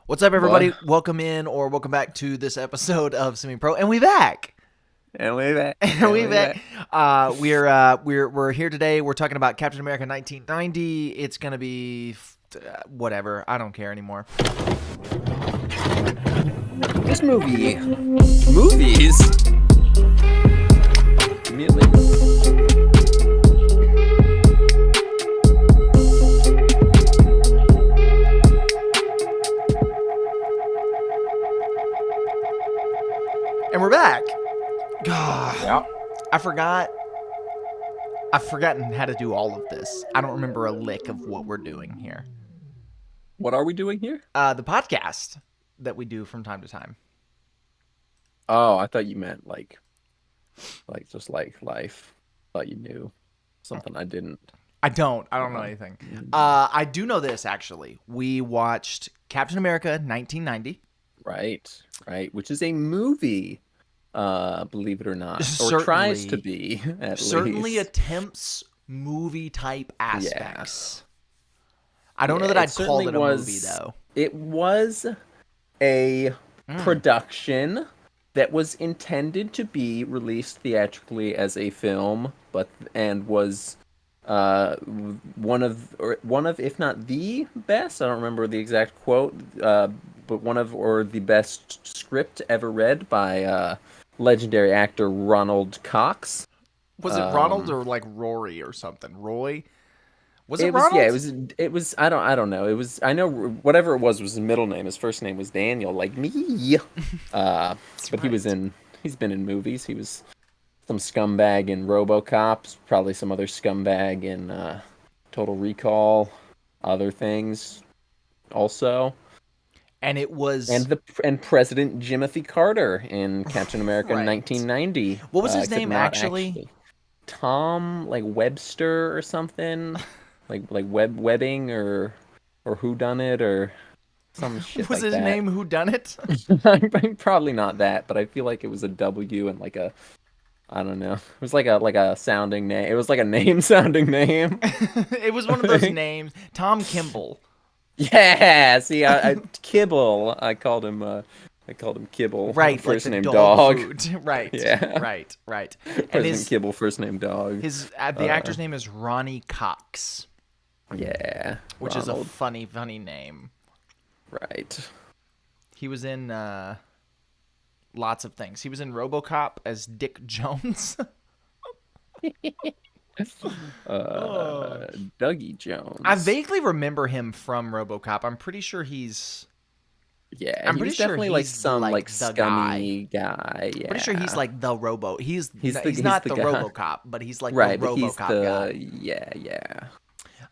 What's up, everybody? What? Welcome in or welcome back to this episode of Semi Pro, and we back. And we back. And And we we back. back. We're here today. We're talking about Captain America 1990. It's gonna be whatever. I don't care anymore. This movie. Movies. Immediately. And we're back. God, Yeah. I forgot. I've forgotten how to do all of this. I don't remember a lick of what we're doing here. What are we doing here? The podcast that we do from time to time. Oh, I thought you meant like just like life. Thought you knew something I didn't. I don't know anything. I do know this, actually. We watched Captain America 1990. Right. Right. Which is a movie. Believe it or not, or Certainly- tries to be at Certainly least. attempts movie-type aspects. I don't know Yeah, that I'd it call certainly it a was- movie, though. It was a production that was intended to be released theatrically as a film, and was one of if not the best, I don't remember the exact quote, but one of or the best script ever read by legendary actor Ronald Cox. Was it Ronald or like Rory or something? Roy? Was it It was Ronald? yeah, it was I don't know. It was I know whatever it was his middle name. His first name was Daniel, like me. But right. he's been in movies. He was some scumbag in RoboCop, probably some other scumbag in Total Recall, other things also. And it was... And President Jimothy Carter in Captain America Right. 1990. What was his except name, not actually? Tom, like Webster or something, like webbing or whodunit or some shit Was like his that. name Whodunit? Probably not that, but I feel like it was a W and like a, I don't know. It was like a sounding name. It was like a name sounding name. It was one of those names. Tom Kimball. Yeah, see, I Kibble. I called him Kibble. Right, First like the name dog Dog. food. Right. Yeah. Right. And President Kibble, first name Dog. the actor's name is Ronnie Cox, Yeah, which is a Ronald. funny name. Right. He was in lots of things. He was in RoboCop as Dick Jones. Dougie Jones. I vaguely remember him from RoboCop. I'm pretty sure he's... Yeah, I'm he pretty was sure definitely like he's, some like, like the scummy guy. Yeah, Pretty sure he's like the Robo. He's He's not the the guy. RoboCop, but he's like right, the but he's RoboCop the guy.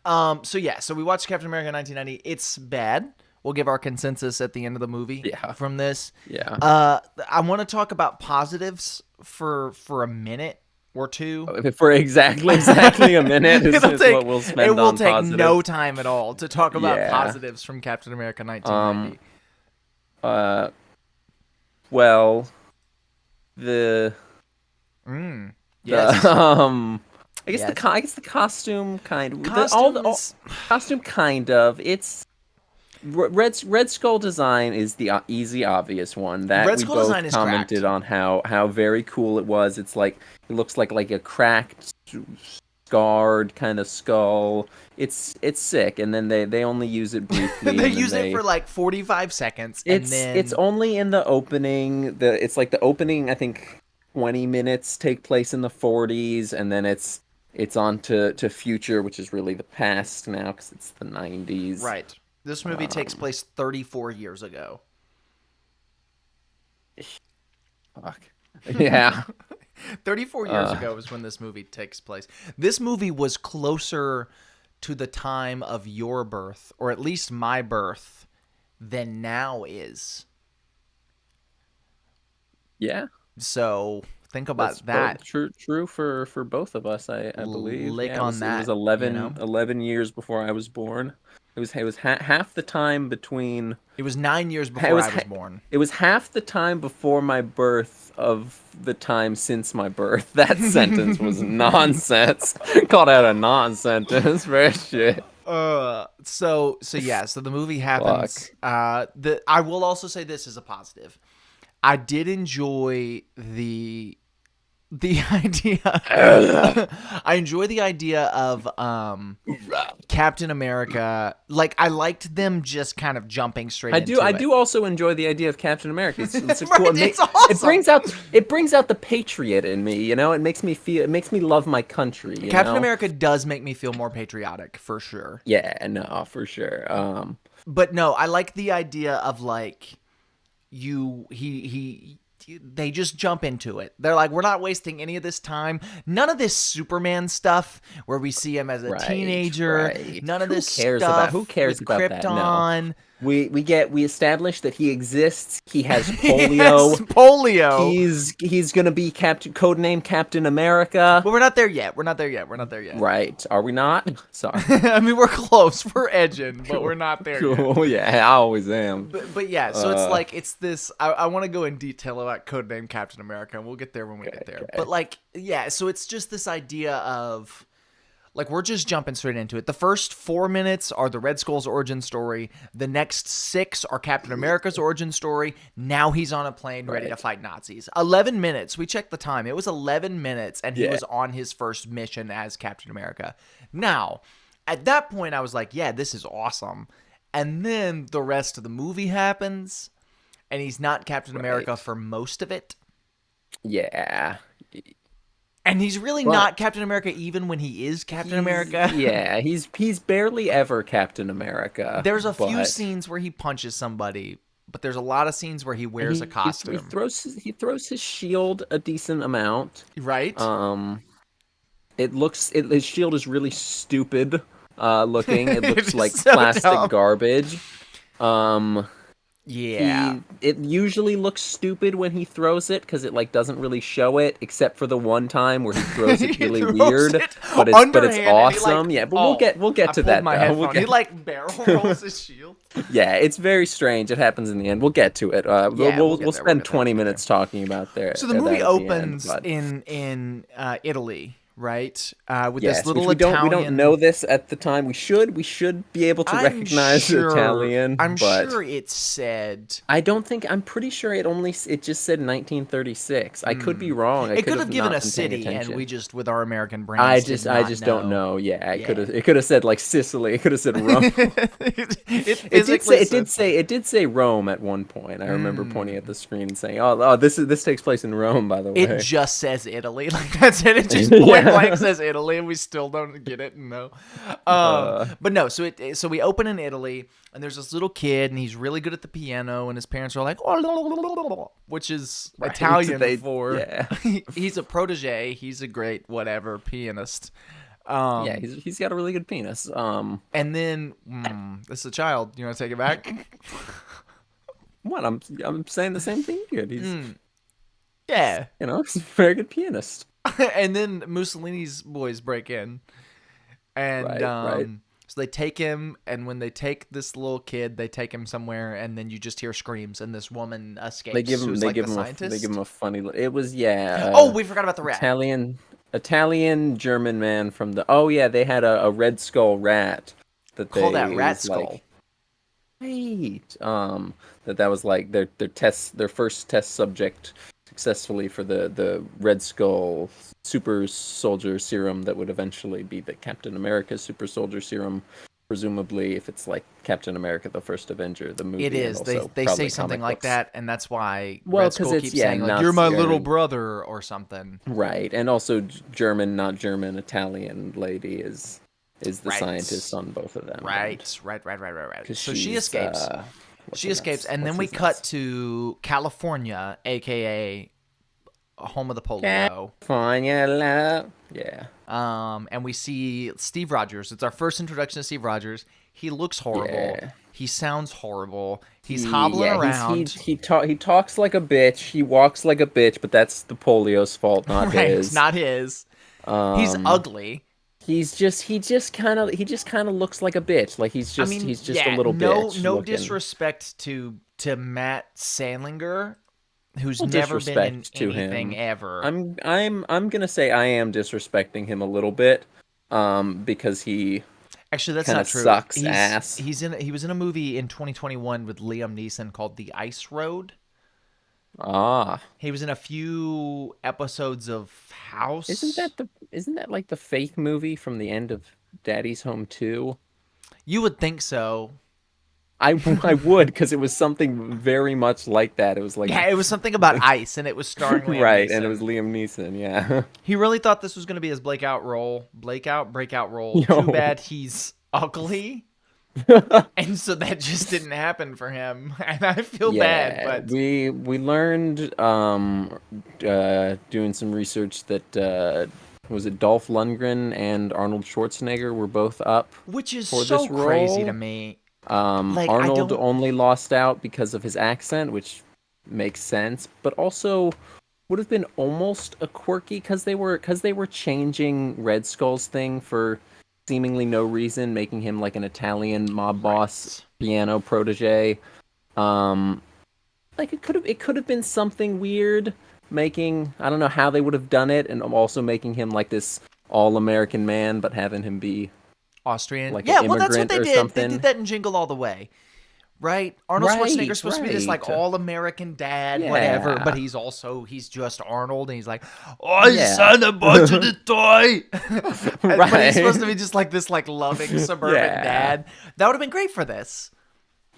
yeah. So we watched Captain America 1990. It's bad. We'll give our consensus at the end of the movie Yeah. from this. Yeah. I want to talk about positives for a minute or two. For exactly a minute is what we'll spend it will on take positive. no time at all to talk about Yeah. positives from Captain America 1990. Well, the Yes. I guess Yes. I guess the costume kind of Costumes- costume kind of it's Red Skull design is the easy obvious one that Red we Skull both design is commented cracked. on how very cool it was. It's like it looks like a cracked, scarred kind of skull. It's sick, and then they only use it briefly. They and then use it for like 45 seconds, it's and then it's only in the opening. It's like the opening. I think 20 minutes take place in the 40s, and then it's on to future, which is really the past now because it's the 90s. right. This movie takes place 34 years ago. Fuck. Yeah. 34 years ago is when this movie takes place. This movie was closer to the time of your birth, or at least my birth, than now is. Yeah. So think about That's that. true for both of us, I believe. Lick Yeah, on it that, was 11, you know? 11 years before I was born. It was half the time between. It was 9 years It before was I was born. It was half the time before my birth of the time since my birth. That sentence was nonsense. Called out a non-sentence for shit. So yeah, so the movie happens. Fuck. I will also say this is a positive. I did enjoy the idea. I enjoy the idea of Captain America. Like, I liked them just kind of jumping straight into I it. do also enjoy the idea of Captain America. It's a Right, cool. it's awesome. It brings out the patriot in me. You know, it makes me love my country. You Captain know? America does make me feel more patriotic for sure. Yeah, no, for sure. But no, I like the idea of like they just jump into it. They're like, we're not wasting any of this time. None of this Superman stuff where we see him as a teenager. Right. None of this Who cares with about that? No. Krypton. We establish that he exists. He has He polio. has polio. He's gonna be codename Captain America. But we're not there yet. We're not there yet. Right? Are we not? Sorry. I mean, we're close. We're edging, but we're not there yet. Cool. Yeah, I always am. But yeah, so it's like, it's this. I want to go in detail about codename Captain America, and we'll get there when we get there. Okay. But like, yeah, so it's just this idea of. Like, we're just jumping straight into it. The first 4 minutes are the Red Skull's origin story. The next 6 are Captain America's origin story. Now he's on a plane ready to fight Nazis. 11 minutes. We checked the time. It was 11 minutes, and he was on his first mission as Captain America. Now, at that point, I was like, yeah, this is awesome. And then the rest of the movie happens, and he's not Captain America for most of it. Yeah. And he's really not Captain America even when he is Captain America. Yeah, he's barely ever Captain America. There's a few scenes where he punches somebody, but there's a lot of scenes where he wears a costume. He throws his shield a decent amount. Right? His shield is really stupid looking. It looks like so plastic dumb. garbage. Yeah. It usually looks stupid when he throws it because it like doesn't really show it, except for the one time where he throws it really weird. But it's awesome. But we'll get to that. He like barrel rolls his shield. Yeah, it's very strange. It happens in the end. We'll get to it. We'll spend 20 minutes talking about there. So the movie opens in Italy. Right, with this little Italian. We don't know this at the time. We should be able to recognize Italian. I'm sure it said. I'm pretty sure it just said 1936. I could be wrong. It could have given a city, and we just with our American brains. I just don't know. Yeah, it could have said like Sicily. It could have said Rome. It did say Rome at one point. I remember pointing at the screen and saying, "Oh, this takes place in Rome." By the way, it just says Italy. Like that's it. It just point blank says Italy, and we still don't get it. No, but no. So we open in Italy, and there's this little kid, and he's really good at the piano, and his parents are like, which is Italian for he's a protege. He's a great whatever pianist. He's got a really good penis. And then this is a child. You want to take it back? What? I'm saying the same thing you did. He's he's a very good pianist. And then Mussolini's boys break in, and so they take him. And when they take this little kid, they take him somewhere, and then you just hear screams, and this woman escapes. They give him a funny. It was we forgot about the rat. Italian German man from the. Oh yeah, they had a Red Skull rat that they call that Rat Skull. Right. That was like their first test subject. Successfully for the Red Skull super soldier serum that would eventually be the Captain America super soldier serum, presumably if it's like Captain America the First Avenger, the movie. It is. They say something like that, and that's why Red Skull keeps saying like, "You're my little brother" or something. Right, and also German, not German, Italian lady is the scientist on both of them. Right. So she escapes. And then we cut to California, aka home of the polio. California, yeah. And we see Steve Rogers. It's our first introduction to Steve Rogers. He looks horrible. Yeah. He sounds horrible. He's hobbling around. He talks like a bitch. He walks like a bitch, but that's the polio's fault, not his. Not his. He's ugly. He just kind of looks like a bitch. Like he's just a little bitch. No disrespect to Matt Sandlinger, who's never been in anything ever. I'm gonna say I am disrespecting him a little bit, because he Actually, that's kind not of true. sucks ass. He was in a movie in 2021 with Liam Neeson called The Ice Road. Ah, He was in a few episodes of House. isn't that like the fake movie from the end of Daddy's Home 2? You would think so. I would, because it was something very much like that. It was like Yeah, it was something about ice, and it was starring Liam right, and it was Neeson. Liam Neeson. Yeah. He really thought this was going to be his breakout role. Too Yo. bad he's ugly, and so that just didn't happen for him. And I feel bad, Yeah, but we learned doing some research that was it Dolph Lundgren and Arnold Schwarzenegger were both up which is for so this crazy to role. me. Like I Arnold don't only lost out because of his accent, which makes sense, but also would have been almost a quirky because they were changing Red Skull's thing for seemingly no reason, making him like an Italian mob boss right. piano protege. Um, like it could have been something weird, making I don't know how they would have done it, and also making him like this all American man, but having him be Austrian. like an Yeah, well, that's what immigrant they or did. They did something. that in Jingle All the Way. Right? Arnold Schwarzenegger's supposed to be this like Right. all American dad, whatever, but Yeah. he's just Arnold and he's like, I Yeah. son, I bought you the toy. But he's supposed to Right. be just like this like loving suburban Yeah. dad. That would have been great for this.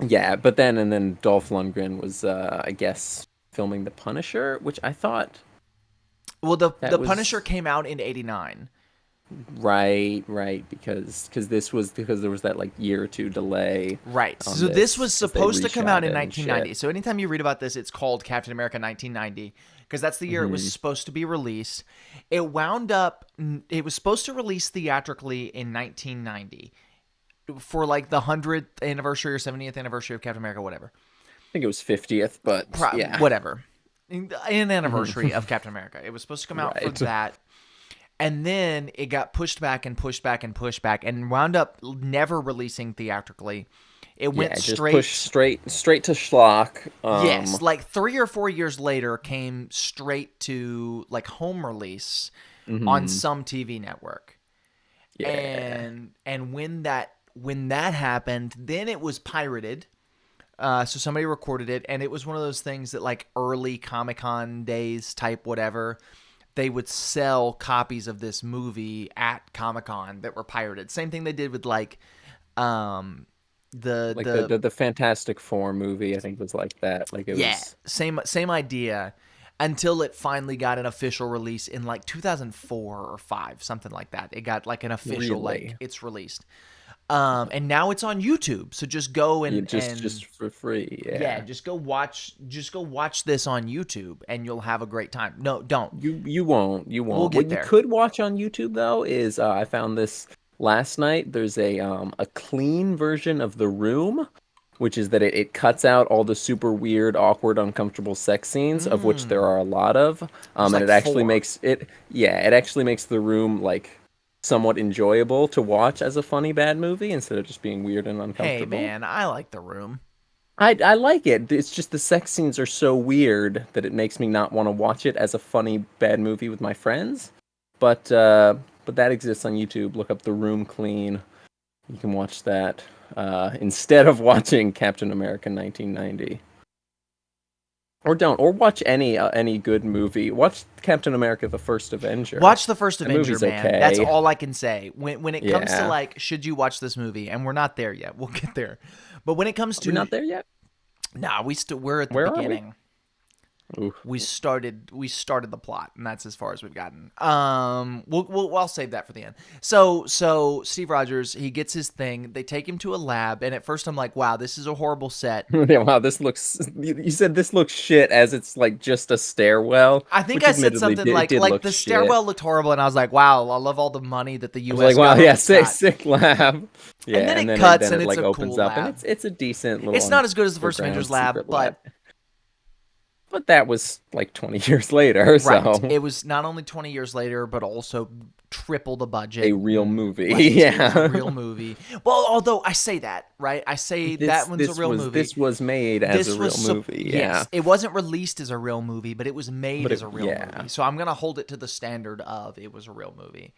Yeah, but then Dolph Lundgren was I guess filming The Punisher, which I thought Well, the that Punisher was came out in '89. right, because this was because there was that like year or two delay Right. on So this this was because they supposed to come out reshot in it and 1990. shit. So anytime you read about this, it's called Captain America 1990 because that's the year it was supposed to be released. It wound up, it was supposed to release theatrically in 1990 for like the 100th anniversary or 70th anniversary of Captain America, whatever. I think it was 50th, but yeah. Whatever. An anniversary of Captain America. It was supposed to come out for Right. that. And then it got pushed back and pushed back and pushed back and wound up never releasing theatrically. It went Yeah, just straight. push straight to schlock. Yes, like 3 or 4 years later, came straight to like home release on some TV network. Yeah. And when that happened, then it was pirated. So somebody recorded it, and it was one of those things that like early Comic-Con days type whatever. They would sell copies of this movie at Comic-Con that were pirated. Same thing they did with like The Fantastic Four movie, I think was like that. Like it yeah, was same idea until it finally got an official release in like 2004 or 5, something like that. It got like an official Really? like it's released. And now it's on YouTube. So just go and just for free. Yeah. just go watch this on YouTube and you'll have a great time. No, don't. You won't. You won't. We'll get What there. you could watch on YouTube though is I found this last night. There's a clean version of The Room, which is that it cuts out all the super weird, awkward, uncomfortable sex scenes, of which there are a lot of. And like it actually 4. makes it actually makes The Room like somewhat enjoyable to watch as a funny bad movie instead of just being weird and uncomfortable. Hey man, I like The Room. I like it. It's just the sex scenes are so weird that it makes me not want to watch it as a funny bad movie with my friends. But that exists on YouTube. Look up The Room Clean. You can watch that instead of watching Captain America 1990. Or don't. Or watch any good movie. Watch Captain America: The First Avenger. Watch the first That Avenger, movie's man. okay. That's all I can say. When it comes to Yeah. like, should you watch this movie? And we're not there yet. We'll get there. But when it comes to We're not there yet. nah, we're at the Where are we? beginning. Oof. We started the plot, and that's as far as we've gotten. I'll save that for the end. So Steve Rogers, he gets his thing. They take him to a lab, and at first I'm like, wow, this is a horrible set. Yeah, wow, this looks. You said this looks shit as it's like just a stairwell. I think which I said admittedly something like did look the shit. stairwell looked horrible, and I was like, wow, I love all the money that the I U.S. was like, wow, yeah, government's got. sick lab. Yeah, then it cuts, then and it it's like a opens cool up, lab. and it's a decent little. It's not as good as the first underground Avengers lab, secret but but that was like 20 years later, so right. It was not only 20 years later, but also triple the budget. a real movie. Right, it was Yeah, a real movie. Well, although I say that, right? I say that one's a real movie. This was made as a real movie. Yeah, Yes, it wasn't released as a real movie, but it was made as a real yeah. movie. So I'm gonna hold it to the standard of it was a real movie.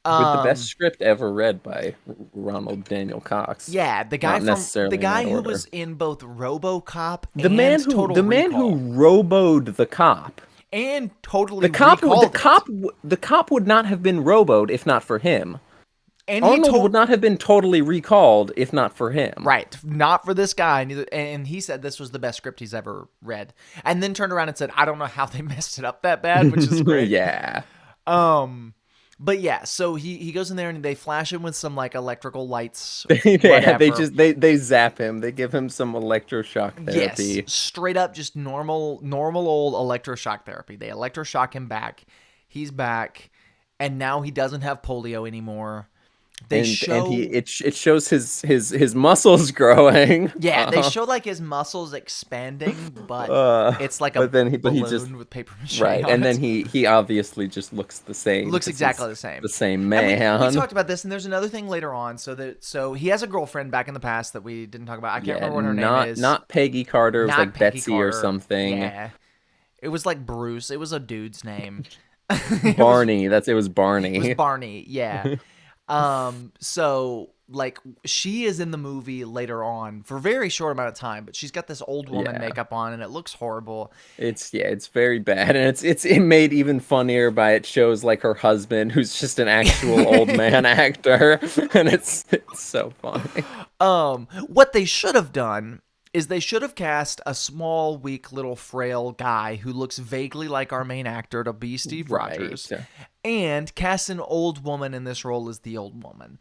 With the best script ever read by Ronald Daniel Cox. Yeah, Not the necessarily in guy that who order. was in both RoboCop The man and who Total the man who Recall, roboed the cop. and The totally cop would recalled it. the cop would not have been roboed if not for him. And he Arnold told would not have been totally recalled if not for him. right, not for this guy. And he said this was the best script he's ever read, and then turned around and said, "I don't know how they messed it up that bad," which is great. Yeah. But yeah, so he goes in there and they flash him with some like electrical lights, they whatever. they zap him. They give him some electroshock Yes, therapy. straight up just normal old electroshock therapy. They electroshock him back. He's back, and now he doesn't have polio anymore. They show it shows his muscles growing. yeah, they show like his muscles expanding, but it's like a but then he balloon just with paper mache right, on and it. then he obviously just looks the same. Looks 'cause exactly he's the same. The same And man. we talked about this, and there's another thing later on. So he has a girlfriend back in the past that we didn't talk about. I can't remember what her name is. Not Peggy Carter. It was Not like Peggy Betsy or Carter. something. Yeah, it was like Bruce. It was a dude's name. Barney. It was Barney. It was Barney. Yeah. So like she is in the movie later on for a very short amount of time, but she's got this old woman Yeah. makeup on and it looks horrible. It's very bad, and it's made even funnier by it shows like her husband, who's just an actual old man actor, and it's so funny. What they should have done is they should have cast a small, weak, little, frail guy who looks vaguely like our main actor to be Steve Rogers, and cast an old woman in this role as the old woman.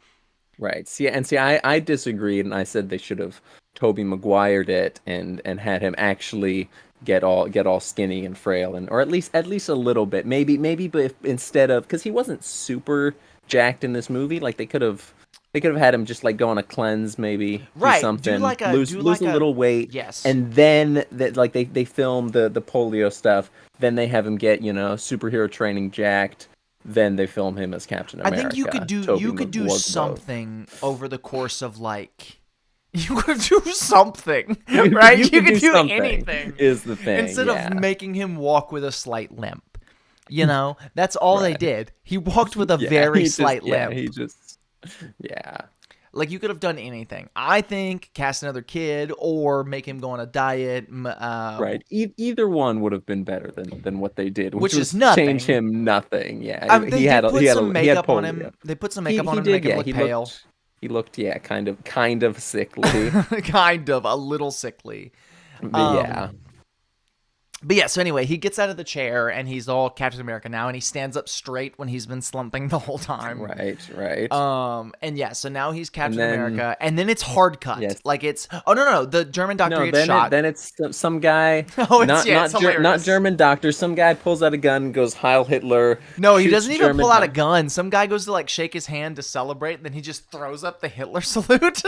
Right. See, I disagreed, and I said they should have Tobey Maguired it and had him actually get all skinny and frail, and or at least a little bit. Maybe, but if, instead of, because he wasn't super jacked in this movie, like they could have had him just like go on a cleanse, maybe Right, do something, lose a a little weight, yes, and then that like they film the polio stuff, then they have him get superhero training jacked. Then they film him as Captain America. I think you could do something over the course of like you could do something, right? You could do anything. Is the thing instead of making him walk with a slight limp. You know, that's all they did. He walked with a very slight limp. He just Like you could have done anything. I think cast another kid or make him go on a diet. Right. Either one would have been better than what they did, which is nothing. Change him nothing. Yeah. They put some makeup on him. They put some makeup on him to make him look pale. He looked kind of sickly. Kind of a little sickly. Yeah. But yeah, so anyway, he gets out of the chair and he's all Captain America now, and he stands up straight when he's been slumping the whole time. Right. And yeah, so now he's Captain America, and then it's hard cut. Yes. Like it's the German doctor gets shot. Then it's some guy. It's not German doctor. Some guy pulls out a gun, and goes Heil Hitler. No, he doesn't even pull out a gun. Some guy goes to like shake his hand to celebrate, and then he just throws up the Hitler salute.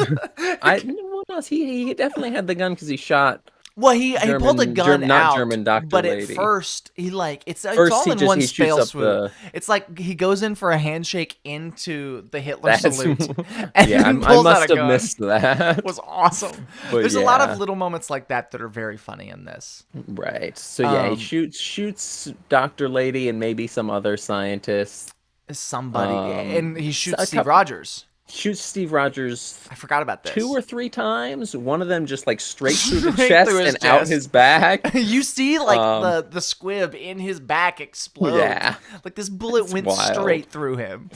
He definitely had the gun because he shot. Well, he pulled the gun not out, German doctor but lady. At first it's all in one fell swoop. It's like he goes in for a handshake into the Hitler salute, and then pulls out a gun. I must have missed that. It was awesome. There's a lot of little moments like that are very funny in this. Right. So he shoots Doctor Lady and maybe some other scientist. Somebody, and he shoots Steve Rogers. Shoots Steve Rogers. I forgot about this. 2 or 3 times. One of them just like straight through the chest and out his back. You see like the squib in his back explode. Yeah. Like this bullet went straight through him.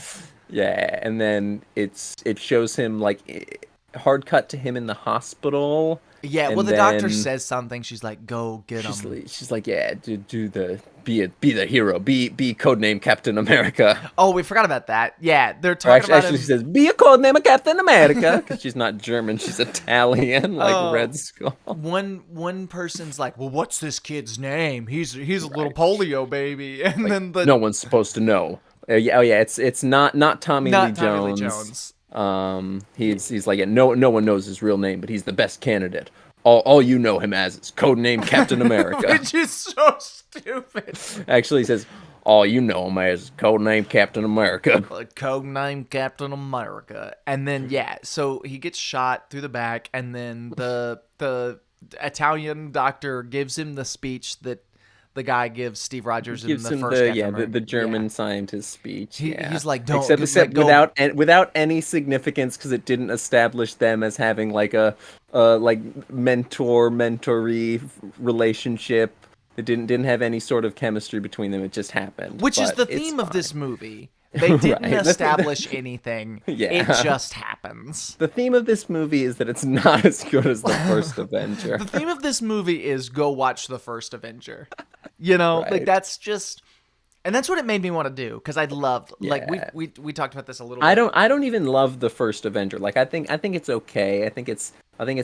Yeah, and then it shows him like hard cut to him in the hospital. Yeah, well the doctor says something. She's like, "Go get him." She's like, "Yeah, be the hero. Be codename Captain America." Oh, we forgot about that. Yeah, they're talking about him. She says, "Be a codename of Captain America," because she's not German, she's Italian, like Red Skull. One person's like, "Well, what's this kid's name? He's a little polio baby," and then no one's supposed to know. It's not Tommy Lee Jones. He's like, no one knows his real name, but he's the best candidate. All you know him as is codename Captain America. Which is so stupid. Actually, he says, all you know him as codename Captain America. Codename Captain America. And then, so he gets shot through the back, and then the Italian doctor gives him the speech that the guy gives Steve Rogers in Gives the him first Captain America. the German scientist speech. Yeah, He's like, don't except go. without any significance because it didn't establish them as having like a like mentoree relationship. It didn't have any sort of chemistry between them. It just happened. Which is But the it's theme of fine. this movie. They didn't Right. establish anything. It Yeah. just happens. The theme of this movie is that it's not as good as the first Avenger. The theme of this movie is go watch the first Avenger. You know, like Right. that's just, and that's what it made me want to do because I loved, like Yeah. we talked about this a little bit. I don't even love the first Avenger. Like I think it's okay. I think it's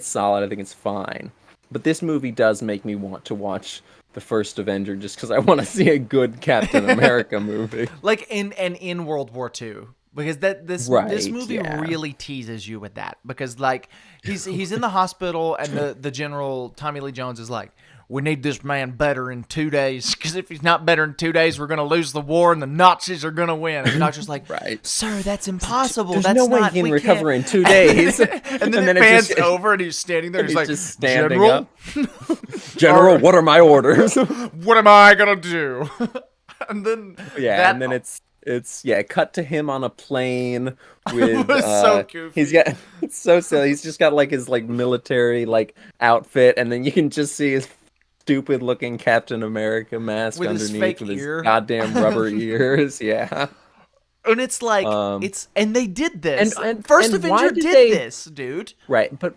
solid. I think it's fine. But this movie does make me want to watch the first Avenger just because I want to see a good Captain America movie. Like in World War II. Because this Right, movie yeah. really teases you with that. Because like he's in the hospital and the general Tommy Lee Jones is like, we need this man better in 2 days because if he's not better in 2 days, we're gonna lose the war and the Nazis are gonna win. And the doctor's like, Right. sir, that's impossible. There's that's no way not, he can we recover can't." in 2 days. And then it pans over and he's standing there. and He's like, just standing General, up. General, what are my orders? what am I gonna do? And then Yeah, and then it's cut to him on a plane with was so goofy. he's got it's so silly. He's just got like his like military like outfit, and then you can just see his stupid looking Captain America mask With his underneath fake with ear. his goddamn rubber ears. Yeah. And it's like and they did this. and First and why Avenger did did they- this, dude. Right, but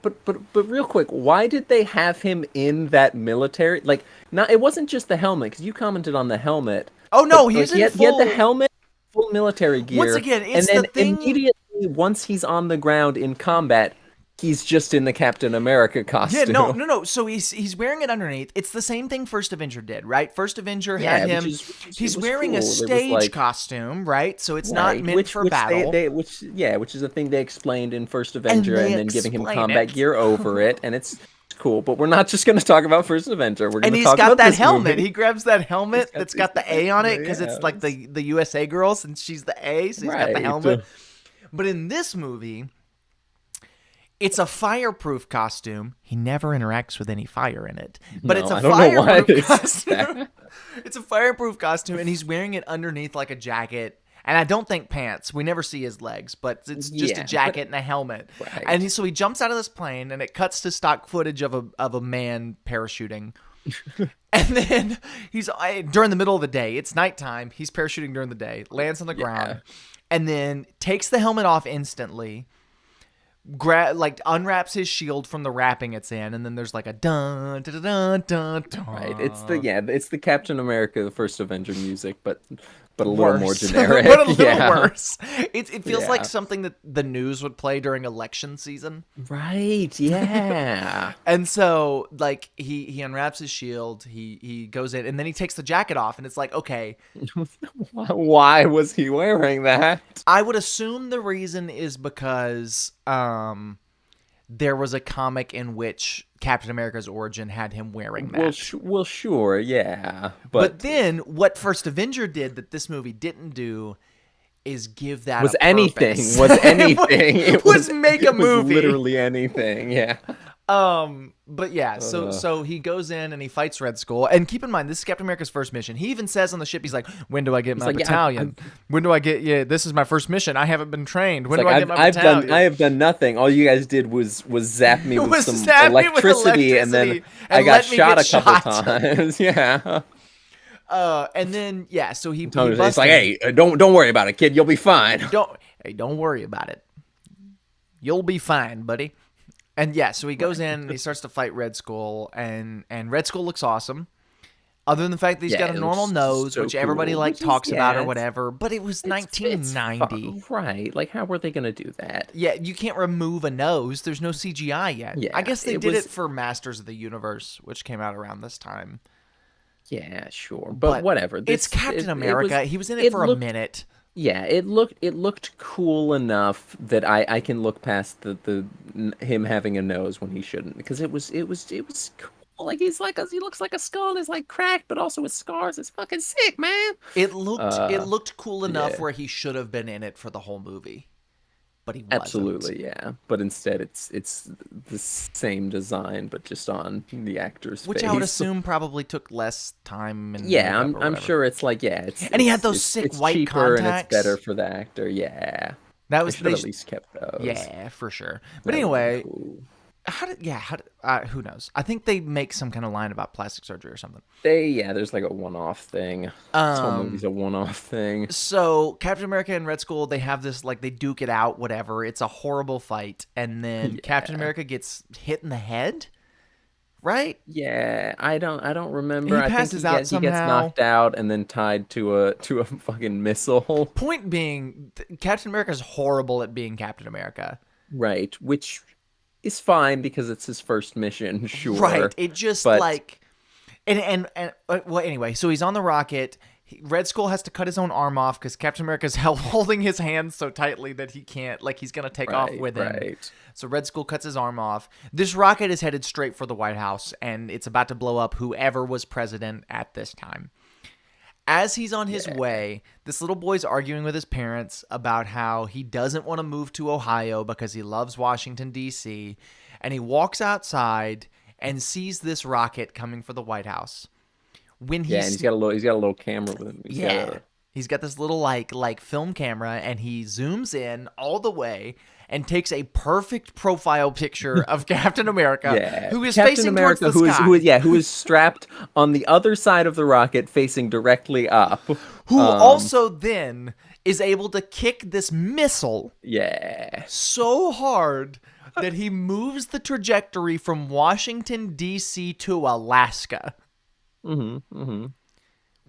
real quick, why did they have him in that military? Like, not it wasn't just the helmet because you commented on the helmet. Oh no, But, he's like, in he had the full- helmet, full military gear. Once again, it's and then the thing- immediately once he's on the ground in combat, he's just in the Captain America Yeah, costume. no. So he's wearing it underneath. It's the same thing First Avenger did, right? First Avenger had him. which is- He's it was wearing cool. a It was stage like- costume, right? So it's not Right, meant for which battle. which is the thing they explained in First Avenger, they and then giving him explain combat it. gear over it, and it's cool. But we're not just going to talk about First Avenger. We're going And to he's talk got about that this helmet. movie. He grabs that helmet got that's these got the A on it because yeah. it's like the USA girls and she's the A, so he's got the Right. helmet. But in this movie, it's a fireproof costume. He never interacts with any fire in it. But No, it's a I don't know why fireproof they said costume. It's a fireproof costume, and he's wearing it underneath like a jacket. And I don't think pants. We never see his legs, but it's just Yeah, a jacket and a helmet. Right. And so he jumps out of this plane, and it cuts to stock footage of a man parachuting. And then he's during the middle of the day. It's nighttime. He's parachuting during the day. Lands on the ground, and then takes the helmet off instantly. Unwraps his shield from the wrapping it's in, and then there's like a dun dun dun dun dun. Right. It's the Captain America, the First Avenger music, but a little more Worse. generic. But a little yeah. worse. It feels like Yeah. something that the news would play during election season. Right. Yeah. And so like he unwraps his shield, he goes in, and then he takes the jacket off, and it's like, okay, Why was he wearing that? I would assume the reason is because there was a comic in which Captain America's origin had him wearing that. Well, sure, yeah, But then what First Avenger did that this movie didn't do is give that was a anything purpose. was anything. It was make a it was movie. literally anything. Yeah. But yeah, so he goes in and he fights Red Skull. And keep in mind, this is Captain America's first mission. He even says on the ship, he's like, "When do I get my like, yeah, battalion? When do I get? Yeah, this is my first mission. I haven't been trained. When do Like, I get my battalion?" I have done nothing. All you guys did was zap me with Was some zap me with electricity, and then electricity I and got let me shot get a couple shot. times. Yeah. And then yeah, so he Tony's busts like, in. hey, don't worry about it, kid. You'll be fine. Don't worry about it. You'll be fine, buddy. And yeah, so he goes in and he starts to fight Red Skull, and Red Skull looks awesome. Other than the fact that he's Yeah, got a it normal looks nose, so which everybody cool, like which is- talks about or it's- whatever, but it was It's 1990. right? Like, how were they gonna do that? Yeah, you can't remove a nose. There's no CGI yet. Yeah, I guess they it did was- it for Masters of the Universe, which came out around this time. Yeah, sure, but whatever. It's Captain America. He was in it for a minute. Yeah, it looked cool enough that I can look past the him having a nose when he shouldn't, because it was cool. Like he looks like a skull. It's like cracked, but also with scars. It's fucking sick, man. It looked cool enough yeah. where he should have been in it for the whole movie. but he wasn't. Absolutely, yeah. But instead, it's the same design, but just on the actor's Which I would face. assume probably took less time and Yeah, makeup I'm or I'm whatever. sure it's like, yeah, it's And he had it's those it's sick it's white cheaper and it's better contacts. for the actor. Yeah, That they was should have they. at least kept those. Yeah, for sure. But That would have been anyway, cool. who knows? I think they make some kind of line about plastic surgery or something. There's like a one-off thing. This whole movie's Um, a one-off thing. so Captain America and Red Skull, they have this like they duke it out, whatever. It's a horrible fight, and then Captain Yeah. America gets hit in the head, right? Yeah, I don't remember. He I think passes out he gets somehow. knocked out and then tied to a fucking missile. Point being, Captain America is horrible at being Captain America. Right, which is fine because it's his first mission, Right. sure. It just But like well anyway, so he's on the rocket. Red Skull has to cut his own arm off because Captain America's holding his hand so tightly that he can't, like, he's gonna take off right, with him. right. So Red Skull cuts his arm off. This rocket is headed straight for the White House, and it's about to blow up whoever was president at this time. As he's on his way, this little boy's arguing with his parents about how he doesn't want to move to Ohio because he loves Washington, D.C., and he walks outside and sees this rocket coming for the White House. When Yeah, and he's he's got a little camera with him. yeah, he's got this little like film camera, and he zooms in all the way and takes a perfect profile picture of Captain America, yeah. who is Captain facing America, towards the sky, who is strapped on the other side of the rocket, facing directly up. who also then is able to kick this missile Yeah, so hard that he moves the trajectory from Washington, D.C. to Alaska,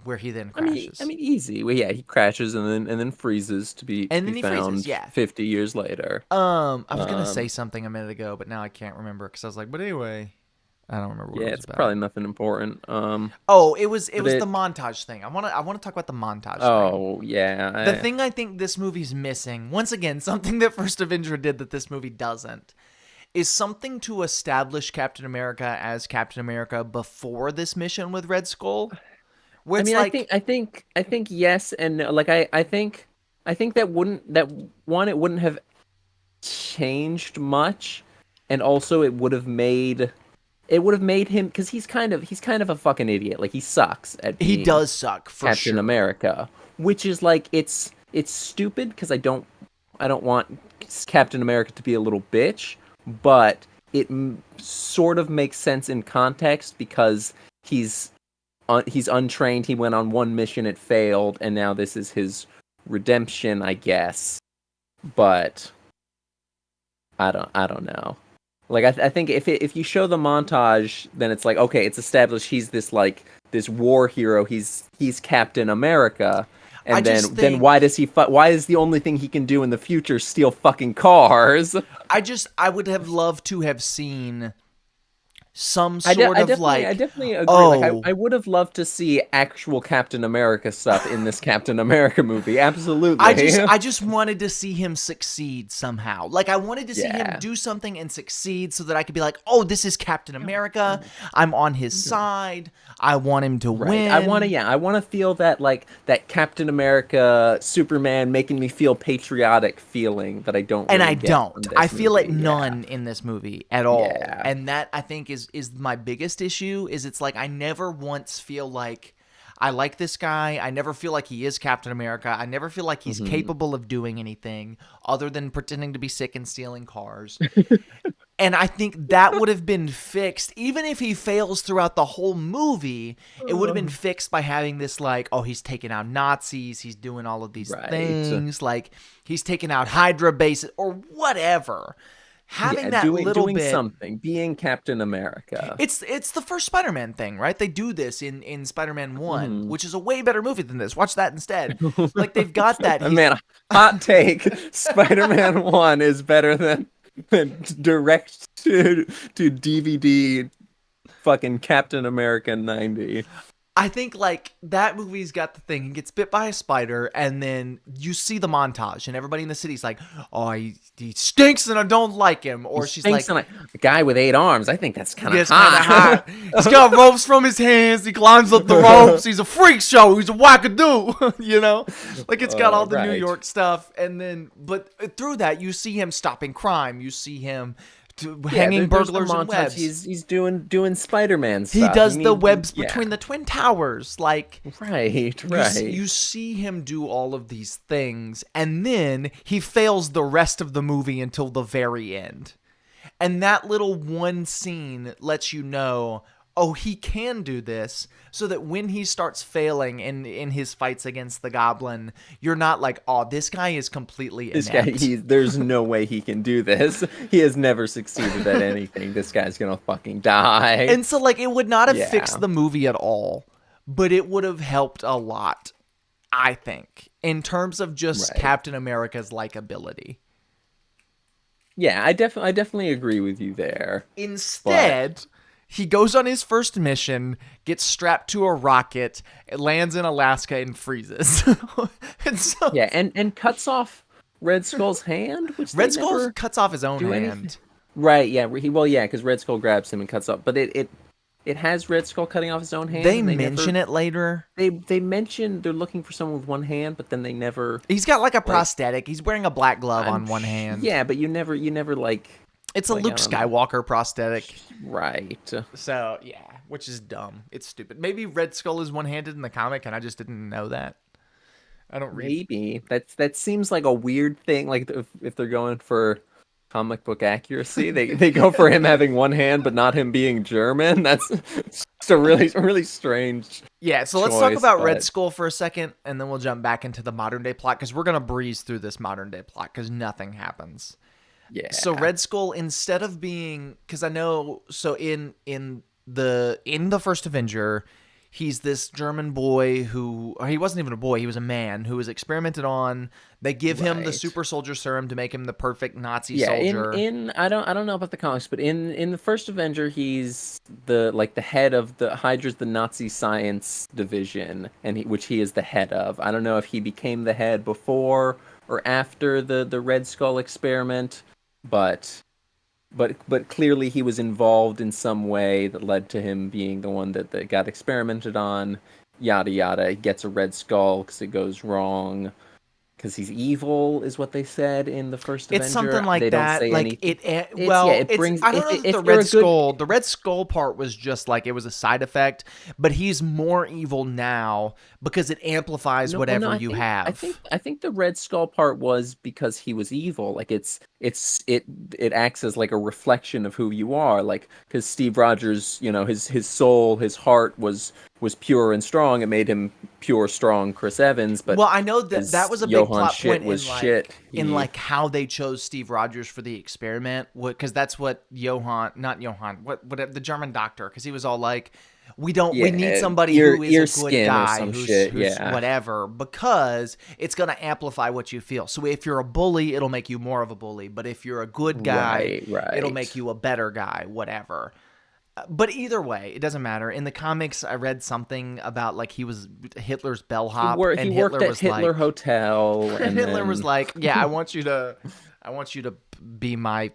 where he then crashes. I mean, easy. Well, yeah, he crashes and then freezes And to then be he freezes, found yeah. 50 years later. I was gonna say something a minute ago, but now I can't remember because I was like, but anyway, I don't remember what Yeah, it was it's about. probably nothing important. Oh, it was the it- montage thing. I wanna talk about the montage thing. Oh yeah, The thing I think this movie's missing, once again, something that First Avenger did that this movie doesn't, is something to establish Captain America as Captain America before this mission with Red Skull. Where I it's mean, like, I think yes and no. Like I think it wouldn't have changed much, and also it would have made him, because he's kind of a fucking idiot. Like, he sucks at he being does suck for Captain sure. America, which is like it's stupid because I don't want Captain America to be a little bitch, but it sort of makes sense in context because he's untrained. He went on one mission, it failed, and now this is his redemption, I guess. But I don't know. Like I think if you show the montage, then it's like, okay, it's established he's this war hero. He's Captain America. I And just then think- why does why is the only thing he can do in the future steal fucking cars? I would have loved to have seen some I sort of definitely, like, I definitely agree. oh, Like, I would have loved to see actual Captain America stuff in this Captain America movie. Absolutely. I just wanted to see him succeed somehow. Like, I wanted to see him Yeah. do something and succeed so that I could be like, oh, this is Captain America. I'm on his side. I want him to win. I want to feel that, like, that Captain America, Superman making me feel patriotic feeling that I don't. And really I get don't. from this I feel it movie. none in this movie at all. Yeah. And that, I think, is my biggest issue. Is it's like I never once feel like I like this guy. I never feel like he is Captain America. I never feel like he's capable of doing anything other than pretending to be sick and stealing cars. And I think that would have been fixed. Even if he fails throughout the whole movie, it would have been fixed by having this, like, oh, he's taking out Nazis. He's doing all of these Right. things. Like, he's taking out Hydra bases or whatever. Having that doing little bit. something, being Captain America. It's the first Spider-Man thing, right? They do this in Spider-Man 1, which is a way better movie than this. Watch that instead. Like, they've got that. Man, hot take. Spider-Man 1 is better than direct to DVD fucking Captain America 90. I think like that movie's got the thing. He gets bit by a spider, and then you see the montage, and everybody in the city's like, "Oh, he stinks, and I don't like him." He Or she's stinks like, and a guy with 8 arms. I think that's kind of "It's kind of hot. hot. He's got ropes from his hands. He climbs up the ropes. He's a freak show. He's a wackadoo." Like it's got all the New Right. York stuff, and then but through that you see him stopping crime. You see him hanging There's the burglars in montage. webs. He's doing Spider-Man He stuff. does I the mean, webs yeah. between the twin towers, like. Right. You see him do all of these things, and then he fails the rest of the movie until the very end. And that little one scene lets you know, oh, he can do this, so that when he starts failing in his fights against the goblin, you're not like, oh, this guy is completely This guy, inept. there's no way he can do this. He has never succeeded at anything. This guy's gonna fucking die. And so, like, it would not have Yeah. fixed the movie at all, but it would have helped a lot, I think, in terms of just Right. Captain America's likability. Yeah, I definitely agree with you there. Instead, he goes on his first mission, gets strapped to a rocket, it lands in Alaska, and freezes. And so, Yeah, and cuts off Red Skull's hand, which Red they Skull never cuts off his own do hand. anything. Right, yeah, because Red Skull grabs him and cuts off, but it has Red Skull cutting off his own hand. They and mention it later. They mention they're looking for someone with one hand, but then they never. He's got like a prosthetic. He's wearing a black glove on one hand. Yeah, but you never like. It's a like, Luke I don't know. Skywalker prosthetic. Right. So, yeah, which is dumb. It's stupid. Maybe Red Skull is one-handed in the comic, and I just didn't know that. I don't read. Maybe that seems like a weird thing. Like if they're going for comic book accuracy, they go for him having one hand, but not him being German. That's just a really strange. Yeah, so let's talk choice, about Red but- Skull for a second, and then we'll jump back into the modern day plot, because we're going to breeze through this modern day plot, because nothing happens. Yeah. So Red Skull, instead of being, because I know, so in the first Avenger, he's this German boy who, or he wasn't even a boy, he was a man who was experimented on. They give him the Right. super soldier serum to make him the perfect Nazi Yeah, soldier. in I don't know about the comics, but in the first Avenger, he's the head of the Hydra's the Nazi science division, and which he is the head of. I don't know if he became the head before or after the Red Skull experiment, but clearly he was involved in some way that led to him being the one that got experimented on. Yada yada. He gets a Red Skull because it goes wrong. Because he's evil, is what they said in the first Avenger. It's something like they that. Don't say Like anything. it brings. I don't know if that you're a good- The Red Skull part was just like it was a side effect, but he's more evil now because it amplifies whatever I you think- have. I think the Red Skull part was because he was evil. Like it acts as like a reflection of who you are. Like because Steve Rogers, his soul, his heart was pure and strong. It made him pure, strong Chris Evans. But Well, I know that his that was a big Johan plot shit point was in like shit. in like how they chose Steve Rogers for the experiment, because that's what not Johan, what the German doctor, because he was all like, we need somebody who is a good skin or guy some who's shit, yeah. whatever, because it's gonna amplify what you feel. So if you're a bully, it'll make you more of a bully, but if you're a good guy, Right. it'll make you a better guy, whatever. But either way, it doesn't matter. In the comics, I read something about like he was Hitler's bellhop, He and worked Hitler at was Hitler like, Hotel, and and Hitler then- was like, "Yeah, I want you to be my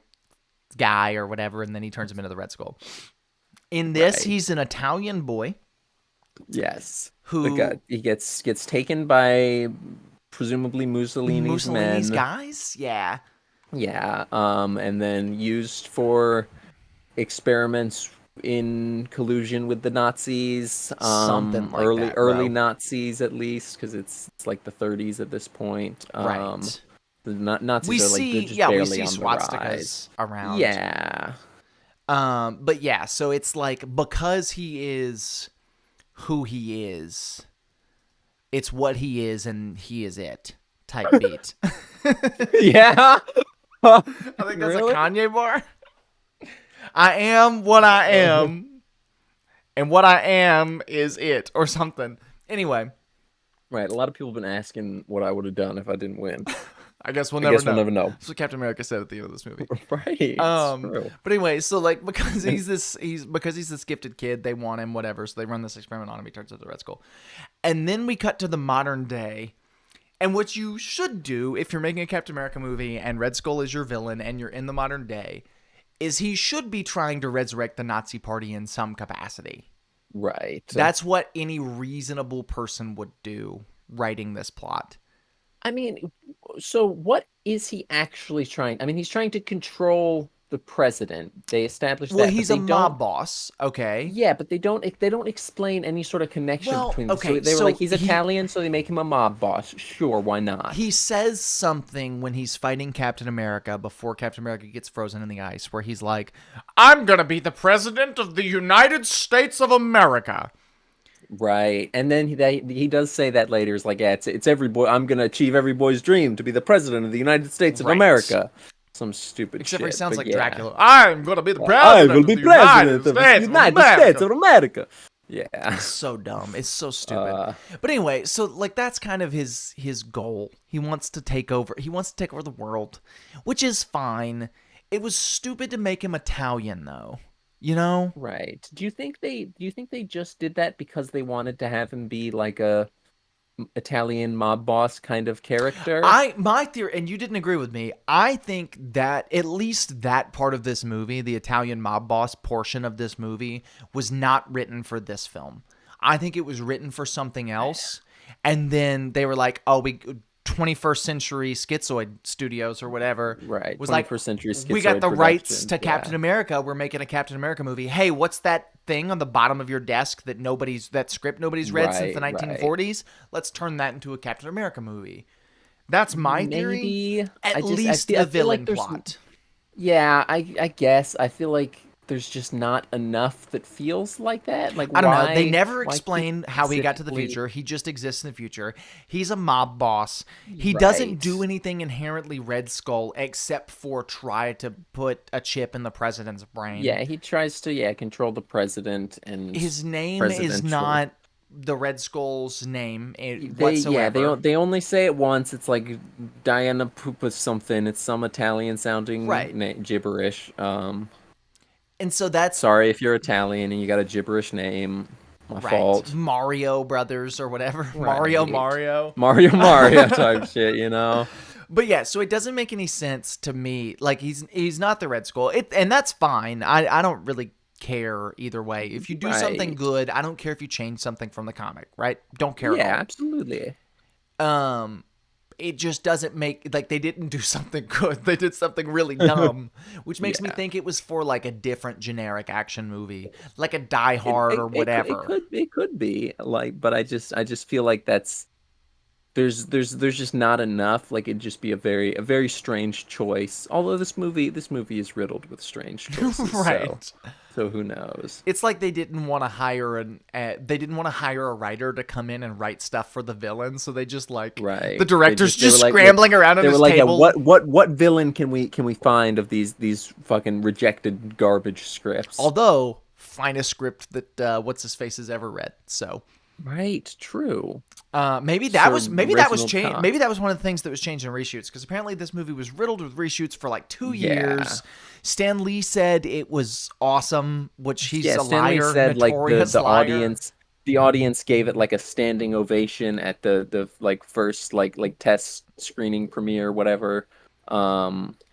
guy or whatever," and then he turns him into the Red Skull. In this, Right. he's an Italian boy yes, who he gets taken by presumably Mussolini's men. guys, yeah, Yeah, and then used for experiments in collusion with the Nazis. Something like early that, bro. early Nazis at least, because it's like the 30s at this point. right. The Nazis We are like see, just yeah, we barely see on the swastikas rise. around. Yeah, But yeah, so it's like because he is who he is, it's what he is, and he is it type beat. yeah. I think that's Really? a Kanye bar. I am what I am, and what I am is it, or something. Anyway, Right. A lot of people have been asking what I would have done if I didn't win. I guess we'll I never guess we'll know. never know. That's what Captain America said at the end of this movie. Right. It's true. But anyway, so like because he's this gifted kid, they want him, whatever. So they run this experiment on him. He turns into Red Skull, and then we cut to the modern day. And what you should do if you're making a Captain America movie and Red Skull is your villain and you're in the modern day, is he should be trying to resurrect the Nazi Party in some capacity. Right. That's what any reasonable person would do writing this plot. I mean, so what is he actually trying? I mean, he's trying to control the president. They established that. Well, but he's they a mob boss, okay? Yeah, but they don't explain any sort of connection Well, between them. okay, So they were so like, he's Italian, so they make him a mob boss. Sure, why not? He says something when he's fighting Captain America before Captain America gets frozen in the ice, where he's like, I'm gonna be the president of the United States of America. Right, and then he does say that later. It's like, yeah, it's every boy. I'm gonna achieve every boy's dream to be the president of the United States of America. Some stupid Except shit. for he sounds like yeah. Dracula. I'm gonna be the president I will be of the president of the United States of America. Yeah. It's so dumb. It's so stupid. But anyway, so like that's kind of his goal. He wants to take over. He wants to take over the world, which is fine. It was stupid to make him Italian, though. You know? Right. Do you think they just did that because they wanted to have him be like a Italian mob boss kind of character? My theory, and you didn't agree with me, I think that at least that part of this movie, the Italian mob boss portion of this movie, was not written for this film. I think it was written for something else, and then they were like, oh, 21st Century Schizoid Studios or whatever. Right. Was 21st like, Century Schizoid we got the rights production. to Captain America. We're making a Captain America movie. Hey, what's that thing on the bottom of your desk that script nobody's read since the 1940s? Let's turn that into a Captain America movie. That's my theory. Maybe. At least the villain plot. Yeah, I guess. I feel like there's just not enough that feels like that. Like, I don't know. why- They never why explain how he got to the specifically- future. He just exists in the future. He's a mob boss. He doesn't do anything inherently Red Skull except for try to put a chip in the president's brain. Yeah, he tries to control the president and His name is presidential. not the Red Skull's name whatsoever. They only say it once. It's like Diana Poopa something. It's some Italian sounding gibberish. And so that's Sorry if you're Italian and you got a gibberish name. My fault. Mario Brothers or whatever. Right. Mario. Type shit, you know. But yeah, so it doesn't make any sense to me. Like he's not the Red Skull, and that's fine. I don't really care either way. If you do something good, I don't care if you change something from the comic, right? Don't care at all. Yeah, absolutely. It just doesn't make, like, they didn't do something good. They did something really dumb, which makes me think it was for like a different generic action movie, like a Die Hard or whatever. It could be like, but I just feel like there's just not enough. Like, it'd just be a very strange choice. Although this movie is riddled with strange choices. Right. So who knows? It's like they didn't want to hire a writer to come in and write stuff for the villain, so they just the director's just scrambling around on his table. What villain can we find of these fucking rejected garbage scripts? Although find a script that what's his face has ever read. So right, true. Maybe that was changed. Maybe that was one of the things that was changed in reshoots, because apparently this movie was riddled with reshoots for like 2 years. Stan Lee said it was awesome, which he's a Stan liar. Lee said like the liar. audience gave it like a standing ovation at the like first like test screening premiere, whatever.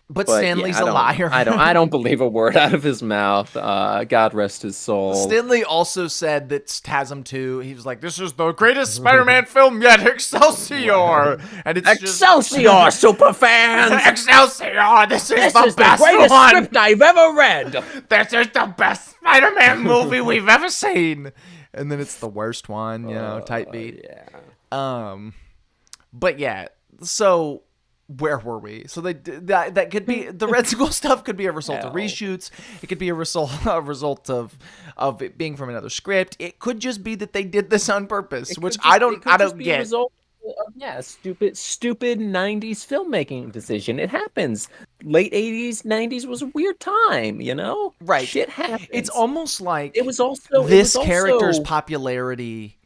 But Stan Lee's a liar. I don't believe a word out of his mouth. God rest his soul. Stan Lee also said that TASM 2, he was like, this is the greatest Spider-Man film yet, Excelsior! And it's Excelsior, super fans! Excelsior, this is the greatest one! script I've ever read! This is the best Spider-Man movie we've ever seen! And then it's the worst one, tight beat. Yeah. But yeah, so where were we? So that could be the Red Skull stuff. Could be a result of reshoots. It could be a result of it being from another script. It could just be that they did this on purpose, which I don't get. Result of, stupid 90s filmmaking decision. It happens. Late 80s, 90s was a weird time, you know? Right. Shit happens. It's almost like this character's popularity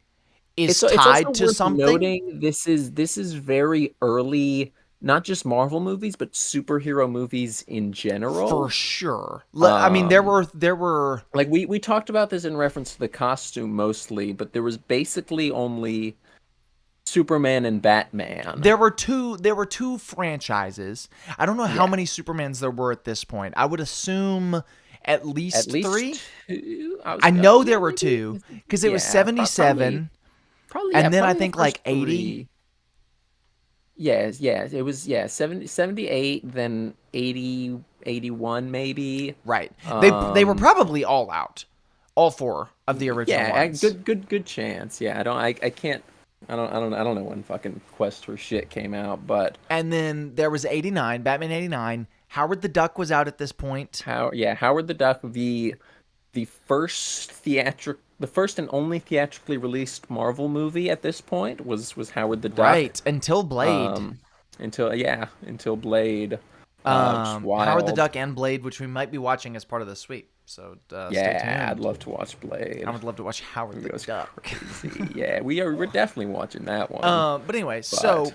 is tied to something. Noting this is very early not just Marvel movies, but superhero movies in For general. sure. I mean, Um, there were like we talked about this in reference to the costume mostly, but there was basically only Superman and Batman. there were two franchises. I don't know how Yeah, many Supermans there were at this point. I would assume at at least least 3. two. I was I know yeah, there were maybe 2 because it was yeah, probably 77 yeah, and then I probably the think like first 80. three. Yeah, it was 78, then 80, 81 maybe. Right. They were Um, probably all out. All 4 of the original yeah, ones. good chance. Yeah, I can't I don't know when fucking Quest for Shit came out, but And then there was 89, Batman 89. Howard the Duck was out at this point. Howard the Duck, the first and only theatrically released Marvel movie at this point was Howard the Duck. Right, until Blade. Um, until Blade, which is Howard the wild. Duck and Blade, which we might be watching as part of the sweep. So stay Yeah, I'd tuned. love to watch I Blade. would love to watch Howard It the goes Duck. crazy. Yeah, we're definitely watching that one. But anyway, But so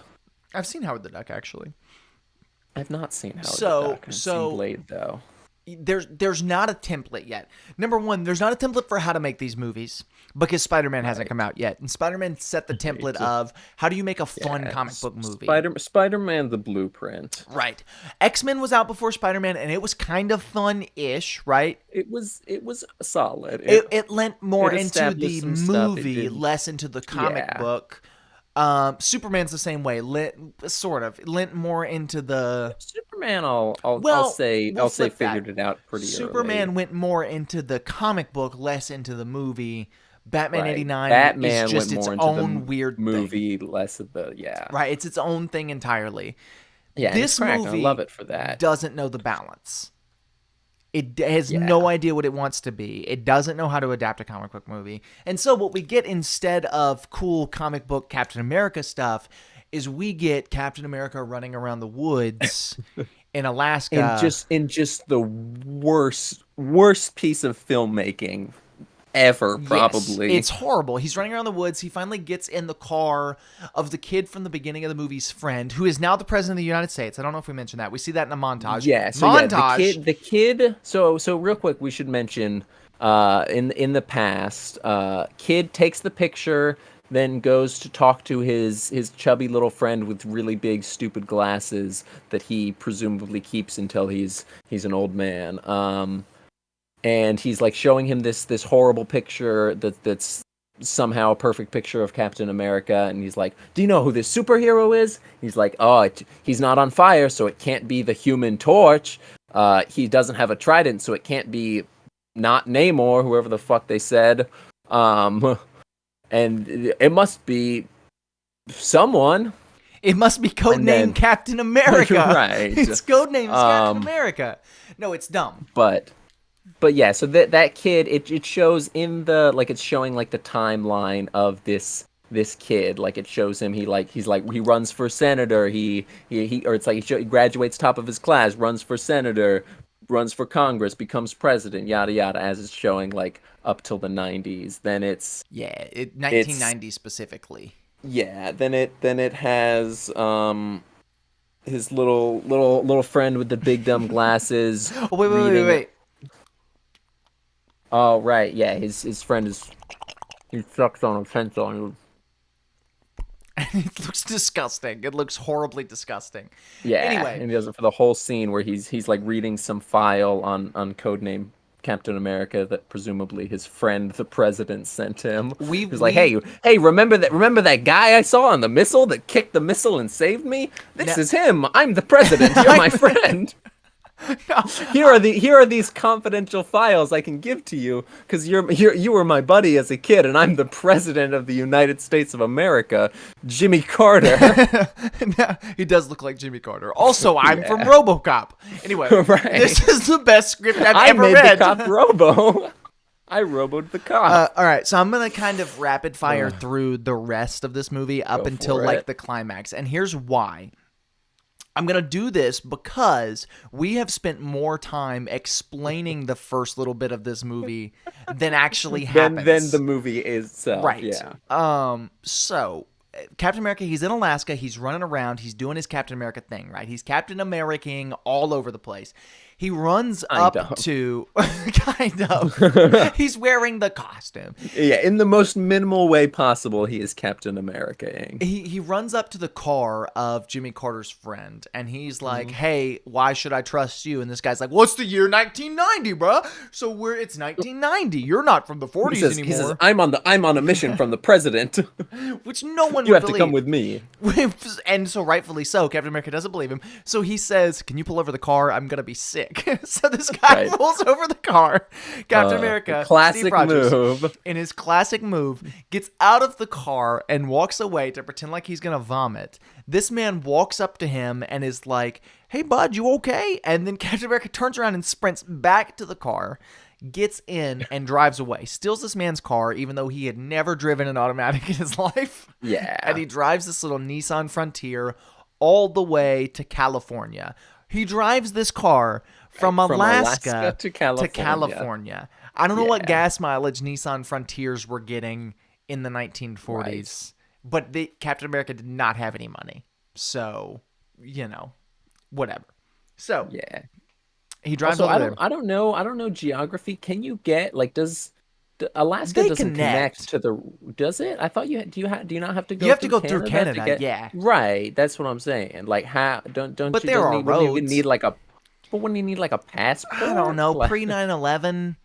I've seen Howard the Duck actually. I've not seen Howard the So Duck. I've seen so Blade though. there's not a template yet. Number one, there's not a template for how to make these movies because Spider-Man hasn't come Right. out yet, and Spider-Man set the template Right. of how do you make a fun Yeah. comic book movie. Spider-Man the blueprint. Right. X-Men was out before Spider-Man, and it was kind of fun-ish, right? It was solid. It lent more It into established the some stuff. It movie, did. less into the comic Yeah. book. Superman's the same way. Lent more into the. Superman, Well, we'll I'll say flip that. figured it out pretty early. Superman went more into the comic book, less into the movie. Batman Right. 89 is Batman went just its more into the own weird thing. movie, less of the yeah. Right? It's its own thing entirely. Yeah, and it's This cracked. And I love movie it for that. doesn't know the balance. It has no Yeah. idea what it wants to be. It doesn't know how to adapt a comic book movie. And so what we get instead of cool comic book Captain America stuff is we get Captain America running around the woods in Alaska. In just the worst piece of filmmaking ever, Yes, probably. it's horrible. He's running around the woods. He finally gets in the car of the kid from the beginning of the movie's friend, who is now the president of the United States. I don't know if we mentioned that. We see that in a montage. Yeah, so Montage. yeah, the kid. So real quick, we should mention in the past, kid takes the picture, then goes to talk to his chubby little friend with really big stupid glasses that he presumably keeps until he's an old man. And he's like showing him this horrible picture that's somehow a perfect picture of Captain America, and he's like, "Do you know who this superhero is?" He's like, "Oh, he's not on fire, so it can't be the Human Torch. He doesn't have a trident, so it can't be not Namor, whoever the fuck they said. And it must be someone." It must be And then- codename Captain America. Right. It's codename Captain Um, America. No, it's dumb. But yeah, so that kid, it shows in the like it's showing like the timeline of this kid. Like it shows him he runs for senator. He or it's like he graduates top of his class, runs for senator, runs for Congress, becomes president, yada yada. As it's showing like up till the 90s. Then it's 1990 specifically. yeah. Then it has his little friend with the big dumb glasses. Oh wait, reading- Oh right, yeah. His friend he sucks on a pencil. And It looks disgusting. It looks horribly disgusting. yeah, Anyway. and he does it for the whole scene where he's like reading some file on codename Captain America that presumably his friend the president sent him. He's like, hey, remember that guy I saw on the missile that kicked the missile and saved me? This is him. I'm the president. You're my friend. No. Here are these confidential files I can give to you because you were my buddy as a kid, and I'm the president of the United States of America, Jimmy Carter. No, he does look like Jimmy Carter. Also, I'm from RoboCop. Anyway, Right. This is the best script I've I ever made read. the cop Robo. I roboed the cop. All right, so I'm gonna kind of rapid fire through the rest of this movie up Go until for like it. the climax, and here's why. I'm going to do this because we have spent more time explaining the first little bit of this movie than actually happens. Then the movie itself. Right. Yeah. So Captain America, he's in Alaska. He's running around. He's doing his Captain America thing, right? He's Captain American all over the place. He runs up to kind of. He's wearing the costume. Yeah, in the most minimal way possible, he is Captain America-ing. He runs up to the car of Jimmy Carter's friend, and he's like, "Hey, why should I trust you?" And this guy's like, "What's the year 1990, bro? So it's 1990. You're not from the 40s anymore." He says, "I'm on a mission from the president," which no one you would have believe. to come with me. And so rightfully so, Captain America doesn't believe him. So he says, "Can you pull over the car? I'm gonna be sick." So this guy pulls over the car. Captain America, classic Steve Rogers, move. in his classic move, gets out of the car and walks away to pretend like he's gonna vomit. This man walks up to him and is like, "Hey bud, you okay?" And then Captain America turns around and sprints back to the car, gets in and drives away. Steals this man's car, even though he had never driven an automatic in his life. Yeah. And he drives this little Nissan Frontier all the way to California. He drives this car from Alaska to California. I don't know what gas mileage Nissan Frontiers were getting in the 1940s, but Captain America did not have any money. So, whatever. So, he drives over there. I don't know geography. Can you get does Alaska doesn't connect to the? Does it? I thought do you not have to go? You have to go through Canada. Yeah. Right. That's what I'm saying. Like how don't But you? there are roads. Wouldn't you need but wouldn't you need a passport? I don't know. Pre 9/11.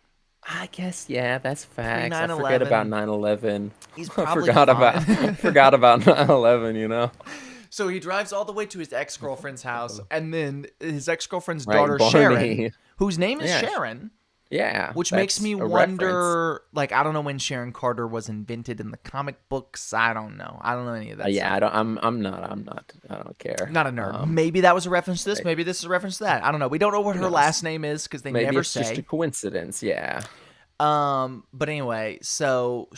I guess that's facts. I 9/11. forget about 9/11. He's probably forgot about 9/11. So he drives all the way to his ex-girlfriend's house, and then his ex-girlfriend's Right, daughter, Barney. Sharon, whose name is Sharon. Yeah. Which makes me wonder, I don't know when Sharon Carter was invented in the comic books. I don't know. I don't know any of that stuff. I don't care. Not a nerd. Maybe that was a reference to this. Maybe this is a reference to that. I don't know. We don't know what her last name is because they never say. Maybe it's just a coincidence. Yeah. But anyway, so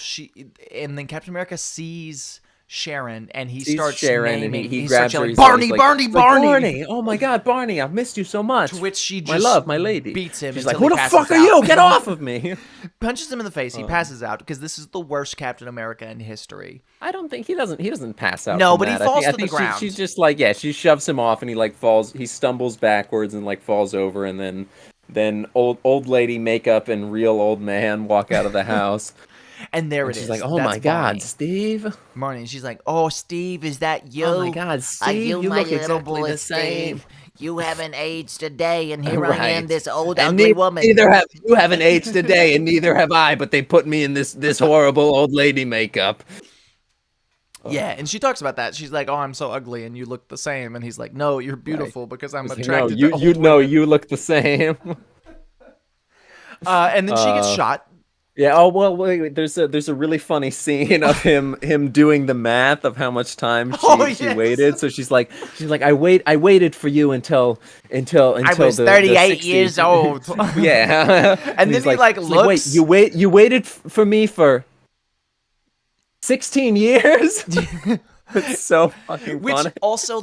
and then Captain America sees Sharon, and he starts naming. And he grabs her. Barney, Barney, Barney. Barney! Oh my God, Barney! I've missed you so much. To which she just my love, my lady, beats him. She's like, "Who the fuck are you? Get off of me!" Punches him in the face. He passes out because this is the worst Captain America in history. I don't think he doesn't pass out. No, from but he that. falls I to think the ground. She's just she shoves him off, and he falls. He stumbles backwards and falls over, and then old lady makeup and real old man walk out of the house. And there it is. She's like, "Oh my God, Steve!" Marnie, and she's like, "Oh, Steve, is that you? Oh my God, Steve, you my look little exactly boy, the same. Steve. You haven't aged today, and here Right. I am, this old And ugly woman." Neither have you haven't aged today, and neither have I. But they put me in this horrible old lady makeup. Yeah, and she talks about that. She's like, "Oh, I'm so ugly, and you look the same." And he's like, "No, you're beautiful because I'm attracted to old women." You look the same. And then she gets shot. Yeah. Oh well. Wait. There's a really funny scene of him doing the math of how much time she waited. So she's like, I waited for you until I was 38 years old. Yeah. And then he looks. Wait. You waited for me for 16 years. It's so fucking Which funny. also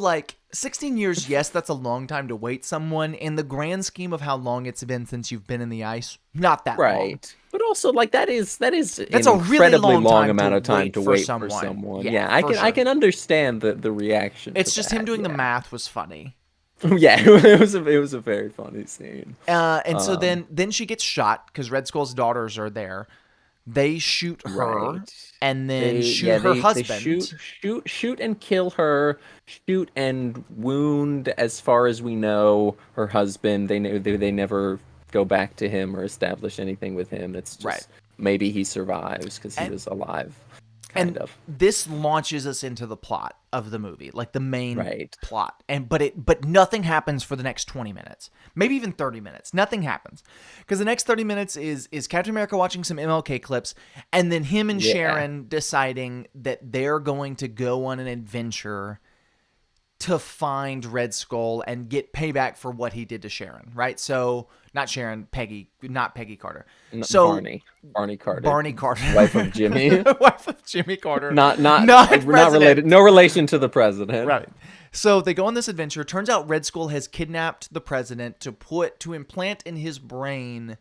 16 years, yes, that's a long time to wait someone. In the grand scheme of how long it's been since you've been in the ice, not that long. But also that is that's an a really incredibly long time amount of time to wait for for someone. Yeah, I can understand the reaction. It's to just that, him doing the math was funny. Yeah, it was a very funny scene. And so then she gets shot because Red Skull's daughters are there. They shoot her and then shoot her husband. They shoot and kill her. Shoot and wound, as far as we know, her husband. They never go back to him or establish anything with him. It's just maybe he survives because he was alive. Kind of. This launches us into the plot of the movie, the main plot. But nothing happens for the next 20 minutes, maybe even 30 minutes. Nothing happens because the next 30 minutes is Captain America watching some MLK clips, and then him and Sharon deciding that they're going to go on an adventure to find Red Skull and get payback for what he did to Sharon. Right? So not Sharon, not Peggy Carter. Barney Carter. Barney Carter, wife of Jimmy. Wife of Jimmy Carter. Not related. No relation to the president. Right. So they go on this adventure. Turns out Red Skull has kidnapped the president to implant in his brain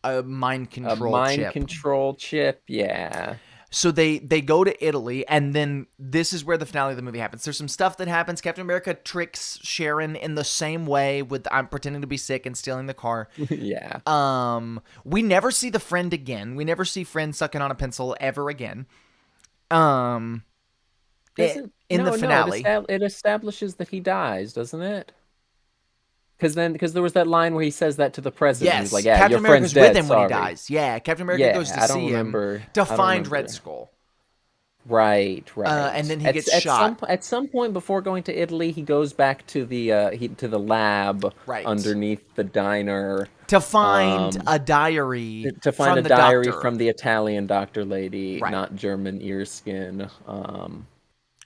a mind control chip. Control chip. Yeah. So they go to Italy, and then this is where the finale of the movie happens. There's some stuff that happens. Captain America tricks Sharon in the same way with I'm pretending to be sick and stealing the car. Yeah. We never see the friend again. We never see friend sucking on a pencil ever again. In the finale, it establishes that he dies, doesn't it? Because there was that line where he says that to the president. yes, He's like, "Yeah, Captain your America's friend's dead. with him Sorry." when he dies. Yeah, Captain America goes to I don't see remember. him to I don't find remember. Red Skull. Right. And then he gets shot. At some point before going to Italy, he goes back to the lab Right. underneath the diner To find a diary to find from a the diary doctor. from the Italian doctor lady, Right. not German ear skin.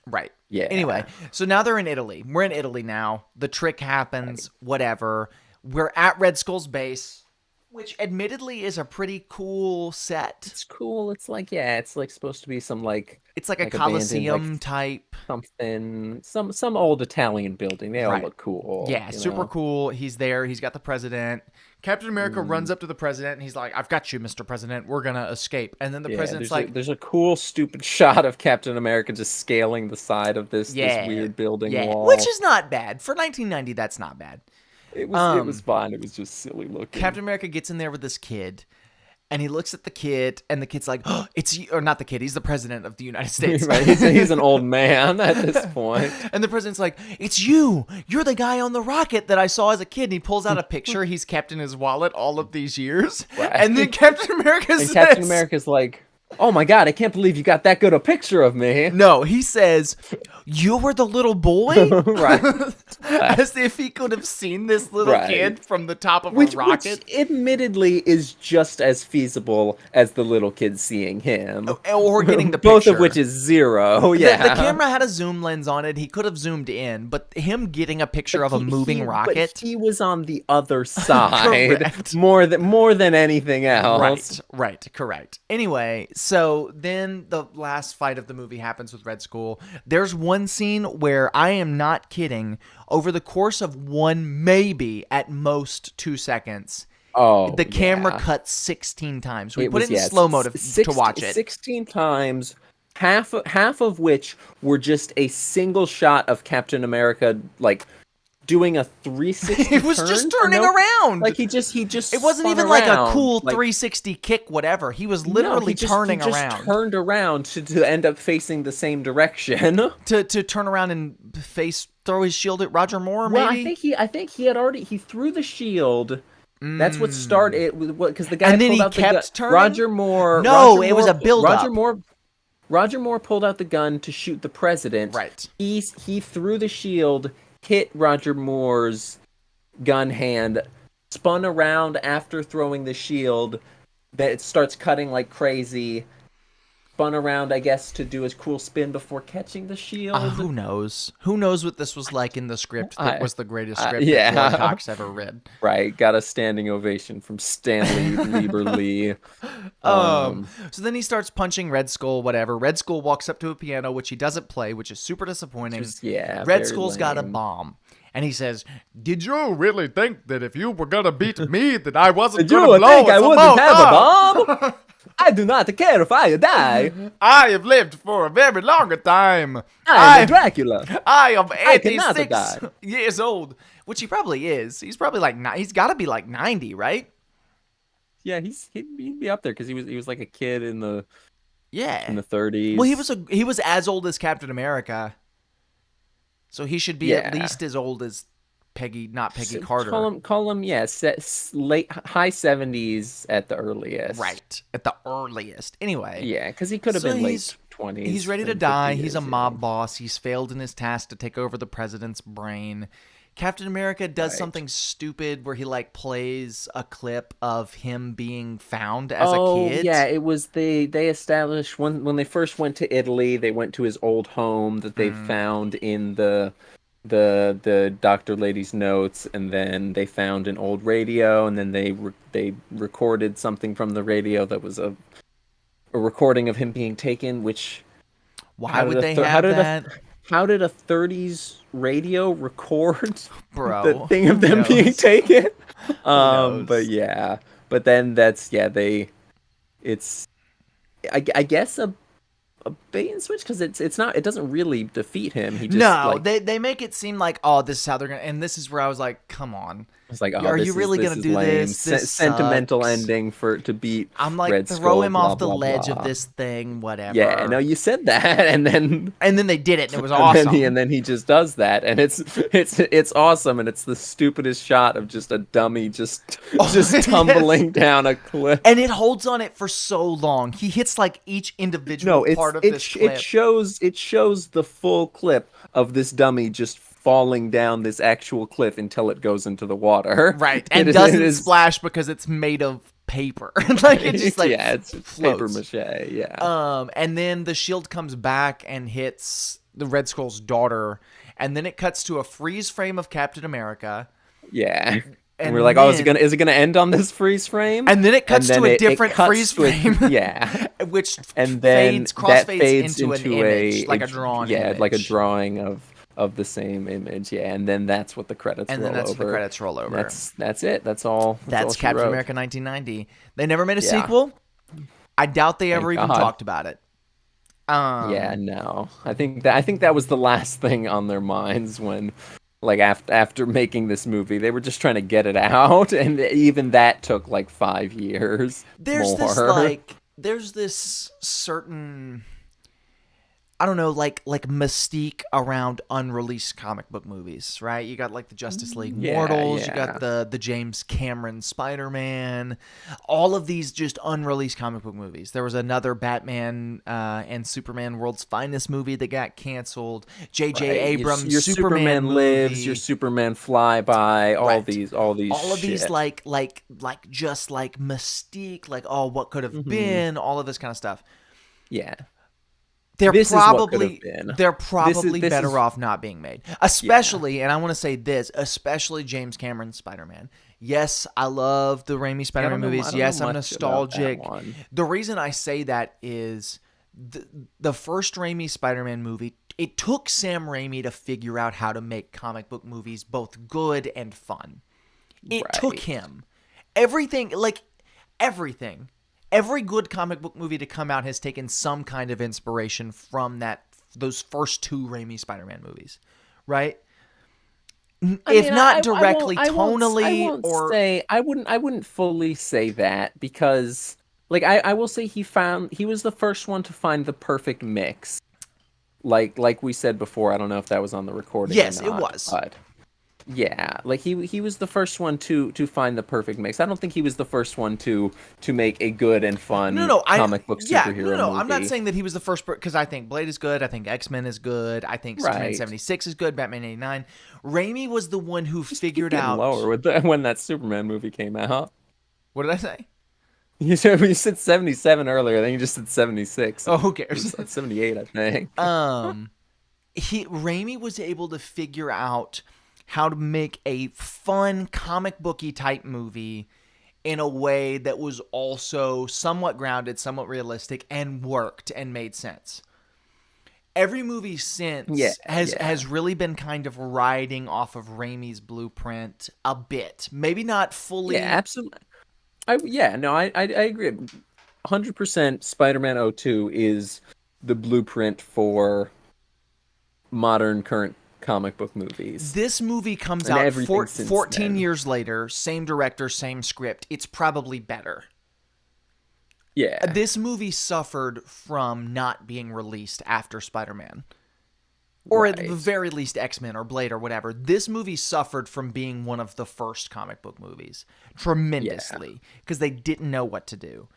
Right. Yeah. Anyway, so now they're in Italy. We're in Italy now. The trick happens, whatever. We're at Red Skull's base, which admittedly is a pretty cool set. It's cool. It's like it's like supposed to be some like It's like a abandoned, Coliseum type. something, some old Italian building. They all look cool. Yeah, super cool. He's there. He's got the president. Captain America runs up to the president and he's like, "I've got you, Mr. President. We're gonna escape." And then the president's like, "There's a cool, stupid shot of Captain America just scaling the side of this weird building wall, which is not bad for 1990. That's not bad. It was fine. It was just silly looking. Captain America gets in there with this kid, and he looks at the kid, and the kid's like, "Oh, it's you," or not the kid. He's the president of the United States. Right? He's an old man at this point. And the president's like, "It's you. You're the guy on the rocket that I saw as a kid." And he pulls out a picture he's kept in his wallet all of these years. Right. And then Captain America says, Captain America's like, "Oh my God, I can't believe you got that good a picture of me." No, he says, "You were the little boy?" Right. As if he could have seen this little kid from the top of a rocket. Which admittedly is just as feasible as the little kid seeing him. Or getting the picture. Both of which is zero. Yeah. The camera had a zoom lens on it. He could have zoomed in, but him getting a picture of a moving rocket. But he was on the other side more than anything else. Right, correct. Anyway, so then the last fight of the movie happens with Red Skull. There's one scene where I am not kidding. Over the course of one, maybe at most 2 seconds, the camera cuts 16 times. We put it in slow mo to watch it. 16 times, half of which were just a single shot of Captain America, like doing a 360. It was just turning around. Like he just. It wasn't even like a cool 360 kick, whatever. He was literally turning around. He just turned around to end up facing the same direction. To turn around and throw his shield at Roger Moore. Maybe. Well, I think he had already threw the shield. That's what started because the guy and then pulled he out kept turning. Roger Moore. It was a build-up. Roger Moore pulled out the gun to shoot the president. Right. He threw the shield, hit Roger Moore's gun hand, spun around after throwing the shield. That it starts cutting like crazy. Spun around, I guess, to do his cool spin before catching the shield. Who knows? Who knows what this was like in the script that was the greatest script that Roy Cox ever read. Right. Got a standing ovation from Stanley Lieberly. So then he starts punching Red Skull, whatever. Red Skull walks up to a piano, which he doesn't play, which is super disappointing. Red Skull's got a bomb. And he says, "Did you really think that if you were going to beat me that I wasn't going to blow think I wouldn't have a bomb? I do not care if I die. I have lived for a very long time. I am Dracula. I am I cannot 86 die. years old." Which he probably is. He's probably like, he's got to be like 90, right? Yeah, he'd be up there because he was like a kid in the 30s. Well, he was as old as Captain America. So he should be at least as old as Peggy Carter. Call him, late high 70s at the earliest. Right, at the earliest. Anyway. Yeah, because he could have been late 20s. He's ready to die. He's a mob boss. He's failed in his task to take over the president's brain. Captain America does something stupid where he like plays a clip of him being found as a kid. Yeah, it was they established when they first went to Italy, they went to his old home that they found in the doctor lady's notes, and then they found an old radio, and then they recorded something from the radio that was a recording of him being taken, which why would they have that? How did a 30s radio record the thing of them being taken? But then I guess a bait and switch because it's not, it doesn't really defeat him. He just No, like, they make it seem like, oh, this is how they're gonna, and this is where I was like, come on, it's like, oh, are you this is really gonna do lame. this? This Sentimental sucks. ending for to beat I'm like, Red throw Skull. him Blah off the blah ledge of blah. this thing, Yeah, no, whatever. you said that, And then they did it, and it was and awesome. then he just does that, and it's awesome, and it's the stupidest shot of just a dummy Oh, just yes. tumbling down a cliff. And it holds on it for so long. He hits like each individual No, part of this clip. it shows the full clip of this dummy just falling down this actual cliff until it goes into the water. Right. It And it doesn't is splash because it's made of paper. Like it just like yeah, it's paper floats. mache. Yeah, And then the shield comes back and hits the Red Skull's daughter, and then it cuts to a freeze frame of Captain America. yeah. And we're And like, oh, then is it gonna end on this freeze frame? and then it cuts then to a it different cuts freeze to a- frame. yeah. Which And then that crossfades fades into an image, like a drawn image. like a drawing of the same image. Yeah, and then that's what the credits And roll then that's over. the credits roll over. That's it. That's all. That's all That's she Captain wrote. America 1990. They never made a Yeah. sequel. I doubt they ever Thank even God. talked about it. Yeah, no. I think that was the last thing on their minds when, like, after making this movie, they were just trying to get it out, and even that took like 5 years There's more. there's this certain, I don't know, like mystique around unreleased comic book movies, right? You got like the Justice League Yeah, Mortals, you yeah. got the James Cameron Spider-Man, all of these just unreleased comic book movies. There was another Batman and Superman World's Finest movie that got canceled. J.J. Right. Abrams Your Superman lives, movie. your Superman flyby, all Right. these All of these shit. like just like mystique, like, oh, what could have Mhm. been, all of this kind of stuff. Yeah. They're This is what could probably have been. they're probably this better is- off not being made. Especially, and I want to say this, especially James Cameron's Spider-Man. Yes, I love the Raimi Spider-Man I movies. don't know Yes, I'm much about that nostalgic. one. The reason I say that is the first Raimi Spider-Man movie, it took Sam Raimi to figure out how to make comic book movies both good and fun. It took Right. him. Everything. Every good comic book movie to come out has taken some kind of inspiration from those first two Raimi Spider-Man movies, right? If not directly, tonally, or I wouldn't fully say that because like I will say he was the first one to find the perfect mix. Like we said before, I don't know if that was on the recording. yes, or it not, was. But yeah, like he was the first one to find the perfect mix. I don't think he was the first one to make a good and fun comic book superhero movie. I'm not saying that he was the first, because I think Blade is good. I think X-Men is good. I think Superman Right. 76 is good. Batman 89. Raimi was the one who figured Getting out. lower with when that Superman movie came out. What did I say? You said 77 earlier, then you just said 76. Oh, who cares? 78, I think. Raimi was able to figure out how to make a fun comic booky type movie in a way that was also somewhat grounded, somewhat realistic, and worked and made sense. Every movie since has really been kind of riding off of Raimi's blueprint a bit. Maybe not fully. Yeah, absolutely. I agree. 100% Spider-Man 02 is the blueprint for modern current comic book movies. This movie comes And out everything since 14 then. years later, same director, same script. It's probably better. Yeah. This movie suffered from not being released after Spider-Man. Or at the Right. very least X-Men or Blade or whatever. This movie suffered from being one of the first comic book movies. Tremendously. Because they didn't know what to do.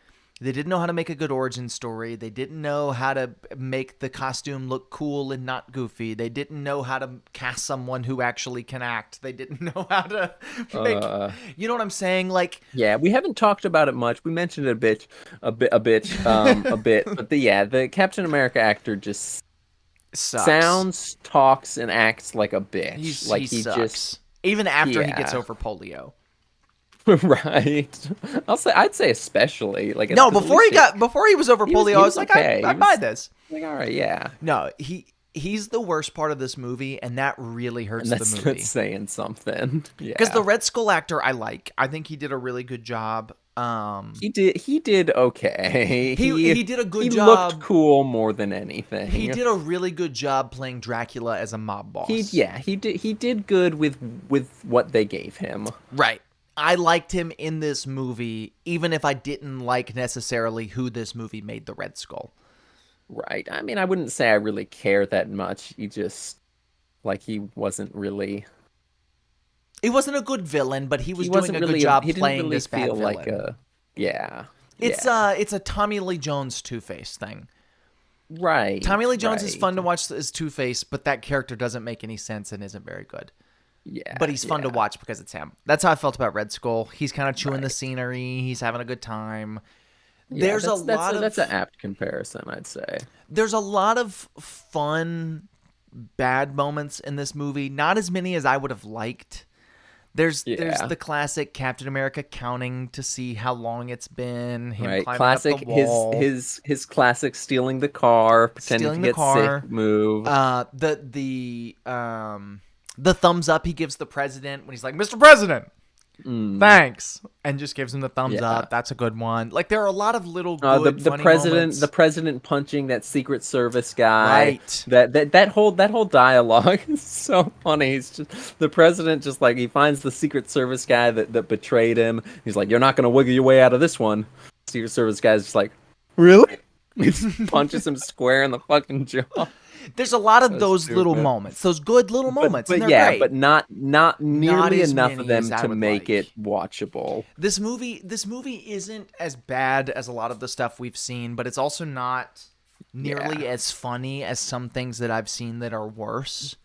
They didn't know how to make a good origin story. They didn't know how to make the costume look cool and not goofy. They didn't know how to cast someone who actually can act. They didn't know how to make... you know what I'm saying? Like... Yeah, we haven't talked about it much. We mentioned it a bit. But the Captain America actor just Sucks. sounds, talks, and acts like a bitch. He sucks. Just even after he yeah. gets over polio. right. I'd say especially like No, before he was over polio, I was like, okay. I buy this. Like, all right, yeah. No, he's the worst part of this movie, and that really And hurts the that's movie. saying something. Because Yeah. the Red Skull actor, I like. I think he did a really good job. He did okay. He did a good He looked job. cool more than He anything. did a really good job playing Dracula as a mob He boss. yeah, he did good with what they gave him. Right. I liked him in this movie, even if I didn't like necessarily who this movie made the Red Skull. Right. I mean, I wouldn't say I really care that much. He just he wasn't really He wasn't a good villain, but he was he doing wasn't a good really job he didn't playing really this bad feel like villain. a yeah. It's Yeah. it's a Tommy Lee Jones Two-Face thing. Right. Tommy Lee Jones is Right. fun to watch as Two-Face, but that character doesn't make any sense and isn't very good. But Yeah. he's fun to Yeah. watch because it's him. That's how I felt about Red Skull. He's kind of chewing the Right. scenery. He's having a good time. Yeah, There's a lot that's an of apt comparison, I'd say. fun bad moments in this movie. Not as many as I would have liked. There's Yeah. the classic Captain America counting to see how long it's been, him Right. climbing up the Classic wall, his classic stealing the car, pretending to stealing the get sick car. move. The thumbs up he gives the president when he's like, "Mr. President, Mm, thanks," and just gives him the thumbs yeah. up. That's a good one. Like there are a lot of little The good funny moments. the president punching that Secret Service guy. Right. That whole dialogue is so funny. He's just the president just he finds the Secret Service guy that betrayed him. He's like, "You're not gonna wiggle your way out of this one." Secret Service guy's just like, "Really?" He just punches him square in the fucking jaw. There's a lot of So those little stupid. moments, those good little moments, and But they're yeah, great. but not Not nearly as enough of many as them I to would make like. it watchable. This movie isn't as bad as a lot of the stuff we've seen, but it's also not nearly Yeah. as funny as some things that I've seen that are worse.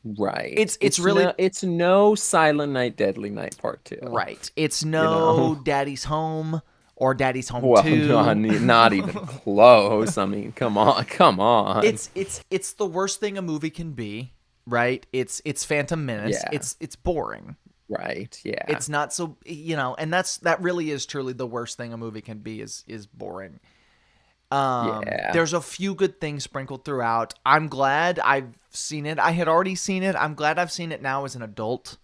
Right. It's really it's no Silent Night, Deadly Night Part 2. right. It's You no know. Daddy's Home or Daddy's Home Well, 2. not even close. I mean, come on, come on. It's the worst thing a movie can be, right? It's Phantom Menace. Yeah. It's boring. Right. Yeah. It's not so, and that really is truly the worst thing a movie can be is boring. Yeah. There's a few good things sprinkled throughout. I'm glad I've seen it. I had already seen it. I'm glad I've seen it now as an adult.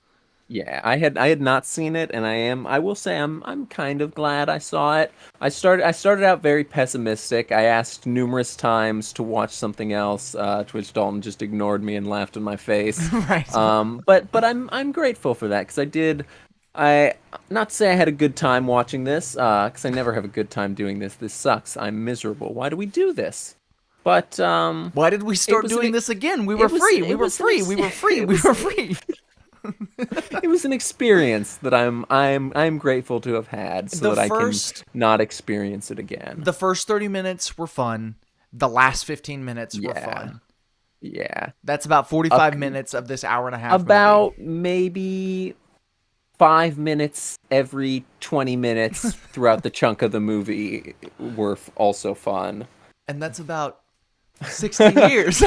Yeah, I had not seen it, and I will say I'm kind of glad I saw it. I started out very pessimistic. I asked numerous times to watch something else, to which Dalton just ignored me and laughed in my face. Right. But I'm grateful for that because I not to say I had a good time watching this, because I never have a good time doing this. This sucks. I'm miserable. Why do we do this? But Why did we start was doing an- this again? We it were was free. an- We it were was an free. ex- We were free. it We was were free. it was an experience that I'm grateful to have had so The that first- I can not experience it again. The first 30 minutes were fun. The last 15 minutes were Yeah. fun. Yeah. That's about 45 minutes of this hour and a half About movie. maybe 5 minutes every 20 minutes throughout the chunk of the movie were also fun. And that's about 16 years.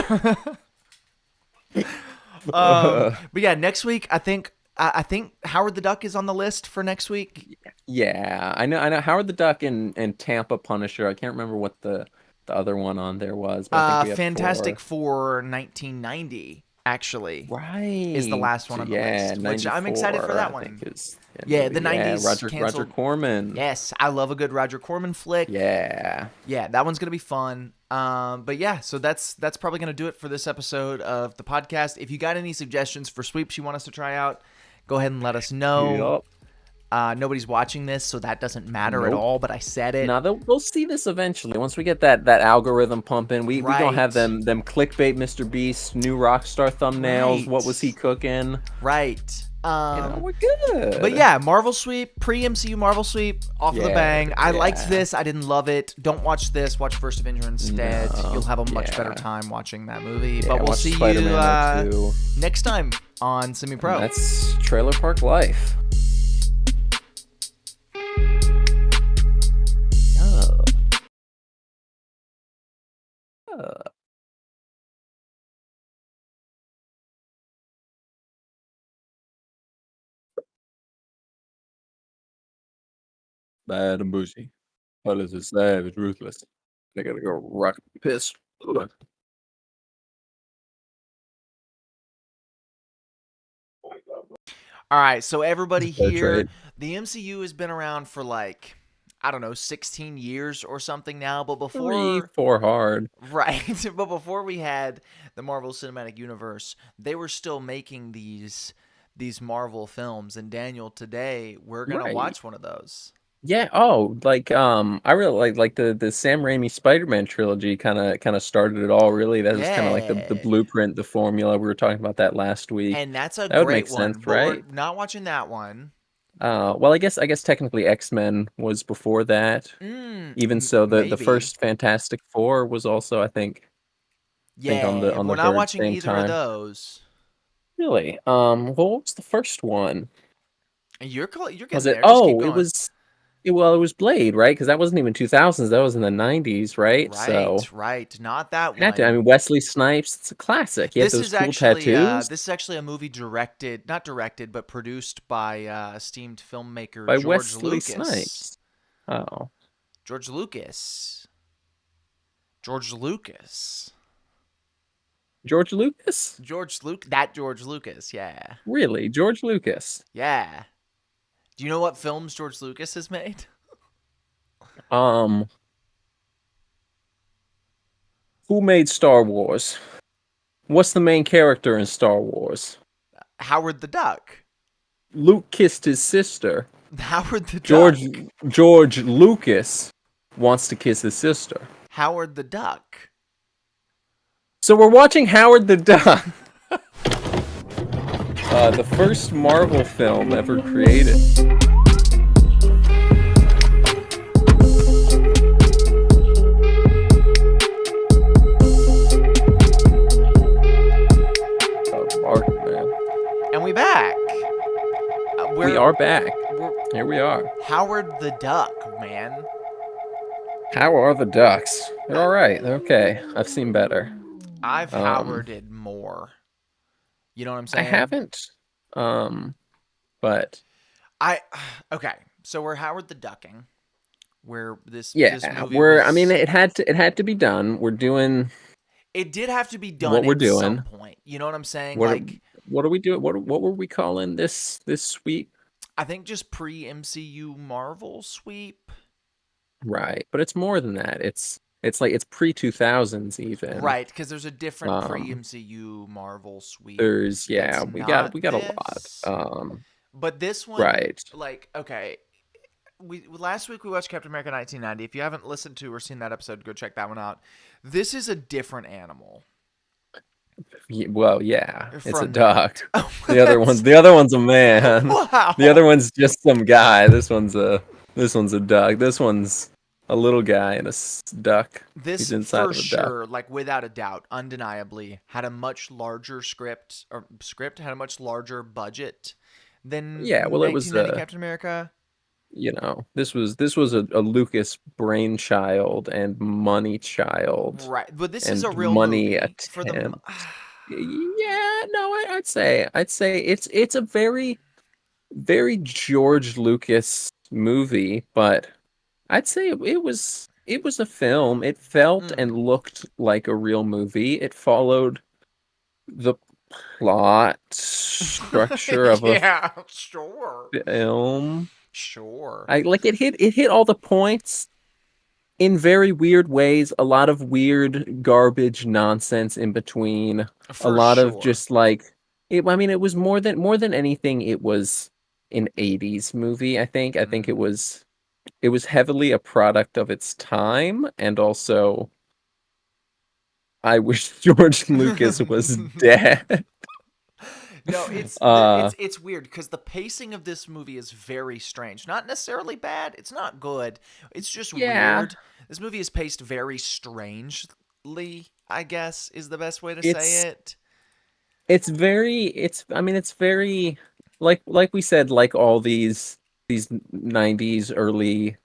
But yeah, next week I think Howard the Duck is on the list for next week. Yeah, I know Howard the Duck and Tampa Punisher. I can't remember what the other one on there was, but I think we had Fantastic four. Four 1990 actually Right. is the last one on the list, which I'm excited for 94, that I one. think is Yeah, the 90s Roger canceled. Corman. Yes, I love a good Roger Corman flick. Yeah. Yeah, that one's gonna be fun. But yeah, so that's probably gonna do it for this episode of the podcast. If you got any suggestions for sweeps you want us to try out, go ahead and let us know. Yup. Nobody's watching this, so that doesn't matter at Nope. all. But I said it. Now they'll see this eventually. Once we get that algorithm pumping, we gonna Right. have them clickbait Mr. Beast new Rockstar thumbnails. Right. What was he cooking? Right. We're good. But yeah, Marvel Sweep, pre-MCU Marvel Sweep, off of the Yeah, bang. I liked yeah. this. I didn't love it. Don't watch this. Watch First Avenger instead. No, You'll have a much yeah. better time watching that movie. Yeah, but we'll watch see Spider-Man you 2. next time on Semi Pro. That's Trailer Park Life. Oh. Oh. Bad and bougie. Colors is savage, ruthless. They gotta go rock piss. Ugh. All right, so It's everybody a fair here, trade. the MCU has been around for like, I don't know, 16 years or something now, but Three, before, four hard. right, but before we had the Marvel Cinematic Universe, they were still making these Marvel films, and Daniel, today we're going to Right. watch one of those. Yeah. Oh, I really like the Sam Raimi Spider-Man trilogy. Kind of started it all. Really, that was kind of like the Yeah. blueprint, the formula. We were talking about that last week. And that's a That would make great sense, one, but we're right? not watching that one. Well, I guess technically X-Men was before that. Even so, the Maybe. first Fantastic Four was also, I think on the Yeah, on the we're not verge watching same either of time. those. Really? Well, what was the first one? You're Was getting it? there. Just keep Oh, going. well, it was Blade, right? Because that wasn't even 2000s. That was in the 90s, right? So Right, right. Not that had to. I one. mean, Wesley Snipes. It's a classic. He had those cool tattoos This is actually a movie directed, not directed, but produced by esteemed filmmaker by George Wesley Lucas. Snipes. Oh, George Lucas. George Lucas. George Lucas? George Lucas. Yeah. Really? George Lucas? Yeah. Do you know what films George Lucas has made? Um, who made Star Wars? What's the main character in Star Wars? Howard the Duck. Luke kissed his sister. Howard the George Duck. George Lucas wants to kiss his sister. Howard the Duck. So we're watching Howard the Duck, the first Marvel film ever created. Mark, man. And we back. We are back. We're Here we are. Howard the Duck, man. How are the Ducks? They're all right. They're okay. I've seen better. I've Um, Howarded more. You know what I'm I saying? haven't. Um, but I okay. So we're Howard the Ducking, where this yeah, movie I mean, was. it had to be done. We're doing It did have to be what done we're at some doing. point. You know what I'm saying? What are, Like, what are we doing? What were we calling this sweep? I think just pre-MCU Marvel Sweep. Right, but it's more than that. It's like it's pre-2000s even. Right, because there's a different Um, pre-MCU Marvel Sweep there's that's we got not a lot. this. But this one, Right. like, okay, we last week we watched Captain America 1990. If you haven't listened to or seen that episode, go check that one out. This is a different animal Well, yeah, it's a from duck. that. The other one's a man. The Wow. other one's just some guy. This one's a duck. This one's a little guy and a duck. He's This inside for of a duck. sure, like without a doubt, undeniably, had a much larger had a much larger budget than Yeah, well, it was 1990 Captain America. this was a Lucas brainchild and money child Right, but this is and a real money movie for the. attempt. Yeah, no, I'd say it's a very very George Lucas movie, but I'd say it was a film. It felt and Mm. looked like a real movie. It followed the plot structure of a Yeah, sure, film. sure, I like it hit all the points in very weird ways, a lot of weird garbage nonsense in between, a for lot of sure. just like I mean it was more than anything it was an 80s movie, I think. I think Mm. it was heavily a product of its time, and also I wish George Lucas was dead. No, uh it's weird because the pacing of this movie is very strange. Not necessarily bad. It's not good. It's just yeah, weird. This movie is paced very strangely, I guess is the best way to it's say it. it's I mean it's very like we said, like all these 90s early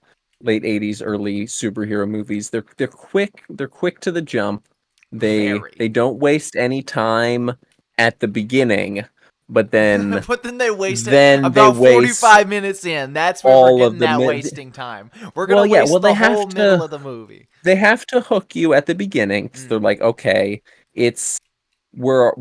late 80s early superhero movies, they're quick to the jump. They Very. don't waste any time at the beginning, but then But then they waste it then they about waste 45 minutes in. That's where we're all of getting the that mid wasting time. We're going to well yeah well waste the whole middle of the movie. they have to hook you at the beginning because they're Mm. like, okay, it's we're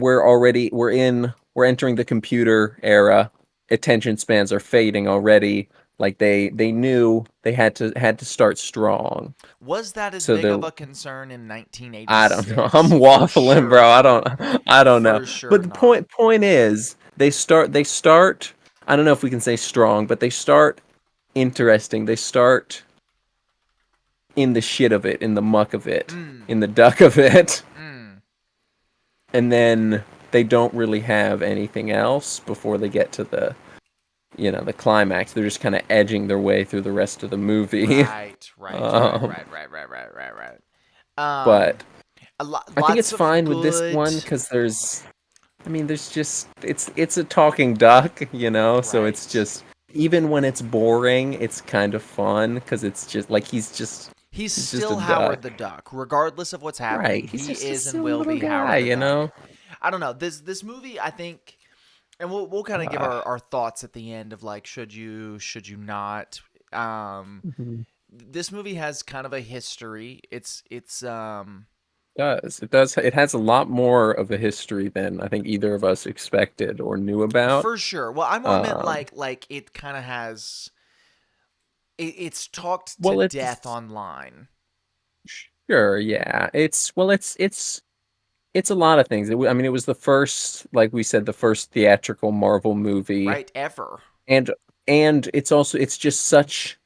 entering the computer era. attention spans are fading already. Like they knew they had to start strong. Was that as So big they're of a concern in I don't know. I'm 1986? For waffling, bro. sure not. I don't know. For sure But the not. point is they start I don't know if we can say strong, but they start interesting. They start in the shit of it, in the muck of it, Mm, in the duck of it. mm. And then they don't really have anything else before they get to the climax. They're just kind of edging their way through the rest of the movie. Right, right, right, um right, right, right, right, right, right. but I think it's Lots of fine with this good. one cuz there's just it's a talking duck, so it's Right. just even when it's boring, it's kind of fun because it's just like He's he's just a still Howard the duck. Duck, regardless of what's Right. happening. He's He just a is and silly will little be guy, Howard the you Duck. know? I don't know. This movie, I think, and we'll kind of give Uh, our thoughts at the end of like should you not. Um, mhm. this movie has kind of a history. It's It has a lot more of a history than I think either of us expected or knew about. for sure. Well, I more meant Um, like it kind of has. It's talked to well, death it's online, sure, yeah. It's a lot of things. I mean, it was the first, like we said, the first theatrical Marvel movie, right? Ever. and it's just such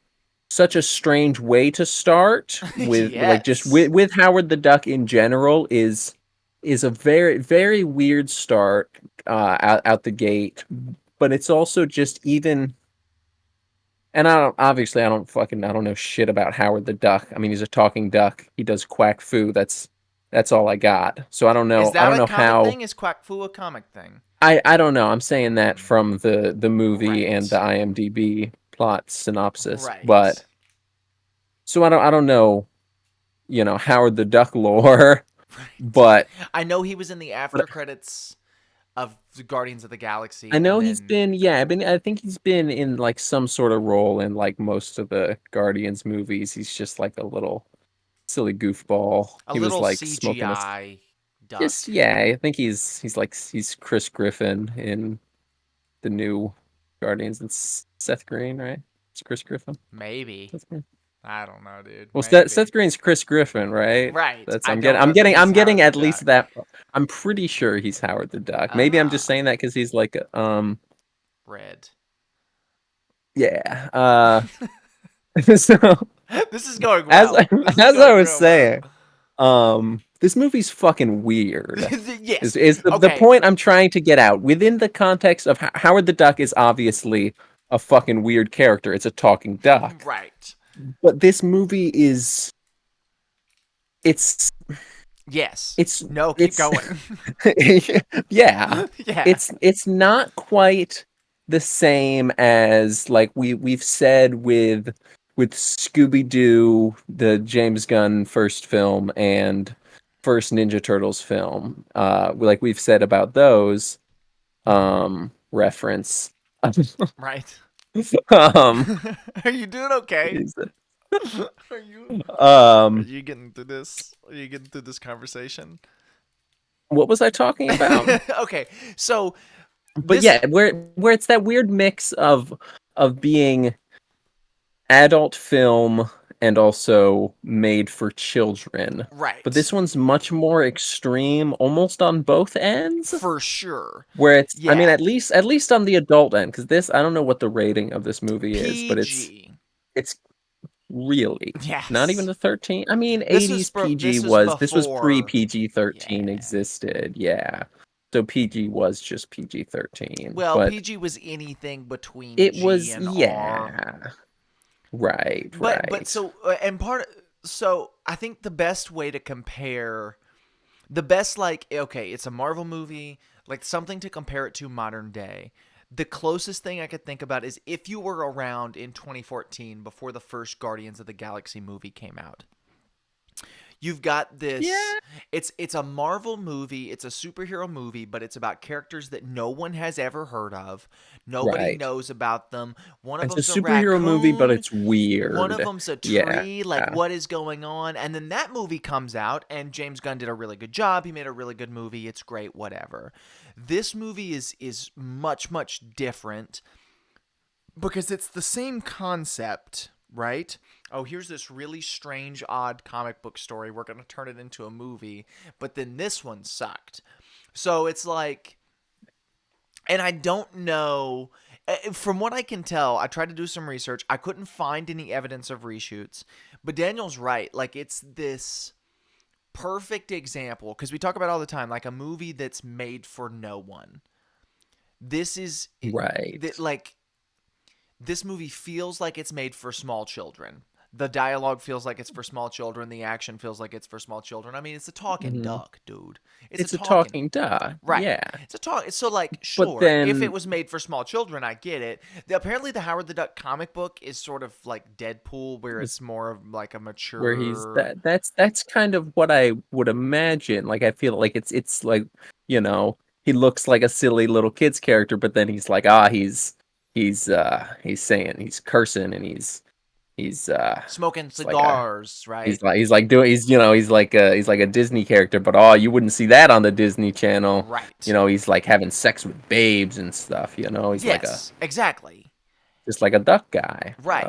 a strange way to start with like just Yes. with Howard the Duck in general is a very very weird start out the gate, but it's also just even. And I don't know shit about Howard the Duck. I mean, he's a talking duck. He does quack foo. That's all I got. So Is I that don't a know comic how. thing? Is Quack Fu a comic thing? I don't know. I'm saying that Hmm. from the movie and the Right. IMDb plot synopsis. But Right. so I don't know, Howard the Duck lore, Right. but I know he was in the but after credits of the Guardians of the I Galaxy, know and he's then been yeah, I think he's been in like some sort of role in like most of the Guardians movies. He's just like a little silly goofball. a He was little like smoking a CGI just duck, yeah, I think he's Chris Griffin in the new Guardians. It's Seth Green, right? It's Chris Griffin. maybe. Seth Green. I don't know, dude. Well, Seth Maybe. Green's Chris Griffin, right? Right. That's I don't know that I'm he's getting Howard the at least Duck. that. I'm pretty sure he's Howard the Duck. Maybe I'm just Ah, saying that because he's like red. yeah. So This is going as well. This is as I going was real well. saying, this movie's fucking weird. Yes. Is the Okay. point I'm trying to get out within the context of Howard the Duck is obviously a fucking weird character. It's a talking duck. Right. But this movie is it's Yes. it's No, keep it's going. yeah. Yeah. It's not quite the same as like we've said with Scooby Doo, the James Gunn first film and first Ninja Turtles film. Like we've said about those reference. Right. um Are you doing okay? is it- Are you are um you getting through this? Are you getting through this conversation? what was I talking about? Okay. So But this yeah, where it's that weird mix of being adult film and also made for children. But right. this one's much more extreme, almost on both ends. For sure. Where it's, I mean, Yeah. at least on the adult end, because this, I don't know what the rating of this movie is, but PG. it's really not even Yes. the 13. I mean, 80s PG This was this was pre before. PG 13 Yeah. existed, yeah. So PG was just PG 13, Well, but PG was anything between it G was and R. yeah, right, But right. so and part so I think the best way to compare the best like okay, it's a Marvel movie, like something to compare it to modern day. The closest thing I could think about is if you were around in 2014 before the first Guardians of the Galaxy movie came out. You've got Yeah. this it's a Marvel movie, it's a superhero movie, but it's about characters that no one has ever heard of. Nobody Right. knows about them. One of It's a them's a superhero movie, but raccoon, it's one of weird. them's a Yeah. tree. Like, what is going on? And then that movie comes out, and James Gunn did a really good job. He made a really good movie. It's great, whatever. This movie is much different because it's the same concept, right? Oh, here's this really strange, odd comic book story. We're going to turn it into a movie. But then this one sucked. So it's like, and I don't know. From what I can tell, I tried to do some research. I couldn't find any evidence of reshoots. But Daniel's right. Like, it's this perfect example because we talk about it all the time, like a movie that's made for no one. This is Right. like this movie feels like it's made for small children. The dialogue feels like it's for small children. The action feels like it's for small children. I mean, it's a talking Hmm. duck, dude. It's a It's a talking talking duck. right. Yeah. It's a talk. So, like, But sure, if it then was made for small children, I get it. Apparently, the Howard the Duck comic book is sort of like Deadpool, where was it's more of like a where he's mature. that's kind of what I would imagine. Like I feel like it's like, you know, he looks like a silly little kid's character, but then he's like, he's saying he's cursing and he's Smoking it's like a cigars, right? he's like doing he's like a Disney character, but you wouldn't see that on the Disney Channel. You Right. know, he's like having sex with babes and stuff, you know. He's like a Yes, exactly. just like a duck guy. Right.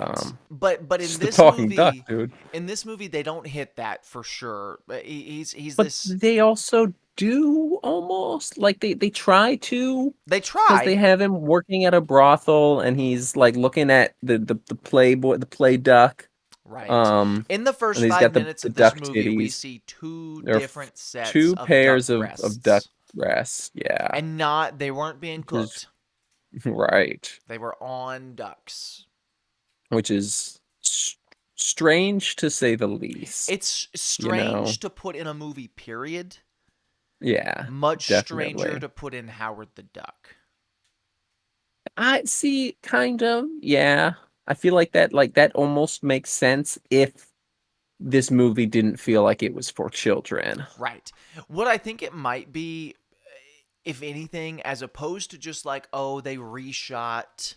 But in Just a this talking duck, movie, dude. they don't hit that for sure. He's But this. they also do almost like they try to, They because they try. have him working at a brothel and he's like looking at the playboy, the play duck. Right. Um In the and first he's five got minutes the of this duck movie, we titties. see two There are different sets two of duck pairs of duck breasts, breasts. Yeah. and not they weren't being Which is cooked. right. They were on ducks. Which is strange to say the least, It's you know. strange to put in a movie. Period. Yeah, Much stranger definitely. to put in Howard the Duck. I see, kind of. Yeah. I feel like that almost makes sense if this movie didn't feel like it was for children. Right. What I think it might be, if anything, as opposed to just like, oh, they reshot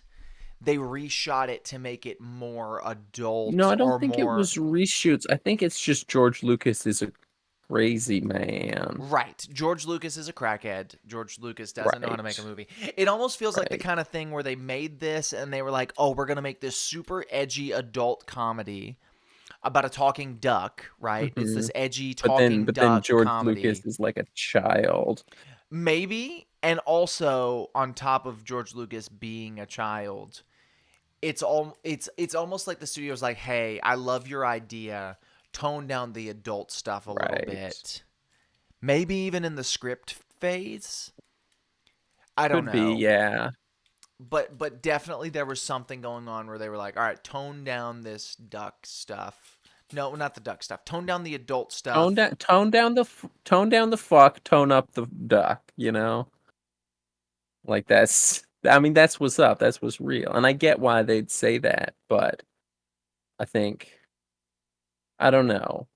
it to make it more No, adult I don't or think it more. was reshoots. I think it's just George Lucas is a crazy man. Right. George Lucas is a crackhead. George Lucas doesn't know how to make a Right. movie. It almost feels like the Right. kind of thing where they made this and they were like, oh, we're going to make this super edgy adult comedy about a talking duck, right? It's Hmm. this edgy But then talking duck George Lucas comedy. is like a child. Maybe. And also, on top of George Lucas being a child, it's almost like the studio's like, hey, I love your idea. Tone down the adult stuff a little Right. bit. Maybe even in the script phase. I don't Could be, know. yeah. But definitely there was something going on where they were like, all right, tone down this duck stuff. No, not the duck stuff. Tone down the adult stuff. Tone down the fuck, tone up the duck, you know? Like I mean that's what's up. That's what's real. And I get why they'd say that, but I think I don't know.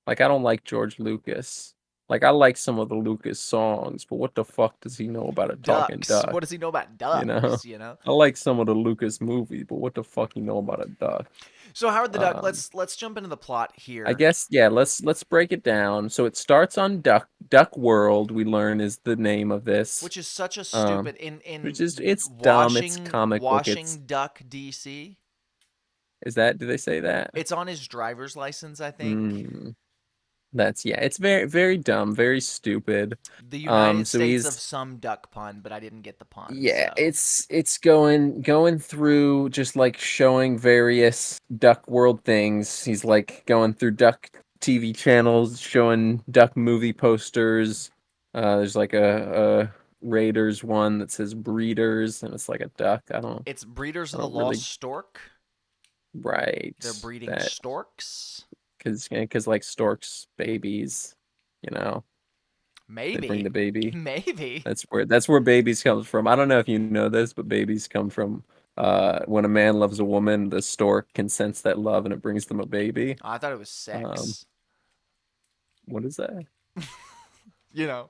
Like I don't like George Lucas. Like I like some of the Lucas songs, but what the fuck does he know about a talking Ducks. duck? What does he know about You know? ducks, you know? I like some of the Lucas movies, but what the fuck you know about a duck? So Howard the Duck, Um let's jump into the plot I here, guess yeah, let's break it down. So it starts on Duck World, we learn is the name of this. which is such a Um stupid which in is it's dumb, it's comic book, it's Washing Duck DC. is that do they say that? It's on his driver's license, I think. Mm, that's yeah, it's very dumb, very stupid. The United So States of he's some duck pun, but I didn't get the pun, yeah, so it's going through just like showing various Duck World things. He's like going through Duck TV channels, showing Duck movie posters. There's like a Raiders one that says Breeders, and it's like a duck. it's Breeders I of the don't Lost really Stork. They're right breeding that storks. because like storks babies, you know, they bring the Maybe. baby. Maybe. That's where babies comes from. I don't know if you know this, but babies come from when a man loves a woman, the stork can sense that love and it brings them a baby. I thought it was Um, sex. What is that? You know,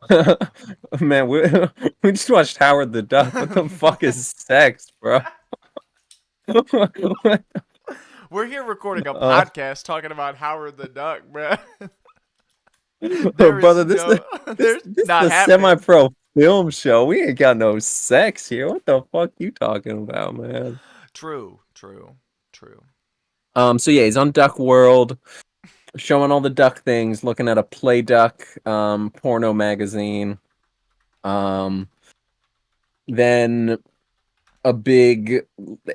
Man, we just watched Howard the Duck. What the fuck is sex, bro? What? we're here recording a Uh, podcast talking about Howard the Duck, bruh. There is brother, this no, there's this is not a happening. semi-pro film show. We ain't got no sex here. What the fuck you talking about, man? True, true, true. So yeah, he's on Duck World, showing all the duck things, looking at a Play Duck porno magazine. Um, then a big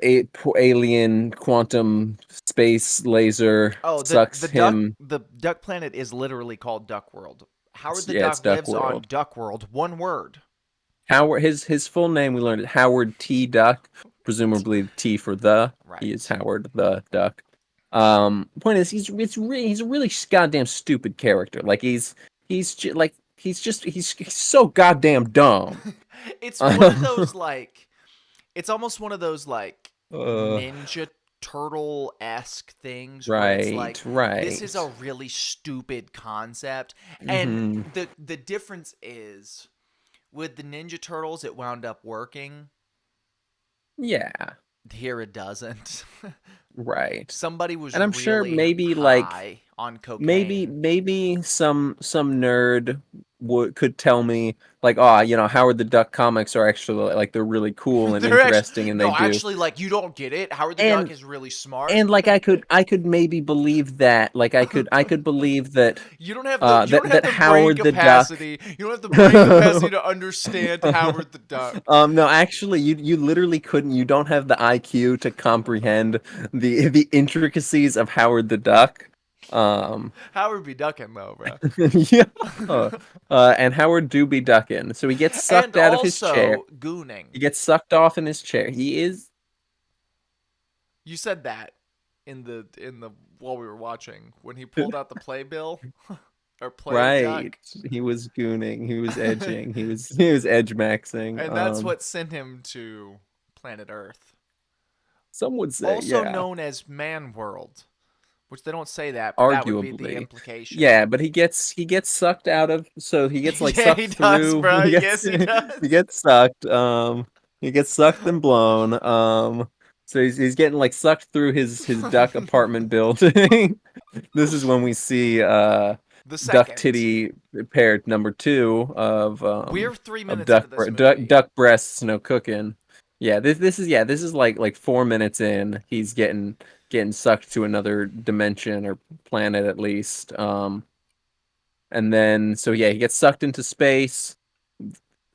alien quantum space laser Oh, sucks him. the duck planet is literally called Duck World. Howard the Yeah, it's Duck Duck lives on World. Duck World. One word. Howard, his full name we learned Howard T. Duck, presumably T for the. He is Right. Howard the Duck. Point is, he's a really goddamn stupid character. Like he's so goddamn dumb. It's one of those like it's almost one of those like Uh, Ninja Turtle esque things where it's like right, this is a right. really stupid concept, and Hmm. the difference is with the Ninja Turtles it wound up working. Yeah, Here it doesn't. right. Somebody was And I'm sure really maybe like high on maybe cocaine. maybe some nerd could tell me like, oh, Howard the Duck comics are actually like they're really cool and They're actually interesting, and they no, do. actually, like you don't get it. Howard the Duck And is really smart. and like I could maybe believe that. Like I could believe that You don't have that the brain Howard the Duck. capacity. You don't have the brain capacity to understand Howard the Duck. No, actually, you literally couldn't. You don't have the IQ to comprehend the intricacies of Howard the Duck. Um, Howard be ducking though, bro. yeah. And Howard do be ducking, so he gets And sucked out of his chair. also gooning. He gets sucked off in his chair. He is You said that in the while we were watching when he pulled out the playbill or play right. duck, He was gooning. He was edging. He was edge maxing. and that's what sent him to planet Earth, Some would say, also yeah. known as Man World, which they don't say that, but that would be the Arguably. implication. Yeah, but he gets sucked out of, so he gets like Yeah, he sucked does, through. bro. He gets Yes, he he does. gets sucked. He gets sucked and blown. So he's getting like sucked through his duck apartment building. This is when we see The duck second. titty paired number two We're 3 minutes into duck this duck movie. duck breasts no cooking. Yeah, this is like 4 minutes in. He's getting sucked to another dimension or planet at least. And then so yeah, he gets sucked into space.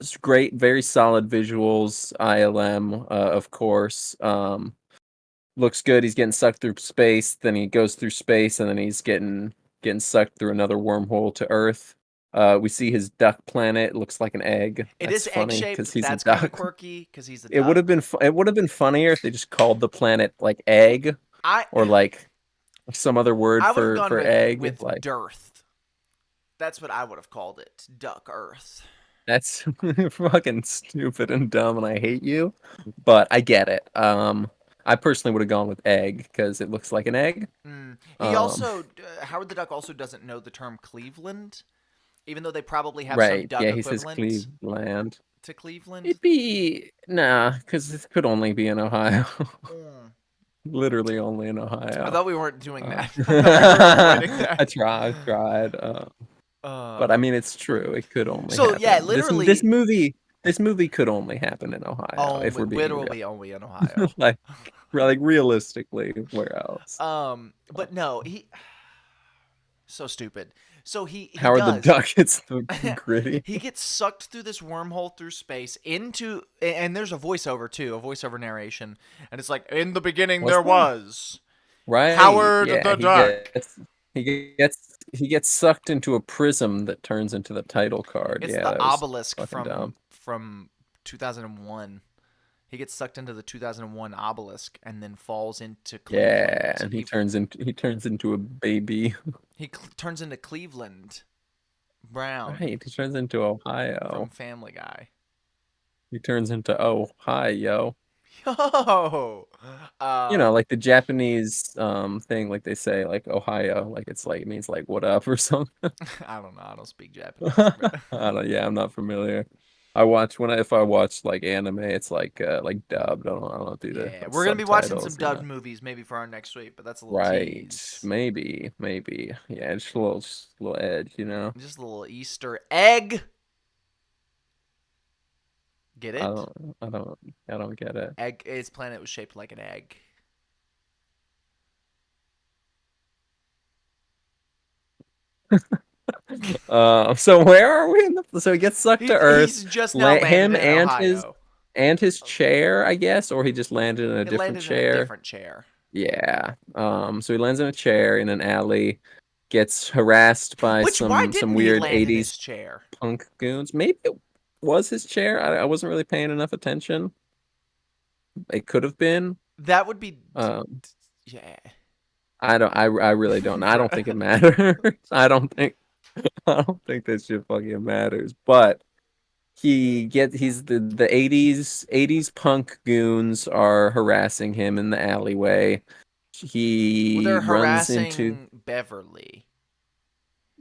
It's great, very solid visuals. ILM, of course. Looks good. He's getting sucked through space. Then he goes through space, and then he's getting sucked through another wormhole to Earth. We see his duck planet. It looks like an egg. It That's is egg funny shaped. because he's a That's kind of duck. quirky because he's a It would have duck. been it would have been funnier if they just called the planet like egg I or like some other word I would have gone for egg. with Like dearth. That's what I would have called it. Duck Earth. that's fucking stupid and dumb, and I hate you. But I get it. I personally would have gone with egg because it looks like an egg. He Um, also Howard the Duck also doesn't know the term Cleveland, even though they probably have some right. duck Yeah, he says equivalent Cleveland. to Cleveland. It'd be nah, because it could only be in Ohio. Mm. Literally only in I Ohio. thought we weren't doing Uh, that. I thought we were avoiding that. I tried. But I Uh, mean, it's true. It could only so yeah, happen. This literally, movie could only happen in Ohio if we're being real. literally only in Ohio. like, realistically, where else? But no, he so stupid. So he Howard the does. Duck gets the gritty. He gets sucked through this wormhole through space into, and there's a voiceover too, a voiceover narration, and it's like, in the beginning What's there that? was Right? Howard Yeah, the Duck. he gets sucked into a prism that turns into the title card. It's Yeah, the that was obelisk fucking dumb. from 2001. He gets sucked into the 2001 obelisk and then falls into Yeah, Cleveland. and he turns into a baby. Turns into Cleveland Brown Right, he turns into from Ohio. Family Guy. He turns into Ohio. Yo. You know, Um, like the Japanese thing, like they say, like Ohio, like it's like it means like what up or something. I don't know. I don't speak Japanese, I but don't, yeah, I'm not familiar. I watch when I if I watch like anime, it's like dubbed. I don't do the yeah, we're gonna be watching some subtitles, you dubbed know. movies maybe for our next week, but that's a little Right. tease. Maybe. Yeah, just a little edge, you know. Just a little Easter egg. Get I it? don't I don't I don't get it. Egg. Its planet was shaped like an egg. So where are we in the so he gets sucked to Earth, He's just now let landed him in Ohio. and his chair, I guess, or he just landed in a It different landed in a chair. different chair. Yeah. So he lands in a chair in an alley, gets harassed by Which why some didn't he weird land in 80s his chair? punk goons. Maybe it was his chair. I wasn't really paying enough attention. It could have been. That would be, Um, yeah. I really don't. I don't think it matters. I don't think that shit fucking matters. But he's the 80s punk goons are harassing him in the alleyway. Well, He they're runs into harassing Beverly.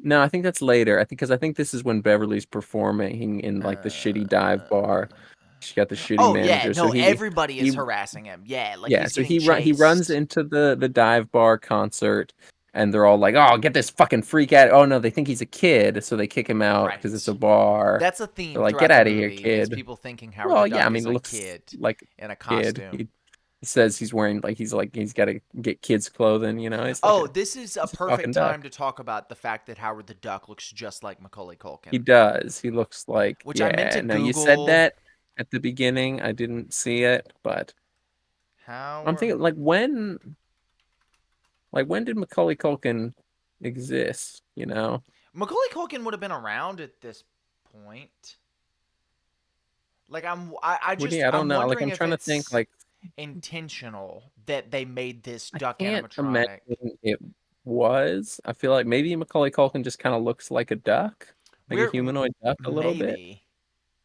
No, I think that's later. I think this is when Beverly's performing in like the shitty dive Uh, bar. She got the shitty oh yeah, manager. So no, everybody is he harassing him. Yeah, like yeah, he's so getting he runs chased. into the dive bar concert and they're all like, "Oh, get this fucking freak out." Oh no, they think he's a kid, so they kick him out because it's a Right. bar. That's a They're theme like, "Get throughout the out of here, movie is kid." people thinking Howard the Well, yeah, I Duck is mean, it a looks kid like in a a kid. costume. He says he's wearing like he's got to get kids clothing, you know. Oh, this is a He's a fucking perfect time duck. to talk about the fact that Howard the Duck looks just like Macaulay He Culkin, does. He looks like, which I meant yeah. to Now you said Google. that at the beginning. I didn't see it, but I'm Howard thinking like when did Macaulay Culkin exist, you know? Macaulay Culkin would have been around at this point. Like Would he? I don't I'm know. Like wondering I'm if trying to think it's like intentional that they made this I duck can't animatronic. imagine it was. I feel like maybe Macaulay Culkin just kind of looks like a duck, like a We're humanoid duck a little bit. maybe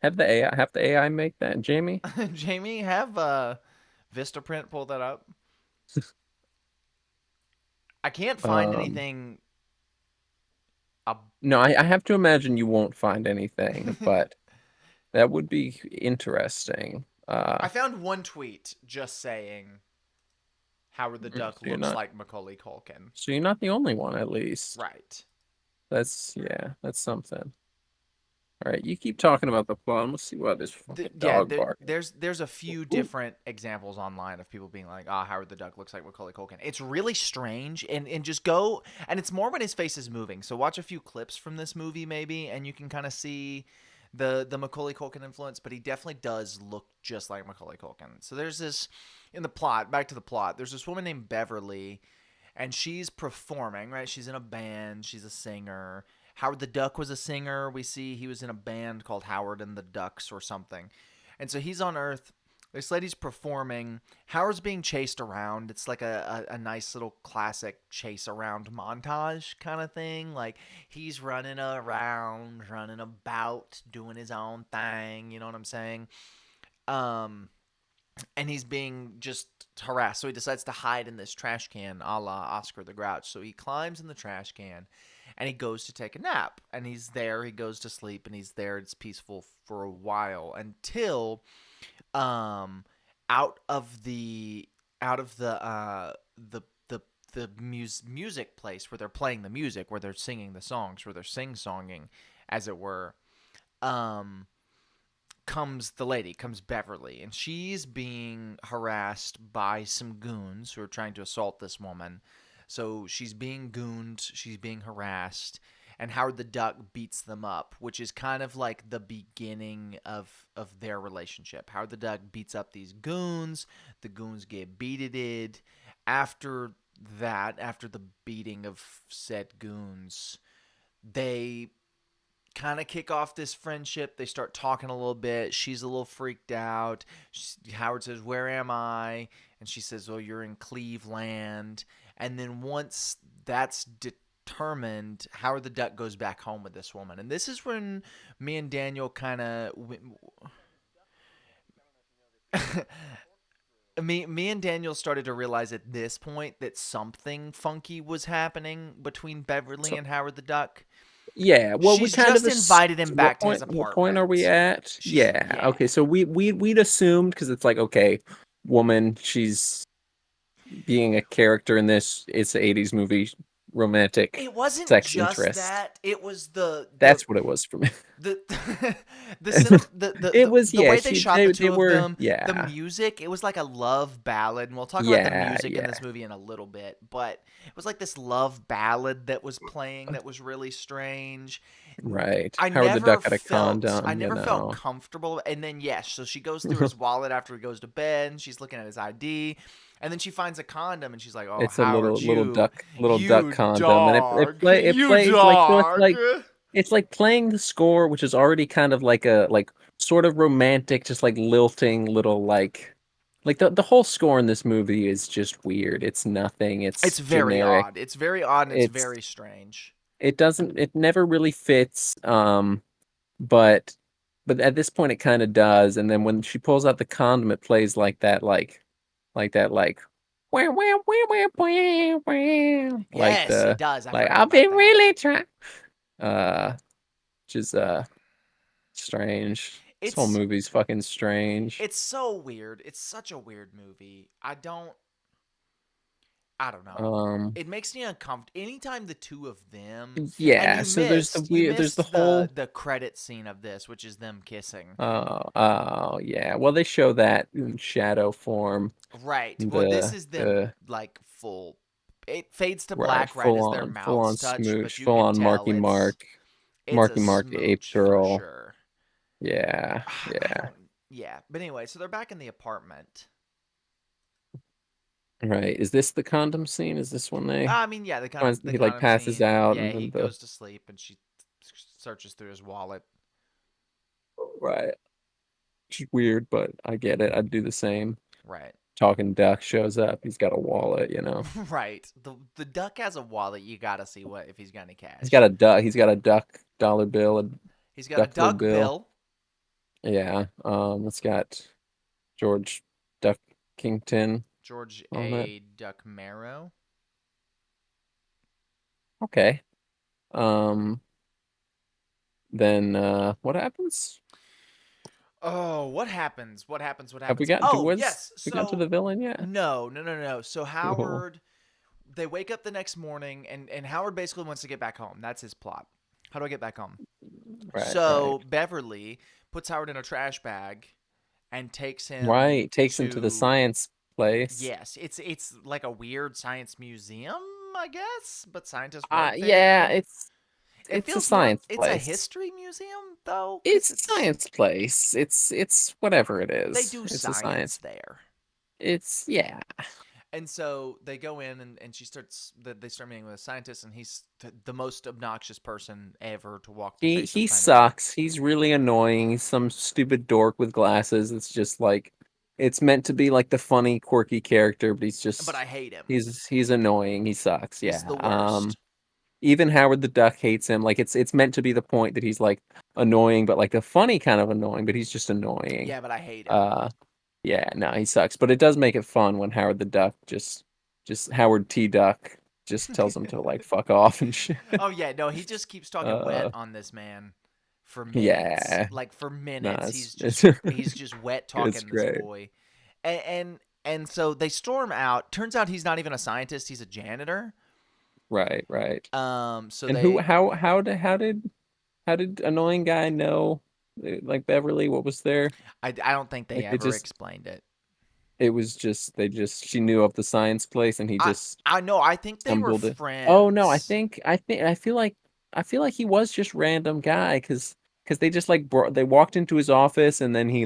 Have the AI make that, Jamie? Jamie have Vistaprint pull that up. I can't find Um anything. Ab- no, I have to imagine you won't find anything, but that would be interesting. I found one tweet just saying Howard the Duck So you're looks not like Macaulay Culkin. so you're not the only one at least. Right. That's something. All right, you keep talking about the plot. Let's see why this fucking dog barking. There's a few Ooh. different examples online of people being like, "Ah, Howard the Duck looks like Macaulay Culkin." It's really strange, and just go, and it's more when his face is moving. So watch a few clips from this movie maybe, and you can kind of see the Macaulay Culkin influence. But he definitely does look just like Macaulay Culkin. So there's this in the plot. Back to the plot. There's this woman named Beverly, and she's performing, right? She's in a band, she's a singer. Howard the Duck was a singer. We see he was in a band called Howard and the Ducks or something. And so he's on Earth. This lady's performing. Howard's being chased around. It's like a nice little classic chase around montage kind of thing. Like he's running around, running about, doing his own thing. You know what I'm saying? Um, and he's being just harassed. So he decides to hide in this trash can, a la Oscar the Grouch. So he climbs in the trash can, and he goes to take a nap. And he's there. He goes to sleep, and he's there. It's peaceful for a while until, um, out of the music place where they're playing the music, where they're singing the songs, where they're sing-songing, as it were. Um, comes Beverly, and she's being harassed by some goons who are trying to assault this woman. So she's being gooned, she's being harassed, and Howard the Duck beats them up, which is kind of like the beginning of their relationship. Howard the Duck beats up these goons, the goons get beated. After that, after the beating of said goons, they kind of kick off this friendship. They start talking a little bit. She's a little freaked out. Howard says, "Where am I?" And she says, "Oh, you're in Cleveland." And then once that's determined, Howard the Duck goes back home with this woman. And this is when me and Daniel kind of me and Daniel started to realize at this point that something funky was happening between Beverly So and Howard the Duck. yeah, well, we She's kind of just invited him back to his what point are we apartment. at? She's Yeah, yeah. okay, so we'd assumed because it's like okay, woman, she's being a character in this. It's an '80s movie, romantic It wasn't sex just interest. that. It was the That's what it was for me. the the cinema It was the yeah, way they she shot the they two of were them, the yeah music, it was like a love ballad, and we'll talk about the yeah music in yeah this movie in a little bit, but it was like this love ballad that was playing that was really strange. right. Howard the Duck had a I condom, you never felt know. comfortable. And then yes, so she goes through his wallet after he goes to bed and she's looking at his ID, and then she finds a condom and she's like, "Oh, It's a Howard, little duck you condom, and dog. it You plays like so dog." it's like playing the score, which is already kind of like a like sort of romantic, just like lilting little like the whole score in this movie is just weird. It's nothing. It's It's very generic. odd. It's very odd and it's It's very strange. it never really fits. But at this point it kind of does. And then when she pulls out the condom, it plays like that wah, wah, wah, wah, wah, wah, Yes, it does. I like forgot I've been about that. really trying. Uh, which is strange. This whole It's movie's fucking strange. it's so weird. It's such a weird movie. I don't know. Um, It makes me uncomfortable anytime the two of them, and yeah. So you there's the missed whole the credit scene of this, which is them kissing. oh yeah. Well, they show that in shadow form. Right. Well, this The is them like full. It fades to right black right as their full on mouths touch, but smooch, you full can on tell it's a Marky Mark ape smooch for girl. sure. Yeah, I yeah. don't. Yeah, but anyway, so they're back in the apartment. Right. Is this the condom scene? Is this when they I mean, yeah, the he like condom passes scene. out Yeah, and he then the goes to sleep and she searches through his wallet. right. Which is weird, but I get it. I'd do the same. Right. Talking duck shows up. He's got a wallet, you know. Right. The duck has a wallet. You gotta see what if he's got any He's got cash. a duck. He's got a duck dollar bill, a He's got a duck duck bill. bill. Yeah. It's got George Duckington George on it. A. Duck Marrow. Okay. Um. Then what happens? Oh, what happens? What happens? What Have we happens? got to Oh, was yes. we got to the So villain yet? no. So Cool. Howard, they wake up the next morning, and Howard basically wants to get back home. That's his plot. How do I get back home? Right. Right. So Beverly puts Howard in a trash bag and takes him Right. Takes him to the to science place. yes, it's like a weird science museum, I guess, but scientists work Yeah, there. It it's a feels more science it's a place. history museum though, cuz It's a science place. It's whatever it they is. do It's a science science. there. It's yeah. And so they go in and they start meeting with a scientist, and he's the most obnoxious person ever to walk the face of He planet Earth. sucks. He's really annoying. He's some stupid dork with glasses. It's just like it's meant to be like the funny, quirky character, but But I hate him. he's annoying. He sucks. He's Yeah. the worst. Even Howard the Duck hates him. Like it's meant to be the point that he's like annoying, but like a funny kind of annoying, but he's just annoying. Yeah, but I hate him. Uh yeah, no, he sucks. But it does make it fun when Howard the Duck just Howard T. Duck just tells him to like fuck off and shit. Oh yeah, no, he just keeps talking wet Uh on this man for minutes. yeah. Like for No, minutes, it's he's just wet it's talking this great. boy. And so they storm out. Turns out he's not even a scientist, he's a janitor. Right, right. So And they how did annoying guy know like Beverly? What was there? I don't think they Like they ever just explained it. it was just they just she knew of the science place and he I just I know, I think they were stumbled it. Oh no, friends. I feel like he was just random guy because they just like they walked into his office and then he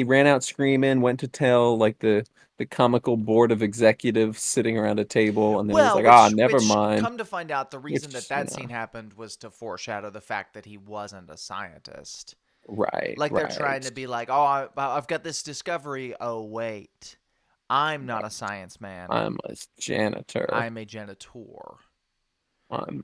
ran out screaming, went to tell like the comical board of executives sitting around a table, and then he was Well, like, ah, never which mind. come to find out, the reason that Which you that know, scene happened was to foreshadow the fact that he wasn't a scientist. right, Like they're trying to right. be like, "Oh, I've got this discovery. Oh, wait. I'm not a science man. I'm a janitor. I'm a janitor." I'm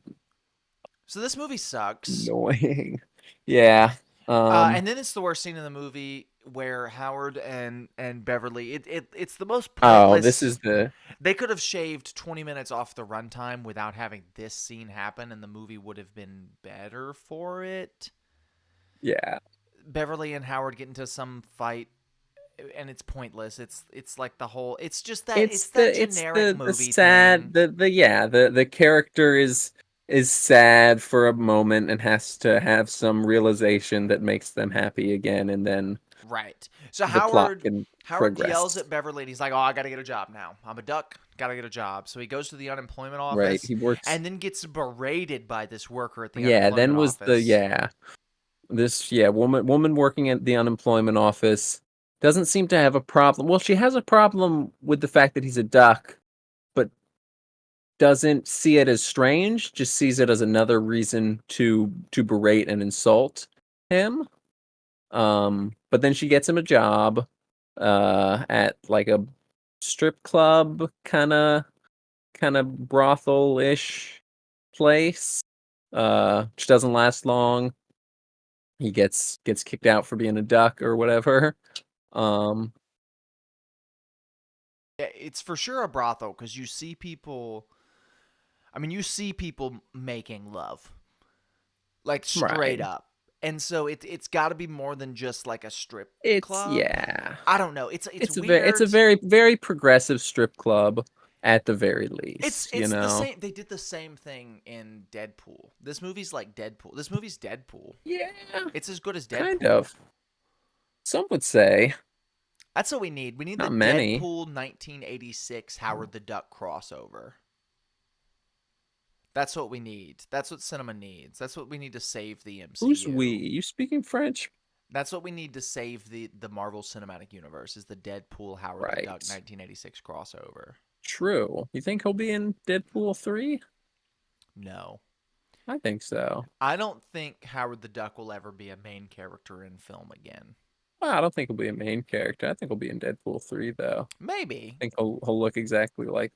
So this movie sucks. annoying. Yeah. And then it's the worst scene in the movie where Howard and Beverly, it's the most Oh, this pointless. is the They could have shaved 20 minutes off the runtime without having this scene happen, and the movie would have been better for it. yeah. Beverly and Howard get into some fight, and it's pointless. It's like the whole. It's that It's generic the movie sad thing. the yeah the character is sad for a moment and has to have some realization that makes them happy again, and then Right. So the plot Howard can Howard yells progress. at Beverly and he's like, "Oh, I got to get a job now. I'm a duck. Got to get a job." So he goes to the unemployment Right. office He works. and then gets berated by this worker at the Yeah. unemployment Then was the office. this woman working at the unemployment office doesn't seem to have a problem. Well, she has a problem with the fact that he's a duck, but doesn't see it as strange. Just sees it as another reason to berate and insult him. But then she gets him a job at like a strip club kind of brothel-ish place. Which doesn't last long. He gets kicked out for being a duck or whatever. Um, Yeah, it's for sure a brothel because you see people. I mean, you see people making love, like straight right. up, and so it's got to be more than just like a strip It's club. yeah. I don't know. It's It's a weird. very very progressive strip club at the very It's least, you it's the know. same. They did the same thing in Deadpool. This movie's like Deadpool. This movie's Deadpool. Yeah, It's as good as kind Deadpool. of. Some would say That's what we need. We need the not many. Deadpool 1986 Howard the Duck crossover. That's what we need. That's what cinema needs. That's what we need to save the Who's we? MCU. You speaking French? That's what we need to save the Marvel Cinematic Universe is the Deadpool Howard the Duck Right. 1986 crossover. True. You think he'll be in Deadpool 3? No. I think so. I don't think Howard the Duck will ever be a main character in film again. Well, I don't think he'll be a main character. I think he'll be in Deadpool 3 though. Maybe. I think he'll look exactly like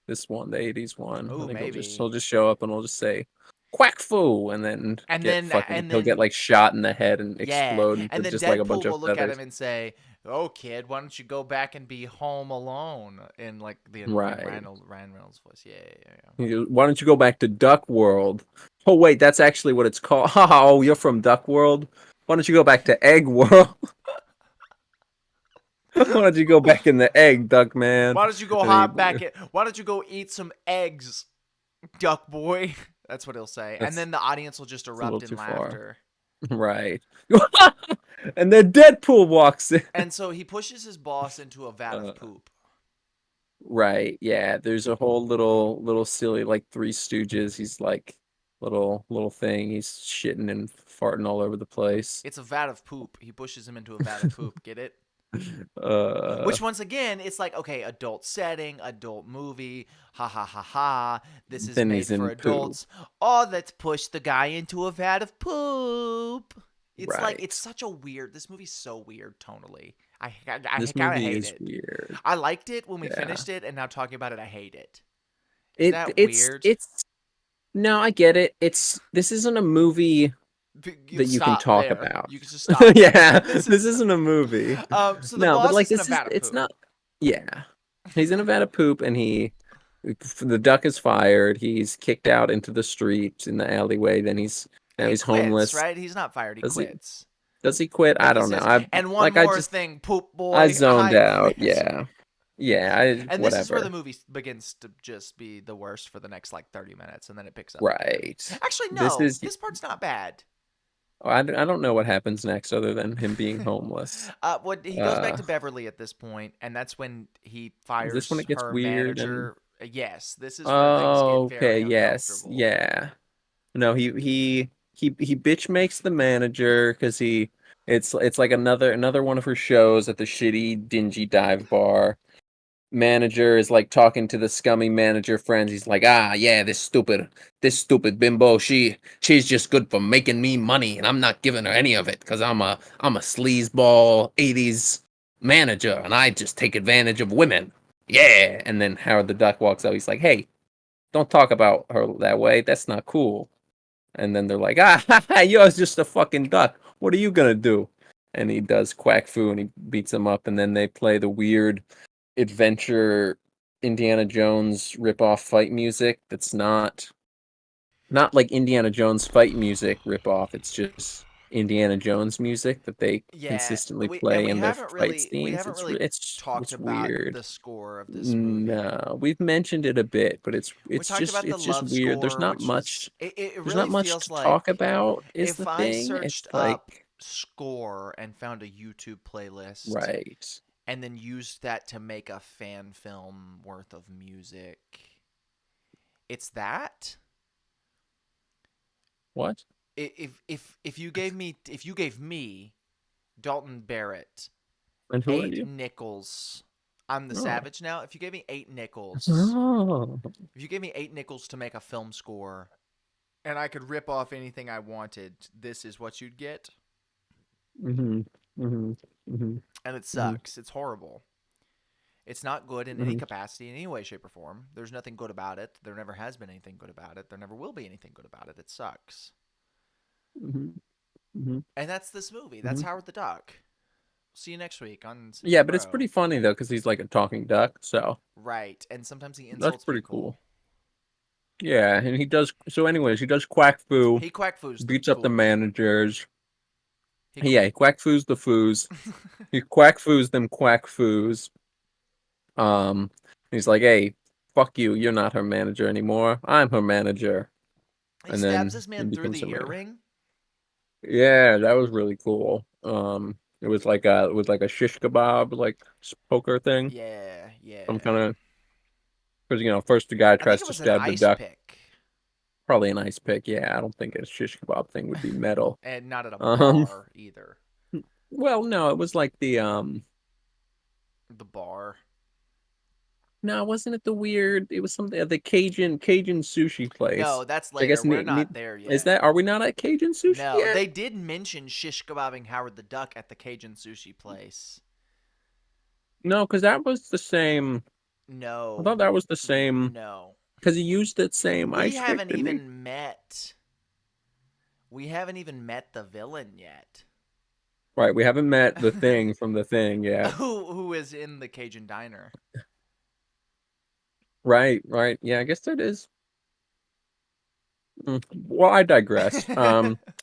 this one, the 80s one. I Oh, think maybe. he'll just show up and he'll just say quack foo and then And get then fucking and he'll get then like shot in the head and yeah, explode and into then just like a bunch Deadpool of will look at feathers. him and say, "Oh, kid, why don't you go back and be home alone?" In like the in Right. Ryan Reynolds' voice. Yeah, yeah, yeah. He goes, why don't you go back to Duck World? Oh wait, that's actually what it's called. Oh, you're from Duck World? Why don't you go back to Egg World? Why don't you go back in the egg, Duck Man? Why don't you go And he, hop back in? Why don't you go eat some eggs, Duck Boy? That's what he'll say, and that's, then the audience will just that's a little erupt in too far. laughter. Right. And then Deadpool walks in. And so he pushes his boss into a vat Uh, of poop. right. Yeah. There's a whole little silly like Three Stooges. He's like little thing. He's shitting and farting all over the place. It's a vat of poop. He pushes him into a vat of poop. Get it? Uh, Which once again, it's like, okay, adult setting, adult movie, ha ha ha ha. This is then made he's for in poo. adults. Oh, let's push the guy into a vat of poop. It's like it's Right. such a weird. This movie's so weird tonally. I This kind of movie hate is it. weird. I liked it when we Yeah. finished it, and now talking about it, I hate it. Is It that it's weird? it's no, I get it. This isn't a movie You that you can stop talk there. about. You can just stop there. Yeah, This this is isn't a movie. so the No, but boss like is in a vat of it's poop. not. Yeah, he's in a vat of poop, and the duck is fired. He's kicked out into the street in the alleyway. Then now He he's quits, homeless. right? He's not fired. He Does he quits. does he quit? And I he don't know. says, I "And one like I more just thing, poop I boy, zoned I out. quit." Yeah, yeah. I And this is where the whatever. movie begins to just be the worst for the next like 30 minutes, and then it picks up again. Right. Actually, This no, is this part's not bad. I don't know what happens next other than him being homeless. What he goes back Uh, to Beverly at this point, and that's when he is this when fires it gets her weird and manager. Yes, this is where things get oh, okay, very yes, uncomfortable. yeah. No, he bitch makes the manager because it's like another one of her shows at the shitty dingy dive bar. Manager is like talking to the scummy manager friends. He's like, ah, yeah, this stupid bimbo. She's just good for making me money, and I'm not giving her any of it because I'm a sleazeball '80s manager, and I just take advantage of women. Yeah. And then Howard the Duck walks out. He's like, hey, don't talk about her that way. That's not cool. And then they're like, ah, you're just a fucking duck. What are you gonna do? and he does Quack Fu and he beats him up, and then they play the weird adventure Indiana Jones rip-off fight music that's not like Indiana Jones fight music rip-off. It's just Indiana Jones music that they Yeah, consistently and play in their fight we scenes. haven't really talked It's about weird. the score of this movie. No, we've mentioned it a bit, but We talked about the it's just love weird. score, which is it There's not really much feels to talk like about is if the I thing. searched It's up like score and found a YouTube playlist right. and then used that to make a fan film worth of music, it's that. What? If you gave me Dalton Barrett And who are eight you? nickels, I'm the Oh. savage now. Oh. If you gave me 8 nickels to make a film score, and I could rip off anything I wanted, this is what you'd get. Mhm. Mhm. Mhm. And it Mhm. sucks. It's horrible. It's not good in any Mhm. capacity, in any way, shape, or form. There's nothing good about it. There never has been anything good about it. There never will be anything good about it. It sucks. Mhm. Mhm. And that's this movie. That's Mhm. Howard the Duck. See you next week on Cinema Yeah, but it's Bro. pretty funny though because he's like a talking duck, so Right. And sometimes he that's insults pretty cool. people. Yeah, and he does. So, anyways, he does quack foo, He quack foos the beats up the foos. managers. He qu- Yeah, he quack foos the foos. He quack foos them quack foos. He's like, "Hey, fuck you. You're not her manager anymore. I'm her manager." he And stabs then this he man through becomes her the manager. earring. Yeah, that was really cool. It was like a shish kebab like poker thing. Yeah, Some yeah. kind of because first the guy I think tries it to was an stab the ice duck. pick. Probably an ice pick. Yeah, I don't think a shish kebab thing would be metal. And not at a Um, bar either. well, no, it was like the The bar. no, wasn't it the weird? It was something the Cajun sushi place. No, that's Which I later. guess We're not there is yet. that are we not at Cajun sushi No, yet? they did mention shish kebabbing Howard the Duck at the Cajun sushi place. No, because that was the same. I No, thought that was the same no. because he used that same We ice pick, haven't didn't he? even met. We haven't even met the villain yet. Right, we haven't met the thing from the thing yet. Who is in the Cajun diner? Right, right. Yeah, I guess that is. Well, I digress.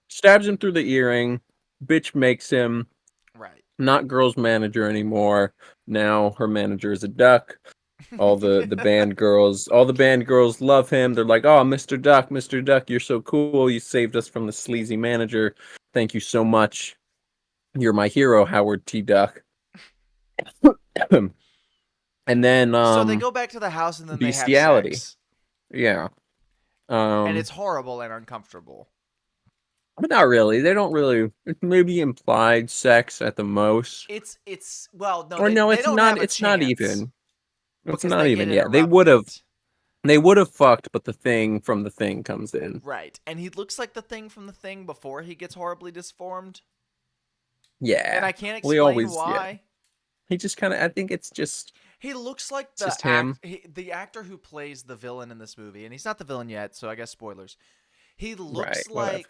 Stabs him through the earring. Bitch makes him Right. not girl's manager anymore. Now her manager is a duck. All the band girls love him. They're like, "Oh, Mr. Duck, you're so cool. You saved us from the sleazy manager. Thank you so much. You're my hero, Howard T. Duck." And then So they go back to the house and then they have bestiality. sex. Yeah. And it's Um horrible and uncomfortable. but not really. They don't really it's maybe implied sex at the most. It's well, no, Or no, they don't have a it's not chance even. It's because not they get even yet. interrupted. They would have fucked, but the thing from the thing comes in. Right. And he looks like the thing from the thing before he gets horribly disformed. And Yeah. I can't Well, he explain always yeah. why. He just kind of I think He looks like it's just him. the actor who plays the villain in this movie, and he's not the villain yet, so I guess spoilers. He Right, looks whatever. like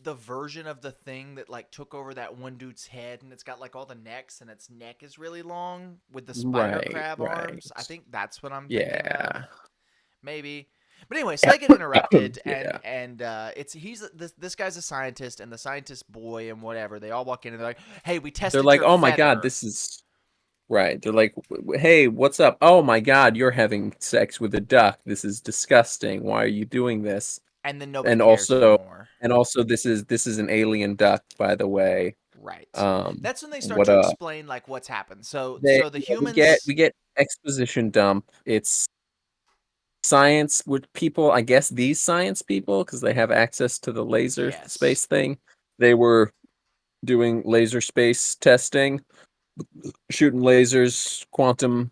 the version of the thing that like took over that one dude's head, and it's got like all the necks, and its neck is really long with the spider Right, crab right. arms. I think that's what I'm thinking of. Yeah. Maybe. But anyway, so they get interrupted, Yeah. and it's this guy's a scientist, and the scientist boy and whatever. They all walk in and they're like, "Hey, we They're tested like, your "Oh my God, feather," this is right." They're like, "Hey, what's up? Oh my God, you're having sex with a duck. This is disgusting. Why are you doing this?" and then nobody And cares also anymore. this is an alien duck, by the way. Right. Um, That's when they start what to explain like what's happened. So the humans, we get exposition dump. It's science with people, I guess these science people, because they have access to the laser yes, space thing. They were doing laser space testing, shooting lasers, quantum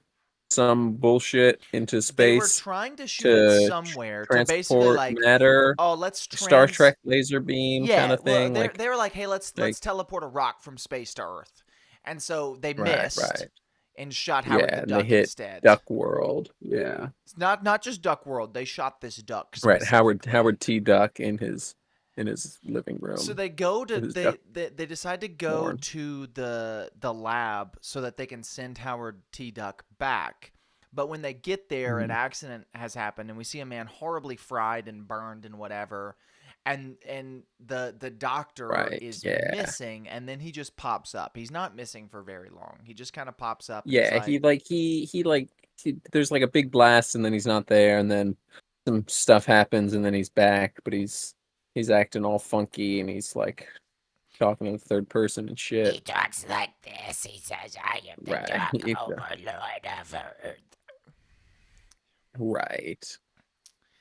some bullshit into they were space trying to shoot it to somewhere to basically transport like, matter, oh, let's Star trans. Trek laser beam kind Yeah, of well, thing. they were like, hey, Like let's teleport a rock from space to Earth, and so they right, missed right. and shot Howard Yeah, the and they Duck hit instead. Duck World. Yeah. It's not just Duck World. They shot this duck Right, specifically. Howard T. Duck in his in his living So room they go to with his duck they decide to go horn. to the lab so that they can send Howard T. Duck back. But when they get there, an Mhm. accident has happened, and we see a man horribly fried and burned and whatever. And the doctor Right. is Yeah. missing, and then he just pops up. He's not missing for very long. He just kind of pops up, and he's Yeah. like, There's like a big blast, and then he's not there, and then some stuff happens, and then he's back, but he's acting all funky, and he's like talking in the third person and he shit. talks like this. He says, "I am the Right. Dark Overlord of Earth." Right.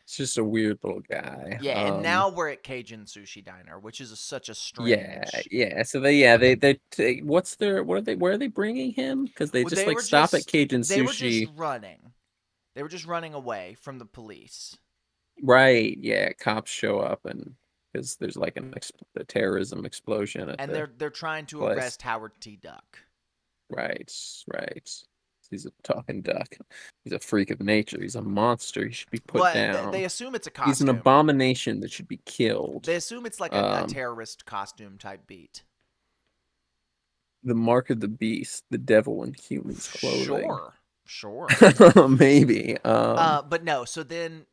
It's just a weird little guy. Yeah, and now we're at Cajun Sushi Diner, which is such a Yeah, strange. yeah. So they what's their what are they where are they bringing him? Because they Well, just like stop at Cajun they were just Sushi. running. They were just running away from the police, Right. Yeah. Cops show up and because there's like a terrorism explosion at and the they're trying to place. arrest Howard T. Duck. Right. Right. He's a talking duck. He's a freak of nature. He's a monster. He should be put Well, down. they assume it's a He's an costume. abomination that should be killed. They assume it's like a Um, terrorist costume type beat. the mark of the beast, the devil in human's clothing. Sure, sure. Maybe. But no. So then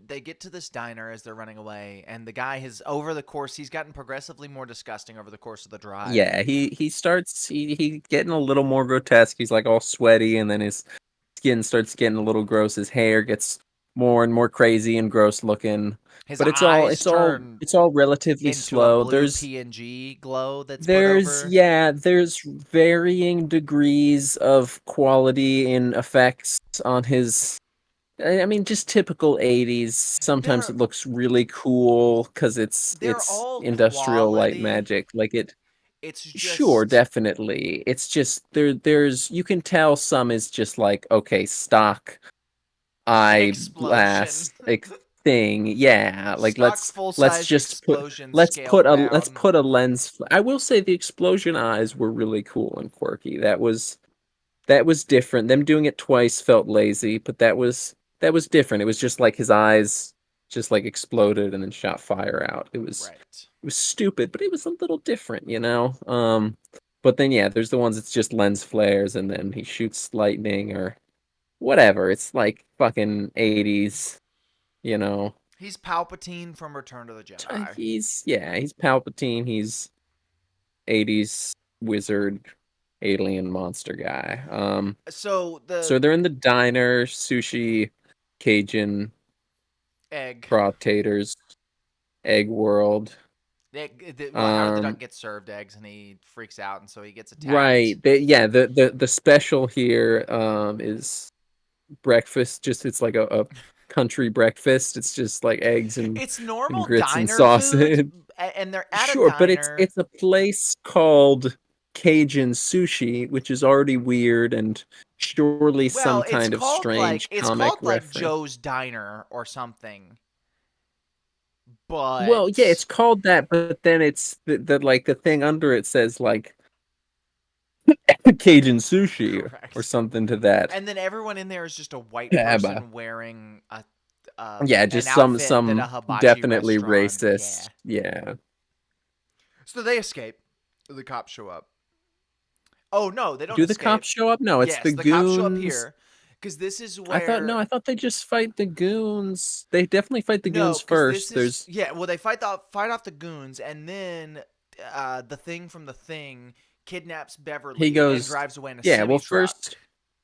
they get to this diner as they're running away, and the guy has over the course he's gotten progressively more disgusting over the course of the drive. Yeah, he starts he getting a little more grotesque. He's like all sweaty, and then his skin starts getting a little gross. His hair gets more and more crazy and gross looking. His But eyes turn it's all relatively into a slow. blue PNG glow that's put There's over. yeah, there's varying degrees of quality in effects on his I mean, just typical 80s. Sometimes They're it looks really cool because they're it's all industrial light quality. magic. Like it It's Sure, just definitely. It's just there's you can tell some is just like, okay, stock eye explosion. blast thing. Yeah, like Stock full let's size just put explosion scaled let's down. put a lens. I will say the explosion eyes were really cool and quirky. That was different. Them doing it twice felt lazy, but that was different. It was just like his eyes just like exploded and then shot fire out. Right. It was stupid, but it was a little different, you know. But then yeah, there's the ones that's just lens flares and then he shoots lightning or whatever. It's like fucking 80s, you know. He's Palpatine from Return to the Jedi. He's Palpatine. He's 80s wizard alien monster guy. So the So they're in the diner, sushi, Cajun, egg. crawtators, egg world. Well, Howard the Duck Um, gets served eggs and he freaks out, and so he gets attacked. right. Yeah, the special here is breakfast. Just it's like a country breakfast. It's just like eggs It's and normal grits and diner food, sausage. and they're at a Sure, but diner. it's a place called Cajun Sushi, which is already weird and surely Well, some kind of strange it's comic called like reference. Joe's Diner or something. Well, yeah, But it's called that, but then it's the thing under it says like Cajun sushi or correct. something to that. And then everyone in there is just a white Kaba. person wearing a Yeah, an just outfit that a some hibachi definitely restaurant. Yeah. racist. Yeah. So they escape. The cops show up. Oh no, they don't Do the escape. cops show up? No, it's the Yes, the cops show up goons. here because this is I thought no, where I thought they just fight the goons. They definitely fight the no, goons because this first. is There's yeah. Well, they fight off the goons, and then the thing from the thing kidnaps he Beverly and goes drives away in a yeah, semi well truck.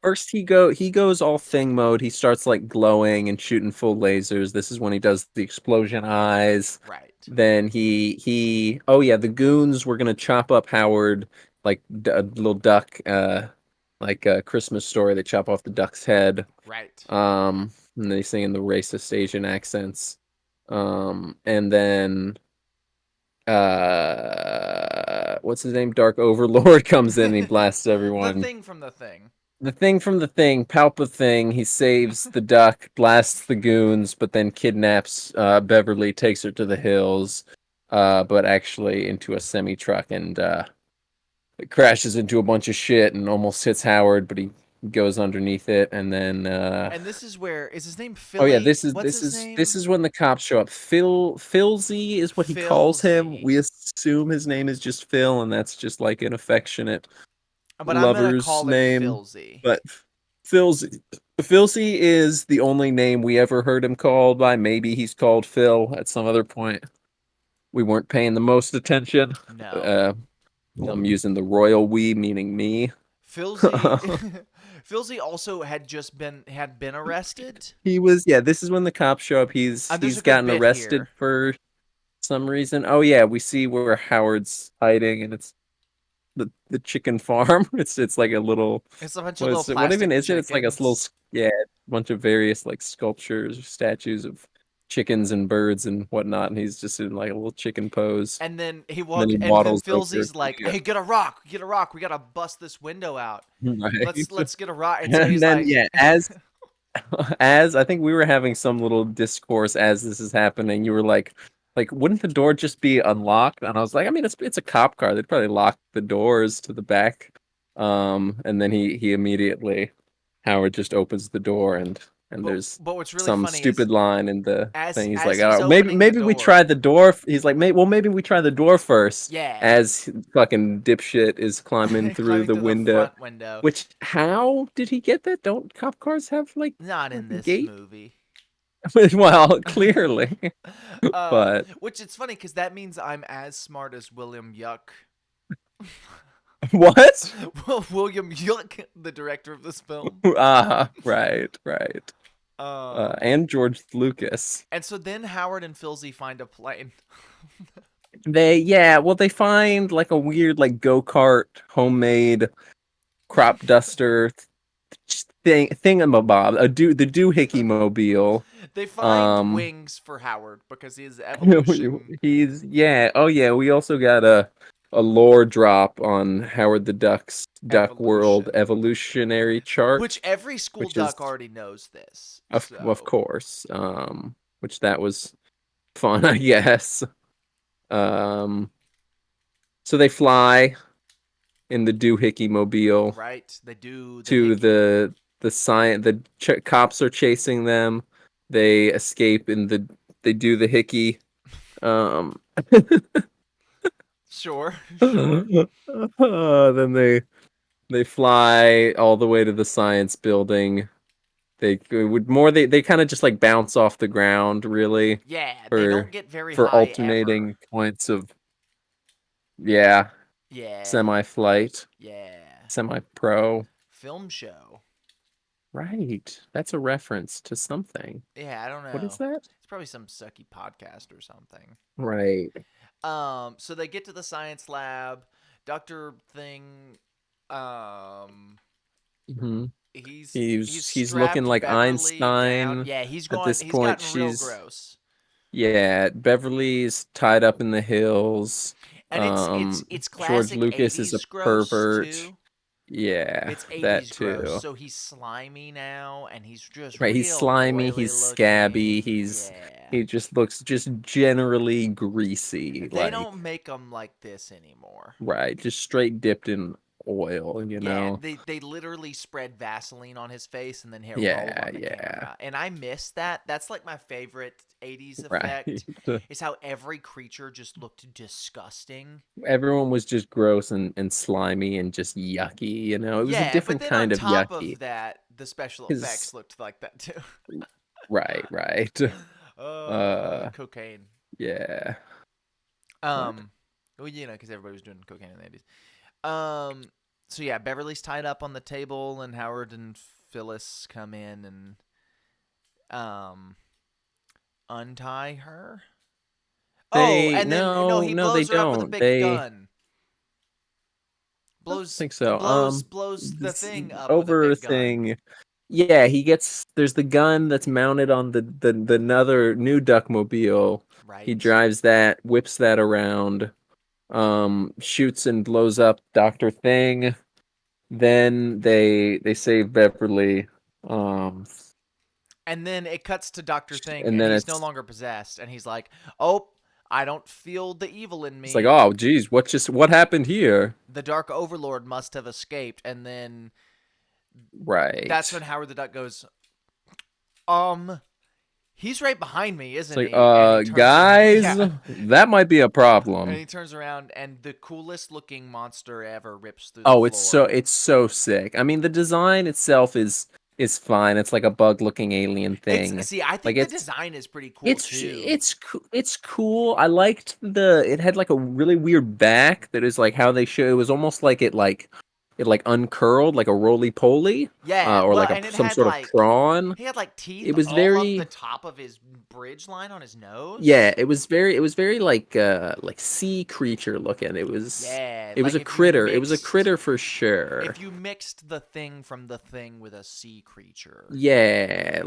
first he goes all thing mode. He starts like glowing and shooting full lasers. This is when he does the explosion eyes. Right, Then he oh yeah, the goons were gonna chop up Howard like a little duck, like a Christmas story. They chop off the duck's head. right. And they sing in the racist Asian accents. And then what's his name? Dark Overlord comes in and he blasts The everyone. thing from the thing. The thing from the thing, Palpa thing, he saves the duck, blasts the goons, but then kidnaps Beverly, takes her to the hills, but actually into a semi truck and it crashes into a bunch of shit and almost hits Howard, but he goes underneath it, and then And this is where is his name oh yeah, Philly? What's his this name? is when the cops show up. Philzy is what he calls him. Philzy. We assume his name is just Phil, and that's just like an affectionate But I'm gonna lover's call him name. Philzy. But Philzy, Philzy is the only name we ever heard him called by. Maybe he's called Phil at some other point. We weren't paying the most attention. No. Uh, I'm using the royal we, meaning me. Philzy Philzy also had been arrested. He was, yeah, this is when the cops show up. There's He's a good gotten bit arrested here. for some reason. Oh yeah, we see where Howard's hiding, and it's the chicken farm. It's like a little, It's a bunch of what little is it? What even plastic is it? It's like a little, chickens. yeah, bunch of various like sculptures, statues of chickens and birds and whatnot, and he's just in like a little chicken pose. And then And then he and then waddles over to Philzy's like, the "Hey, get a rock. Get a rock. We got to bust this window out. right. Let's get a rock." And so And he's then like yeah, as I think we were having some little discourse as this is happening, you were like, wouldn't the door just be unlocked? And I was like, I mean, it's a cop car. They'd probably lock the doors to the back. And then he immediately Howard just opens the door and there's but what's really some funny is stupid line in the thing. He's as like, he's oh, maybe opening the we door. try the door. He's like, maybe we try the door first. Yeah. As fucking dipshit is climbing through Climbing the through the window. front window. Which how did he get that? Don't cop cars have like Not a in this gate? movie. Well, clearly, but Which it's funny because that means I'm as smart as William Yuck. what? William Yuck, the director of this film. Ah, right, right. Um, And George Lucas. and so then Howard and Philzy find a plane. Yeah, well, they find like a weird like go-kart homemade crop duster thingamabob, the doohickey mobile. They find Um, wings for Howard because his evolution he's yeah. Oh yeah, we also got a lore drop on Howard the Duck's Duck World evolution, evolutionary which chart, every school which is duck already knows this. of So course, which that was fun, I guess. Um, so they fly in the doohickey mobile right, they do the to hickey. the science. The cops are chasing them. They escape in the they do the hickey. Um, Sure, sure. then they fly all the way to the science building. They kind of just like bounce off the ground really Yeah, they for don't get very for high ever. alternating points of yeah, Yeah, semi-flight, yeah. semi-pro. Film show. Right. That's a reference to something. Yeah, I don't What is know. that? It's probably some sucky podcast or something. Right. So they get to the science lab. Doctor Thing, um, hmm he's He's looking strapped like Beverly down. Einstein Yeah, at this he's point. gotten real She's gross. yeah, Beverly's tied up in the hills. And it's George classic Lucas is a 80s gross pervert. too. Yeah, It's that 80s gross. too. So he's slimy now and he's just Right, he's real slimy, oily he's scabby, looking. Yeah. he just looks just generally greasy, They like don't make them like this anymore. right, just straight dipped in oil, you Yeah, know. they literally spread Vaseline on his face and then hit roll Yeah, on the yeah. camera. And I miss that. That's like my favorite 80s Right. effect is how every creature just looked disgusting. Everyone was just gross and slimy and just yucky, you know. It was a Yeah, but different then on kind of top yucky. of that, the special Cause effects looked like that too. right, right. Uh Cocaine. yeah. What? Um, well, you know, because everybody was doing cocaine in the 80s. So yeah, Beverly's tied up on the table, and Howard and Phyllis come in and um untie her. Oh, They and then no, he they blows her up with a don't. big They gun. I don't Blows think so. blows the This thing up with a over big gun. thing. Yeah, there's the gun that's mounted on the another new Duckmobile. He Right. drives that, whips that around, shoots and blows up Dr. Thing. Then they save Beverly. Um And then it cuts to Doctor Thing, and and then he's no longer possessed, and he's like, "Oh, I don't feel the evil in it's like, me. oh geez, what happened here? The Dark Overlord must have escaped." And then That's Right. when Howard the Duck goes, um, he's right behind me, It's isn't like, he? And he turns around. guys, Yeah. that might be a And problem. he turns around, and the coolest looking monster ever rips through the Oh, floor. it's so sick. I mean, the design itself is fine. It's like a bug-looking alien It's thing. see, I Like think the design is pretty cool too. it's cool. I liked it had like a really weird back that is like how they show. It was almost like it like uncurled like a roly poly, Yeah, or well, like and it some had sort of like prawn. he had like teeth It was all up the very top of his bridge line on his Yeah, nose. it was very like sea creature looking. Yeah, It was like a critter. It was a critter for sure. if you mixed the thing from the thing with a sea creature. Yeah,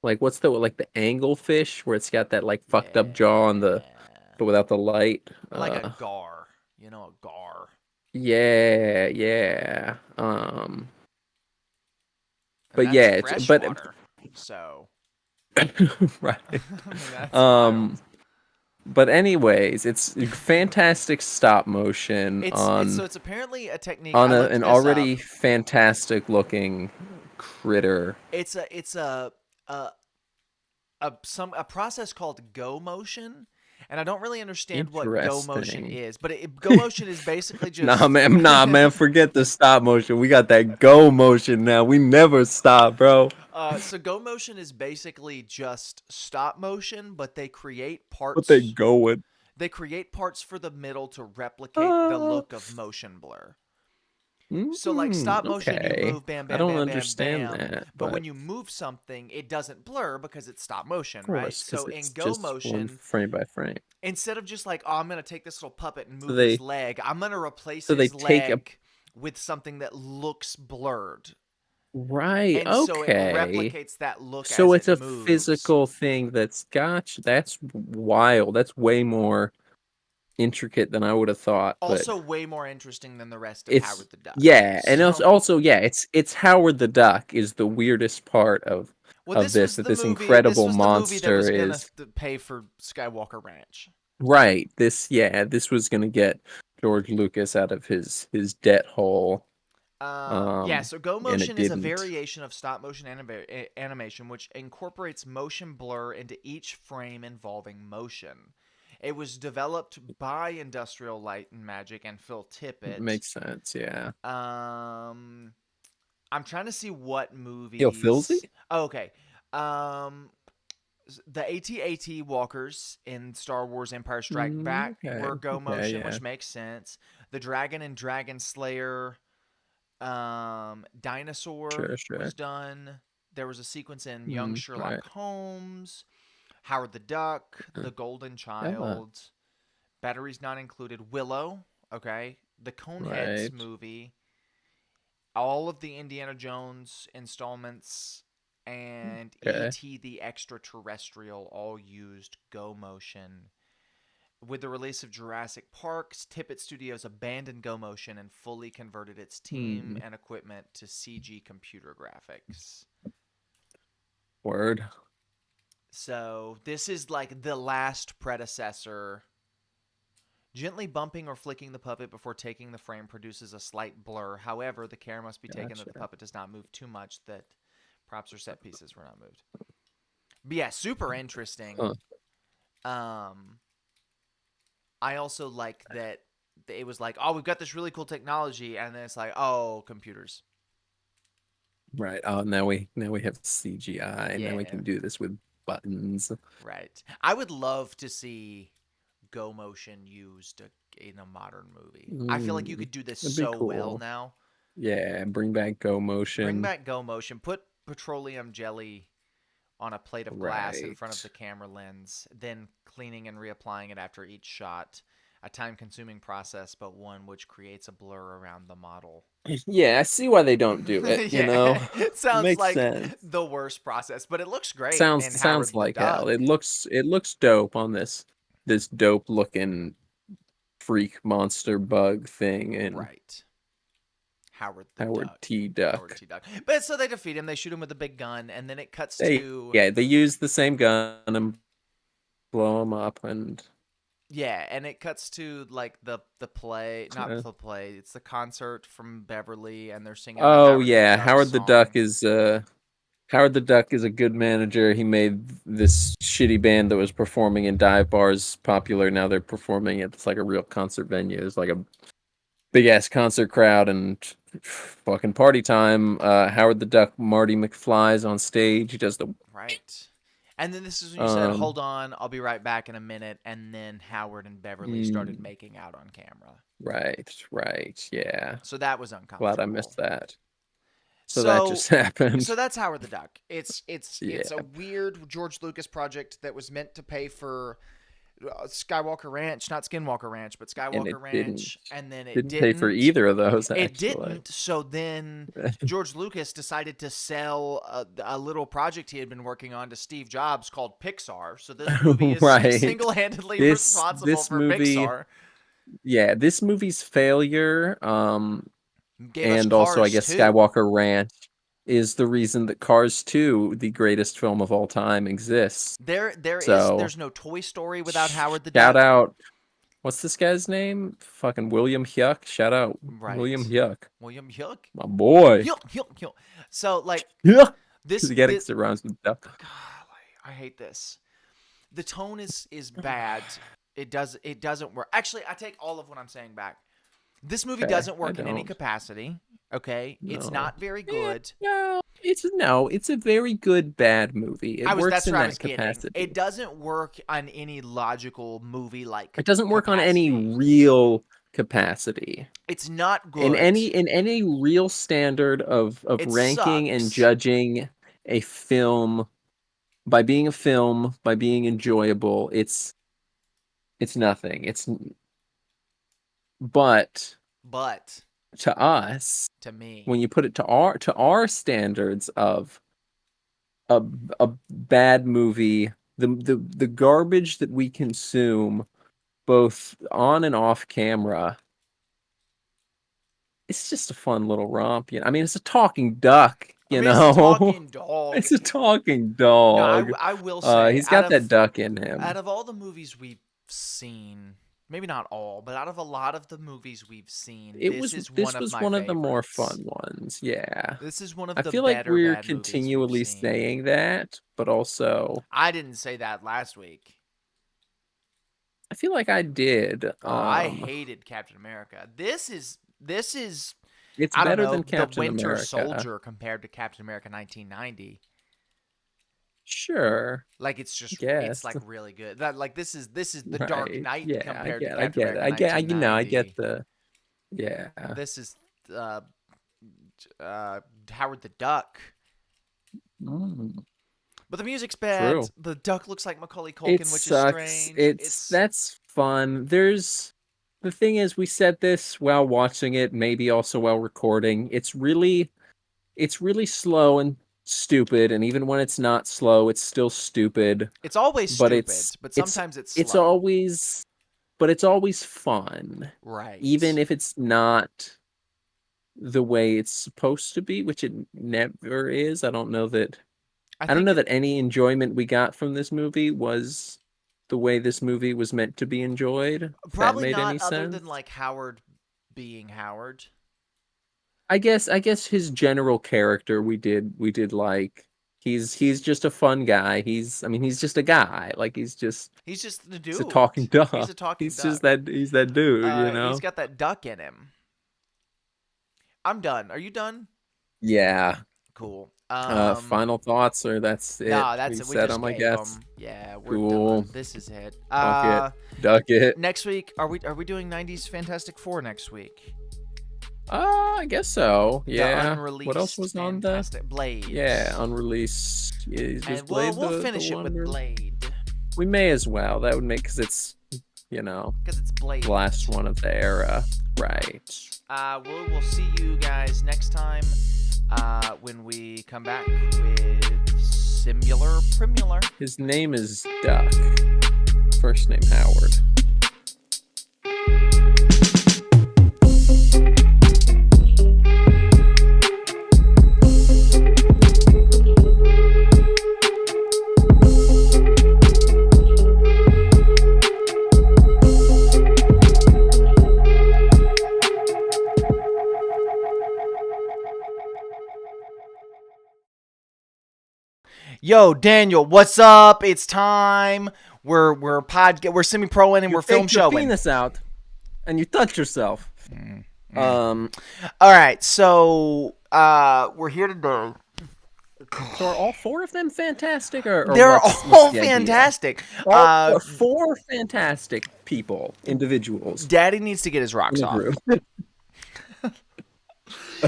like what's the like the anglefish where it's got that like fucked up jaw on the Yeah. but without the light. Like a gar. You know, a gar. Yeah, yeah. And But that's yeah, it's but freshwater. So, right. I mean, that's Um wild. but anyways, it's fantastic stop motion It's so it's apparently a technique. on I looked an this already up. fantastic looking critter. It's a process called go motion, and I don't really understand what go motion Interesting. is, but go motion is basically just Nah, man, forget the stop motion. We got that go motion now. We never stop, bro. so go motion is basically just stop motion, but they create What they parts. going? They create parts for the middle to replicate the Uh, look of motion blur. So like stop motion, you okay. move bam I bam don't bam bam understand bam, that, but but when you move something, it doesn't blur because it's stop motion, of right? course, So because in it's go just one motion, frame by frame. instead of just like, oh, I'm gonna take this little puppet and So move his they leg, I'm gonna replace so they his take a leg with something that looks blurred, right. and so it Okay. replicates that look So as it's it a moves. physical thing that's gotcha. That's wild. That's way more intricate than I would have thought, but Also, way more interesting than the rest of it's Howard the Duck. yeah, and So, also yeah, it's Howard the Duck is the weirdest part well, of this this was that the this movie. This incredible was the movie that was monster gonna is pay for Skywalker Ranch. right. This was gonna get George Lucas out of his debt hole, Yeah, so Go and it Motion is a didn't. variation of stop motion animation which incorporates motion blur into each frame involving motion. It was developed by Industrial Light and Magic and Phil Tippett. Makes sense, yeah. Um, I'm trying to see what Yo, Filzy? movies. Oh, okay. Um, the AT-AT walkers in Star Wars Empire Strike Back Okay, were Go okay, Motion, yeah. which makes sense. The Dragon and Dragon Slayer Dinosaur Sure, was sure. done. There was a sequence in Young Right. Sherlock Holmes, Howard the Duck, Uh, The Golden yeah, Child, Batteries Not Included, Willow, okay, the Coneheads right. movie, all of the Indiana Jones installments, and Okay. E.T. the Extraterrestrial all used Go Motion. With the release of Jurassic Park, Tippett Studios abandoned Go Motion and fully converted its team Hmm. and equipment to CG computer graphics. Word. So, this is like the last predecessor. Gently bumping or flicking the puppet before taking the frame produces a slight blur. However, the care must be taken that the Gotcha. puppet does not move too much, that props or set pieces were not moved. But yeah, super interesting. Huh. Um, I also like that it was like, oh, we've got this really cool technology, and then it's like, oh, computers. Right. Oh, now we have CGI. Now we Yeah, can do this with buttons. right. I would love to see Go Motion used in a modern movie. I feel like you Mm, could do this that'd be so well cool. now. Yeah, bring back Go Bring Motion. back Go Motion. Put petroleum jelly on a plate of glass in front of the Right. camera lens, then cleaning and reapplying it after each shot. A time consuming process, but one which creates a blur around the model. Yeah, I see why they don't do it, you know? Yeah, it sounds Makes like sense. the worst process, but it looks great Sounds in sounds Howard the like hell. Duck. It looks dope on this dope looking freak monster bug thing and Right. Howard the Howard Duck. T. Howard Duck. T. Duck. But so they defeat him. They shoot him with a big gun, and then it cuts They to. yeah, they use the same gun and blow him up and Yeah, and it cuts to like the play, not Uh, the play. It's the concert from Beverly, and they're singing the oh Howard the yeah, Duck song. Howard the Duck is a good manager. He made this shitty band that was performing in dive bars popular. Now they're performing at it's like a real concert venue. It's like a big ass concert crowd and fucking party time. Howard the Duck, Marty McFly's on stage. He does the Right. And then this is when you said, um, "Hold on, I'll be right back in a minute." And then Howard and Beverly started mm, making out on camera. right, yeah. So that was Glad I uncomfortable. missed that. So that So just happened. so that's Howard the Duck. It's a Yeah, weird George Lucas project that was meant to pay for Skywalker Ranch, not Skinwalker Ranch, but and it Skywalker didn't Ranch, and then it didn't pay for didn't. either of those It actually. didn't. So then George Lucas decided to sell a little project he had been working on to Steve Jobs called Pixar. So this movie is Right. single-handedly This responsible this for movie, Pixar. yeah, this movie's failure, Gave us and also I Cars guess too. Skywalker Ranch is the reason that Cars 2, the greatest film of all time, exists. So There's no Toy Story without Howard the shout Duck. out, what's this guy's name? Fucking William Huck. Shout out William Right. Huck, William Yuck. my boy. Yuck, yuck, yuck. So like Yeah, this because get it this 'cause it rhymes with duck. golly, I hate this. The tone is bad. It doesn't work. Actually, I take all of what I'm saying back. This movie Okay, doesn't I work in any don't. capacity. Okay, it's No. not very Eh, good. no, it's a very good bad movie. It works That's in where I was that getting. It capacity. doesn't work on any logical movie like It doesn't work on any capacity. real capacity. It's not In good. any real standard of It ranking and sucks. judging a film by being enjoyable, it's nothing. But But to us, to me, when you put it to our standards of a a bad movie, the garbage that we consume both on and off camera, it's just a fun little romp. You know, I mean, it's a talking duck. I You mean, it's a know, talking dog. it's a talking No, dog. I will say He's got that duck in out him. of all the movies we've seen, maybe not all, but out of a lot of the movies we've seen, this is one This of was my one of the more favorites. fun ones. Yeah. This is one of I the feel like better we're bad movies we've continually seen. saying that, but also I didn't say that last week. I feel like I did. Oh, I hated Captain America. This is It's I don't better know, than the Captain Winter America. Soldier compared to Captain America 1990. Sure, Like it's guess. like really good. That like this is the Dark Right. Knight Yeah, compared to I Captain get it. America I 1990. get the yeah. This is uh, Howard the Duck. Mm, But the music's bad. true. The duck looks like Macaulay It Culkin, which is sucks. strange. It's That's fun. There's the thing is we said this while watching it, maybe also while recording. It's really slow and stupid, and even when it's not slow, it's still stupid. It's always But stupid, but sometimes it's it's slow. always but it's always fun, even Right. if it's not the way it's supposed to be, which it never is. I I don't think know that any enjoyment we got from this movie was the way this movie was meant to be enjoyed, if that probably made not any other than sense. like Howard being Howard. I guess his general character we did like he's just a fun guy. I mean he's just a guy. Like He's just the he's a dude. talking He's duck. a talking He's just duck. he's that dude, you He's know? got that duck in him. I'm done. Are you done? Yeah. Cool. Final thoughts or that's it? Nah, that's We it. We set just them, I gave guess. them. Yeah, we're Cool. done. This is it. Fuck it. Duck it. Next week, are we doing 90s Fantastic Four next week? I guess so. The Yeah. What else unreleased was on the Fantastic Blade. Yeah, unreleased. Is And we'll Blade we'll the finish it one? with Blade We may as well. That would make because it's because it's Blade. the last one of the era, right? We'll see you guys next time when we come back with Simular Primular. His name is Duck. First name Howard. Yo, Daniel, what's up? It's time. We're semi-proing and You we're film take your showing. penis out, and you touch yourself. All right, so we're here today. So are all four of them fantastic, or They're what's all the idea? fantastic. All four fantastic individuals Daddy needs to get his rocks in a off. group.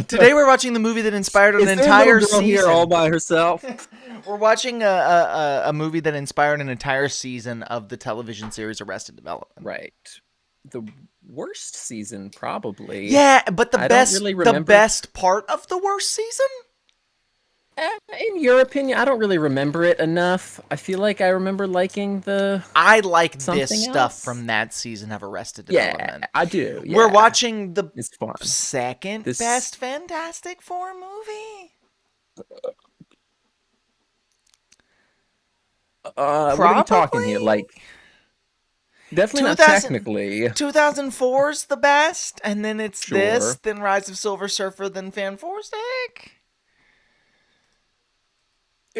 Today we're watching the movie that inspired an Is there a entire little girl season. here all by herself? We're watching a movie that inspired an entire season of the television series Arrested Development. Right. The worst season, probably. Yeah, but I don't really the remember. best part of the worst season? In your opinion, I don't really remember it enough. I feel like I remember liking the... I like this Something stuff else? from that season of Arrested Yeah, Development. I do. Yeah. We're watching the It's fun. second This- best Fantastic Four movie. What are we talking here? Probably? Like, definitely not 2000 technically. 2004's the best, and then it's Sure. this, then Rise of Silver Surfer, then Fantastic.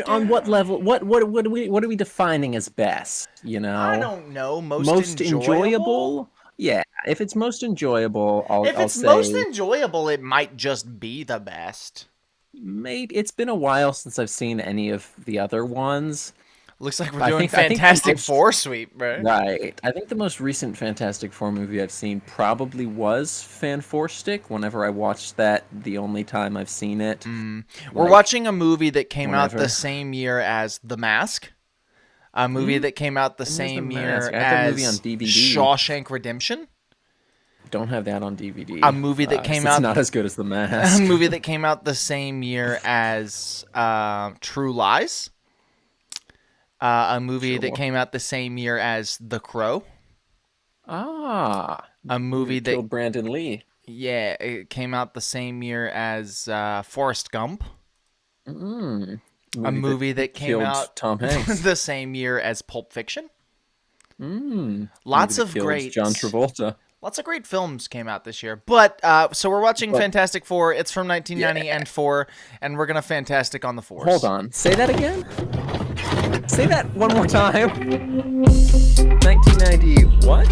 On what level? What are we defining as best? You know, I don't know. Most enjoyable. Yeah, if it's most enjoyable, I'll If say most enjoyable, it might just be the best. maybe. It's been a while since I've seen any of the other ones. Looks like we're I doing think the Fantastic most- Four sweep, right? Right. I think the most recent Fantastic Four movie I've seen probably was Fanforstic. Whenever I watched that, the only time I've seen it. We're Like, watching a movie that came out whenever. the same year as The Mask. A movie that came out the was The same year Mask? I had that as movie on DVD. Shawshank Redemption. Don't have that on DVD. A movie that came it's out- not as good as The A Mask. movie that came out the same year as True Lies. A movie that Sure. came out the same year as The Crow. Ah, A movie that, killed Brandon Lee. yeah, it came out the same year as Forrest Gump. A movie that came killed out Tom Hanks. the same year as Pulp Fiction. Lots Movie of that killed great John Travolta. Lots of great films came out this year. But so we're watching Fantastic Four. It's from 1990 and 4, and we're gonna Fantastic on the Force. Hold on. Say that again. Say that one more time. 1990 what?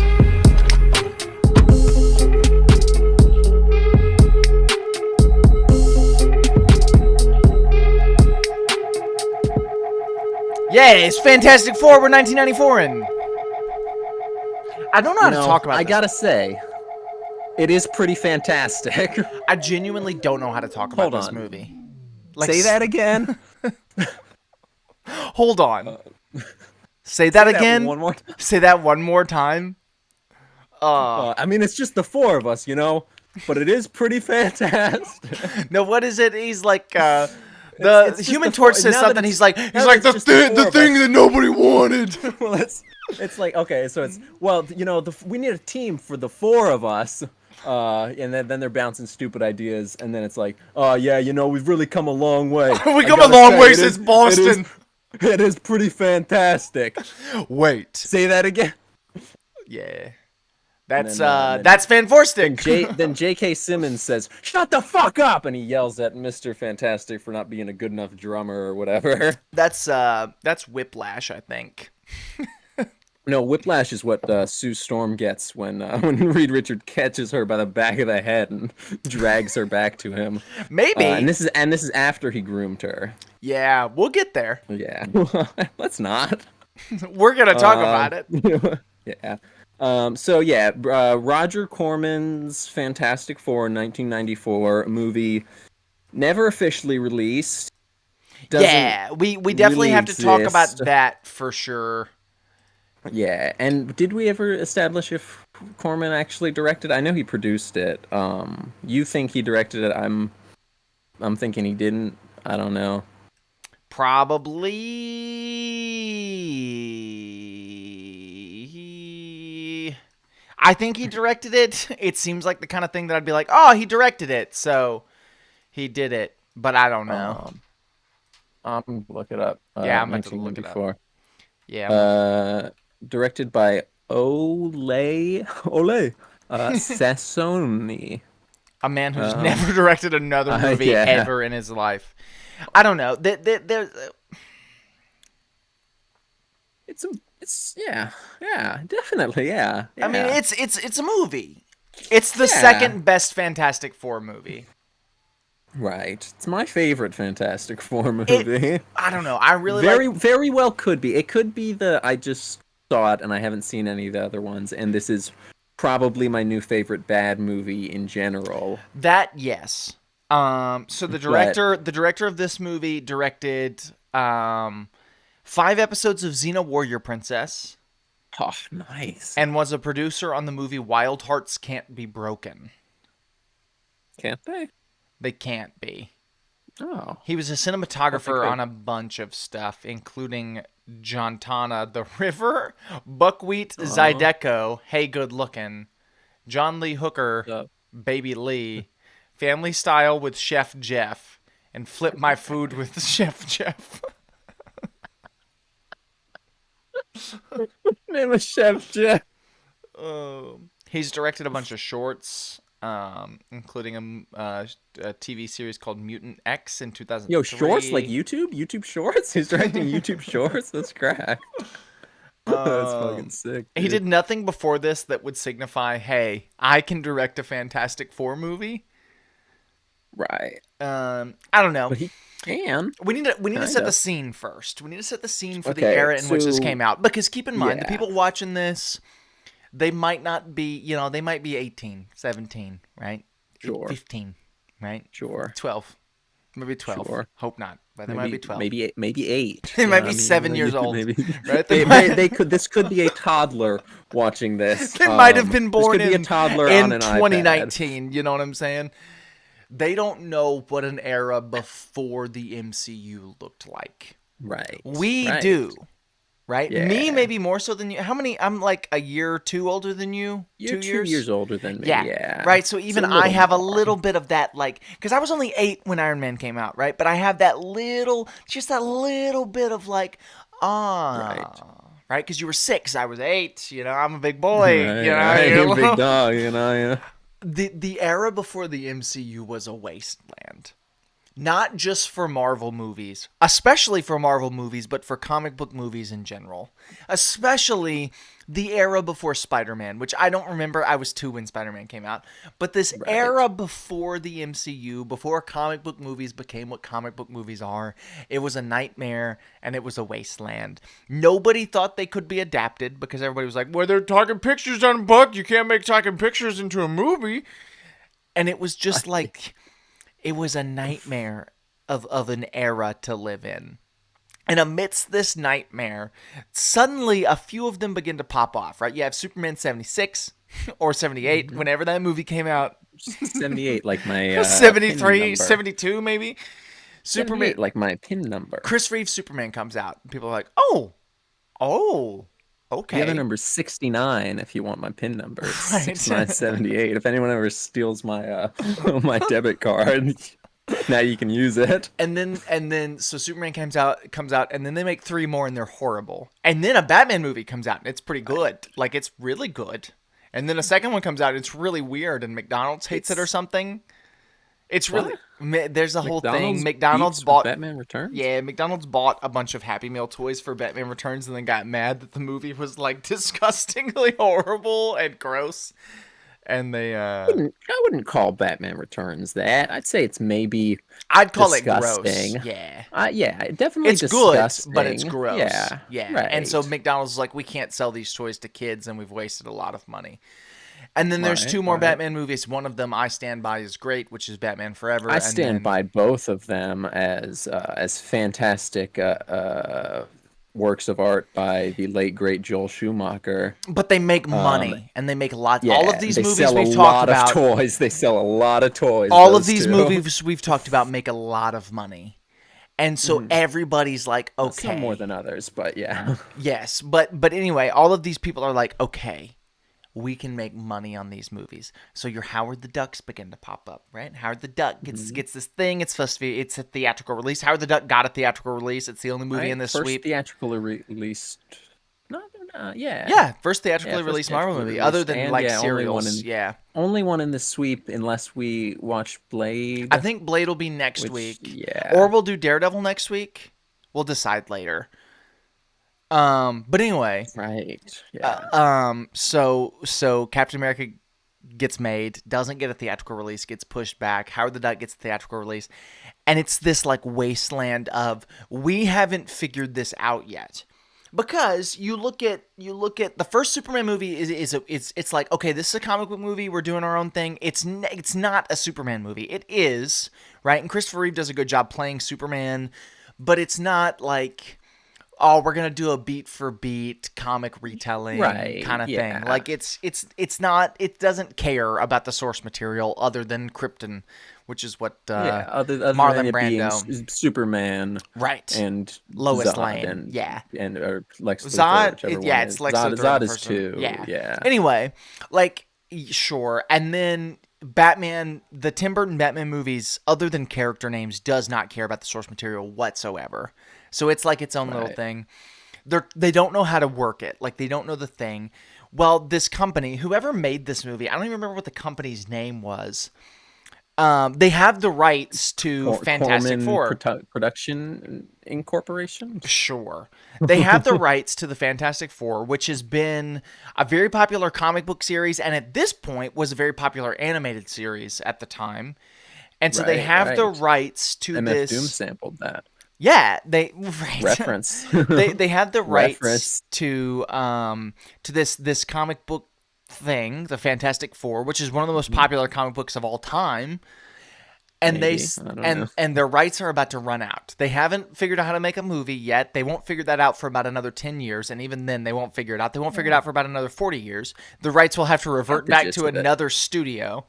Yeah, it's Fantastic Four. We're 1994 in. I don't know how to talk about I this. gotta say, it is pretty fantastic. I genuinely don't know how to talk about Hold this on. movie. Say that again. Hold on. Say that again. One more time. Say that one more time. I mean, it's just the four of us, you know, but it is pretty fantastic. No, what is it? He's like it's just Human the four- Torch says now that something. it's- He's like now that it's just the four of thing us. that nobody wanted. Well, it's like, okay, so it's, well, you know, we need a team for the four of us. And then they're bouncing stupid ideas, and then it's like, oh yeah, you know, we've really come a long way. We I come a gotta long say, way it since is- Boston. It is pretty fantastic. Wait. Say that again. Yeah. That's then- that's Fantastic. Then J.K. Simmons says, "Shut the fuck up!" and he yells at Mr. Fantastic for not being a good enough drummer or whatever. That's Whiplash, I think. No, Whiplash is what Sue Storm gets when Reed Richard catches her by the back of the head and drags her back to him. Maybe. And this is after he groomed her. Yeah, we'll get there. Yeah, let's not. We're gonna talk about it. Yeah. So yeah, Roger Corman's Fantastic Four 1994 movie, never officially released. Yeah, we definitely really have to talk about exist. that for sure. Yeah, and did we ever establish if Corman actually directed? I know he produced it. You think he directed it? I'm thinking he didn't. I don't know. Probably. I think he directed it. It seems like the kind of thing that I'd be like, oh, he directed it, so he did it. But I don't know. I'm gonna look it up. Yeah, I'm about to look it up. 1994. Yeah. Directed by Ole Sassoni. A man who's never directed another movie yeah. ever in his life. I don't know. it's yeah, definitely, yeah, I mean, yeah, it's a movie. It's the yeah. second best Fantastic Four movie. Right. It's my favorite Fantastic Four It movie. I don't know. I really like Very, very well could be. It could be the I just saw it and I haven't seen any of the other ones, and this is probably my new favorite bad movie in general. that, yes. So But the director of this movie directed 5 episodes of Xena Warrior Princess oh, nice. and was a producer on the movie Wild Hearts Can't Be Broken. Can't they? They can't be. Oh, He was a thought they cinematographer could. on a bunch of stuff, including Jontana the River, Buckwheat Oh, Zydeco, Hey Good Lookin', John Lee Hooker, so Baby Lee, Family Style with Chef Jeff, and Flip My Food with Chef Jeff. name of Chef Jeff. He's directed a bunch of shorts, including a TV series called Mutant X in Yo, shorts like 2003. YouTube Shorts. He's directing YouTube Shorts. That's crack. That's fucking sick, He dude. did nothing before this that would signify, hey, I can direct a Fantastic Four movie. Right, I don't know. but he can We need to kind set the of. scene first. We need to set the scene for the Okay, era in which this so came out. Because keep in mind, the yeah, people watching this, they might not be, they might be 18, 17, right? sure, 15, right? sure. 12. Maybe 12. Sure. Hope not, but they might be 12. Maybe eight. They You know might what be I mean? 7 years old, Maybe right? they could. This could be a toddler watching this. They might have been This born could be a in toddler on in an iPad. 2019. You know what I'm saying? They don't know what an era before the MCU looked like. Right. We Right. do, right? Me, Yeah. maybe more so than you. How many? I'm like a year or two older than you. You're 2 years. 2 years older than me. Yeah, Yeah. right. So It's a even I little have a more. little bit of that, like, because I was only 8 when Iron Man came out, right? But I have that little, just that little bit of like, Right. right? Because you were 6, I was 8. I'm a big boy. Right. Right. You're a You're a big little. dog. You know. Yeah. The era before the MCU was a wasteland. Not just for Marvel movies, especially for Marvel movies, but for comic book movies in general. Especially the era before Spider-Man, which I don't remember. I was 2 when Spider-Man came out. But this Right. era before the MCU, before comic book movies became what comic book movies are, it was a nightmare and it was a wasteland. Nobody thought they could be adapted because everybody was like, well, they're talking pictures on a book. You can't make talking pictures into a movie. And it was just like, it was a nightmare of an era to live in. And amidst this nightmare, suddenly a few of them begin to pop off, right? You have Superman 76 or 78, Mhm. whenever that movie came out. 78, like my pin 73, number. 72, maybe. Superman. 78, like my pin number. Chris Reeves' Superman comes out. And people are like, oh, The other okay. number's 69 if you want my PIN number. It's Right. 6978. If anyone ever steals my my debit card, now you can use it. and then so Superman comes out and then they make 3 more and they're horrible. And then a Batman movie comes out and it's pretty good. Like, it's really good. And then a second one comes out and it's really weird and McDonald's hates it or It's something. It's really what? there's a whole thing. McDonald's McDonald's beefs with bought Batman Returns? Yeah, McDonald's bought a bunch of Happy Meal toys for Batman Returns and then got mad that the movie was like disgustingly horrible and gross. And they I wouldn't call Batman Returns that. I'd say it's maybe I'd call it gross. disgusting. Yeah. Yeah, definitely It's good, but it's disgusting. gross. Yeah, Yeah. And so right. McDonald's is like, we can't sell these toys to kids and we've wasted a lot of money. And then there's Right, 2 more right. Batman movies. One of them I stand by is great, which is Batman Forever. I And stand then by both of them as fantastic works of art by the late great Joel Schumacher. but they make Um, money and they make lots. All of yeah, these they movies sell a we've talked lot of about, toys. They sell a lot of toys. all of Those these two. movies we've talked about make a lot of money. And so Mhm. everybody's like, Some more okay. than others, but yeah. Yes, but anyway, all of these people are like, okay, we can make money on these movies. So your Howard the Ducks begin to pop up, right? Howard the Duck gets Mhm. gets this thing. It's supposed to be, it's a theatrical release. Howard the Duck got a theatrical release. It's the only movie in Right, this first sweep. theatrical released. No, yeah. Yeah, first Yeah, theatrically first released Marvel theatrically movie, other released, than and like yeah, serials. Yeah, only one in the sweep, unless we watch I Blade, think Blade will be next which week, or yeah, we'll do Daredevil next week. We'll decide later. But anyway, Right. Yeah. so Captain America gets made, doesn't get a theatrical release, gets pushed back. Howard the Duck gets a theatrical release, and it's this like wasteland of we haven't figured this out yet. Because you look at the first Superman movie it's like, okay, this is a comic book movie, we're doing our own thing. It's not a Superman movie. It is, right? And Christopher Reeve does a good job playing Superman, but it's not like, oh, we're gonna do a beat for beat comic retelling Right. kind of thing. Yeah. Like it's not. It doesn't care about the source material other than Krypton, which is what Yeah. Other than Marlon it being Brando, Superman right? and Lois Zod Lane, and yeah. Or Lex Luthor, Zod, whichever one yeah, is. it's Lex Luthor in Zod the is first one. too. Yeah. Yeah. Anyway, like sure, and then Batman, the Tim Burton Batman movies, other than character names, does not care about the source material whatsoever. So it's like its own little Right. thing. They don't know how to work it. Like they don't know the thing. Well, this company, whoever made this movie, I don't even remember what the company's name was. They have the rights to Fantastic Corman Four. Production Incorporation. Sure. They have the rights to the Fantastic Four, which has been a very popular comic book series, and at this point was a very popular animated series at the time. And so they Right. have the Right. rights to MF Doom this. sampled that Yeah, they right. reference. They have the rights Reference. to this comic book thing, the Fantastic Four, which is one of the most popular comic books of all time. And Maybe. I don't know. and their rights are about to run out. They haven't figured out how to make a movie yet. They won't figure that out for about another 10 years, and even then they won't figure it out. They won't figure it out for about another 40 years. The rights will have to revert the back gist to of it. another studio.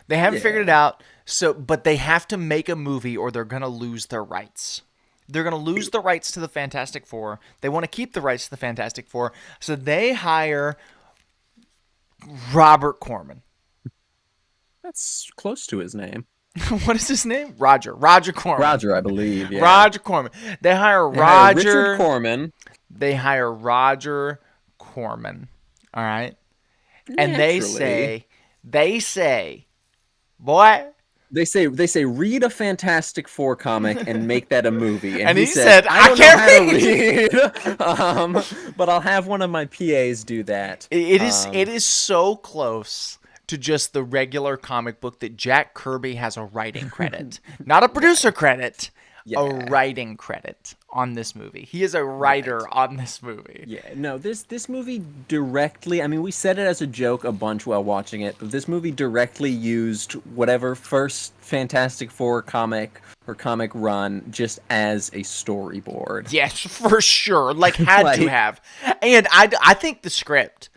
They haven't Yeah. figured it out, so but they have to make a movie or they're going to lose their rights. They're going to lose the rights to the Fantastic Four. They want to keep the rights to the Fantastic Four, so they hire Robert Corman. That's close to his name. What is his name? Roger Corman. Roger, I believe. Yeah. Roger Corman. They hire They hired Roger. Richard Corman. They hire Roger Corman. All right. And Naturally. they say, boy. They say read a Fantastic Four comic and make that a movie. And he he says, said, I don't can't know how to read. But I'll have one of my PAs do that. It is so close to just the regular comic book that Jack Kirby has a writing credit, not a producer credit, Yeah. a writing credit on this movie. He is a writer on this movie. Yeah, no, this movie directly, I mean, we said it as a joke a bunch while watching it, but this movie directly used whatever first Fantastic Four comic or comic run just as a storyboard. Yes, for sure. Like had to Like- have. And I think the script.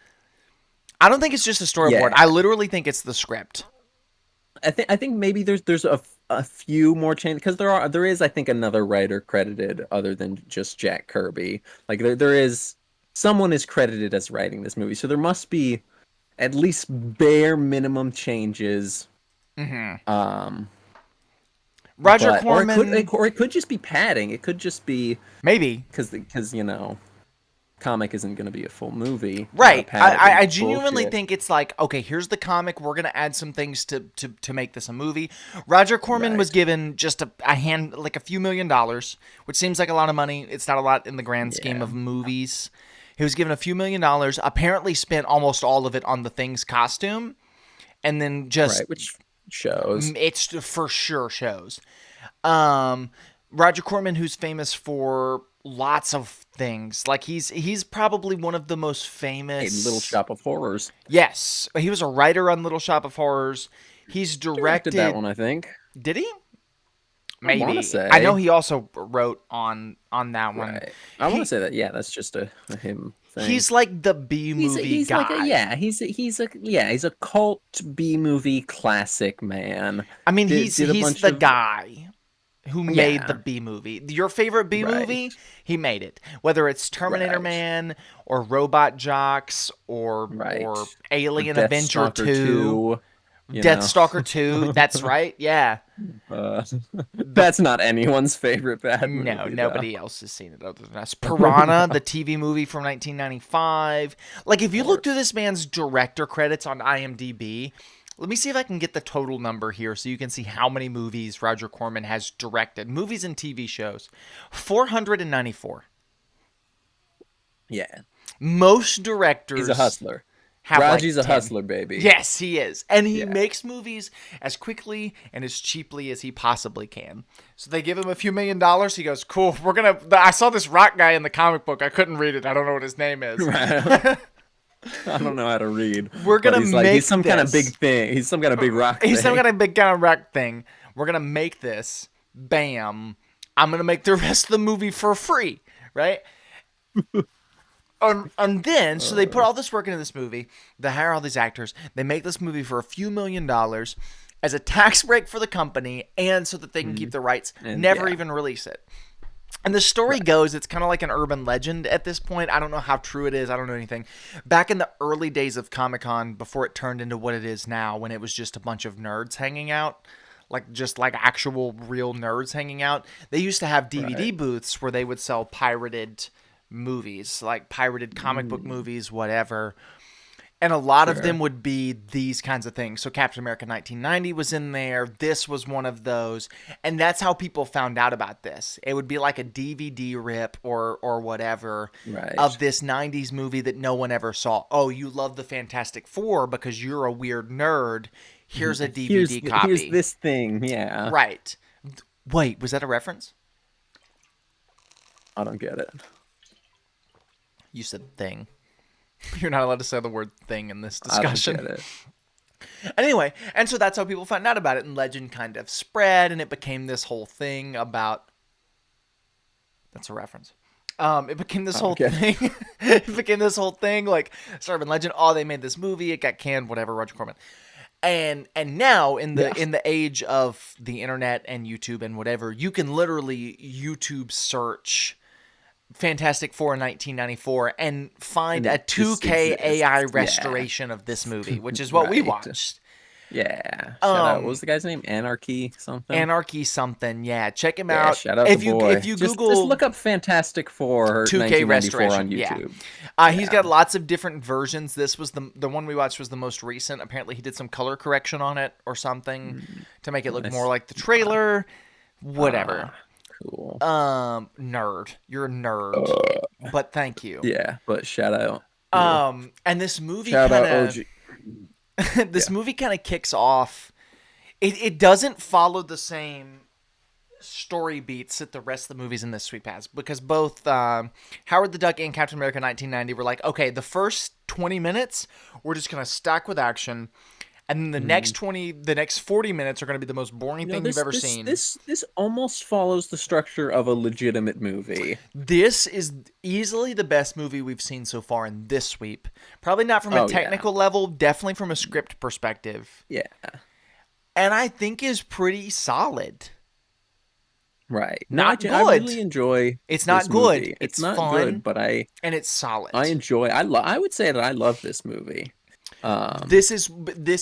I don't think it's just a storyboard. Yeah. I literally think it's the script. I think maybe there's a few more changes because there is I think another writer credited other than just Jack Kirby. Like there is someone is credited as writing this movie, so there must be at least bare minimum changes. Roger But, Corman, or it could just be padding. It could just be maybe. because comic isn't going to be a full movie. Right. Padding I is genuinely bullshit. think it's like, okay, here's the comic. We're going to add some things to make this a movie. Roger Corman Right. was given just like a few $1,000,000, which seems like a lot of money. It's not a lot in the grand scheme Yeah. of movies. He was given a few $1,000,000, apparently spent almost all of it on the Thing's costume, and then just right, which shows. it's for sure shows. Roger Corman, who's famous for lots of things, like he's probably one of the most A famous. Little Shop of Horrors. Yes, he was a writer on Little Shop of Horrors. He's directed that one, I think. Did he? I Maybe. wanna say. I know he also wrote on that one. Right. I want to say that. Yeah, that's just a him thing. He's like the B movie guy. He's a cult B movie classic man. I mean, Did- he's did a he's bunch the of- guy who made Yeah. the B movie. Your favorite B Right. movie? He made it. Whether it's Terminator Right. Man or Robot Jocks or Right. Alien Death Avenger Stalker 2, you Death know. Stalker 2. That's right. Yeah. That's not anyone's favorite bad movie. No, though. nobody else has seen it other than us. Piranha, the TV movie from 1995. Like, if you look through this man's director credits on IMDb, let me see if I can get the total number here so you can see how many movies Roger Corman has directed. Movies and TV shows. 494. Yeah. Most He's a directors hustler. have like Raji's a 10. hustler, baby. Yes, he is. And he Yeah. makes movies as quickly and as cheaply as he possibly can. So they give him a few $1,000,000. He goes, cool, I saw this rock guy in the comic book. I couldn't read it. I don't know what his name is. Right. I don't know how to read, We're but going to he's make some kind of this. big thing. He's some kind of big rock He's some thing. kind of big kind of rock thing. We're going to make this. Bam. I'm going to make the rest of the movie for free. Right? And then, so they put all this work into this movie. They hire all these actors. They make this movie for a few $1,000,000 as a tax break for the company, and so that they can keep the rights, And, never yeah. even release it. And the story goes, it's kind of like an urban legend at this point. I don't know how true it is. I don't know anything. Back in the early days of Comic-Con, before it turned into what it is now, when it was just a bunch of nerds hanging out, just like actual real nerds hanging out, they used to have DVD booths where they would sell pirated movies, like pirated comic book movies, whatever. And a lot of them would be these kinds of things. So Captain America 1990 was in there. This was one of those. And that's how people found out about this. It would be like a DVD rip or whatever of this 90s movie that no one ever saw. Oh, you love the Fantastic Four because you're a weird nerd. Here's a DVD copy. Here's this thing, yeah. Right. Wait, was that a reference? I don't get it. You said thing. You're not allowed to say the word thing in this discussion. I don't get it. Anyway, and so that's how people found out about it, and legend kind of spread, and it became this whole thing about... That's a reference. It became this whole thing. It became this whole thing, like, Urban Legend. Oh, they made this movie. It got canned, whatever, Roger Corman. And now, in the age of the internet and YouTube and whatever, you can literally YouTube search Fantastic Four in 1994 and find a 2K AI restoration of this movie, which is what we watched. Yeah. Shout out. What was the guy's name? Anarchy something? Anarchy something. Yeah. Check him out. Shout out if the you boy. If you Google just look up Fantastic Four 2K 1994 restoration on YouTube. He's got lots of different versions. This was the one we watched was the most recent. Apparently he did some color correction on it or something to make it look more like the trailer. Whatever. Cool. Nerd. You're a nerd. But thank you. Yeah, but shout out. And this movie Shout out OG. This movie kind of kicks off. It doesn't follow the same story beats that the rest of the movies in this sweep has, because both Howard the Duck and Captain America 1990 were like, okay, the first 20 minutes we're just gonna stack with action, and then the next 40 minutes are gonna be the most boring thing you've ever seen. This almost follows the structure of a legitimate movie. This is easily the best movie we've seen so far in this sweep. Probably not from a technical level, definitely from a script perspective. Yeah. And I think is pretty solid. Right. Not good. I really enjoy It's not this good. movie. It's not fun, good, but and it's solid. I enjoy. I would say that I love this movie. This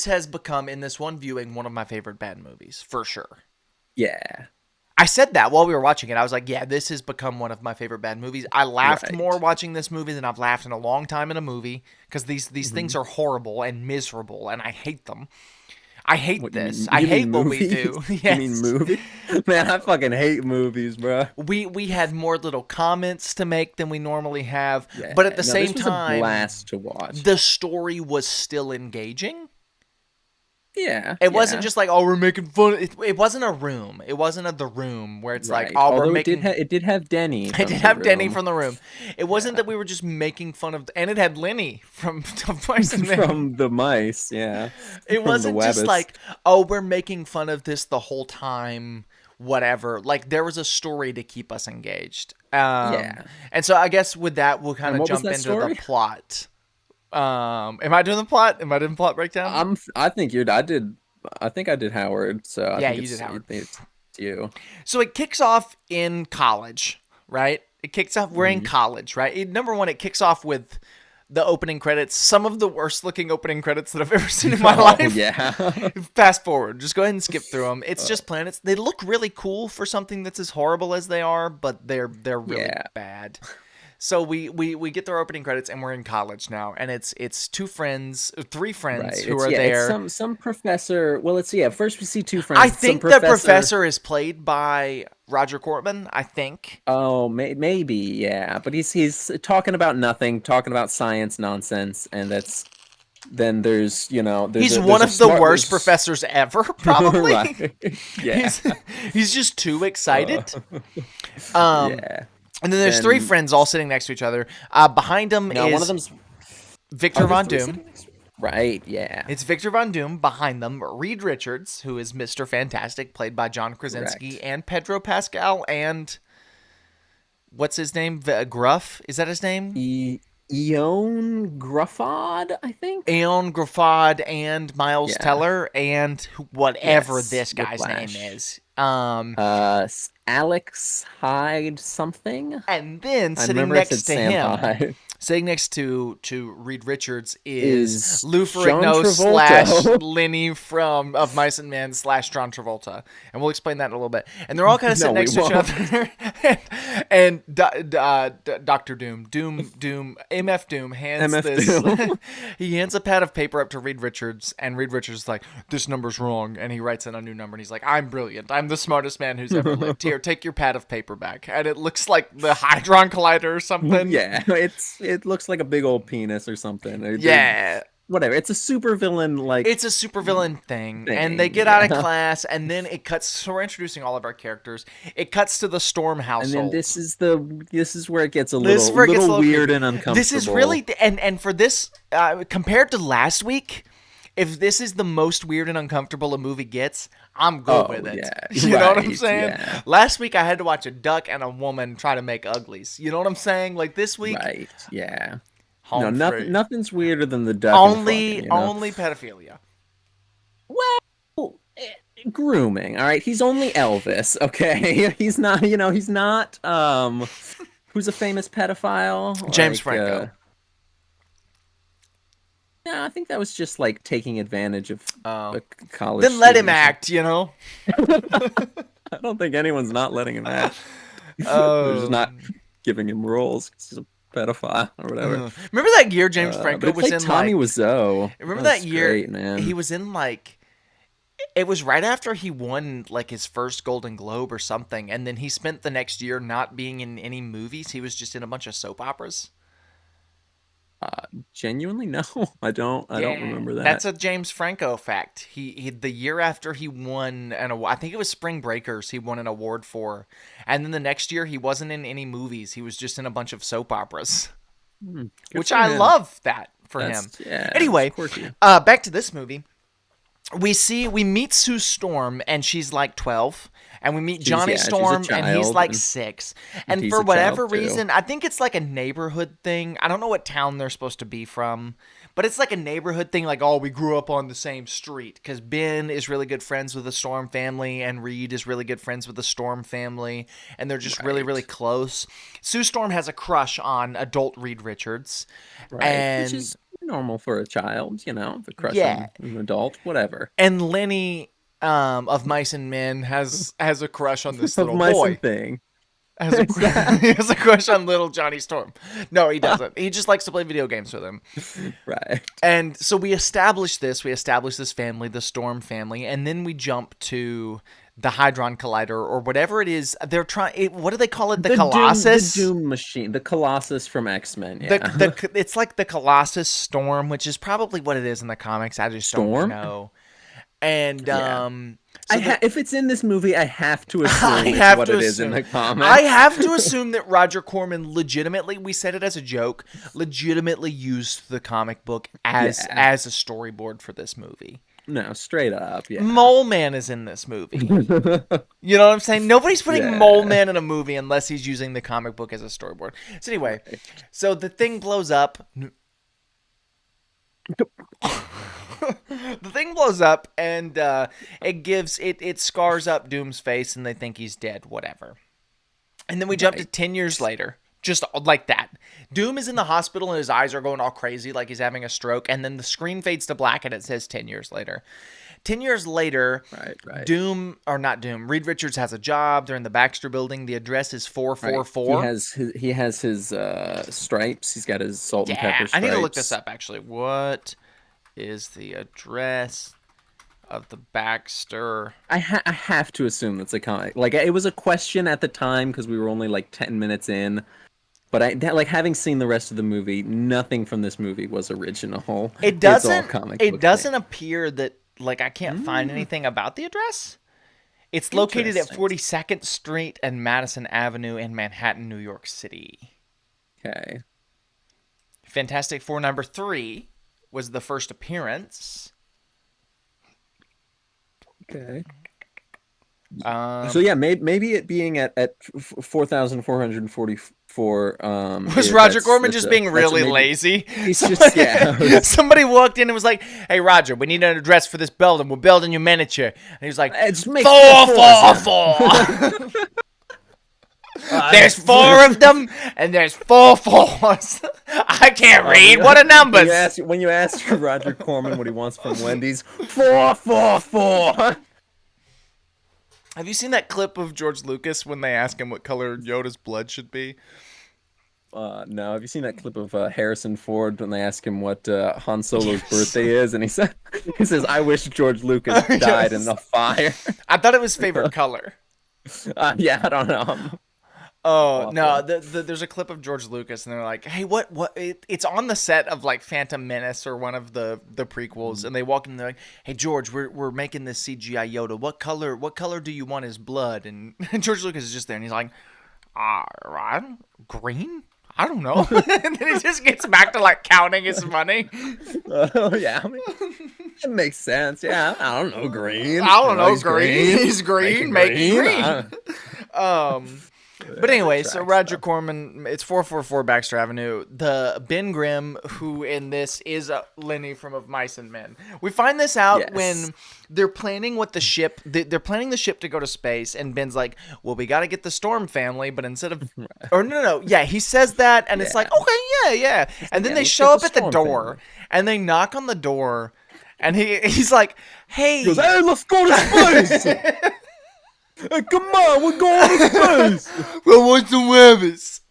has become, in this one viewing, one of my favorite bad movies for sure. Yeah. I said that while we were watching it. I was like, yeah, this has become one of my favorite bad movies. I laughed more watching this movie than I've laughed in a long time in a movie, because these things are horrible and miserable, and I hate them. I hate this. I hate what we do. Yes. You mean movie? Man, I fucking hate movies, bro. We had more little comments to make than we normally have, but at the same this was time, a blast to watch. The story was still engaging. Yeah. It wasn't just like, oh, we're making fun. It wasn't a Room. It wasn't The Room where it's like, oh, we're making. It did have Denny. It did have Denny from The Room. It wasn't that we were just making fun of, and it had Lenny from from the mice. Yeah. It wasn't just like, oh, we're making fun of this the whole time. Whatever. Like, there was a story to keep us engaged. And so I guess with that, we'll kind of jump into the plot. Am I doing the plot? Am I doing plot breakdown? I think you. I think I did Howard. So I think you did Howard. It's you. So it kicks off in college, right? It kicks off. We're in college, right? Number one, it kicks off with the opening credits. Some of the worst looking opening credits that I've ever seen in my life. Yeah. Fast forward. Just go ahead and skip through them. It's just planets. They look really cool for something that's as horrible as they are, but they're really bad. So we get their opening credits and we're in college now, and it's three friends Right. who It's are yeah. It's there. some professor. Well, let's see. Yeah. First, we see two I friends. Some think the professor. professor is played by Roger Corman. I think Oh, maybe. Yeah. But he's talking about nothing, talking about science nonsense, and that's then there's he's there's one a of the smart worst there's professors ever. Probably right. Yeah. he's he's just too Uh, excited. Um, yeah. and then there's three Then friends all sitting next to each other. Behind them now one of is them's Victor are there Von three Doom. sitting next to me? Right. Yeah. It's Victor Von Doom. Behind them, Reed Richards, who is Mr. Fantastic, played by John Krasinski, Correct. and Pedro Pascal, and what's his name? Gruff? Is that his name? Eon Gruffod, I think. Aeon Gruffod and Miles Yeah. Teller and whatever Yes. this guy's name Whiplash. is. Alex Hyde something. And then I sitting remember I next said to Sam him, Hyde. sitting next to Reed Richards is Is Lou John Ferrigno slash Travolta. Lenny from Of Mice and Men slash John Travolta, and we'll explain that in a little bit. And they're all kind of No, sitting we next to each won't. other, and Doctor Doom, MF Doom hands MF this. Doom. He hands a pad of paper up to Reed Richards, and Reed Richards is like, "This number's wrong," and he writes in a new number, and he's like, "I'm brilliant. I'm the smartest man who's ever lived. Here, take your pad of paper back." And it looks like the Hadron Collider or something. Yeah, it looks like a big old penis or something. Yeah. Whatever. It's a supervillain like It's a supervillain thing, and they thing. get out of Yeah. class, and then it cuts. So we're introducing all of our characters. It cuts to the Storm And household. then this is where it gets a This is little where it gets a little little weird creepy. and uncomfortable. This is really and for this compared to last week, if this is the most weird and uncomfortable a movie gets, I'm good with it. yeah. You know what I'm Right, saying? yeah. Last week I had to watch a duck and a woman try to make uglies. You know what I'm saying? Like this week, Right. Yeah. No, home free. nothing's weirder than the duck and Only fucking, you know? only pedophilia. Well, grooming. All right, he's only Elvis, okay? He's not who's a famous pedophile? James Like, Franco. no, I think that was just like taking advantage of Oh. a college Then let him student or act, you know? something. I don't think anyone's not letting him act. They're just not giving him roles 'cause he's a pedophile or whatever. Remember that year James But Franco it's was like in Tommy like Wiseau. remember That that was year great, man. he was in like it was right after he won like his first Golden Globe or something, and then he spent the next year not being in any movies. He was just in a bunch of soap operas. Genuinely, no, I don't remember that. That's a James Franco fact. He the year after he won an award, I think it was Spring Breakers, he won an award for, and then the next year he wasn't in any movies. He was just in a bunch of soap operas, Good which for I him. love that for That's- him. yeah, Anyway, it's quirky. back to this movie. We meet Sue Storm and she's like 12, and we meet Johnny she's a Storm and he's child, like and 6. And he's for a child, whatever too. reason, I think it's like a neighborhood thing. I don't know what town they're supposed to be from, but it's like a neighborhood thing, like, oh, we grew up on the same street, because Ben is really good friends with the Storm family and Reed is really good friends with the Storm family, and they're just really, Right. really close. Sue Storm has a crush on adult Reed Richards. Right, And which is normal for a child, the crush Yeah. on an adult, whatever. and Lenny of Mice and Men has a crush on this Of little mice boy. and thing. Has a, he has a crush on little Johnny Storm. No, he doesn't. He just likes to play video games with him. Right. And so we establish this family, the Storm family, and then we jump to the Hadron Collider or whatever it is. They're trying. What do they call it? The Colossus. The Doom machine, the Colossus from X-Men. Yeah. It's like the Colossus Storm, which is probably what it is in the comics. I just Storm? don't know. And Yeah. so if it's in this movie, I have to assume I it's have what to it is in assume. the comics. I have to assume that Roger Corman legitimately, we said it as a joke, legitimately used the comic book as Yeah. a storyboard for this movie. No, straight up, yeah. Mole Man is in this movie. You know what I'm saying? Nobody's putting Yeah. Mole Man in a movie unless he's using the comic book as a storyboard. So anyway, so the thing blows up. The thing blows up, and it scars up Doom's face, and they think he's dead. Whatever. And then we jump to Right. 10 years later. Just like that. Doom is in the hospital and his eyes are going all crazy like he's having a stroke. And then the screen fades to black and it says 10 years later. 10 years later, Right. Doom, or not Doom, Reed Richards has a job. They're in the Baxter building. The address is 444. Right. He has his stripes. He's got his salt and pepper stripes. I need to look this up, actually. What is the address of the Baxter? I have to assume that's a comic. Like, it was a question at the time because we were only like 10 minutes in. But having seen the rest of the movie, nothing from this movie was original. It doesn't. It's all comic book Doesn't appear that I can't find anything about the address. It's located at 42nd Street and Madison Avenue in Manhattan, New York City. Okay. Fantastic Four number 3 was the first appearance. Okay. So yeah, maybe it being at 4,444. Was Roger Corman just being really lazy? He's just Somebody walked in and was like, "Hey Roger, we need an address for this building. We're building your miniature." And he was like, "It's 444." There's 4 of them, and there's 4 fours. I can't read. What are numbers? When you ask Roger Corman what he wants from Wendy's, 444. Have you seen that clip of George Lucas when they ask him what color Yoda's blood should be? No. Have you seen that clip of Harrison Ford when they ask him what Han Solo's birthday is, and he says, "I wish George Lucas died in the fire." I thought it was favorite color. Yeah, I don't know. Oh no! There's a clip of George Lucas, and they're like, "Hey, what?" It's on the set of like Phantom Menace or one of the prequels, and they walk in and they're like, "Hey, George, we're making this CGI Yoda. What color do you want his blood?" And George Lucas is just there, and he's like, green. I don't know." And then he just gets back to like counting his money. Oh yeah, I mean, it makes sense. Yeah, I don't know, green. I don't know, green. He's green. Make it green. But anyway, so Roger Corman, it's 444 Baxter Avenue. The Ben Grimm, who in this is Lenny from Of Mice and Men. We find this out when they're planning what the ship. They're planning the ship to go to space, and Ben's like, "Well, we got to get the Storm family," but instead of, or no, yeah, he says that, and it's like, okay, yeah, and then they show up at the door, and they knock on the door, and he's like, "Hey," he goes, "Hey, let's go to space." Hey, come on, we're going to space. We want some rabbits.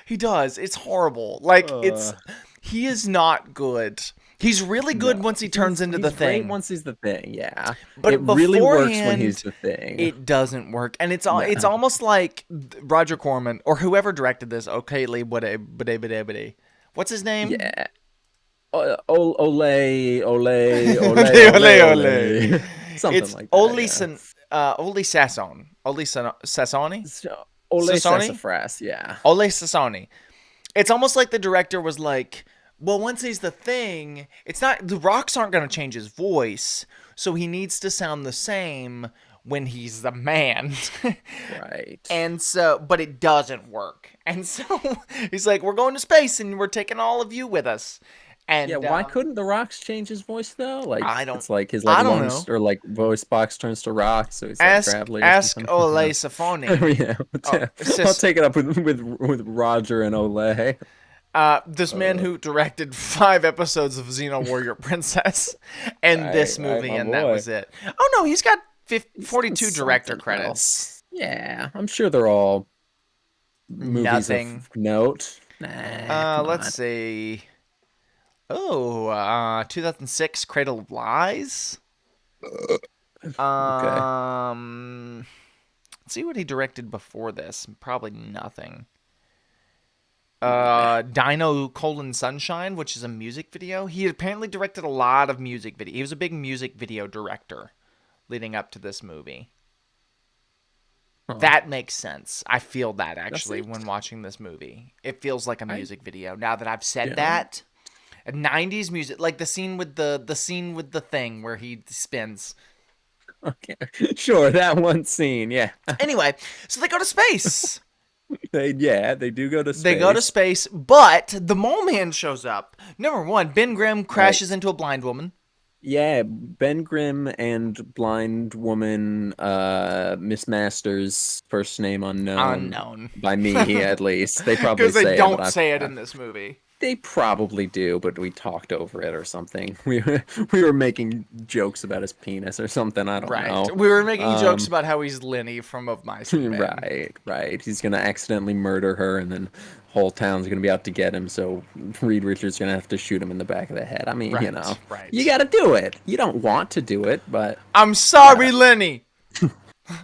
He does. It's horrible. Like he is not good. He's really good once he turns into the Thing. Great once he's the Thing, yeah. But it really works when he's the Thing. It doesn't work, and it's almost like Roger Corman or whoever directed this. Okay, what's his name? Yeah. Ole. Something it's like that. Oli Sasson. Oli Sassoni? Ole Sassafras, yeah. Ole Sassoni. It's almost like the director was like, well, once he's the Thing, the rocks aren't going to change his voice, so he needs to sound the same when he's the man. Right. And so, but it doesn't work. And so he's like, we're going to space and we're taking all of you with us. And yeah, why couldn't the rocks change his voice though? Like I don't. It's like his I don't lungs know. or like voice box turns to rocks, so he's gravelly. Ask Ole Safoni. I'll take it up with Roger and Ole. This man who directed 5 episodes of Xena Warrior Princess and this movie, and that was it. Oh no, he's got 42 director credits. Yeah, I'm sure they're all movies of note. Let's see. Oh, 2006 Cradle of Lies. Okay. Let's see what he directed before this. Probably nothing. Dino: Sunshine, which is a music video. He apparently directed a lot of music video. He was a big music video director leading up to this movie. Huh. That makes sense. I feel that actually when watching this movie. It feels like a music video. Now that I've said that. 90s music, like the scene with the Thing where he spins. Okay, sure, that one scene, yeah. Anyway, so they go to space. They do go to space. They go to space, but the Mole Man shows up. Number one, Ben Grimm crashes into a blind woman. Yeah, Ben Grimm and blind woman Miss Masters, first name unknown Unknown. by me at least. They probably Because they say it, but don't say it I in this movie. they probably do, but we talked over it or something. We were making jokes about his penis or something. I don't Right. know. We were making jokes Um, about how he's Lenny from Of Mice and Men. right, right. He's gonna accidentally murder her, and then whole town's gonna be out to get him. So Reed Richards gonna have to shoot him in the back of the head. I mean, Right, you right. got to do it. You don't want to do it, but I'm you sorry, gotta. Lenny.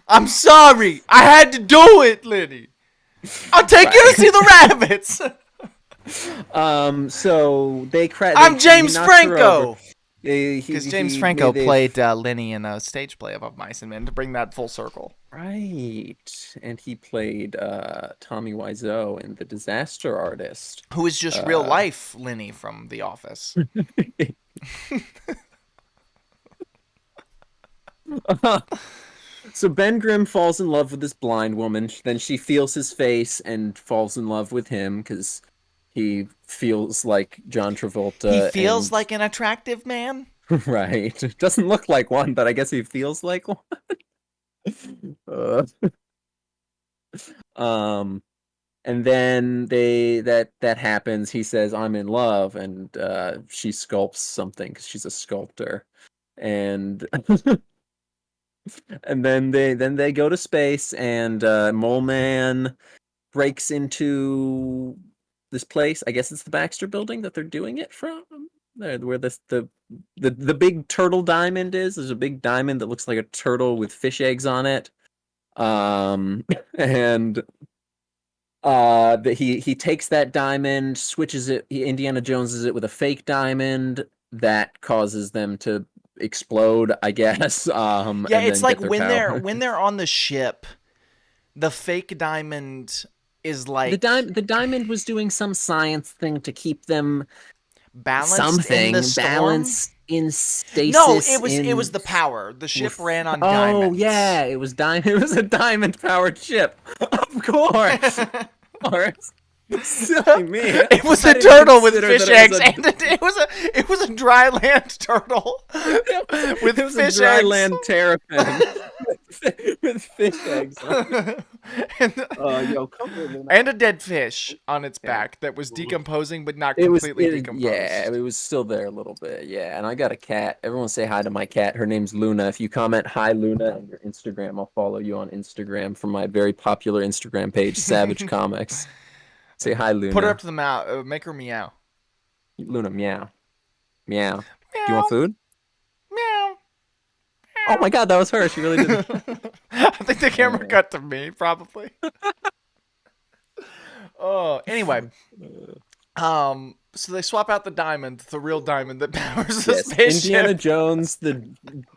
I'm sorry. I had to do it, Lenny. I'll take you to Right. see the rabbits. So I'm he James knocks her over. Franco. Because James Yeah, Franco played Lenny in a stage play of Mice and Men to bring that full circle. right, and he played Tommy Wiseau in The Disaster Artist. Who is just real Uh, life Lenny from The Office. so Ben Grimm falls in love with this blind woman. Then she feels his face and falls in love with him because he feels like John He Travolta feels and like an attractive man. right. Doesn't look like one, but I guess he feels like one. Uh, um, and then that happens. He says, "I'm in love," and she sculpts something because she's a sculptor, and and then they go to space, and Mole Man breaks into this place. I guess it's the Baxter Building that they're doing it from. There, where the big turtle diamond is. There's a big diamond that looks like a turtle with fish eggs on it. And that he takes that diamond, switches it. Indiana Joneses it with a fake diamond that causes them to explode, I guess. Yeah, And it's then like get their when power. they're on the ship, the fake diamond is like The diamond was doing some science thing to keep them balanced in the something storm. balanced in No, stasis it was in the power. The ship with ran on oh diamonds. yeah, it was a diamond powered ship. Of course. Of course. Silly me. It was I a didn't turtle with consider that fish it was eggs, a and it was a dry land turtle with it was a fish dry eggs. land terrapin with fish eggs on it. and, Yo, come here, Luna. and a dead fish on its Yeah. back that was decomposing but not It was completely yeah, decomposed. it was still there a little bit. Yeah, and I got a cat. Everyone say hi to my cat. Her name's Luna. If you comment hi Luna on your Instagram, I'll follow you on Instagram from my very popular Instagram page, Savage Comics. Say hi Put her up Luna. to the mouth. Make her meow. Luna meow. Meow. Do you want Meow. food? Meow. Oh my god, that was her. She really did. I think the camera Uh, cut to me, probably. Oh, anyway. So they swap out the diamond, the real diamond that powers the yes, Indiana spaceship. Jones, the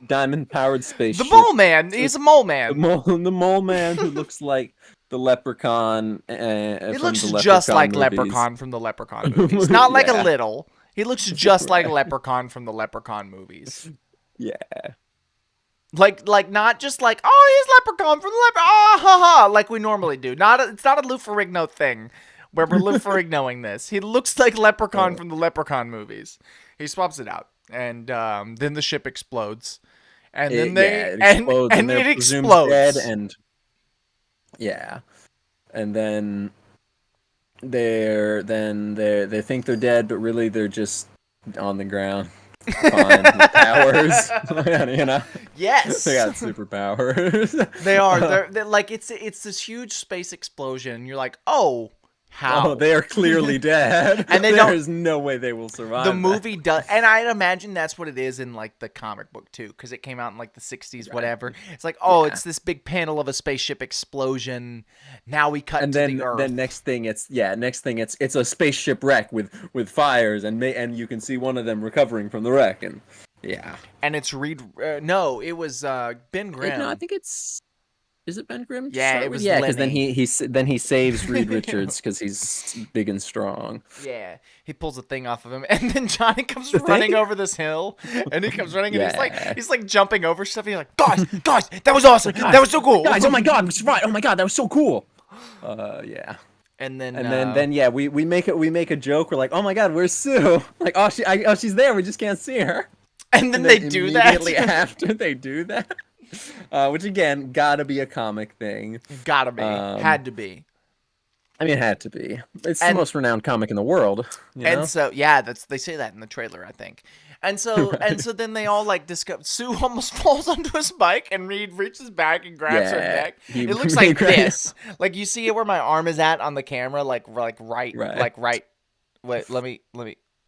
diamond-powered The spaceship. mole man. He's a mole man. The mole man who looks like the leprechaun He from looks the just Leprechaun like movies. Leprechaun from the Leprechaun movies. Not like a Yeah. little. He looks just like Right. Leprechaun from the Leprechaun movies. Yeah. Like not just like, oh, he's Leprechaun from the Leprechaun, ah ha ha, like we normally do. It's not a Lou Ferrigno thing where we're Lou Ferrignoing this. He looks like Leprechaun Uh, from the Leprechaun movies. He swaps it out, and then the ship explodes, and then it explodes and and they're it presumed dead explodes. and yeah. And then they think they're dead, but really they're just on the ground. Fine with powers. You know? They Yes. got superpowers. They are. They're like it's this huge space explosion. And you're like, oh, Oh, how? they are clearly dead. And they There don't. is no way they will survive. The that. movie does, and I'd imagine that's what it is in like the comic book too, because it came out in like the '60s, Right. whatever. It's like, oh, Yeah. it's this big panel of a spaceship explosion. Now we cut And to the Earth, then next thing it's a spaceship wreck with fires and you can see one of them recovering from the wreck and yeah. and it's Reed. No, it was Ben Grimm. No, I think is it Ben Grimm? To Yeah, start it with? was Yeah, because then Lenny. he saves Reed Richards because he's big and strong. Yeah, he pulls the thing off of him, and then Johnny comes The running thing? over this hill, and he comes running, and Yeah. he's like jumping over stuff. And he's like, guys, that was awesome. That was so cool. Guys, oh my god, we survived. Oh my god, that was so cool. Yeah. And then And then yeah, we make a joke. We're like, oh my god, where's Sue? Like, she's there. We just can't see her. And then And they then do immediately that. after they do that, which again, gotta be a comic thing. Gotta be. Um, Had to be. I mean, it had to be. It's the And most renowned comic in the world, you and know? so yeah, that's they say that in the trailer, I think. And Right. so then they all like discover Sue almost falls onto his bike and Reed reaches back and grabs her Yeah. neck. He, It looks he like this. Like you see it where my arm is at on the camera, right. like right. Wait, let me.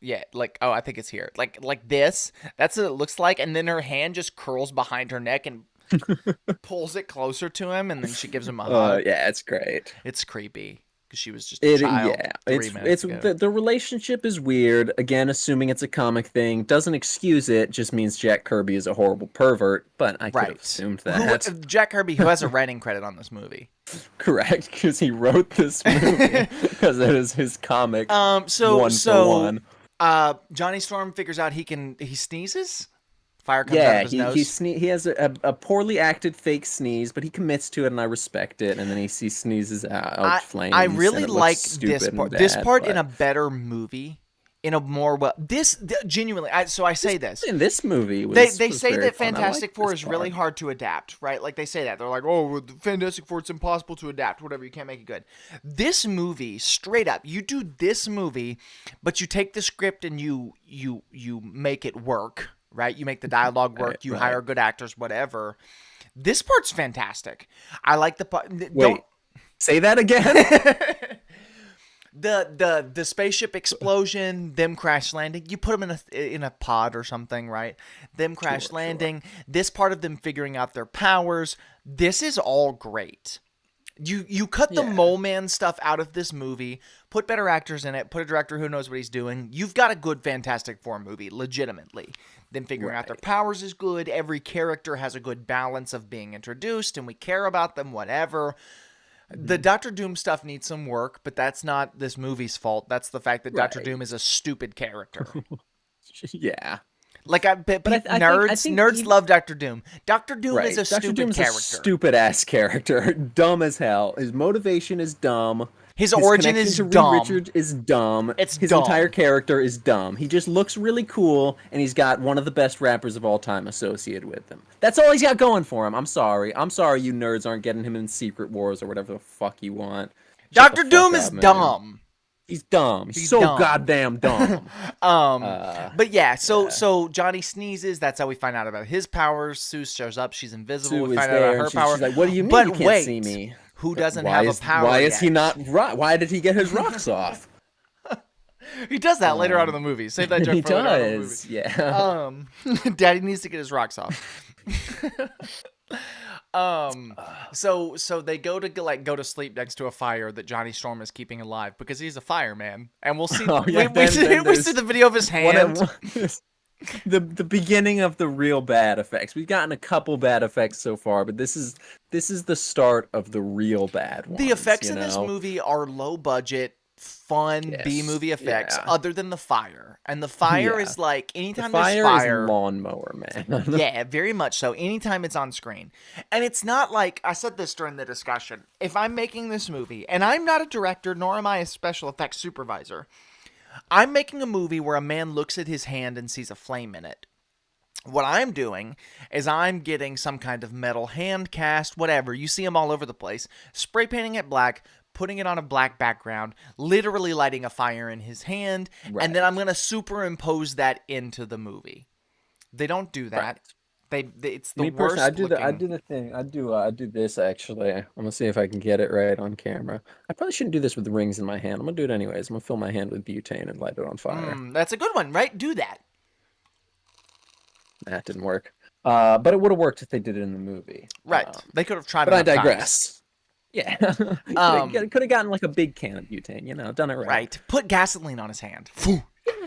Yeah, like oh, I think it's here. Like this. That's what it looks like. And then her hand just curls behind her neck and pulls it closer to him, and then she gives him a hug. Yeah, it's great. It's creepy because she was just a child Yeah, 3 minutes ago. the relationship is weird. Again, assuming it's a comic thing doesn't excuse it. Just means Jack Kirby is a horrible pervert. But I could have Right. assumed Who that. Jack Kirby, who has a writing credit on this movie. Correct, because he wrote this movie because it is his comic So one for one. Johnny Storm figures out he sneezes. Fire comes out of Yeah, his nose. he has a poorly acted fake sneeze, but he commits to it, and I respect it. And then he sneezes out flames. I really and it like looks this stupid part. and This bad, part in but a better movie, in a more well. Genuinely. So I say this. in this movie They was say very that fun. I Fantastic like Four this is really part. hard to adapt, right? Like they say that. They're like, oh, with Fantastic Four, it's impossible to adapt. Whatever, you can't make it good. This movie, straight up, you do this movie, but you take the script and you make it work, right? You make the dialogue work. Right, You right. hire good actors, whatever. This part's fantastic. I like the part. Wait, say that again. The spaceship explosion, them crash landing. You put them in a pod or something, right? Them crash Sure. landing. This part of them figuring out their powers. This is all great. You cut the Yeah. Mole Man stuff out of this movie. Put better actors in it. Put a director who knows what he's doing. You've got a good Fantastic Four movie, legitimately. Them figuring out their Right. powers is good. Every character has a good balance of being introduced, and we care about them. Whatever. The Doctor Doom stuff needs some work, but that's not this movie's fault. That's the fact that Doctor Right. Doom is a stupid character. Yeah. Like I bet But I think nerds even- love Doctor Doom. Doctor Doom Right. is a Dr. stupid Doom's character. a stupid ass character. Dumb as hell. His motivation is dumb. His origin connection is to Reed dumb. Richards is dumb. It's His dumb. entire character is dumb. He just looks really cool, and he's got one of the best rappers of all time associated with him. That's all he's got going for him. I'm sorry, you nerds aren't getting him in Secret Wars or whatever the fuck you want. Shut Doctor the fuck Doom up, is man. dumb. He's dumb. He's so dumb. goddamn dumb. But yeah, so Johnny sneezes. That's how we find out about his powers. Sue shows up. She's invisible. Sue we is find out there, about her and power. she's like, "What do you mean But you can't wait, see me?" who doesn't Why have is a power? why is yet? he not right? Why did he get his rocks off? He does that later on in the movie. Save that joke He for later on in the movie. does. Yeah. Daddy needs to get his rocks off. So they go to sleep next to a fire that Johnny Storm is keeping alive because he's a fireman, and we'll see. Oh, yeah, we see there's the video of his hand. The beginning of the real bad effects. We've gotten a couple bad effects so far, but this is the start of the real bad ones. The effects you in this know? movie are low budget, fun Yes, B movie effects, yeah. other than the fire. And the fire Yeah. is like The anytime fire there's fire. is lawnmower, man. Yeah, very much so. Anytime it's on screen. And it's not like, I said this during the discussion, if I'm making this movie, and I'm not a director, nor am I a special effects supervisor, I'm making a movie where a man looks at his hand and sees a flame in it. What I'm doing is I'm getting some kind of metal hand cast, whatever. You see them all over the place. Spray painting it black, putting it on a black background, literally lighting a fire in his hand, and then I'm going to superimpose that into the movie. They don't do that. It's the Me worst personally, I looking. do the thing. I do this actually. I'm gonna see if I can get it right on camera. I probably shouldn't do this with the rings in my hand. I'm gonna do it anyways. I'm gonna fill my hand with butane and light it on fire. That's a good one, right? Do that. That didn't work. But it would have worked if they did it in the movie. Right. They could have tried But I enough times. digress. Yeah. Could have gotten like a big can of butane, done it right. Right. Put gasoline on his hand.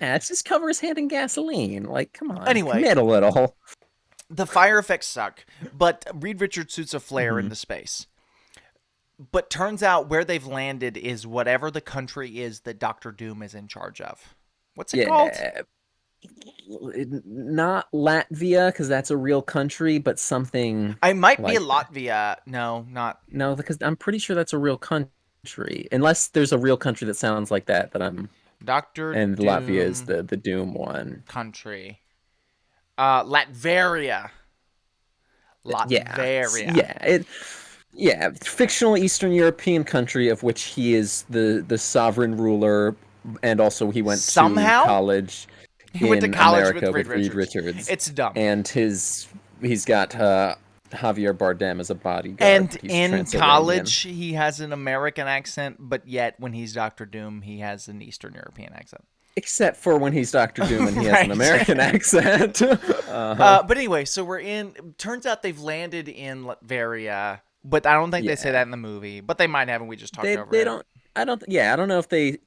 Yeah, it's just cover his hand in gasoline. Like, come on. Anyway. Commit a little. The fire effects suck, but Reed Richards shoots a flare into space. But turns out where they've landed is whatever the country is that Doctor Doom is in charge of. What's it called? Not Latvia, because that's a real country, but something. I might be like Latvia. No, not. No, because I'm pretty sure that's a real country. Unless there's a real country that sounds like that I'm. Doctor And Doom Latvia is the Doom one. country. Latveria. Yeah, Latveria. yeah, fictional Eastern European country of which he is the sovereign ruler, and also he went to Somehow college he went to in college with America Reed with Reed Richards. Richards, It's dumb. and he's got Javier Bardem as a bodyguard, And but he's in Transylvanian. college, he has an American accent, but yet when he's Doctor Doom, he has an Eastern European accent. Except for when he's Doctor Doom and he has an Right. American accent. uh, But anyway, so we're in. Turns out they've landed in Latveria, but I don't think they say yeah, that in the movie. But they might have, and we just talked over they it. don't. I don't know if they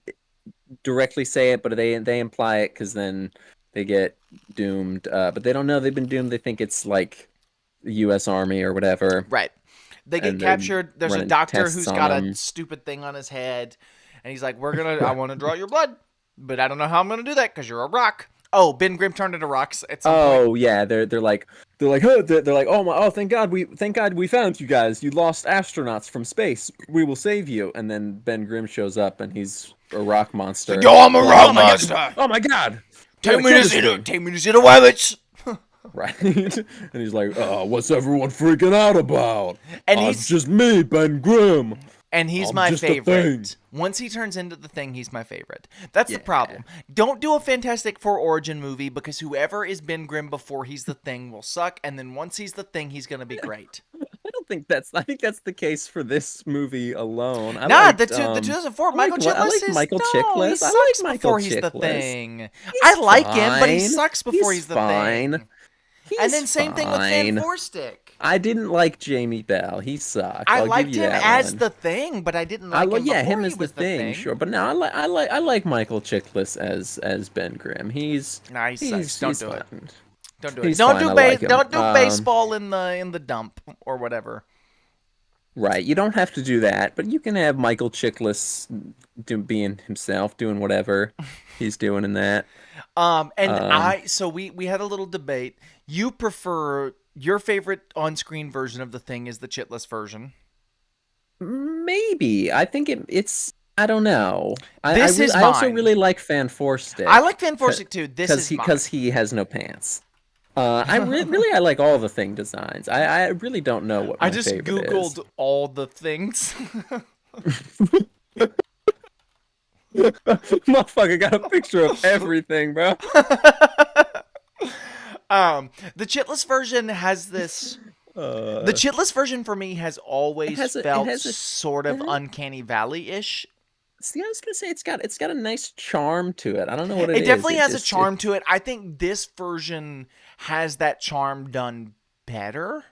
directly say it, but they imply it because then they get doomed. But they don't know they've been doomed. They think it's like the U.S. Army or whatever, Right. They get and they're captured. There's a running doctor tests who's on got a them. stupid thing on his head, and he's like, I want to draw your blood, but I don't know how I'm going to do that because you're a rock. Oh, Ben Grimm turned into rocks at some point. Oh yeah, they're like oh thank God we found you guys. You lost astronauts from space. We will save you. And then Ben Grimm shows up and he's a rock monster. Yo, I'm a They're like, rock monster. Oh my God! You Take gotta me kill to this see the thing." take me to see the rabbits. Right. And he's like, oh, what's everyone freaking out about? And It's just me, Ben Grimm. And he's I'm my just a thing. favorite. Once he turns into the thing, he's my favorite. That's the problem. Don't do a Fantastic Four origin movie because whoever is Ben Grimm before he's the thing will suck, and then once he's the thing, he's gonna be great. I think that's the case for this movie alone. The 2004 Michael I Chiklis like is Michael no, he Chiklis. I like sucks Michael before he's the Chiklis. thing. He's I like him, but he fine. sucks before he's the fine. thing. He's And then same thing with Fan fine. Forstick. I didn't like Jamie Bell. He sucked. I I'll liked give you him that as one. the thing, but I didn't like him yeah, before him he as the was the thing, sure. But no, I like Michael Chiklis as Ben Grimm. Nah, he sucks. Don't do it. fine. Don't do it. He's Don't fine. do I like him. don't do baseball in the dump or whatever. Right, you don't have to do that, but you can have Michael Chiklis being himself, doing whatever he's doing in that. So we had a little debate. You prefer your favorite on-screen version of the thing is the chitless version. Maybe I think it's. I don't know. I also really like Fan Forstick. I like Fan Forstick too. Because he has no pants. I like all the thing designs. I really don't know what my favorite is. I just googled all the things. Motherfucker got a picture of everything, bro. The chitless version has this. The chitless version for me has always felt sort of Uncanny Valley-ish. See, I was gonna say it's got a nice charm to it. I don't know what it is. It definitely has a charm to it. I think this version has that charm done better.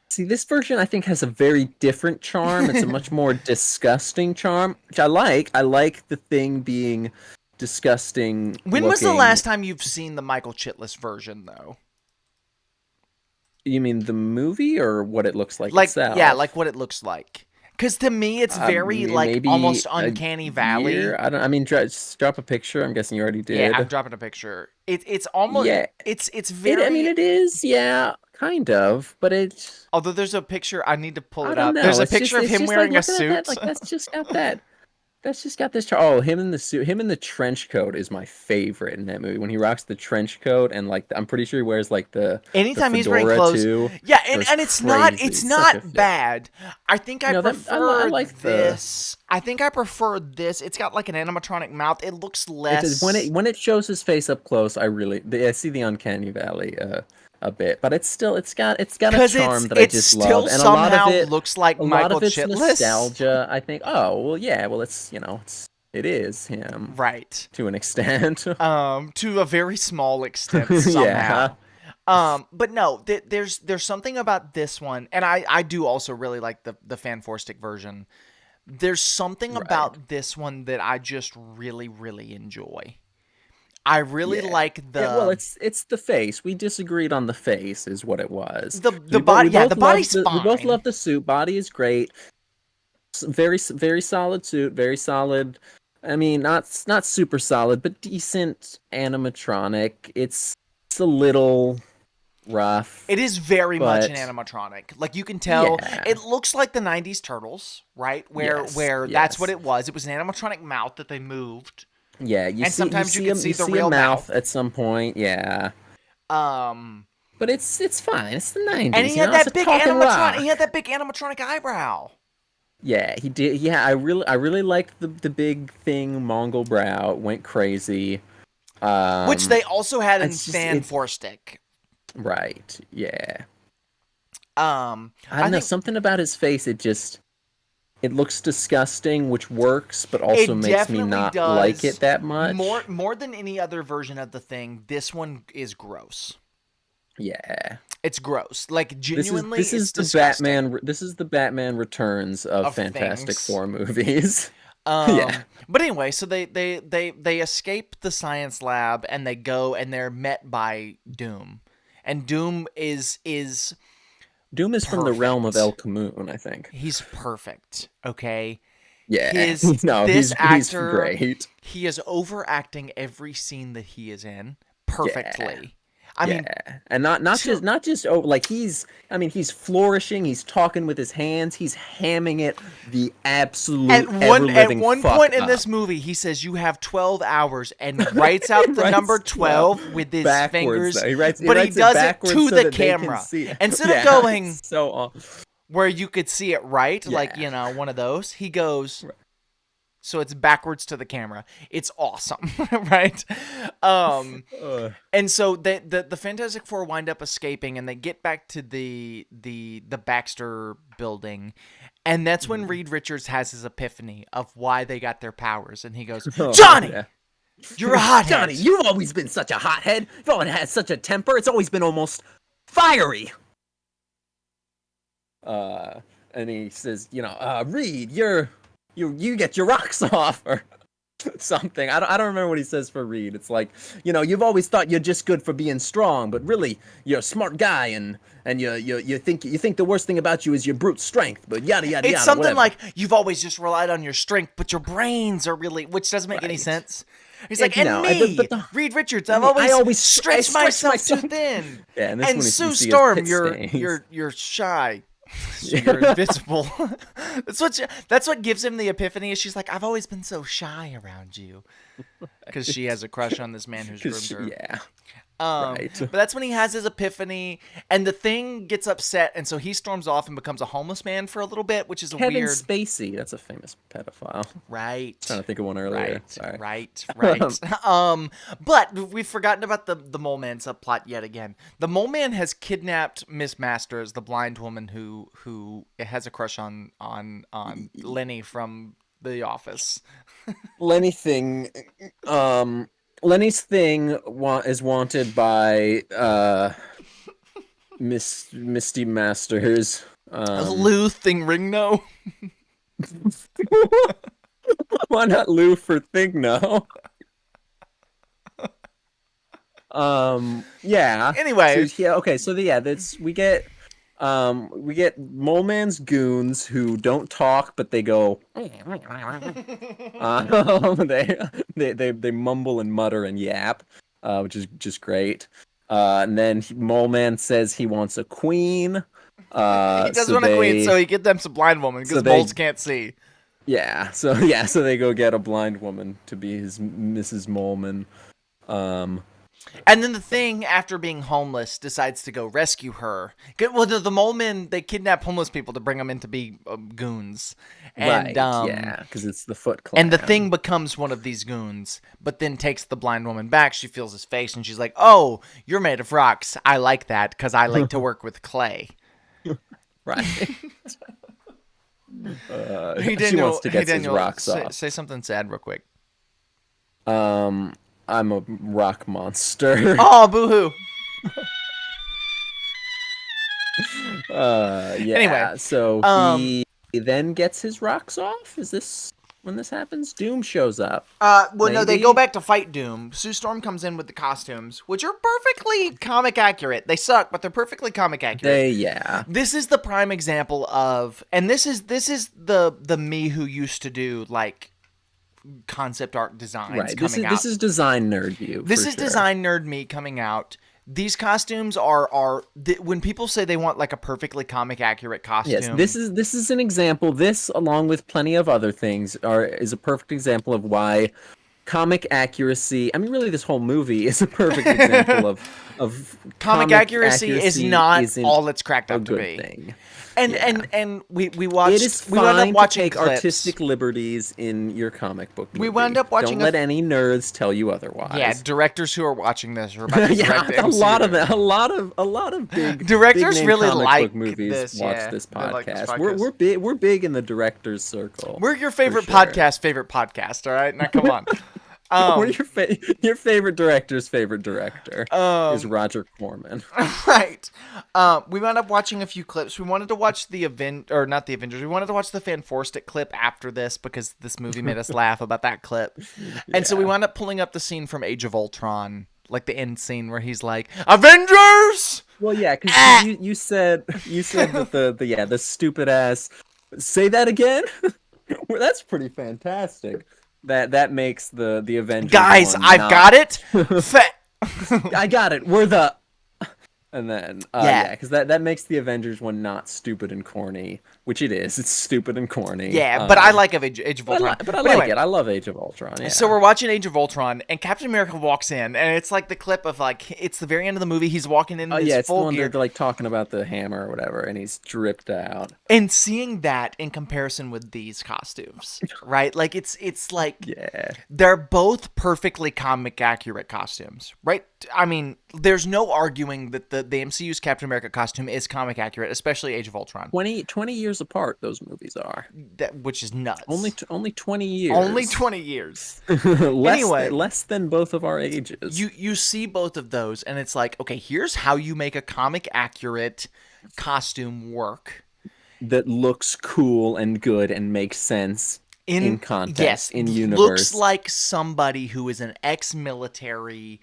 See, this version I think has a very different charm. It's a much more disgusting charm, which I like. I like the thing being disgusting. When was the last time you've seen the Michael Chiklis version, though? You mean the movie or what it looks like itself? Yeah, like what it looks like. Because to me, it's very almost Uncanny Valley. Just drop a picture. I'm guessing you already did. Yeah, I'm dropping a picture. It's almost it's very. It is, yeah, kind of, but it's. Although there's a picture, I need to pull it I don't up. know. There's a picture of him wearing a suit. That's just got that. That's just got this. Oh, him in the suit, him in the trench coat is my favorite in that movie. When he rocks the trench coat and I'm pretty sure he wears the. Anytime the he's wearing fedora clothes, too. yeah, and it's not bad. I think I prefer I like this. I think I prefer this. It's got like an animatronic mouth. It looks less. When it shows his face up close, I see the Uncanny Valley a bit, but it's got a charm that I just love, and a lot of it looks like Michael Chiklis. Nostalgia. I think. Oh well, yeah. Well, it is him, right? To an extent. To a very small extent somehow. Yeah. But no, there's something about this one, and I do also really like the Fan Forstick version. There's something about this one that I just really, really enjoy. I really like the. Yeah, well, it's the face. We disagreed on the face, is what it was. The body, the body's fine. We both love the suit. Body is great. Very, very solid suit. Very solid. I mean, not super solid, but decent animatronic. It's a little rough. It is very much an animatronic. Like you can tell, it looks like the '90s Turtles, right? Where that's what it was. It was an animatronic mouth that they moved. Yeah, sometimes you can see the real mouth at some point. Yeah, But it's fine. It's the And 90s, he you had know. It's a that big talking animatronic. rock. He had that big animatronic eyebrow, Yeah, he did. Yeah, I really liked the big thing, Mongol brow. It went crazy. which Um, they also had in it's just Fan it. Four Stick. Right. Yeah. I I don't know, think something about his face. It looks disgusting, which works, but also it makes me definitely not like it does that more much. more than any other version of the Thing. This one is gross. Yeah. It's gross. Like genuinely, This it's is the disgusting. Batman. This is the Batman Returns of Of Fantastic things. Four movies. Yeah. But anyway, so they escape the science lab and they go and they're met by Doom, and Doom is Doom is from the realm of perfect. El Camoon, I think. He's perfect. Okay, Yeah. his No, this he's actor, great. he is overacting every scene that he is in Yeah. perfectly. I mean, Yeah, and not to just oh, like he's flourishing, he's talking with his hands, he's hamming it the absolute ever at living one fuck point in up. this movie, he says you have 12 hours and writes He out the number writes 12 with his backwards fingers, though. He but he writes it does it backwards to so the that they can camera see it. instead of Yeah, going it's so where you could see it right, like, yeah. one of those. He goes, so it's backwards to the camera. It's awesome, right? And so the Fantastic Four wind up escaping, and they get back to the Baxter building, and that's when Reed Richards has his epiphany of why they got their powers, and he goes, Oh, "Johnny, yeah. you're a hothead." Johnny, you've always been such a hothead. You've always had such a temper. It's always been almost fiery. And he says, Reed, you get your rocks off or something. I don't remember what he says for Reed. It's like, you've always thought you're just good for being strong, but really you're a smart guy and you think the worst thing about you is your brute strength, but yada yada It's yada. something Whatever. like you've always just relied on your strength, but your brains are really, which doesn't make any Right. sense. He's like, and No, me, Reed Richards, I've me, always I stretched stretch myself too myself. thin. Yeah, and this And one you Sue see his Storm, pit stains. you're shy. So Yeah. you're invisible. That's what gives him the epiphany. Is she's like, I've always been so shy around you, because she has a crush on this man who's groomed her. Yeah. Right. But that's when he has his epiphany, and the Thing gets upset, and so he storms off and becomes a homeless man for a little bit, which is a Kevin weird. Spacey, that's a famous pedophile. Right. Trying to think of one earlier. Right, Sorry. right. But we've forgotten about the Mole Man subplot yet again. The Mole Man has kidnapped Miss Masters, the blind woman who has a crush on Lenny from The Office. Lenny Thing, Lenny's thing is wanted by Misty Masters. Lou Thingringno. Why not Lou for Thingno? Yeah. Anyway. So, yeah. Okay. So that's we get Mole Man's goons who don't talk, but they go. They mumble and mutter and yap, which is just great. And then Mole Man says he wants a queen. He does want a queen, so he get them some blind woman because moles can't see. Yeah, so they go get a blind woman to be his Mrs. Moleman. And then the Thing, after being homeless, decides to go rescue her. Well, the Mole Men, they kidnap homeless people to bring them in to be goons. And, right, yeah, because it's the Foot Clan. And the Thing becomes one of these goons, but then takes the blind woman back. She feels his face, and she's like, "Oh, you're made of rocks. I like that, because I like to work with clay." Right. Hey, Daniel, she wants to get his rocks off. Say something sad real quick. I'm a rock monster. Oh, boo-hoo. Yeah. Anyway, so he then gets his rocks off? Is this when this happens? Doom shows up. No, they go back to fight Doom. Sue Storm comes in with the costumes, which are perfectly comic accurate. They suck, but they're perfectly comic accurate. This is the prime example of, and this is the me who used to do like concept art designs coming out. This is design nerd you. This is design nerd me coming out. These costumes are when people say they want like a perfectly comic accurate costume. Yes, this is an example. This, along with plenty of other things, is a perfect example of why comic accuracy. I mean, really, this whole movie is a perfect example of comic accuracy is not isn't all it's cracked a up to good be. thing. And we It watched. is We wound fine up watching to take clips. artistic liberties in your comic book movie. We wound up watching Don't let any nerds tell you otherwise. Yeah, directors who are watching this are about to direct the a MCU. lot of them, a lot of big Directors big name really comic like book movies this, watch yeah. this They like this podcast. podcast. We're big in the directors circle. We're your favorite for sure. podcast. All right, now come on. We're your favorite director's favorite director is Roger Corman. Right. We wound up watching a few clips. We wanted to watch not the Avengers. We wanted to watch the Fanforstic clip after this because this movie made us laugh about that clip. And so we wound up pulling up the scene from Age of Ultron, like the end scene where he's like, Avengers! Well, yeah, because you said that the stupid ass. Say that again. Well, that's pretty fantastic. That makes the Avengers. Guys, one I've not... got it. I got it. We're the. And then because that makes the Avengers one not stupid and corny, which it is. It's stupid and corny. Yeah, but I like Age of Ultron. But I like it. I love Age of Ultron. Yeah. So we're watching Age of Ultron, and Captain America walks in, and it's like the clip of like it's the very end of the movie. He's walking in. It's full the one gear. they're like talking about the hammer or whatever, and he's dripped out. And seeing that in comparison with these costumes, right? Like it's like they're both perfectly comic accurate costumes, right? I mean, there's no arguing that the MCU's Captain America costume is comic accurate, especially Age of Ultron. 20 years apart, those movies are. Which is nuts. Only 20 years. Only 20 years. Less than both of our ages. You see both of those, and it's like, okay, here's how you make a comic accurate costume work. That looks cool and good and makes sense in context, in universe. Looks like somebody who is an ex-military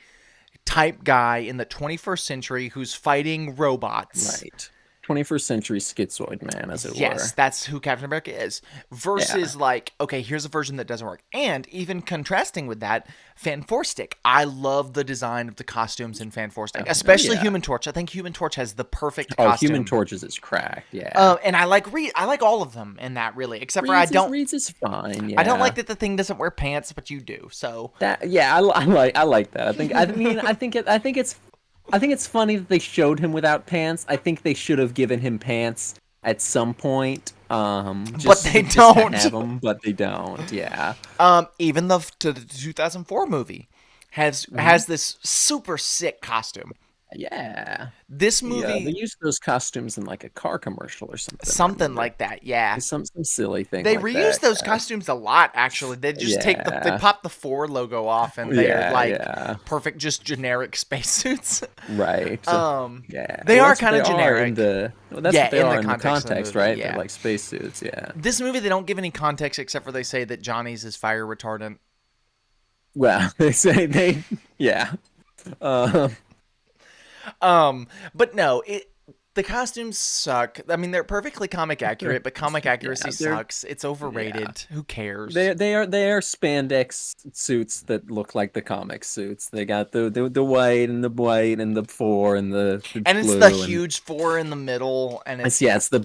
type guy in the 21st century who's fighting robots. Right. 21st century schizoid man, as it were. Yes, that's who Captain America is. Versus like, okay, here's a version that doesn't work. And even contrasting with that, Fanforstic. I love the design of the costumes in Fanforstic, especially Human Torch. I think Human Torch has the perfect costume. Human Torch's is cracked, yeah. And I like all of them in that, really, except for Reed's is fine, yeah. I don't like that the thing doesn't wear pants, but you do. So I like that. I think it's funny that they showed him without pants. I think they should have given him pants at some point. But they don't. Have them, but they don't. Yeah. Even the 2004 movie has this super sick costume. Yeah. This movie, they used those costumes in like a car commercial or something. Something like that, yeah. Some silly thing. They like reuse that, those costumes a lot, actually. They just they pop the Ford logo off, and they're perfect, just generic spacesuits. Right. They are kind of generic. What they are in the context, right? Yeah. They're like spacesuits. Yeah. This movie, they don't give any context except for they say that Johnny's is fire retardant. Well, they say yeah. But no, the costumes suck. I mean, they're perfectly comic accurate, but comic accuracy sucks. It's overrated. Yeah. Who cares? They are spandex suits that look like the comic suits. They got the white and the 4 and the and blue it's the huge 4 in the middle, and it's the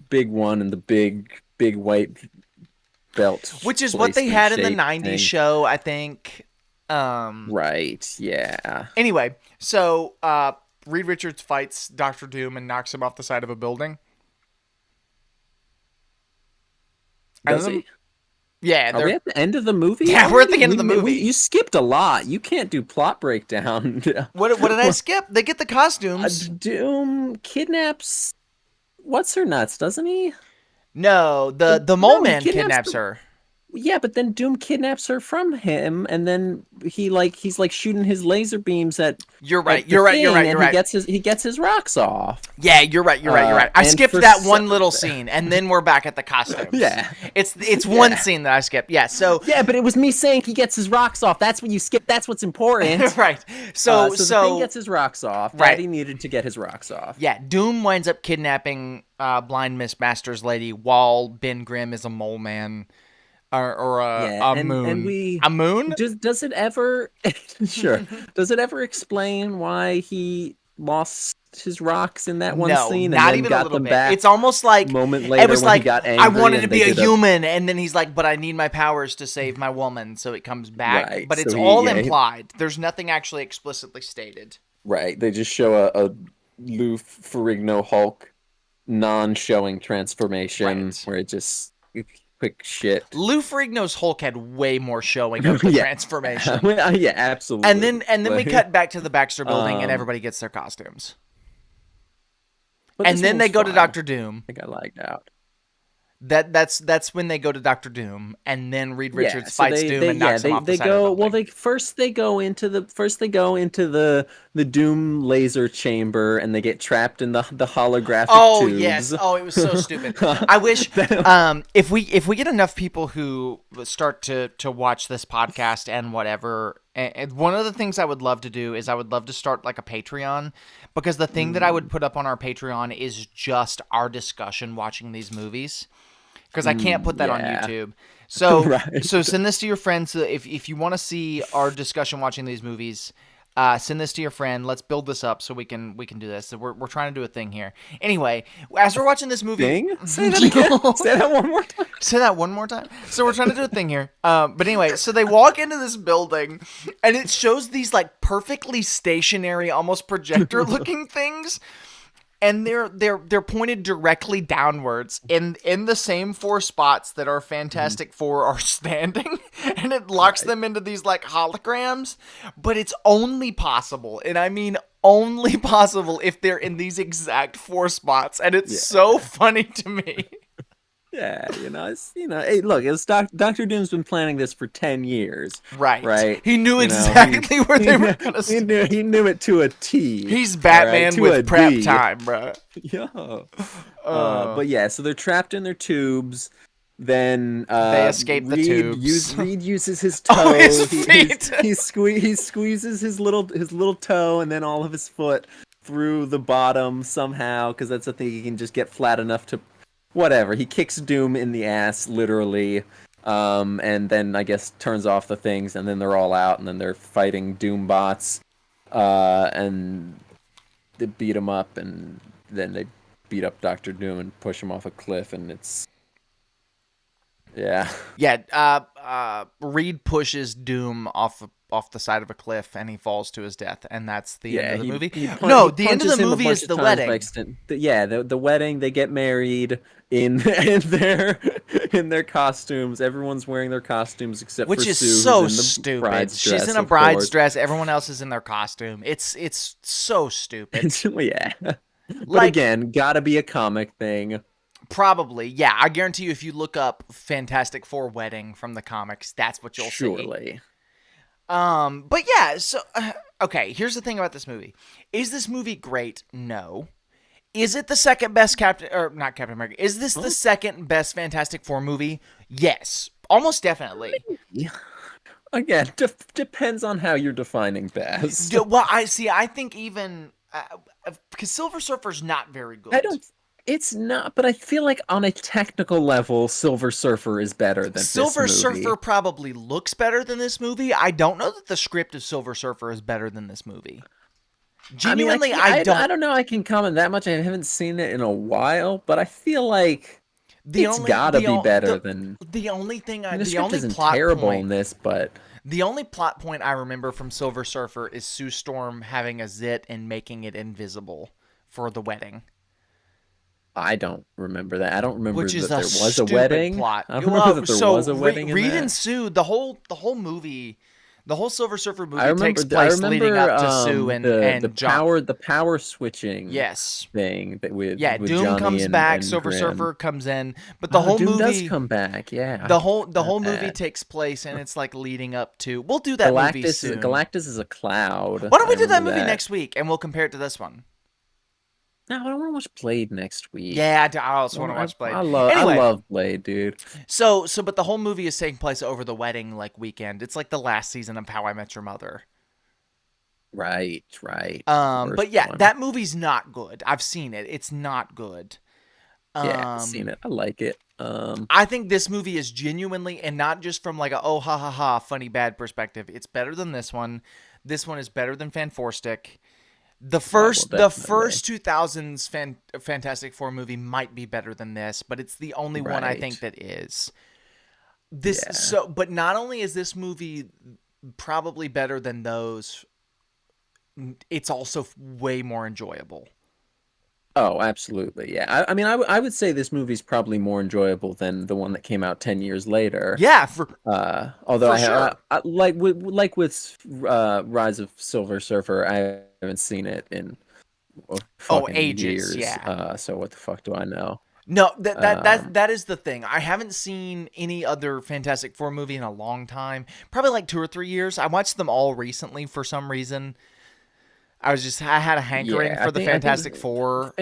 big one and the big white belt, which is what they had in the '90s show, I think. Right. Yeah. Anyway, so Reed Richards fights Dr. Doom and knocks him off the side of a building. Does he? Yeah. Are we at the end of the movie? Yeah, we're at the end of the movie. You skipped a lot. You can't do plot breakdown. What did I skip? They get the costumes. Doom kidnaps. What's her nuts? Doesn't he? No, the Mole Man kidnaps her. Yeah, but then Doom kidnaps her from him, and then he's shooting his laser beams at. You're right. He gets his rocks off. Yeah, you're right. I skipped that one little scene, and then we're back at the costumes. Yeah, it's one scene that I skipped. Yeah, so yeah, but it was me saying he gets his rocks off. That's what you skipped. That's what's important. Right. So the thing gets his rocks off. Right. Daddy needed to get his rocks off. Yeah, Doom winds up kidnapping blind Miss Masters lady while Ben Grimm is a mole man. Or a moon. A moon? Does it ever? Sure. Does it ever explain why he lost his rocks in that one scene? Not and even got a little them bit. Back it's almost like a moment later. It was when like he got angry I wanted to be a did human, and then he's like, "But I need my powers to save my woman," so it comes back. Right, But it's so all implied. There's nothing actually explicitly stated. Right. They just show a Lou Ferrigno Hulk non-showing transformation Right. where it just quick shit. Lou Ferrigno's Hulk had way more showing of the Yeah. transformation. Yeah, And absolutely. then we Like, cut back to the Baxter building and um, everybody gets their costumes. but And this one then they was go to fun. Doctor Doom. I think I lagged out. That's when they go to Doctor Doom, and then Reed Yeah, Richards so fights Doom and knocks him off the they side of the go well building. they first they go into the Doom laser chamber and they get trapped in the holographic Oh yes. tubes. Oh, it was so stupid. I wish if we get enough people who start to watch this podcast and whatever. And one of the things I would love to do is I would love to start like a Patreon, because the thing that I would put up on our Patreon is just our discussion watching these movies, because I can't put that on Yeah. YouTube. So Right. so send this to your friends. If you want to see our discussion watching these movies, send this to your friend. Let's build this up so we can do this. So we're trying to do a thing here. Anyway, as we're watching this movie, Ding? Say that again. Say that one more time. say that one more time. So we're trying to do a thing here. But anyway, so they walk into this building, and it shows these like perfectly stationary, almost projector looking things. And they're pointed directly downwards in the same four spots that our Fantastic Four are standing, and it locks them into these like holograms. But it's only possible, and I mean only possible, if they're in these exact four spots, and it's so funny to me. Yeah, hey, look, Doctor Doom's been planning this for 10 years, Right. right? He knew You know, exactly where they were gonna he stand. knew it to a T. He's all right, Batman to a with prep D. time, bro. Yeah. But yeah, so they're trapped in their tubes. Then They escape the tubes. Reed uses his toe. Oh, his feet. He squeezes his little toe and then all of his foot through the bottom somehow, because that's the thing, he can just get flat enough to whatever. He kicks Doom in the ass, literally. And then I guess turns off the things, and then they're all out, and then they're fighting Doom bots. And they beat him up, and then they beat up Doctor Doom and push him off a cliff, and it's yeah. Yeah, Reed pushes Doom off the side of a cliff, and he falls to his death, and that's the end of the movie. He No, the end of punches the him a movie bunch is of the times wedding. by accident. The wedding. They get married in in their costumes. Everyone's wearing their costumes except Which for is Sue, so who's in the stupid. bride's She's dress, in a of bride's course. dress. Everyone else is in their costume. It's so stupid. Yeah. But Like, again, gotta be a comic thing. probably, yeah. I guarantee you, if you look up Fantastic Four wedding from the comics, that's what you'll see. Surely. But yeah. So, okay. Here's the thing about this movie: is this movie great? No. Is it the second best not Captain America? Is this the second best Fantastic Four movie? Yes, almost definitely. Yeah. Again, depends on how you're defining best. Well, I think even because Silver Surfer's not very good. I don't. It's not, but I feel like on a technical level, Silver Surfer is better than Silver this movie. Surfer probably looks better than this movie. I don't know that the script of Silver Surfer is better than this movie. Genuinely, I don't. I don't know. I can comment that much. I haven't seen it in a while, but I feel like it's gotta be better than. The only thing I mean, the the script only isn't plot terrible point, in this, but the only plot point I remember from Silver Surfer is Sue Storm having a zit and making it invisible for the wedding. I don't remember that. I don't remember Which is that there a was a stupid wedding. plot. I don't remember that there was a wedding in Reed that. and Sue, the whole movie, the whole Silver Surfer movie I takes place leading up to Sue and John. the power switching thing that with Doom Johnny comes and, back, and Silver Grim. Surfer comes in, but the whole Doom movie does come back. Yeah, the whole movie that. takes place, and it's like leading up to. We'll do that movie soon. Galactus is a cloud. Why don't we do that remember movie next week, and we'll compare it to this one? No, I don't want to watch Blade next week. Yeah, I also want to watch Blade. I Anyway, love Blade, dude. but the whole movie is taking place over the wedding weekend. It's like the last season of How I Met Your Mother. Right. But yeah, one. that movie's not good. I've seen it. It's not good. Yeah, I've seen it. I like it. I think this movie is genuinely, and not just from like a oh ha ha ha funny bad perspective. It's better than this one. This one is better than Fanforstic. The first 2000s Fantastic Four movie might be better than this, but it's the only one I think that is. But not only is this movie probably better than those, it's also way more enjoyable. Oh, absolutely. Yeah. I mean, I would say this movie's probably more enjoyable than the one that came out 10 years later. Yeah, Although for sure. like with Rise of Silver Surfer, I haven't seen it in Oh, fucking ages, years. yeah. So what the fuck do I know? No, that Um, that is the thing. I haven't seen any other Fantastic Four movie in a long time. Probably like 2 or 3 years. I watched them all recently for some reason. I had a hankering yeah, for the I think Fantastic Four.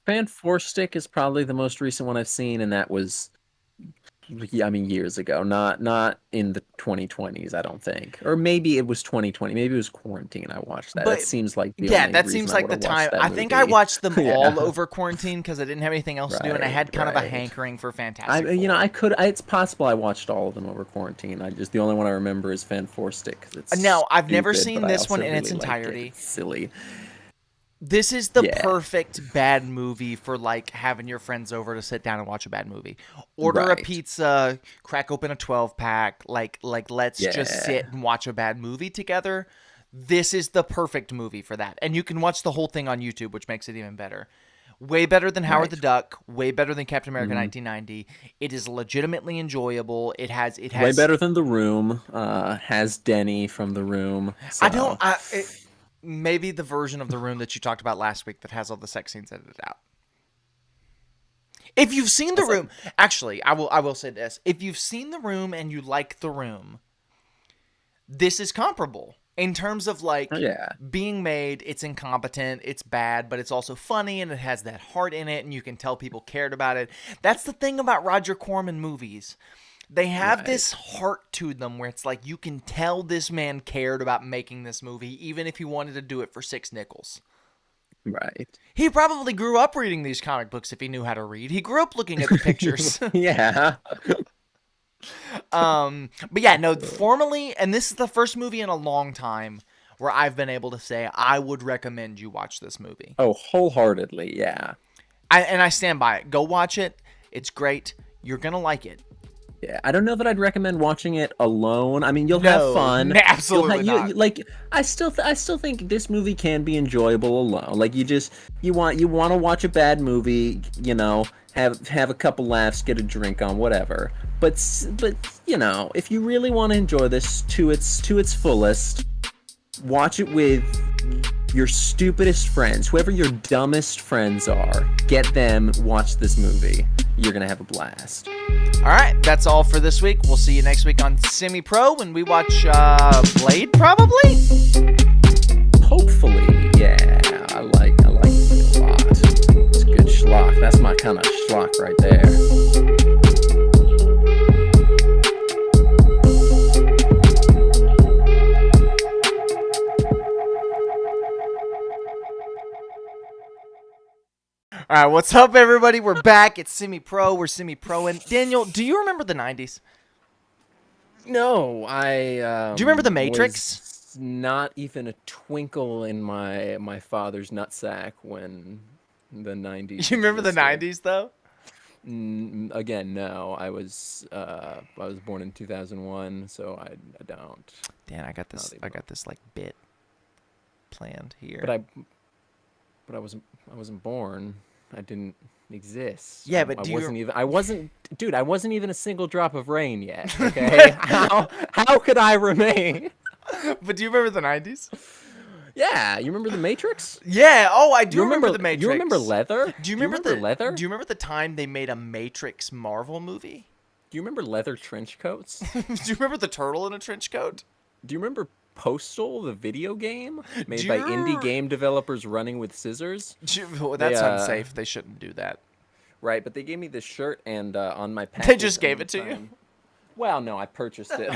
Fan Four Stick is probably the most recent one I've seen, and that was, yeah, I mean, years ago, not in the 2020s, I don't think. Or maybe it was 2020. Maybe it was quarantine. I watched that. That But seems like the yeah, only that reason seems I like would the have watched time. that I think I movie. watched them all Yeah. over quarantine because I didn't have anything else to do, and I Right, had kind of a right. hankering for Fantastic I Four. could. It's possible I watched all of them over quarantine. I just the only one I remember is Fan Four Stick because it's Now, I've never stupid, but seen I this one also in its really like it. entirety. It's silly. This is the Yeah. perfect bad movie for like having your friends over to sit down and watch a bad movie. Order a Right. pizza, crack open a 12 pack, like let's just sit Yeah. and watch a bad movie together. This is the perfect movie for that. And you can watch the whole thing on YouTube, which makes it even better. Way better than Howard the Right. Duck, way better than Captain America Hmm. 1990. It is legitimately enjoyable. It Way has better than The Room. Has Denny from The Room. I don't So maybe the version of the room that you talked about last week that has all the sex scenes edited out. If you've seen The what's up? Room, actually, I will say this. If you've seen The Room and you like The Room, this is comparable in terms of Oh, like yeah. being made. It's incompetent, it's bad, but it's also funny and it has that heart in it and you can tell people cared about it. That's the thing about Roger Corman movies. They have Right. this heart to them where it's like you can tell this man cared about making this movie even if he wanted to do it for 6 nickels. Right. He probably grew up reading these comic books if he knew how to read. He grew up looking at the pictures. Yeah. But yeah, no, formally, and this is the first movie in a long time where I've been able to say I would recommend you watch this movie. Oh, wholeheartedly. Yeah. I stand by it. Go watch it. It's great. You're gonna like it. Yeah, I don't know that I'd recommend watching it alone. I mean, you'll have No, fun. You'll absolutely have not. like I still think this movie can be enjoyable alone. Like you want to watch a bad movie, have a couple laughs, get a drink on whatever. But if you really want to enjoy this to its fullest, watch it with your stupidest friends, whoever your dumbest friends are. Get them, watch this movie. You're going to have a blast. All right, that's all for this week. We'll see you next week on Semi Pro when we watch Blade, probably. Hopefully, yeah. I like it a lot. It's good schlock. That's my kind of schlock right there. All right, what's up, everybody? We're back. It's Semi Pro. We're Semi Pro. And Daniel, do you remember the '90s? No, I Do you remember The Matrix? was not even a twinkle in my father's nutsack when the 90s You remember the existed. '90s though? Again, no. I was born in 2001, so I don't. Dan, I got this. Not I even. got this like bit planned here. But I wasn't born. I didn't exist. Yeah, but I do wasn't you? even. I wasn't, dude. I wasn't even a single drop of rain yet. Okay, how could I remain? But do you remember the '90s? Yeah, you remember the Matrix? Yeah. Oh, I do remember the Matrix. You remember Leather? Do you remember the Leather? Do you remember the time they made a Matrix Marvel movie? Do you remember leather trench coats? Do you remember the turtle in a trench coat? Do you remember Postal, the video game made Do by you- indie game developers running with scissors? Well, They, that's unsafe. They shouldn't do that. Right, but they gave me this shirt and on my package. They just gave on it to you? time- Well, no, I purchased it,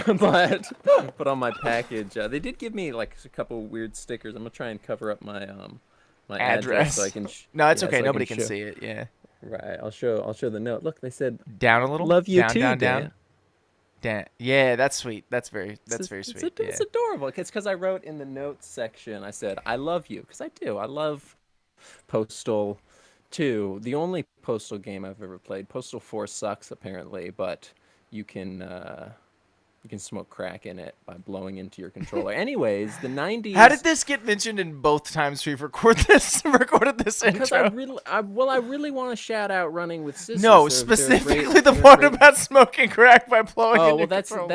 but on my package, they did give me like a couple weird stickers. I'm gonna try and cover up my address so I can. No, it's yeah, okay. so I Nobody can show- see it. Yeah. Right, I'll show the note. Look, they said Down a little. love you down, too, down, Dan. down. Down. Yeah, that's sweet. That's very sweet. It's adorable. It's because I wrote in the notes section. I said I love you because I do. I love Postal 2, the only Postal game I've ever played. Postal 4 sucks apparently, but you can You can smoke crack in it by blowing into your controller. Anyways, the 90s. How did this get mentioned in both times we've recorded this Because I intro? really want to shout out Running with Sisters. No, They're specifically great, the they're part great. about smoking crack by blowing Oh in well, your controller.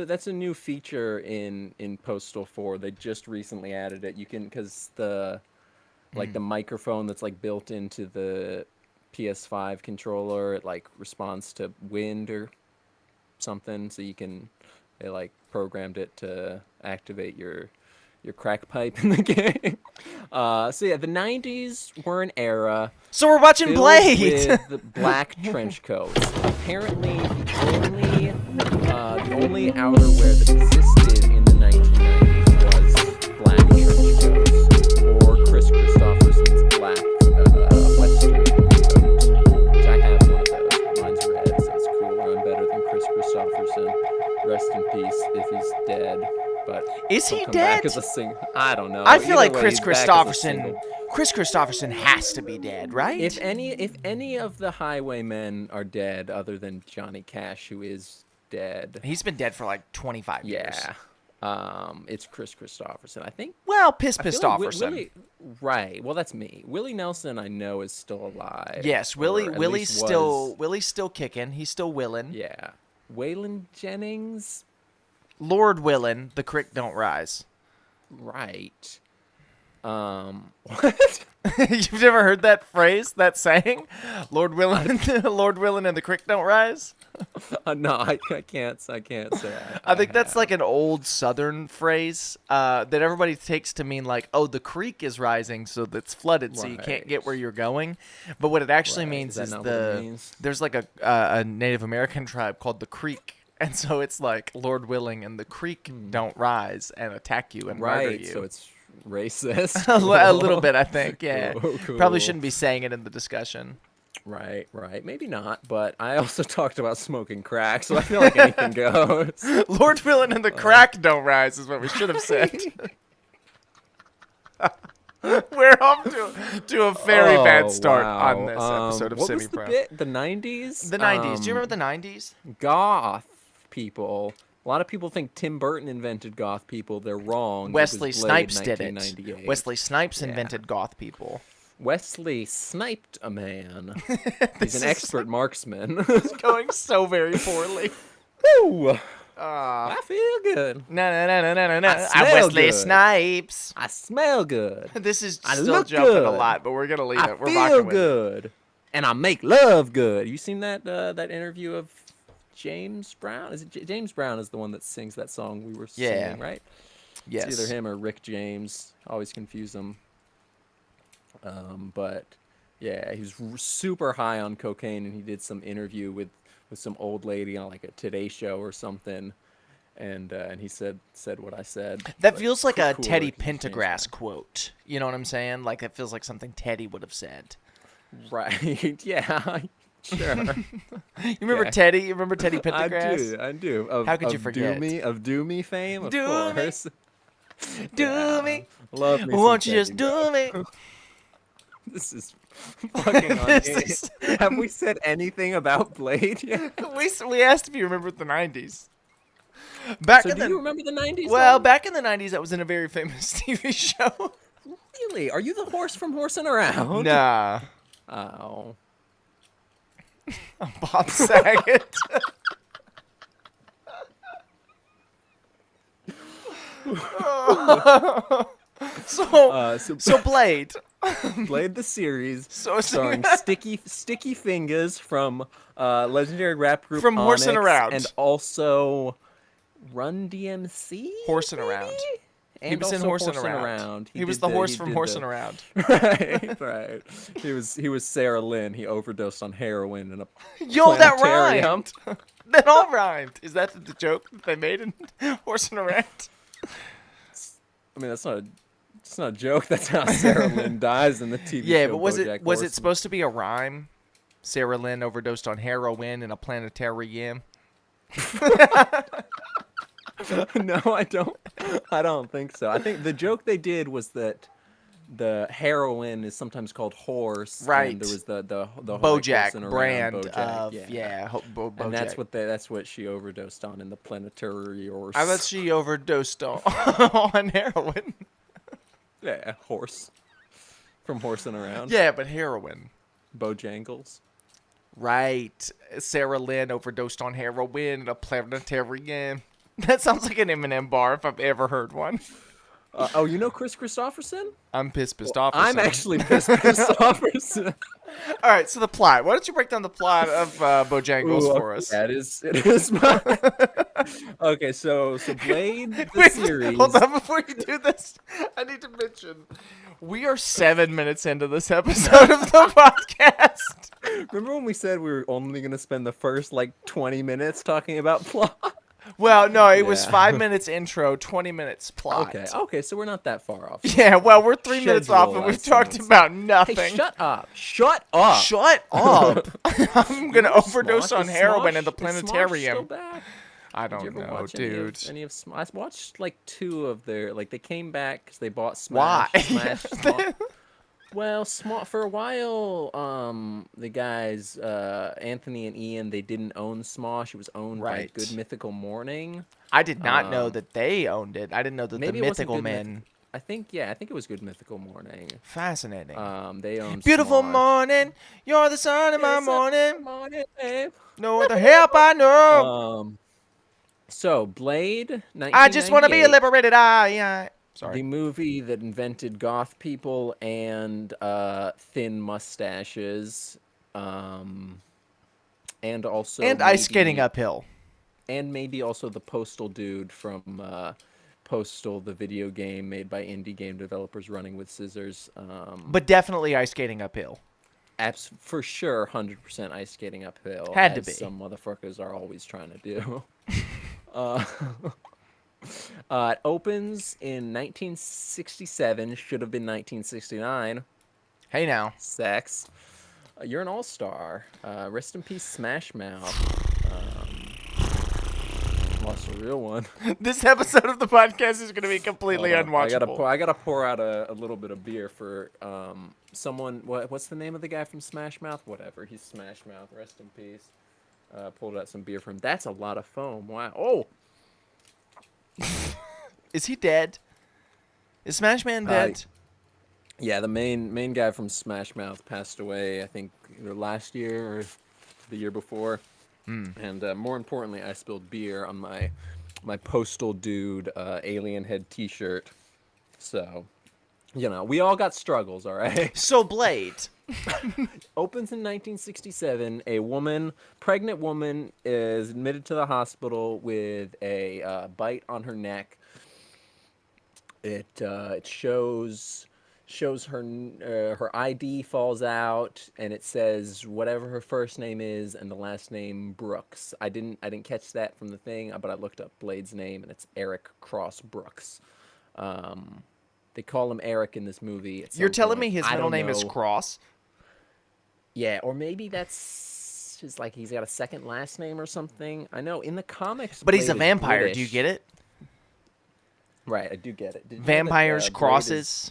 that's a new feature in Postal 4. They just recently added it. You can because the microphone that's like built into the PS5 controller, it like responds to wind or something, so they like programmed it to activate your crack pipe in the game. So yeah, the 90s were an era So we're watching filled Blade. with black trench coats. Apparently, the only outerwear that existed in the 1990s was black trench coats, or Chris Christopherson's black Western coat, which I have one of those. Mine's red, so it's cool. I'm better than Chris Christopherson. Rest in peace if he's dead. But Is he'll he come dead? back as a sing. I don't know. I feel Either like way, Chris he's back as a Christopherson. single. Chris Christopherson has to be dead, right? If any of the Highwaymen are dead, other than Johnny Cash, who is dead, He's been dead for like 25 years. yeah, it's Chris Christopherson. I think. Well, I feel like Pistofferson. right. Well, that's me. Willie Nelson, I know, is still alive. Yes, or at Willie's least still was. Willie's still kicking. He's still willing. Yeah, Waylon Jennings. Lord Willin, the creek don't rise. Right. What? You've never heard that phrase, that saying? Lord Willin, Lord Willin and the creek don't rise? No, I can't say that. I think that's like an old Southern phrase that everybody takes to mean like, oh, the creek is rising, so that's flooded, so you can't Right. get where you're going. But what it actually Right. means Is is that not what it the means? there's like a Native American tribe called the Creek, and so it's like Lord willing and the creek don't rise and attack you and murder Right. you. So it's racist. A little bit, I think. Yeah, Cool. probably shouldn't be saying it in the discussion. Right. Maybe not, but I also talked about smoking crack, so I feel like anything goes. Lord willing and the crack don't rise is what we should have said. We're off to a very bad start on this episode of What Semi was the Pro. bit? The 90s? The 90s. Do you remember the 90s? Goth people. A lot of people think Tim Burton invented goth people. They're wrong. It was Wesley Blade, Snipes did it. 1998. Wesley Snipes Yeah. invented goth people. Wesley sniped a man. He's This an is expert marksman. going so very poorly. Woo! I feel good. No. I'm smell Wesley good. Snipes. I smell good. This is I still look jumping a good. lot, but we're gonna leave I it. We're feel rocking with it. good. And I make love good. You seen that that interview of James Brown? Is it James Brown is the one that sings that song we were singing, right? Yes. It's either him or Rick James. Always confuse them. But yeah, he was super high on cocaine, and he did some interview with some old lady on like a Today Show or something, and he said what I said. That but feels like a cool Teddy work, James Pendergrass quote. You know what I'm saying? Like that feels like something Teddy would have said. Brown. Right? Yeah. Sure. You remember Yeah. Teddy? You remember Teddy Pendergrass? I do. Of, How could you of forget? Of Doomy fame, of Do me. course. Do Yeah. me. Love me. some Won't you Teddy just Bear. do me? This is fucking This unhinged. is- Have we said anything about Blade yet? we asked if you remembered the 90s. Back So in do the you remember the 90s? well, then? back in the 90s, that was in a very famous TV show. Really? Are you the horse from Horsing Around? Nah, Oh. Bob Saget. so So Blade. Blade the series, So starring Sticky Fingers from legendary rap group From Horsin' Onyx, Around. and also Run DMC. Horsin' maybe? Around. And He was in also Horsin' Around. He was did the horse he from did Horsin' the- Around. Right. He was Sarah Lynn. He overdosed on heroin in a Yo, that planetarium. rhymed. That all rhymed. Is that the joke that they made in Horsin' Around? I mean, it's not a joke. That's how Sarah Lynn dies in the TV show. Yeah, but was BoJack it Horseman. supposed to be a rhyme? Sarah Lynn overdosed on heroin in a planetarium. No, I don't think so. I think the joke they did was that the heroine is sometimes called Horse, and there Right. was the like Bojack horsing around brand Bojack, of and Bojack. that's what she overdosed on in the planetary I bet horse. she overdosed on heroin. Yeah, horse from horsing around. Yeah, but heroin. Bojangles. Right. Sarah Lynn overdosed on heroin in a planetarium. That sounds like an Eminem bar if I've ever heard one. Oh, you know Chris Christopherson? I'm pissed Well, off. I'm actually pissed Christopherson. All right, so the plot. Why don't you break down the plot of Bojangles Ooh, for okay, us? yeah, it is my. Okay, so Blade the Wait, series. hold on before you do this. I need to mention we are 7 minutes into this episode of the podcast. Remember when we said we were only going to spend the first like 20 minutes talking about plot? Well, no, it was Yeah. 5 minutes intro, 20 minutes plot. Okay, so we're not that far off. Yeah, well, we're 3 minutes off and we've Schedule-wise, talked someone's- about Hey, nothing. shut up! Shut up! Shut up. I'm going to Remember overdose Smosh? on Is heroin Smosh- in the is Smosh still planetarium. back? I Did you don't ever know, watch dude. Any of I watched like 2 of their like they came back because they bought Why? Smash. Well, for a while, the guys Anthony and Ian, they didn't own Smosh. It was owned Right. by Good Mythical Morning. I did not know Um, that they owned it. I didn't know that the Maybe it wasn't mythical Good men. I think it was Good Mythical Morning. Fascinating. They own Beautiful Smosh. morning, you're the sun in my morning. Morning, babe. No other help I know. So Blade, 1998. I just want to be a liberated eye. Sorry. The movie that invented goth people and thin mustaches, and also And ice skating uphill. and maybe also the Postal dude from Postal, the video game made by indie game developers running with scissors. But definitely ice skating uphill. For sure, 100% ice skating uphill. Had to as be. Some motherfuckers are always trying to do. It opens in 1967. Should have been 1969. Hey now. Sex. You're an all-star. Rest in peace, Smash Mouth. Lost a real one. This episode of the podcast is going to be completely Hold on. unwatchable. I gotta pour out a little bit of beer for someone. What's the name of the guy from Smash Mouth? Whatever. He's Smash Mouth. Rest in peace. Pulled out some beer for him. That's a lot of foam. Wow. Oh. Is he dead? Is Smash Man dead? Yeah, the main guy from Smash Mouth passed away. I think either last year or the year before. And more importantly, I spilled beer on my Postal Dude alien head T-shirt. So, we all got struggles, all right? So Blade. Opens in 1967. A pregnant woman, is admitted to the hospital with a bite on her neck. It shows her ID falls out, and it says whatever her first name is and the last name Brooks. I didn't catch that from the thing, but I looked up Blade's name, and it's Eric Cross Brooks. They call him Eric in this movie. You're telling me his I middle don't name is know. Cross? Yeah, or maybe that's just like he's got a second last name or something. I know in the comics, But he's a Blade is vampire. British. Do you get it? Right, I do get it. Did you know that, Vampires, Blade crosses.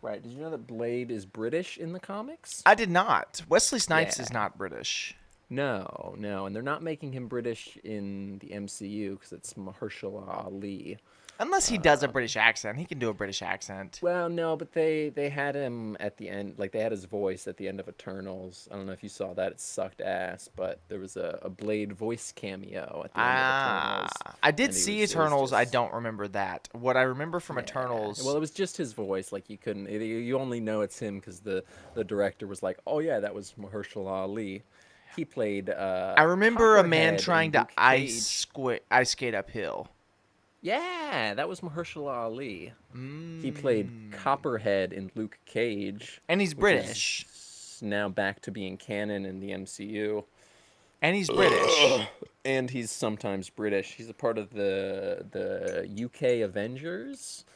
Right, did you know that Blade is British in the comics? I did not. Wesley Snipes Yeah. is not British. No, and they're not making him British in the MCU because it's Mahershala Ali. Unless he does a British accent. He can do a British accent. Well, no, but they had him at the end, like they had his voice at the end of Eternals. I don't know if you saw that; it sucked ass. But there was a Blade voice cameo at the end of Eternals. I did and he see was Eternals. I just- don't remember that. What I remember from Yeah. Eternals. Well, it was just his voice. Like you couldn't, you only know it's him because the director was like, "Oh yeah, that was Mahershala Ali." He played. I remember a man Copperhead trying in to Luke ice Cage. skate uphill. Yeah, that was Mahershala Ali. He played Copperhead in Luke Cage. And he's which British. is now back to being canon in the MCU. And he's British. And he's sometimes British. He's a part of the UK Avengers.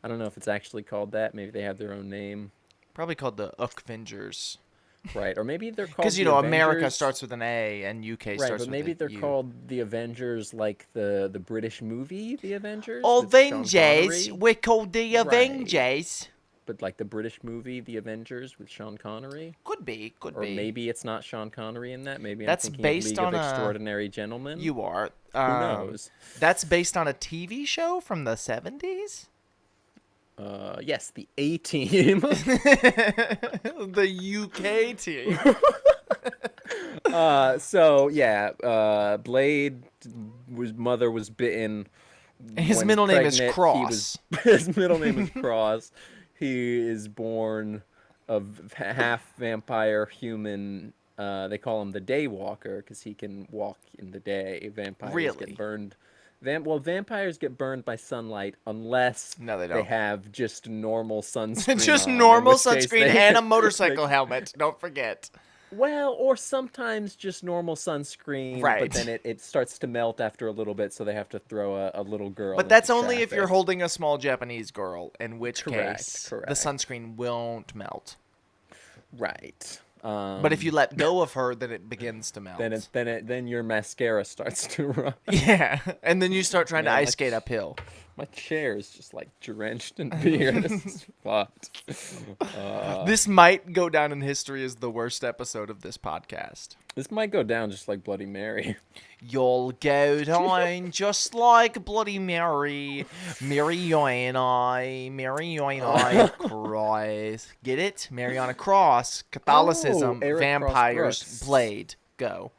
I don't know if it's actually called that. Maybe they have their own name. Probably called the Avengers. Right, or maybe they're called Because, the America Avengers. starts with an A and UK Right, starts but with maybe a they're U. called the Avengers like the British movie, The Avengers. with Sean Avengers. Connery. We're called the Right. Avengers. but like the British movie The Avengers with Sean Connery. Could be, could Or be. maybe it's not Sean Connery in that. Maybe I'm That's thinking of based League of on a. Extraordinary Gentlemen. You are. Who knows? That's based on a TV show from the 70s? Yes, the A Team. The UK team. So yeah, Blade was mother was bitten. His When middle name is pregnant, Cross. His middle name is Cross. He is born of half vampire, human. They call him the Daywalker because he can walk in the day. Vampires Really? get burned. Vampires get burned by sunlight unless No, they they don't. have just normal sunscreen Just on, in normal which case sunscreen they, and a they motorcycle helmet. Don't forget. well, or sometimes just normal sunscreen, but Right. then it starts to melt after a little bit, so they have to throw a little girl But into that's only if you're traffic. holding a small Japanese girl, in which case the Correct. sunscreen won't melt. Right. But if you let go of her, then it begins to melt. Then your mascara starts to run. Yeah, and then you start trying to Man, ice skate uphill. My chair is just like drenched in beer. This is fucked. This might go down in history as the worst episode of this podcast. This might go down just like Bloody Mary. You'll go down just like Bloody Mary. Mariana Cross. Get it? Mariana Cross. Catholicism. Oh, Eric Vampires. Cross Brooks. Blade. Go.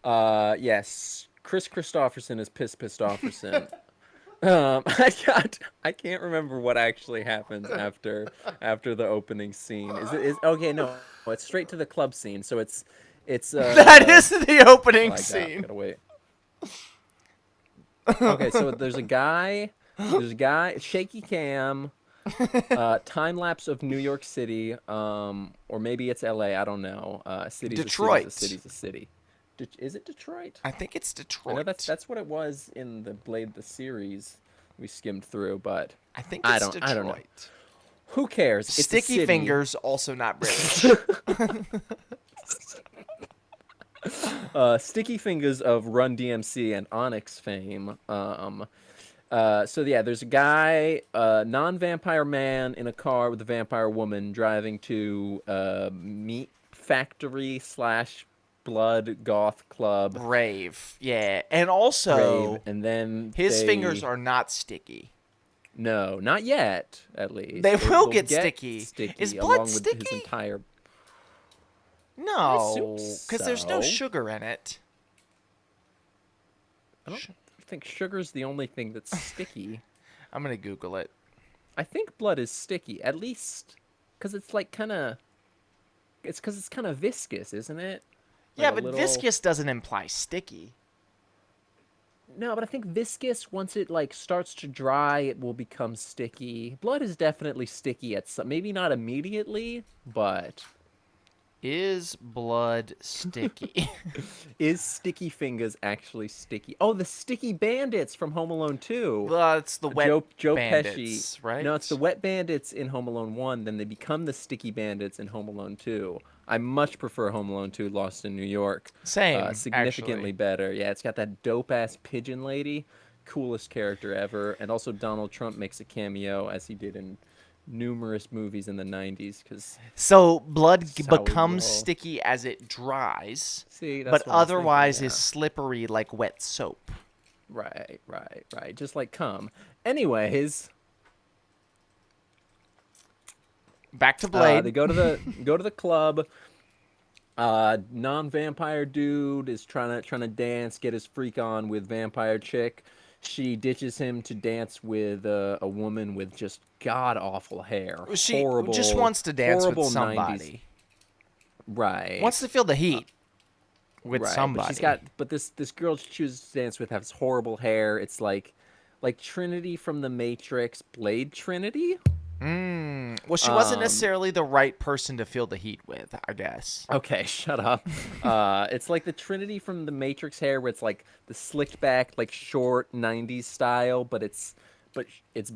Yes. Chris Christopherson is pissed Christopherson. I can't remember what actually happens after the opening scene. Is okay? No, it's straight to the club scene. So it's That is the opening scene. Gotta wait. Okay, so there's a guy, shaky cam, time lapse of New York City, or maybe it's L.A. I don't know. Detroit. A city's a city. Is it Detroit? I think it's I Detroit. know that's what it was in the Blade the series we skimmed through, but I think it's Detroit. I don't know. Who cares? It's a Sticky city. Fingers, also not British. Sticky Fingers of Run DMC and Onyx fame. So yeah, there's a guy, non-vampire man in a car with a vampire woman driving to meat factory / blood goth club Rave. Yeah. And also, rave, and then his fingers are not sticky. no, not yet. At least They will they'll get sticky. Is blood along with sticky? his entire. No, assume because there's no so. sugar in it. I don't think sugar's the only thing that's sticky. I'm gonna Google it. I think blood is sticky, at least because it's like kind of. It's because it's kind of viscous, isn't it? Like Yeah, a but little- viscous doesn't imply sticky. No, but I think viscous, once it like starts to dry, it will become sticky. Blood is definitely sticky at some, maybe not immediately, but Is blood sticky? is Sticky Fingers actually sticky? Oh, the Sticky Bandits from Home Alone 2. Well, it's the wet Joe bandits, Pesci, right? No, it's the Wet Bandits in Home Alone 1, then they become the Sticky Bandits in Home Alone 2. I much prefer Home Alone 2 Lost in New York. Same, Significantly actually. better. Yeah, it's got that dope-ass pigeon lady. Coolest character ever. And also Donald Trump makes a cameo, as he did in numerous movies in the 90s, because So blood That's how we becomes roll. sticky as it dries, see, that's but what I was thinking, otherwise yeah. is slippery like wet soap. Right, just like cum. Anyways, Back to Blade. they go to the club. Non-vampire dude is trying to dance, get his freak on with vampire chick. She ditches him to dance with a woman with just god awful hair. She horrible, just wants to dance with horrible 90s. somebody. Right. Wants to feel the heat with Right, somebody. But this girl she chooses to dance with has horrible hair. It's like Trinity from the Matrix, Blade Trinity. Well, she wasn't necessarily the right person to feel the heat with, I guess. Okay, shut up. It's like the Trinity from the Matrix hair, where it's like the slicked back, like short '90s style, but it's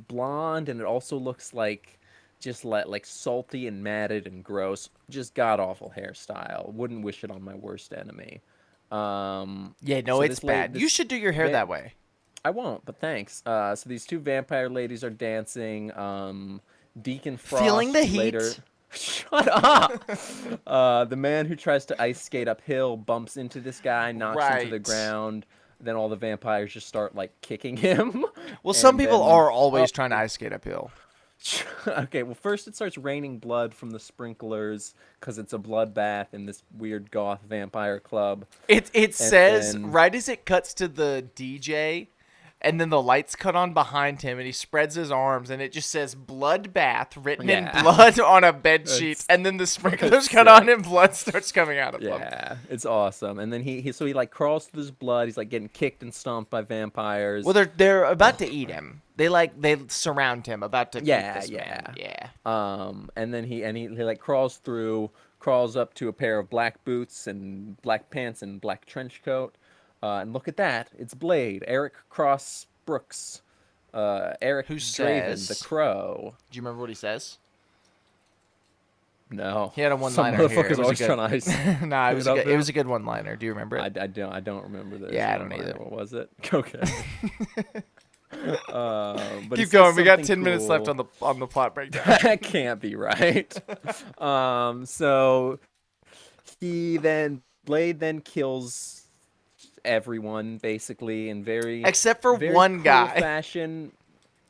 blonde, and it also looks like just like salty and matted and gross. Just god awful hairstyle. Wouldn't wish it on my worst enemy. Yeah, no, so it's bad. You should do your hair that way. I won't, but thanks. So these two vampire ladies are dancing. Deacon Frost Feeling the later. heat. Shut up! The man who tries to ice skate uphill bumps into this guy, knocks him to the Right. ground. Then all the vampires just start like kicking him, Well, some and people then are always trying to ice skate uphill. okay. Well, first it starts raining blood from the sprinklers because it's a bloodbath in this weird goth vampire club, It and says then right as it cuts to the DJ, and then the lights cut on behind him, and he spreads his arms, and it just says "bloodbath" written in Yeah. blood on a bed sheet, It's- and then the sprinklers it's cut on, and blood starts coming out of them. yeah, it's awesome. And then he so he like crawls through this blood. He's like getting kicked and stomped by vampires. Well, they're about to eat him. They surround him, about to eat this man. Yeah. And then he like crawls up to a pair of black boots and black pants and black trench coat. And look at that, it's Blade, Eric Cross Brooks, Eric Who Draven, says- the Crow. Do you remember what he says? No, He had a Some one-liner here. motherfuckers It was a always good- trying to ice. Nah, it was a up good, it there? was a good one-liner. Do you remember it? I don't remember this. Yeah, I don't one-liner. either. What was it? Okay. But Keep it going. says We got something 10 minutes left cool. on the plot breakdown. That can't be right. So Blade then kills everyone basically in very Except for very one cool guy. fashion.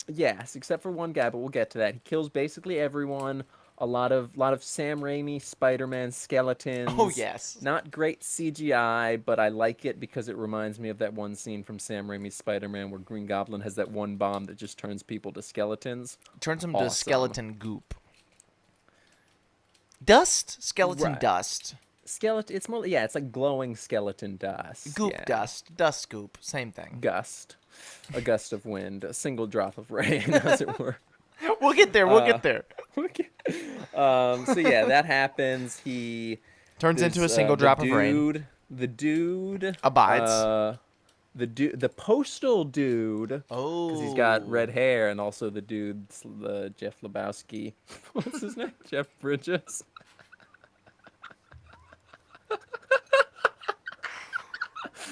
Yes, except for one guy, but we'll get to that. He kills basically everyone. A lot of Sam Raimi Spider-Man skeletons. Oh, yes. Not great CGI, but I like it because it reminds me of that one scene from Sam Raimi's Spider-Man where Green Goblin has that one bomb that just turns people to skeletons. Turns him to Awesome. skeleton goop. Dust? Skeleton Right. dust. Skeleton. It's more. Yeah, it's like glowing skeleton dust. Goop yeah. dust. Dust goop. Same thing. Gust. A gust of wind. A single drop of rain, as it were. We'll get there. We'll get there. Okay. So yeah, that happens. He Turns into a single drop of rain. The dude Abides. The postal dude. Oh. Because he's got red hair, and also the dude, the Jeff Lebowski. What's his name? Jeff Bridges.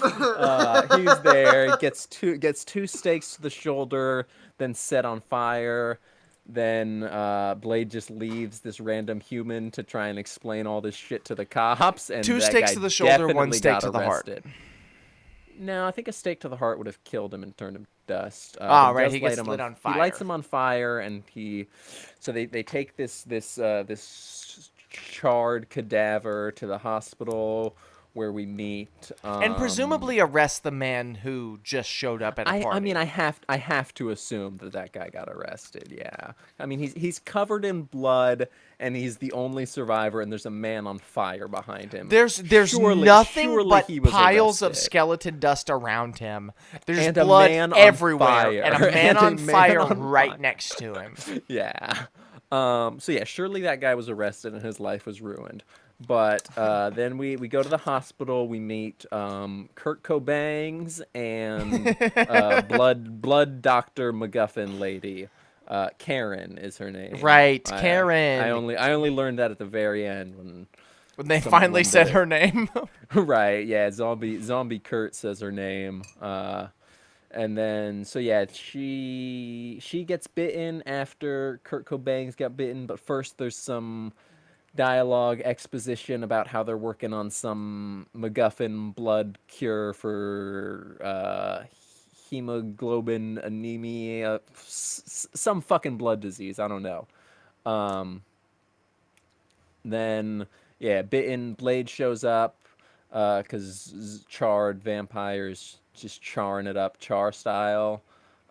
He's there. Gets two stakes to the shoulder, then set on fire. Then Blade just leaves this random human to try and explain all this shit to the cops. And Two that stakes guy to the shoulder, one definitely stake got to the heart. arrested. No, I think a stake to the heart would have killed him and turned him to dust. Oh, right, does he light gets him lit on He fire. lights him on fire, and so they take this charred cadaver to the hospital where we meet. And presumably arrest the man who just showed up at a party. I mean, I have to assume that guy got arrested. Yeah, I mean, he's covered in blood, and he's the only survivor. And there's a man on fire behind him. There's Surely nothing but he was piles of arrested. skeleton dust around him. There's And a blood man on everywhere, fire. and a man And a on man fire on right fire. next to him. Yeah. So yeah, surely that guy was arrested and his life was ruined. But then we go to the hospital. We meet Kurt Cobain's and blood doctor MacGuffin lady. Karen is her name. Right, Karen. I only learned that at the very end When they Someone finally said did. her name. right. Yeah. Zombie Kurt says her name. And then, so yeah, she gets bitten after Kurt Cobain's got bitten, but first there's some dialogue exposition about how they're working on some MacGuffin blood cure for hemoglobin anemia, some fucking blood disease, I don't know. Then, yeah, bitten, Blade shows up, because charred vampires just charring it up, char style.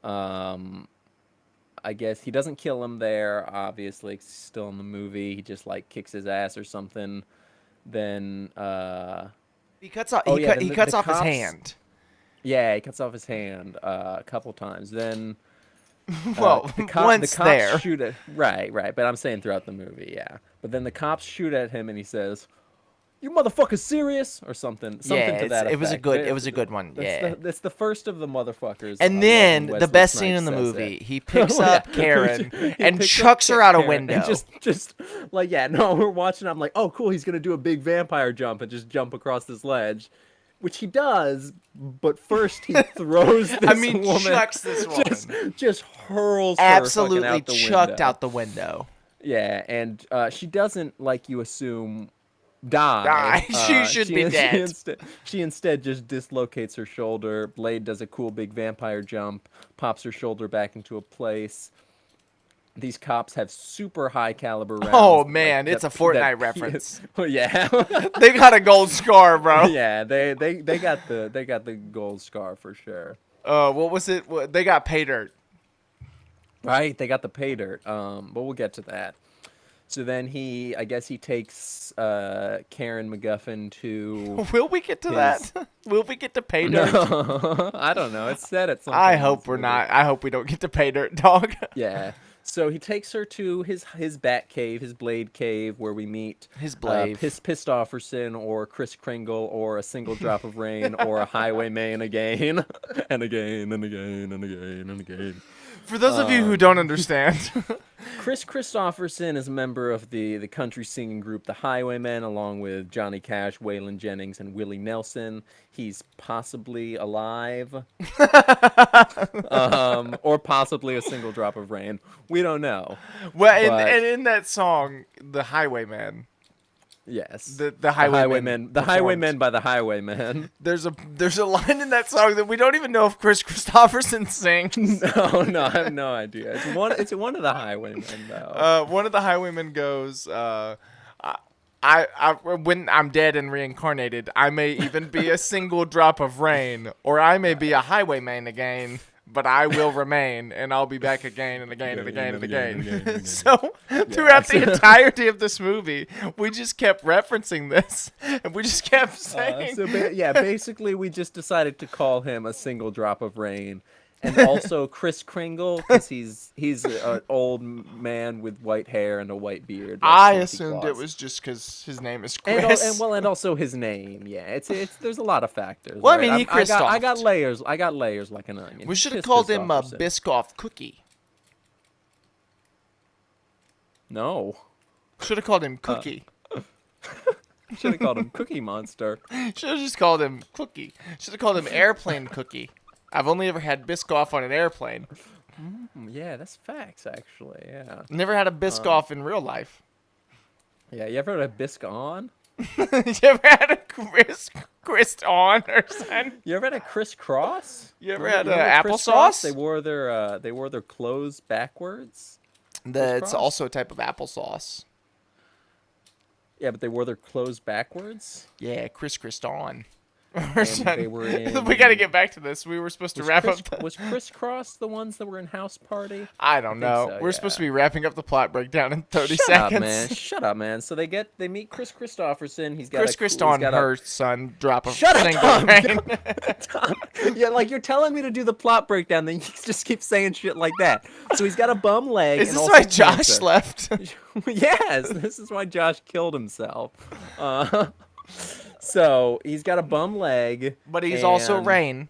I guess he doesn't kill him there, obviously, 'cause he's still in the movie. He just, like, kicks his ass or something. Then, He cuts off. Oh, he yeah, cut, then he the cuts off his cops- hand. yeah, he cuts off his hand a couple times. Then, Well, once the cops there. shoot at... Right, but I'm saying throughout the movie, yeah. But then the cops shoot at him, and he says, "You motherfuckers serious?" Or something Yeah, to that it was a effect. good. It was a good one. That's Yeah. that's the first of the motherfuckers. I And love then when the Wesley best scene Snipes in the says movie, it. he picks Oh, up yeah. Karen He and picks chucks up her out a Karen window. and just like, yeah, no, we're watching. I'm like, oh, cool, he's gonna do a big vampire jump and just jump across this ledge, which he does. But first, he throws this I mean, woman, chucks this woman. just hurls her fucking Absolutely out the chucked window. out the window. Yeah, and she doesn't, like you assume, die. Die. She should be dead. She instead just dislocates her shoulder. Blade does a cool big vampire jump, pops her shoulder back into a place. These cops have super high caliber rounds. Oh man, it's a Fortnite reference. Yeah. They got a gold scar, bro. Yeah, they got the gold scar for sure. What was it? They got pay dirt. Right, they got the pay dirt. But we'll get to that. So then I guess he takes Karen MacGuffin to. Will we get to that? Will we get to pay dirt? No, I don't know. It's said at some point. I hope we're not. I hope we don't get to pay dirt, dog. Yeah. So he takes her to his bat cave, his Blade cave, where we meet His Blade. Pissed Offerson, or Kris Kringle, or A Single Drop of Rain, or a Highwayman again, and again, and again, and again, and again. For those of you who don't understand, Kris Kristofferson is a member of the country singing group The Highwaymen, along with Johnny Cash, Waylon Jennings, and Willie Nelson. He's possibly alive, or possibly A Single Drop of Rain. We don't know. well, and in that song, the Highwayman. Yes, The Highwaymen. the Highwaymen by the Highwaymen. There's a line in that song that we don't even know if Kris Kristofferson sings. No, I have no idea. It's one of the Highwaymen though. One of the Highwaymen goes, I when I'm dead and reincarnated, I may even be a single drop of rain, or I may be a highwayman again, but I will remain, and I'll be back again and again and again and again. So throughout the entirety of this movie, we just kept referencing this, and we just kept saying. Basically, we just decided to call him A Single Drop of Rain. And also Kris Kringle, because he's an old man with white hair and a white beard. I assumed it was just because his name is Chris. And also his name. Yeah, it's there's a lot of factors. Well, right? I mean, I got layers. I got layers like an onion. We should have called him a Biscoff Cookie. No. Should have called him Cookie. Should have called him Cookie Monster. Should have just called him Cookie. Should have called him Airplane Cookie. I've only ever had Biscoff on an airplane. Yeah, that's facts, actually. Yeah. Never had a Biscoff in real life. Yeah, you ever had a bisque on? You ever had a Chris on or something? You ever had a crisscross? You ever had crisscross? applesauce? They wore their clothes backwards. That's also a type of applesauce. Yeah, but they wore their clothes backwards. Yeah, Chris on. They were in... We got to get back to this. We were supposed to wrap up. Was crisscross the ones that were in House Party? I don't know. So, we're supposed to be wrapping up the plot breakdown in 30 seconds. Shut up, man. So they meet Kris Kristofferson. He's got Kris on her son drop a Shut single up, rain. Tom. Yeah, like you're telling me to do the plot breakdown, then you just keep saying shit like that. So he's got a bum leg. Is this why Josh left? Yes, this is why Josh killed himself. So he's got a bum leg, but he's also Rain.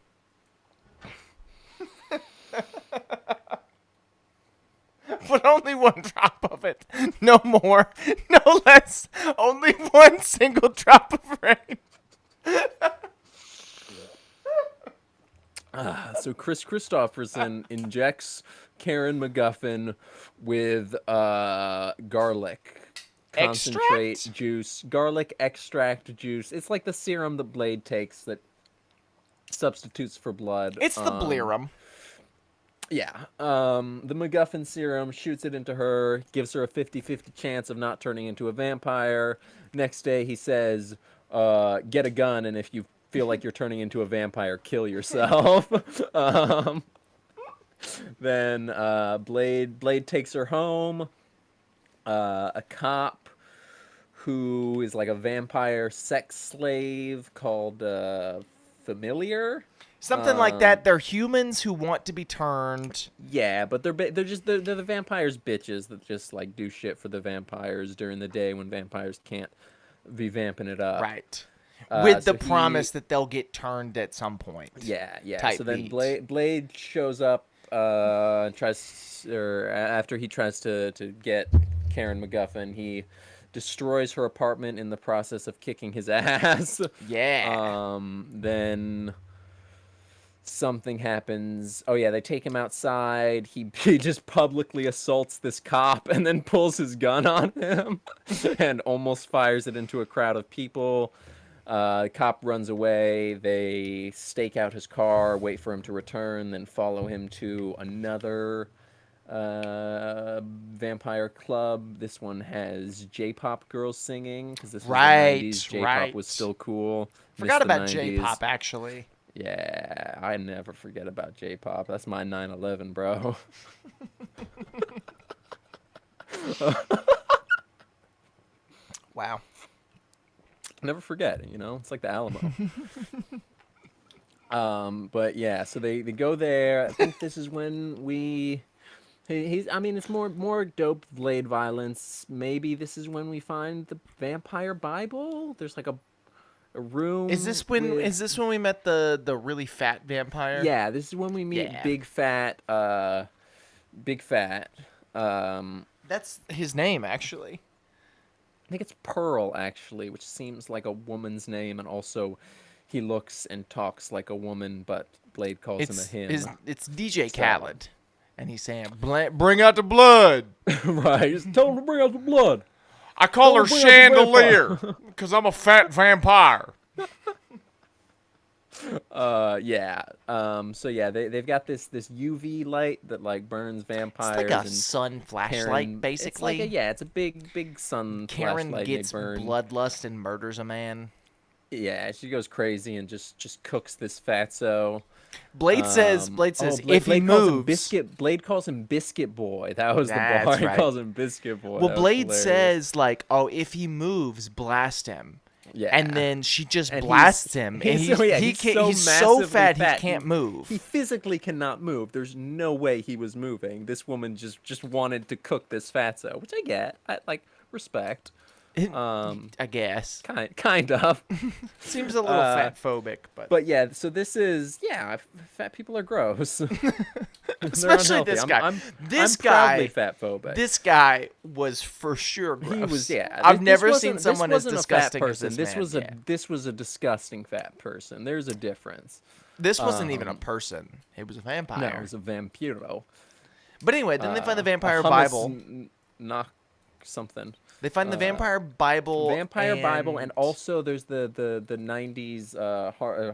But only one drop of it. No more, no less. Only one single drop of rain. So Kris Kristofferson injects Karen MacGuffin with garlic concentrate juice, garlic extract juice. It's like the serum the Blade takes that substitutes for blood. It's the Bleerum. Yeah. The MacGuffin serum shoots it into her, gives her a 50-50 chance of not turning into a vampire. Next day he says, get a gun, and if you feel like you're turning into a vampire, kill yourself. Then Blade takes her home. A cop who is like a vampire sex slave called Familiar. Something like that. They're humans who want to be turned. Yeah, but they're the vampires' bitches that just like do shit for the vampires during the day when vampires can't be vamping it up. Right. With the promise that they'll get turned at some point. Yeah. So then beat. Blade shows up after he tries to get Karen MacGuffin, he destroys her apartment in the process of kicking his ass. Yeah. Then something happens. Oh yeah, they take him outside. He just publicly assaults this cop and then pulls his gun on him and almost fires it into a crowd of people. The cop runs away. They stake out his car, wait for him to return, then follow him to another vampire club. This one has J-pop girls singing because this was the Right, 90s. J-pop was right. still cool. Missed Forgot the about 90s. J-pop, actually. Yeah, I never forget about J-pop. That's my 9/11, bro. Wow. Never forget, you know? It's like the Alamo. But yeah, so they go there. I think this is when he's I mean, it's more dope Blade violence. Maybe this is when we find the vampire Bible. There's like a room Is this when we met the really fat vampire? Yeah, this is when we meet Yeah. Big Fat. That's his name, actually. I think it's Pearl, actually, which seems like a woman's name, and also he looks and talks like a woman, but Blade calls him a him. It's DJ Khaled, and he's saying, "Bring out the blood." Right, just tell him to bring out the blood. I call her Don't bring out the Chandelier because I'm a fat vampire. Yeah. So yeah, they've got this UV light that like burns vampires. It's like a and sun flashlight, basically. It's a big sun Karen flashlight. gets they burn. bloodlust and murders a man. Yeah, she goes crazy and just cooks this fatso. Blade says, if he Blade calls him moves, Blade calls him Biscuit Boy. That was the That's bar. He right. calls him Biscuit Boy. well, That was Blade hilarious. says like, "Oh, if he moves, blast him." Yeah. And then she just And blasts him, and he's so so fat massively he can't move. He physically cannot move. There's no way he was moving. This woman just wanted to cook this fatso, which I get. I like respect. I guess Kind of. seems a little fat phobic, But yeah, so this is fat people are gross. especially this guy. I'm guy, proudly fat phobic. this guy was for sure gross. He was I've never seen someone as this wasn't a fat disgusting as person. this man. This was a disgusting fat person. There's a difference. This wasn't even a person. It was a vampire. No, it was a vampiro. But anyway, then they find the vampire a hummus Bible. Knock something. They find the vampire Bible. Bible, and also there's the 90s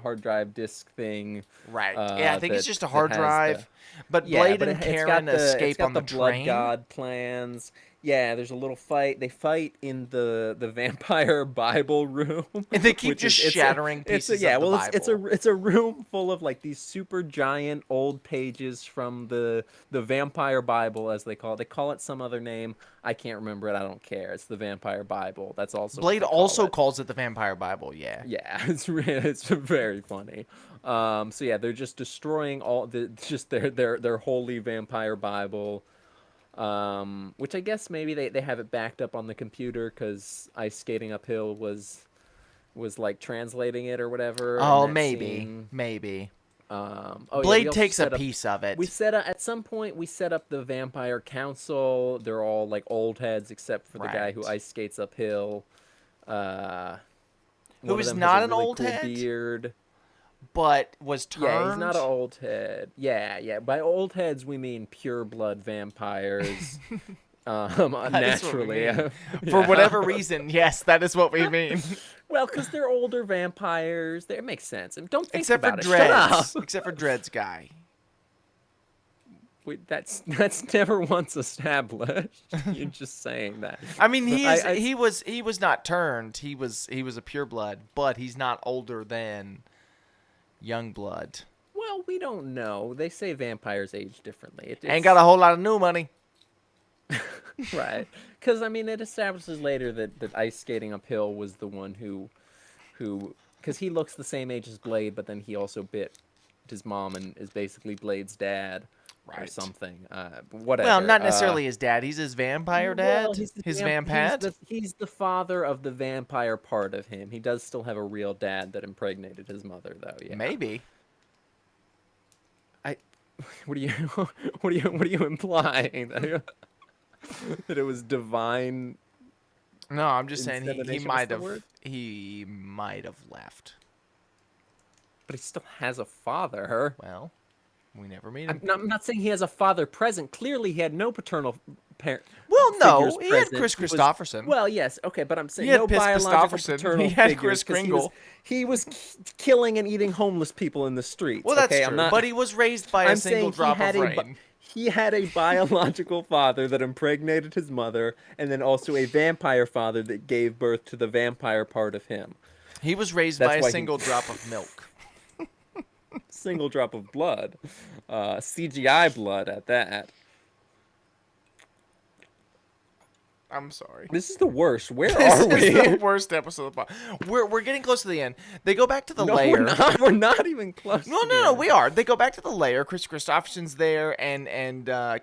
hard drive disc thing. Right. Yeah, I think it's just a that hard has drive. But Blade and it's Karen got escape on the blood train. god plans. Yeah, there's a little fight. They fight in the vampire Bible room. And they keep which just is- shattering pieces of the Bible. It's a room full of like these super giant old pages from the vampire Bible, as they call it. They call it some other name. I can't remember it. I don't care. It's the vampire Bible. That's also Blade what they call also it. calls it the vampire Bible. Yeah. Yeah, it's very funny. So yeah, they're just destroying their holy vampire Bible. Which I guess maybe they have it backed up on the computer because Ice Skating Uphill was like translating it or whatever. Oh, in that maybe. scene. Maybe. We Blade also takes a set up- piece of it. We at some point we set up the Vampire Council. They're all like old heads except for the guy who Right. ice skates uphill. Who One of is them has not a an really old cool head? Beard. But was turned. Yeah, he's not an old head. Yeah. By old heads we mean pure blood vampires. That is what we Naturally. mean. For whatever reason, yes, that is what we mean. Well, because they're older vampires. It makes sense. And don't think Except for about it. Shut Dreads. up. Except for Dreads guy. Wait, that's never once established. You're just saying that. I mean, he was not turned. He was a pureblood, but he's not older than Youngblood. Well, we don't know. They say vampires age differently. Ain't got a whole lot of new money. Right. Because, I mean, it establishes later that Ice Skating Uphill was the one who, because he looks the same age as Blade, but then he also bit his mom and is basically Blade's dad. Or Right. something. Whatever. Well, not necessarily his dad. He's his vampire dad. Well, he's the his vamp- vampad. He's the father of the vampire part of him. He does still have a real dad that impregnated his mother, though. Yeah. Maybe. What are you implying? That it was divine No, I'm just saying Insemination, what's the word? he might have left. But he still has a father. Well, we never meet him. I'm not saying he has a father present. Clearly, he had no paternal Well, figures no, he had present. Chris He was Christopherson. well, yes, okay, but I'm He saying had no Piss biological Christopherson. He paternal had figures Chris because Kringle. he was killing and eating homeless people in the streets. Well, that's Okay, true. But he was raised by a I'm single saying drop of rain. he had a biological father that impregnated his mother, and then also a vampire father that gave birth to the vampire part of him. He was raised by That's a why he single drop of milk. single drop of blood, CGI blood at that. I'm sorry. This is the worst. Where This are is the we? worst episode of the pod. We're getting close to the end. They go back to the No, we're lair. not. We're not even close. No, to no, the no, end. we are. They go back to the lair. Chris Christopherson's there, and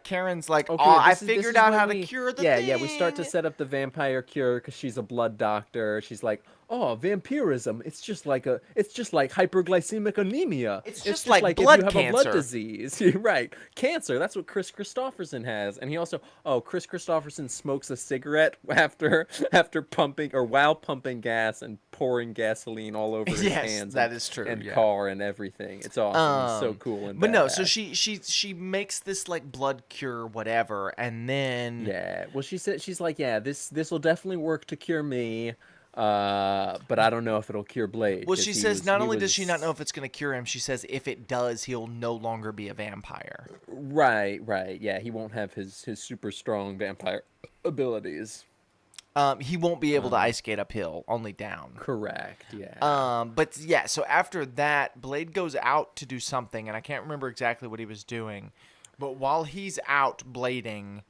Karen's like, Okay, "Oh, yeah, I this figured is out when how to cure the yeah, thing." yeah, we start to set up the vampire cure because she's a blood doctor. She's like, oh, vampirism. It's just like hyperglycemic anemia. It's It's just just like like if blood you have a blood cancer. disease, right? Cancer. That's what Chris Christopherson has, and he also, Chris Christopherson smokes a cigarette after pumping or while pumping gas and pouring gasoline all over his Yes, hands that is true. and Yeah. car and everything. It's awesome. He's so cool and But no, so badass. she makes this like blood cure, whatever, and then Yeah. Well, she said she's like, yeah, this will definitely work to cure me, but I don't know if it'll cure Blade well, because she says not only does she not know if it's gonna cure him, she says if it does, he'll no longer be a vampire. right, right, yeah, he won't have his super strong vampire abilities. He won't be able to ice skate uphill, only down. Correct. Yeah. But yeah, so after that, Blade goes out to do something, and I can't remember exactly what he was doing. But while he's out blading,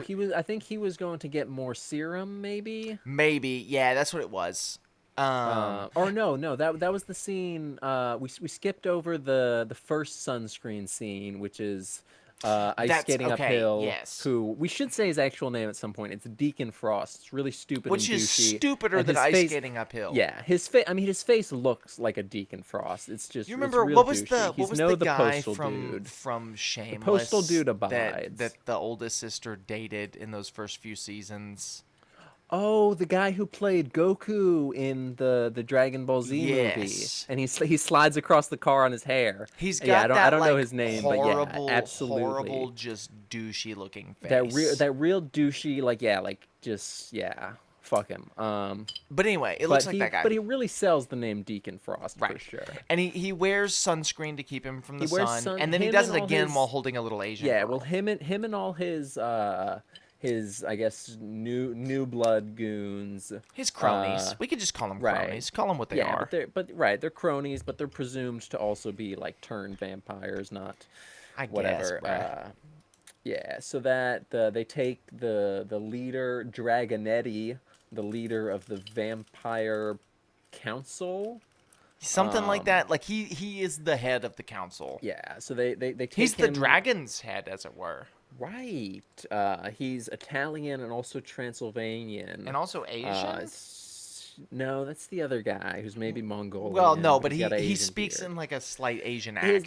He was. I think he was going to get more serum, maybe. maybe, yeah, that's what it was. Or no, no, that was the scene. We skipped over the first sunscreen scene, which is ice That's skating okay. uphill. Yes, Who we should say his actual name at some point. It's Deacon Frost. It's really stupid which and is douchey. stupider And than his ice face, skating uphill. yeah, his face. I mean, his face looks like a Deacon Frost. It's just. You It's remember real what was douchey. the He's no the guy postal from dude. Shameless? Postal dude that abides. the oldest sister dated in those first few seasons. Oh, the guy who played Goku in the Dragon Ball Z movie, Yes. and he slides across the car on his hair. He's Yeah, got I don't know like his name, horrible, but yeah, absolutely. horrible, just douchey looking face. That real douchey, like yeah, like just yeah, fuck him. But anyway, it looks like that guy. But he really sells the name Deacon Frost for Right. sure. And he wears sunscreen to keep him from the He wears sun, and then he him does and it all again his- while holding a little Asian Yeah, girl. well, him and all his I guess new blood goons. His cronies. We could just call them right. cronies. Call them what they Yeah, are. they're cronies, but they're presumed to also be like turned vampires, not I whatever. guess, bruh. Yeah, so that they take the leader Dragonetti, the leader of the vampire council. Something like that. Like he is the head of the council. Yeah, so they take He's the him, dragon's head, as it were, right. He's Italian and also Transylvanian. and also Asian. No, that's the other guy who's maybe Mongolian. Well, no, but he's got an he Asian speaks beard. in like a slight Asian accent.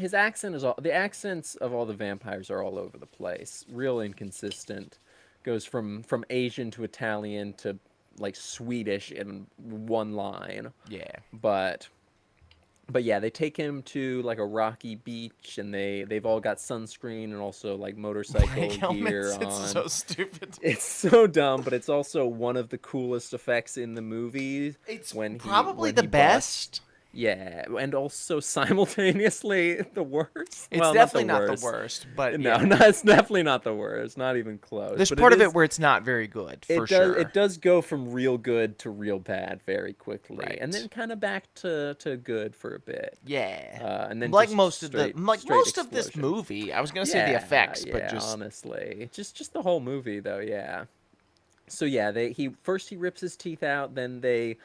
His accent is all the accents of all the vampires are all over the place. Real inconsistent. Goes from Asian to Italian to like Swedish in one line. Yeah. But yeah, they take him to like a rocky beach, and they've all got sunscreen and also like motorcycle gear on. It's so stupid. It's so dumb, but it's also one of the coolest effects in the movie. It's when probably when the he best. busts. Yeah, and also simultaneously the worst. It's Well, definitely not the worst, but No, yeah. no, it's definitely not the worst. Not even close. There's But part of is- it where it's not very good, for it sure. does. It does go from real good to real bad very quickly, Right. and then kind of back to good for a bit. Yeah. And then like just most straight, of the straight most of this explosion. movie. I was gonna say the effects, but yeah, just honestly, just the whole movie though. Yeah. So yeah, he rips his teeth out, then they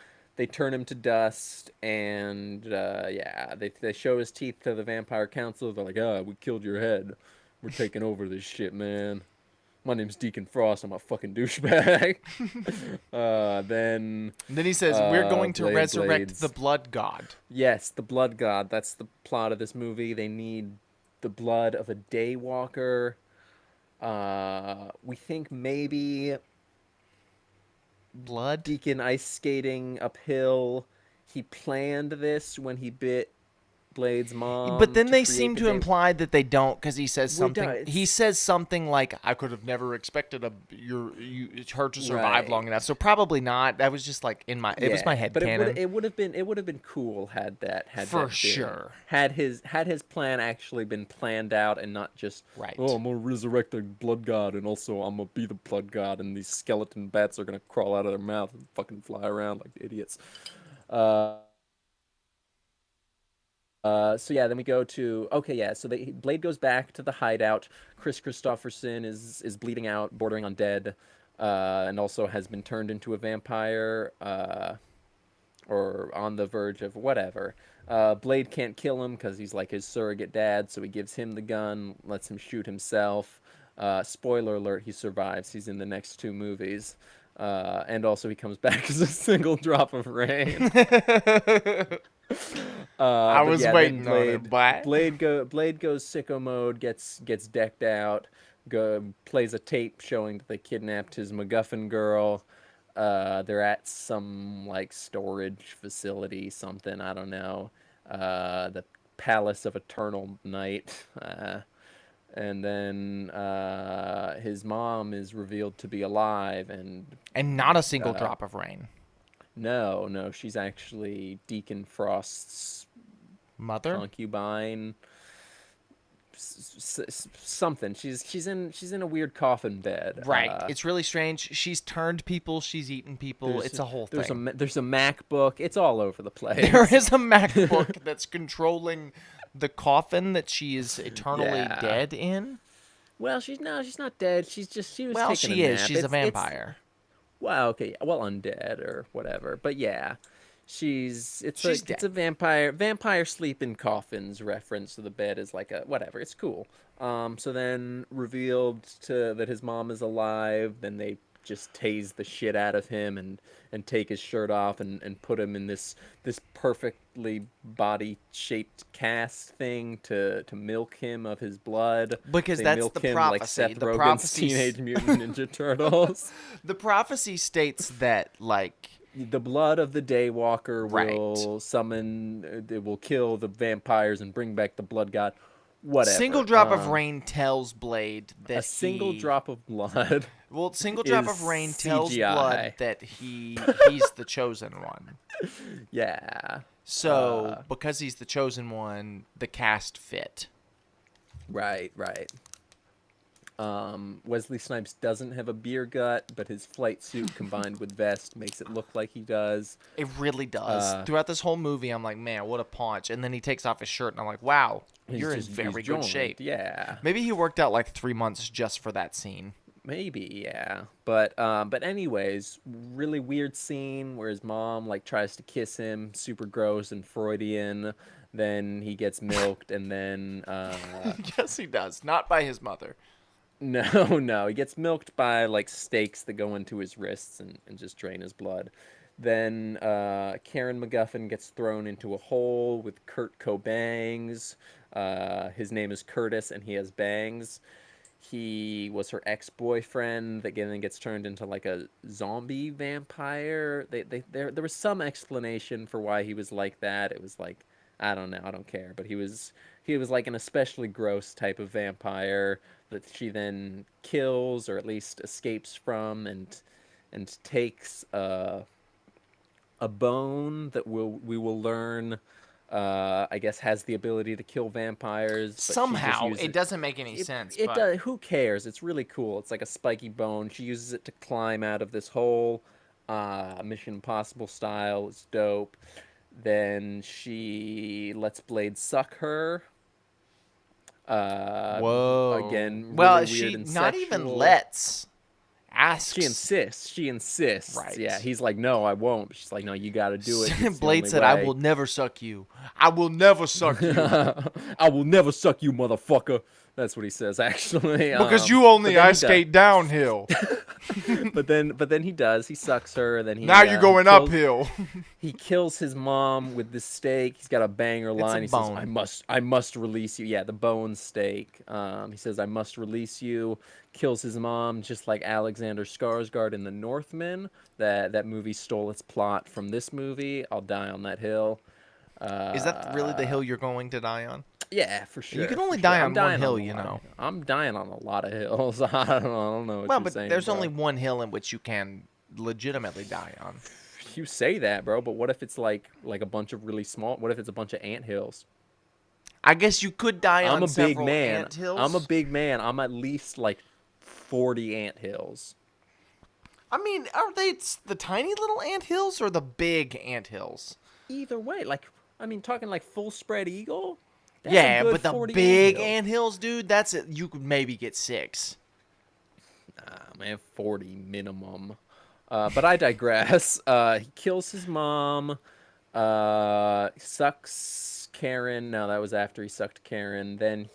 turn him to dust, and yeah, they show his teeth to the vampire council. They're like, we killed your head. We're taking over this shit, man. My name's Deacon Frost. I'm a fucking douchebag. Then he says we're going to resurrect Blades. the blood god. Yes, the blood god. That's the plot of this movie. They need the blood of a daywalker. We think maybe Blood. Deacon ice skating uphill. He planned this when he bit Blade's But mom then to they create seem the to vamp. imply that they don't because he says We don't. something. He It's says something like, "I could have never expected her to survive long right. enough." So probably not. That was just like in my. It was my Yeah, head but canon it would have been cool had for that been sure. had his plan actually been planned out and not just, oh, Right. I'm gonna resurrect the blood god and also I'm gonna be the blood god and these skeleton bats are gonna crawl out of their mouth and fucking fly around like idiots. Uh, so yeah, then we go to, okay, yeah. So Blade goes back to the hideout. Chris Christopherson is bleeding out, bordering on dead, and also has been turned into a vampire, or on the verge of whatever. Blade can't kill him because he's like his surrogate dad, so he gives him the gun, lets him shoot himself. Spoiler alert: he survives. He's in the next two movies, and also he comes back as a single drop of rain. I But was yeah, then waiting on it, but Blade goes sicko mode, gets decked out, plays a tape showing that they kidnapped his MacGuffin girl. They're at some like storage facility, something, I don't know. The Palace of Eternal Night. And then his mom is revealed to be alive, and and not a single uh, drop of rain. no, she's actually Deacon Frost's Mother. concubine, something. She's in a weird coffin bed. Right. It's really strange. She's turned people. She's eaten people. There's It's a whole there's thing. there's a MacBook. It's all over the There place. is a MacBook that's controlling the coffin that she is eternally Yeah. dead in. Well, she's not dead. She was Well, taking she a is. nap. She's a It's vampire. well, okay, well, undead or whatever. But yeah, She's it's dead. a vampire sleep in coffins reference to the bed is like a whatever. It's cool. So then revealed to that his mom is alive. Then they just tase the shit out of him and take his shirt off and put him in this perfectly body shaped cast thing to milk him of his blood. Because They that's milk the him like prophecy. Seth Rogen's Teenage Mutant Ninja Turtles. The prophecy states that like The blood of the Daywalker right. will summon, it will kill the vampires and bring back the blood god. Single Whatever. drop of rain tells Blade A that single he drop of blood well, single drop is of rain tells CGI. Blood that he's the chosen one. Yeah. So, because he's the chosen one, the cast fit. Right. Wesley Snipes doesn't have a beer gut, but his flight suit combined with vest makes it look like he does. It really does. Throughout this whole movie, I'm like, man, what a paunch. And then he takes off his shirt, and I'm like, wow, you're in very good joined. shape. Yeah. Maybe he worked out like 3 months just for that scene. Maybe, yeah. But anyways, really weird scene where his mom like tries to kiss him, super gross and Freudian. Then he gets milked, and then Yes, he does. Not by his mother. no, he gets milked by like stakes that go into his wrists and just drain his blood. Then Karen MacGuffin gets thrown into a hole with Kurt Cobangs. His name is Curtis, and he has bangs. He was her ex-boyfriend that then gets turned into like a zombie vampire. There was some explanation for why he was like that. It was like, I don't know, I don't care, but he was like an especially gross type of vampire that she then kills or at least escapes from and takes a bone that we will learn I guess has the ability to kill vampires, but she just Somehow, uses it doesn't make any sense, it but does. Who cares? It's really cool. It's like a spiky bone. She uses it to climb out of this hole, Mission Impossible style. It's dope. Then she lets Blade suck her. whoa. Again, Well, really weird she and not even sexual. lets. Asks. She insists. She insists. Right. Yeah, he's like, no, I won't. She's like, no, you got to do it. It's the Blade only said, "I way." will never suck you. I will never suck you." I will never suck you, motherfucker. That's what he says actually. Because you But only then he ice does. skate downhill. But then he does. He sucks her. Then Now you're he going kills. uphill. He kills his mom with this stake. He's got a banger It's a line. He says, bone. I must release you." Yeah, the bone stake. He says, "I must release you." Kills his mom, just like Alexander Skarsgård in The Northman. That movie stole its plot from this movie. I'll die on that hill. Is that really the Uh, hill you're going to die on? yeah, for You sure, can for only sure. die I'm on one dying on hill, a you lot of. know. I'm dying on a lot of hills. I don't know what Well, you're but saying, there's bro. only one hill in which you can legitimately die on. You say that, bro, but what if it's like a bunch of really small? What if it's a bunch of ant hills? I guess you could die I'm on a big several man. ant I'm a hills. big man. I'm at least like 40 ant hills. I mean, are they the tiny little ant hills or the big ant hills? Either way, like I mean, talking like full spread eagle. That's a Yeah, good but the 40 ant big hills. ant hills, dude, that's it. You could maybe get 6. Ah, man, 40 minimum. But I digress. He kills his mom. Sucks Karen. No, that was after he sucked Karen. Then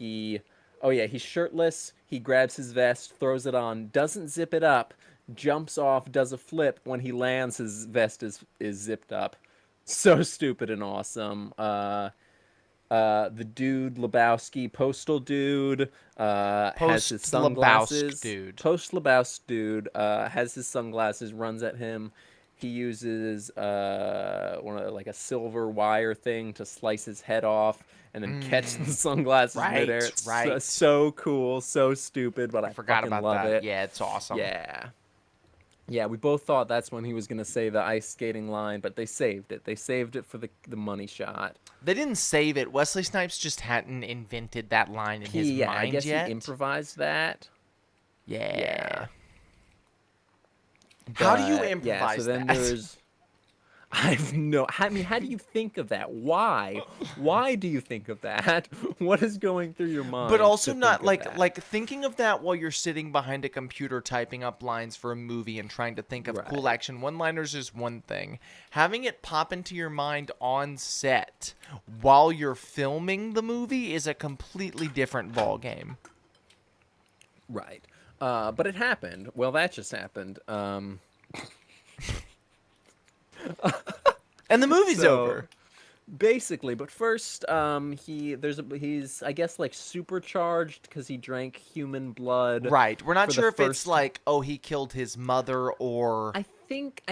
oh yeah, he's shirtless. He grabs his vest, throws it on, doesn't zip it up, jumps off, does a flip. When he lands, his vest is zipped up. So stupid and awesome. The dude Lebowski, Postal dude, has his Post Lebowsk, sunglasses. dude. Post Lebowski dude has his sunglasses, runs at him. He uses like a silver wire thing to slice his head off and then catch the sunglasses midair. Right, It's so, right. so cool, so stupid, but I I forgot fucking about love that. it. Yeah, it's awesome. Yeah. Yeah, we both thought that's when he was gonna say the ice skating line, but they saved it. They saved it for the money shot. They didn't save it. Wesley Snipes just hadn't invented that line in his Yeah, I mind guess he yet. improvised that. Yeah. Yeah, How do you but yeah. So improvise then that? there's. I've no. I mean, how do you think of that? Why? Why do you think of that? What is going through your But mind also to not think of like that? thinking of that while you're sitting behind a computer typing up lines for a movie and trying to think of cool Right. action one-liners is one thing. Having it pop into your mind on set while you're filming the movie is a completely different ball game. Right. But it happened. Well, that just happened. And the movie's So over. basically, but first, he's I guess like supercharged because he drank human blood Right. We're not for the sure if it's first. like, oh, he killed his mother or I think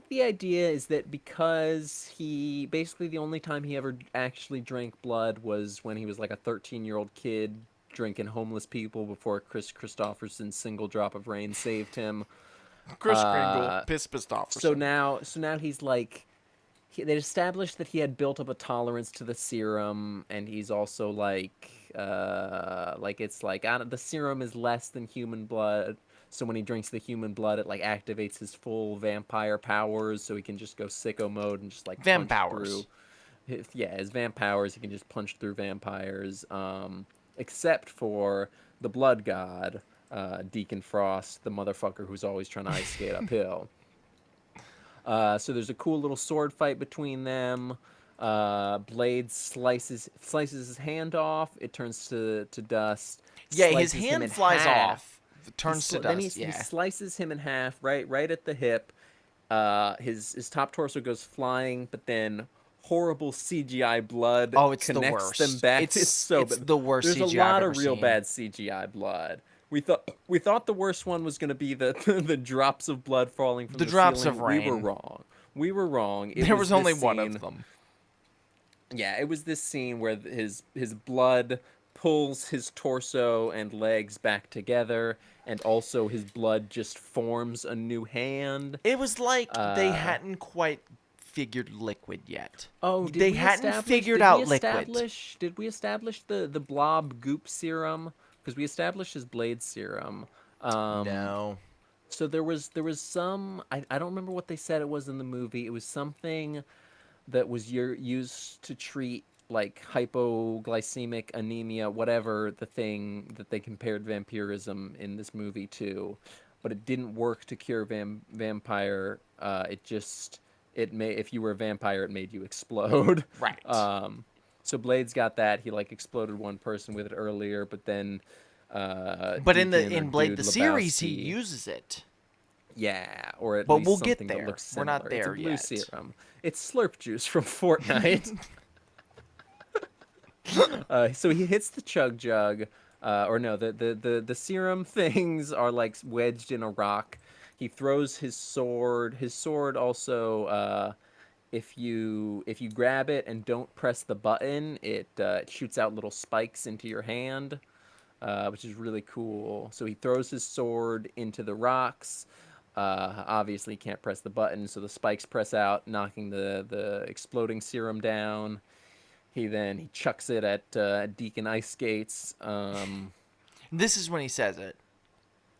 the idea is that because he basically the only time he ever actually drank blood was when he was like a 13-year-old kid drinking homeless people before Chris Christopherson's single drop of rain saved him. Chris Kringle, Uh, Piss so Christopherson. now he's like they established that he had built up a tolerance to the serum, and he's also like it's like the serum is less than human blood. So when he drinks the human blood, it like activates his full vampire powers, so he can just go sicko mode and just like punch through. Vampowers. His vampires, he can just punch through vampires. Except for the blood god, Deacon Frost, the motherfucker who's always trying to ice skate uphill. So there's a cool little sword fight between them. Blade slices his hand off. It turns to dust. Yeah, his Slices him hand in flies half. off. Turns to Then dust. he Yeah. slices him in half right at the hip. His top torso goes flying, but then horrible CGI blood Oh, it's the connects them worst. back. It's It's so it's bad. the worst There's a CGI I've lot ever of real seen. bad CGI blood. We thought the worst one was going to be the the drops of blood falling from The the drops of ceiling. We were rain. wrong. We were wrong. It There was was this only one of scene. them. Yeah, it was this scene where his blood pulls his torso and legs back together, and also his blood just forms a new hand. It was like they Uh, hadn't quite figured liquid yet. oh, They hadn't figured out liquid. did we establish the blob goop serum? Because we established his blade serum. Um, No. so there was some I don't remember what they said it was in the movie. It was something that was used to treat like hypoglycemic anemia, whatever the thing that they compared vampirism in this movie to, but it didn't work to cure vampire. It just it may if you were a vampire, it made you explode. Right. So Blade's got that. He like exploded one person with it earlier, but then But in Deacon or Blade Dude the series, he Lebowski. uses it. Yeah, or at But we'll least get something that there. looks We're similar. not It's a there blue yet. serum. It's Slurp juice from Fortnite. So he hits the chug jug, or no, the serum things are like wedged in a rock. He throws his sword. His sword also, if you grab it and don't press the button, it shoots out little spikes into your hand, which is really cool. So he throws his sword into the rocks. Obviously, he can't press the button, so the spikes press out, knocking the exploding serum down. He chucks it at Deacon Ice Skates. This is when he says it.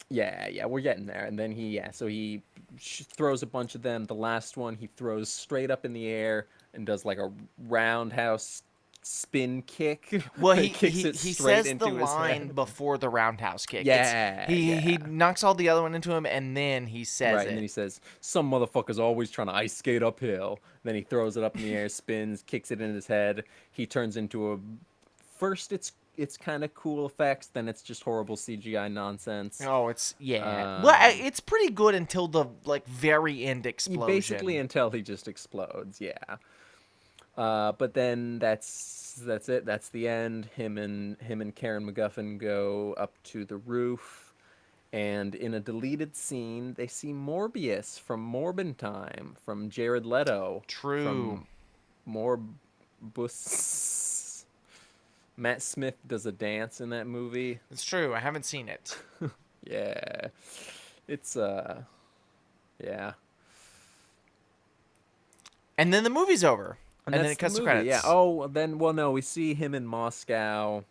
Yeah, we're getting there. And then so he throws a bunch of them. The last one he throws straight up in the air and does like a roundhouse spin kick. Well, He he kicks he, it he straight says the into his line head. before the roundhouse kick. Yeah, He yeah. knocks all the other one into him, and then he says Right, and then it. he says, "Some motherfucker's always trying to ice skate uphill." Then he throws it up in the air, spins, kicks it in his head. He turns into a. First, it's kind of cool effects. Then it's just horrible CGI nonsense. Oh, it's yeah. Well, Um, it's pretty good until the like very end explosion. Basically, until he just explodes. Yeah. But then that's it. That's the end. Him and Karen McGuffin go up to the roof, and in a deleted scene, they see Morbius from Morbin Time, from Jared Leto, True. from Morbus. Matt Smith does a dance in that movie. It's true. I haven't seen it. Yeah, it's yeah. And then the movie's over, and then that's it cuts the to movie. credits. Yeah. Oh, then no, we see him in Moscow,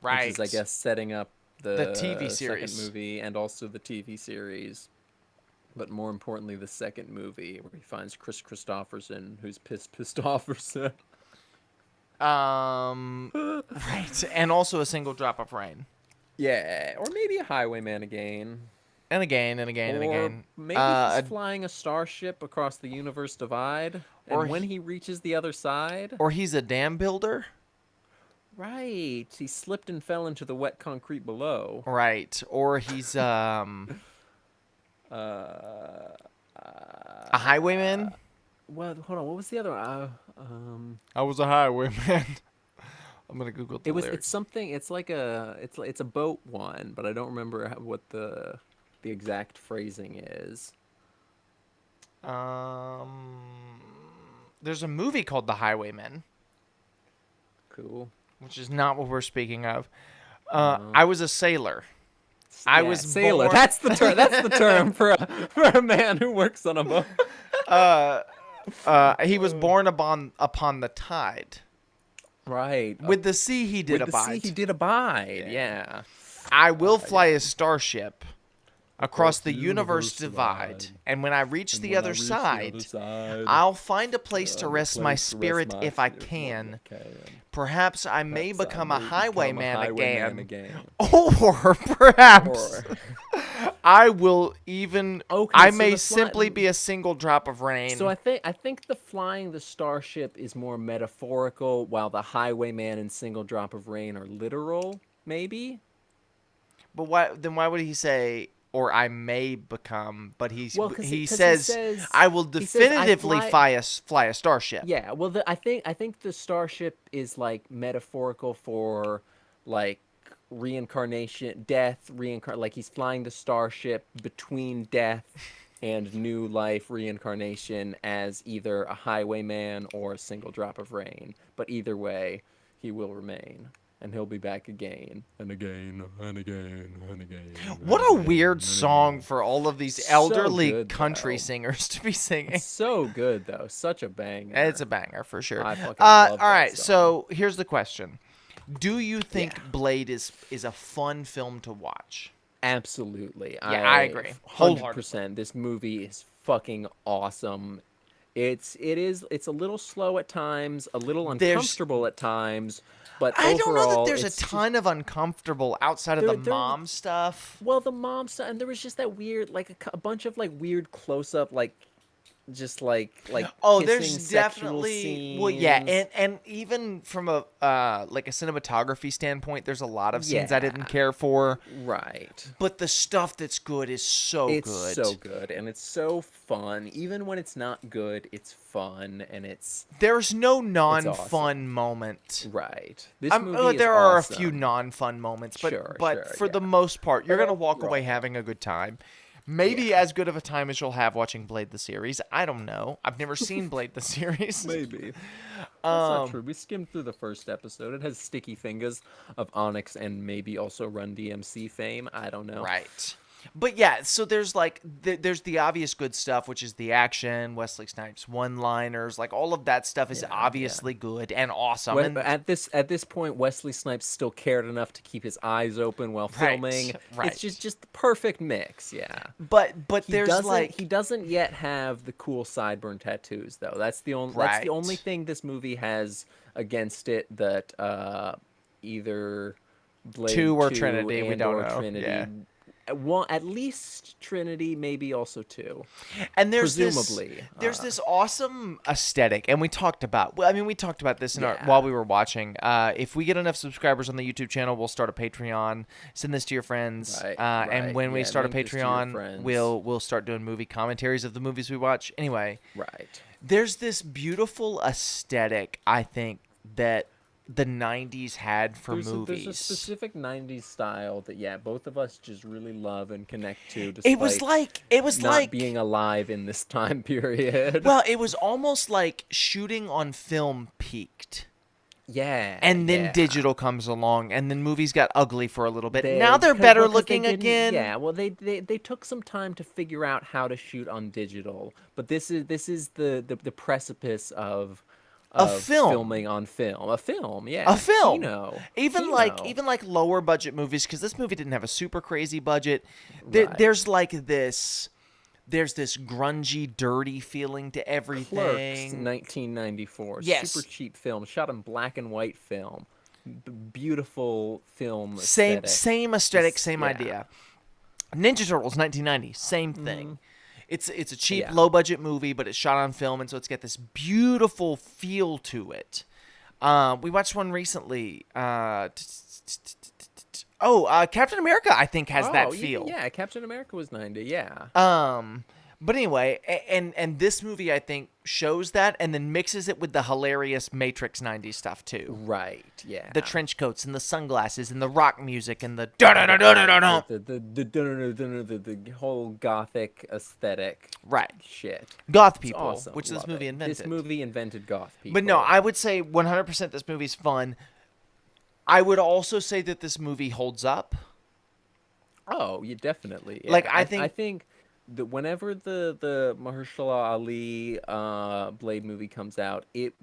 right. which is, I guess, setting up the TV second series. movie and also the TV series. But more importantly, the second movie where he finds Chris Christopherson, who's pissed officer. Right, and also a single drop of rain. Yeah, or maybe a highwayman again. And again, and again, and Or again. maybe he's flying a starship across the universe divide, or and when he reaches the other side... Or he's a dam builder. Right, he slipped and fell into the wet concrete below. Right, or he's a highwayman. Well, hold on, what was the other I was a highwayman. I'm gonna Google the lyrics. It's something. It's like it's a boat one, but I don't remember what the exact phrasing is. There's a movie called The Highwaymen. Cool. Which is not what we're speaking of. I was a sailor. I was sailor. Born... That's the term. That's the term for a man who works on a boat. He was born upon the tide. Right. With the sea he did abide. With the sea he did abide. Yeah. I will fly a starship across the universe divide, and when I reach the other side, I'll find a place to rest my spirit if I can. Perhaps I may become a highwayman again. Or perhaps I will even... I may simply be a single drop of rain. So I think the flying the starship is more metaphorical, while the highwayman and single drop of rain are literal, maybe? But why would he say... Or I may become, but he says I will definitively fly a starship. Yeah, well, I think the starship is like metaphorical for like reincarnation, death, like he's flying the starship between death and new life, reincarnation as either a highwayman or a single drop of rain. But either way, he will remain. And he'll be back again, and again, and again, and again. What a weird song for all of these elderly country singers to be singing. It's so good, though. Such a banger. It's a banger, for sure. I fucking love that all right, song. so here's the question. Do you think Blade is a fun film to watch? Absolutely. Yeah, I agree. 100%. This movie is fucking awesome. It's a little slow at times, a little uncomfortable at times. But I overall, don't know that there's a ton of uncomfortable outside of the mom stuff. Well, the mom stuff, and there was just that weird, like a bunch of like weird close-up, like just like Oh, kissing there's sexual definitely well, yeah, scenes. and even from a like a cinematography standpoint, there's a lot of scenes I didn't Yeah, care for, right. but the stuff that's good is so It's good. so good and it's so fun. Even when it's not good, it's fun and There's no it's awesome. non-fun moment. Right. This movie is There are a few awesome. non-fun moments, Sure, but sure, for the yeah. most part, you're But gonna walk away overall, having a good time. Maybe yeah. as good of a time as you'll have watching Blade the series. I don't know. I've never seen Blade the series. Maybe. That's not true. We skimmed through the first episode. It has sticky fingers of Onyx and maybe also Run DMC fame. I don't know. Right. But yeah, so there's like there's the obvious good stuff, which is the action, Wesley Snipes one-liners, like all of that stuff is Yeah, yeah. obviously good and awesome. And At this point, Wesley Snipes still cared enough to keep his eyes open while right, filming. It's right. just the perfect mix. Yeah. But He there's doesn't he like doesn't yet have the cool sideburn tattoos though. That's the only right. thing this movie has against it that either Blade 2 or 2 Trinity, we and don't or know. Trinity Yeah. one at least Trinity, maybe also 2. And Presumably. there's this awesome aesthetic, and we talked about. Well, I mean, we talked about this in our while Yeah. we were watching. If we get enough subscribers on the YouTube channel, we'll start a Patreon. Send this to your friends, Right, and right. when we Yeah, start a link this to your Patreon, friends. we'll start doing movie commentaries of the movies we watch. Anyway, Right. there's this beautiful aesthetic, I think, that the '90s had for There's a movies. specific 90s style that both of us just really love and connect to It was despite like not being alive in this time period. well, it was almost like shooting on film peaked. Yeah, And then yeah. digital comes along, and then movies got ugly for a little bit. Now They they're cause, better well, 'cause they looking didn't. again. Yeah, well, they took some time to figure out how to shoot on digital, but this is the precipice A of film, filming on film. A film, a yeah. film. Kino, Even Kino. like lower budget movies, because this movie didn't have a super crazy budget. Right. There's this grungy, dirty feeling to Clerks, everything. 1994, super Yes, cheap film, shot in black and white film, beautiful film same aesthetic. same aesthetic, Just same yeah. idea. Ninja Turtles, 1990, same Hmm. thing. It's a cheap, Yeah. low budget movie, but it's shot on film, and so it's got this beautiful feel to it. We watched one recently. Captain America, I think, has that Oh, feel. yeah. Captain America was 90. Yeah. But anyway, and this movie I think shows that, and then mixes it with the hilarious Matrix '90s stuff too. Right. Yeah. The trench coats and the sunglasses and the rock music and the da da da da da da da. The whole gothic aesthetic Right, shit. goth It's people, awesome. which this Love movie it. invented. This movie invented goth people. But no, I would say 100% this movie's fun. I would also say that this movie holds up. Oh, you definitely. Yeah. Like, I I think think that whenever the Mahershala Ali Blade movie comes out, it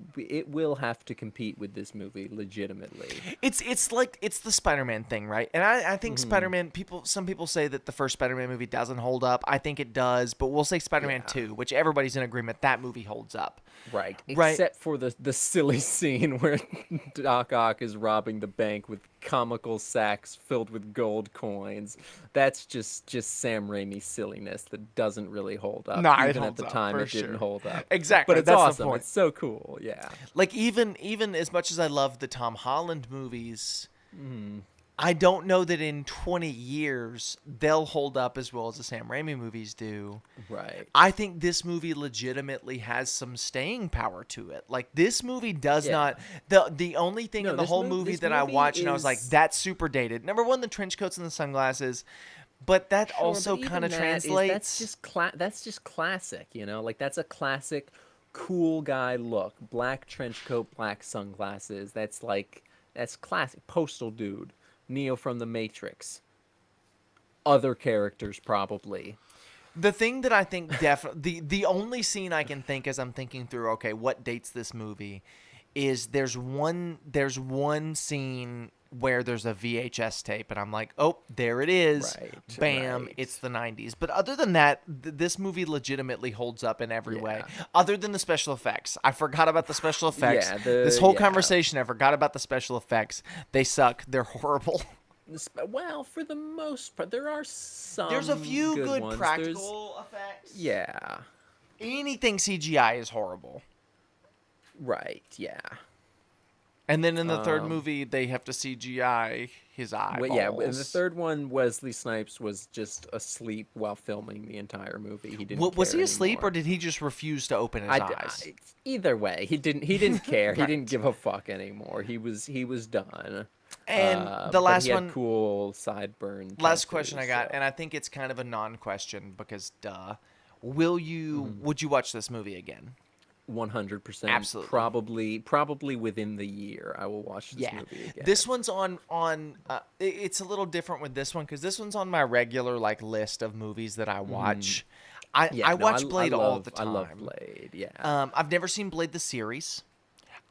will have to compete with this movie legitimately. it's like it's the Spider-Man thing, right? And I think Hmm. Spider-Man some people say that the first Spider-Man movie doesn't hold up. I think it does, but we'll say Spider-Man Yeah. 2, which everybody's in agreement that movie holds up. Right. Right. Except for the silly scene where Doc Ock is robbing the bank with comical sacks filled with gold coins. That's just Sam Raimi silliness that doesn't really hold up. Nah, it Even at holds the up, time for it didn't sure. hold up. Exactly, But it's that's the awesome. point. It's so cool. Yeah. Like even as much as I love the Tom Holland movies, Mm. I don't know that in 20 years they'll hold up as well as the Sam Raimi movies do. Right. I think this movie legitimately has some staying power to it. Like this movie does Yeah. not the only thing No, in the whole movie this that I movie watched and I was like, is that's super dated. Number one, the trench coats and the sunglasses, but that sure, also but even kind of that translates. that's just classic, Like that's a classic cool guy look. Black trench coat, black sunglasses. That's classic. Postal dude. Neo from the Matrix. Other characters probably. The thing that I think definitely the only scene I can think as I'm thinking through, okay, what dates this movie, is there's one scene where there's a VHS tape and I'm like, oh, there it is, Right, bam, right. it's the '90s. But other than that, this movie legitimately holds up in every way. Other than the special effects, I forgot about the special effects. Yeah, This whole conversation, I forgot about the special effects. They suck. They're horrible. Well, for the most part, there are some There's a few good ones. practical effects. Yeah. anything CGI is horrible. Right. Yeah. And then in the third Um. movie, they have to CGI his Well, yeah. In the eyeballs. third one, Wesley Snipes was just asleep while filming the entire movie. He didn't Was care he asleep or anymore. did he just refuse to open his eyes? Either way, he didn't care. He didn't Right. give a fuck anymore. He was done. And the But he last had one, cool sideburn last question tattoos. I got, So and I think it's kind of a non-question because duh. Would you watch this movie again? 100%, Absolutely. probably within the year, I will watch this Yeah. movie again. This one's it's a little different with this one cuz this one's on my regular like list of movies that I watch. Yeah, I no, watch Blade all the I love time. Blade. Yeah, I've never seen Blade the series.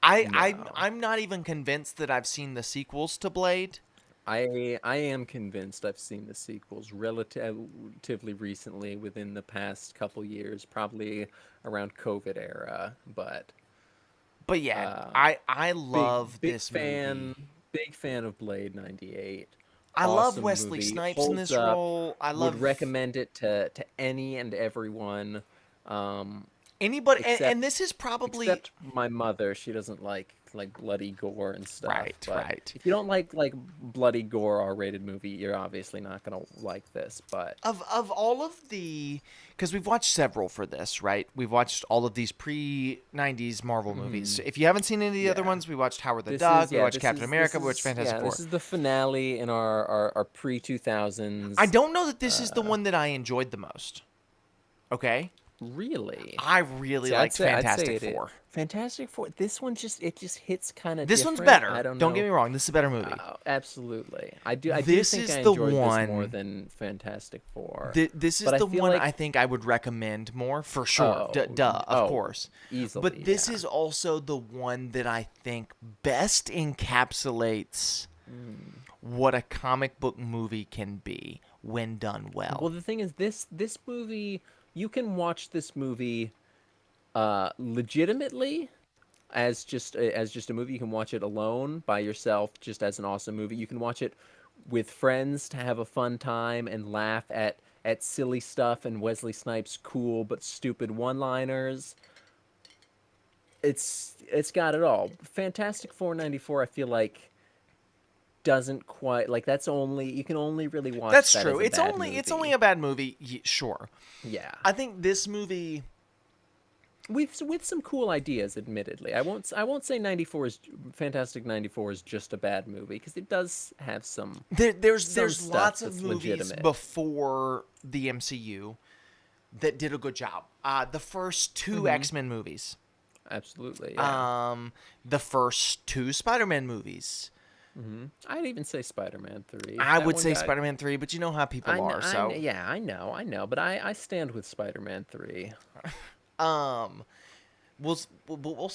no, I'm not even convinced that I've seen the sequels to Blade. I am convinced I've seen the sequels relatively recently, within the past couple years, probably around COVID era. But But yeah, um, I big love this movie. big fan of Blade '98. I love Awesome Wesley movie, Snipes in holds this up. role. I Would love recommend it to any and everyone. Um, anybody, and except this is probably except my mother. She doesn't like bloody gore and stuff. right, But right. if you don't like bloody gore R-rated movie, you're obviously not gonna like this. But Of all of the, because we've watched several for this, right? We've watched all of these pre-90s Marvel movies. If you haven't seen any of the other yeah, ones, we watched Howard the Duck, we watched Captain this America, we watched is Fantastic this Four. is the finale in our pre I 2000s. don't know that this is the one that I enjoyed the most. Okay, Really? I really See, liked I'd say Fantastic it is. Four. Fantastic Four. This one just hits kind of This one's different. I better. don't Don't get know. me wrong. This is a better movie. Absolutely. I do This think is I the enjoyed this more one. than Fantastic Four. This is But I the feel one I like think I would recommend more for sure. oh, Duh, of oh, course. But easily, this yeah. is also the one that I think best encapsulates what a comic book movie can be when done Well, well. the thing is, this movie, you can watch this movie legitimately as just a movie. You can watch it alone by yourself, just as an awesome movie. You can watch it with friends to have a fun time and laugh at silly stuff and Wesley Snipes' cool but stupid one-liners. It's got it all. Fantastic Four '94, I feel like, doesn't quite, like, that's only, you can only really watch That's that true. as a bad It's only movie. a bad movie, sure. Yeah. I think this movie With some cool ideas, admittedly. I won't say '94 is Fantastic '94 is just a bad movie, because it does have some there's stuff lots of that's movies legitimate. before the MCU that did a good job. The first two X-Men movies, Absolutely, yeah. the first two Spider-Man movies. I'd even say Spider-Man 3. I That would one say got Spider-Man 3, but you know how people are, so yeah, I know, but I stand with Spider-Man 3. um we'll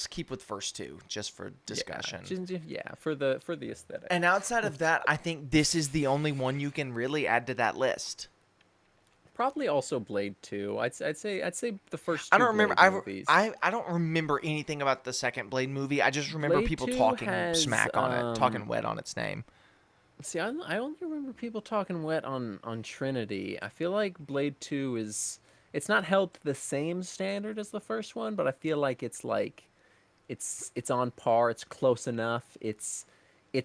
keep with first two just for discussion. Yeah, for the aesthetic. And outside of that, I think this is the only one you can really add to that list. Probably also Blade 2. I'd say the first I two don't remember. Blade movies. I don't remember anything about the second Blade movie. I just remember Blade people 2 talking has smack on it, talking wet on its name. See, I only remember people talking wet on Trinity. I feel like Blade 2 is, it's not held to the same standard as the first one, but I feel like it's on par. It's close enough. It's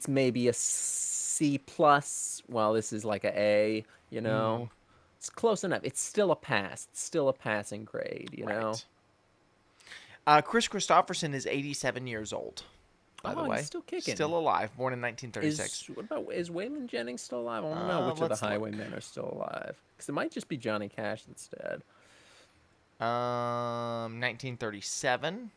maybe a C plus. Well, this is like a A. You know, it's close enough. It's still a pass. It's still a passing grade. You know. Right. Chris Christopherson is 87 years old, by the Oh, way. he's still kicking. Still alive, born in 1936. Is Waylon Jennings still alive? I don't know which of the Let's look. Highwaymen are still alive, because it might just be Johnny Cash instead. 1937.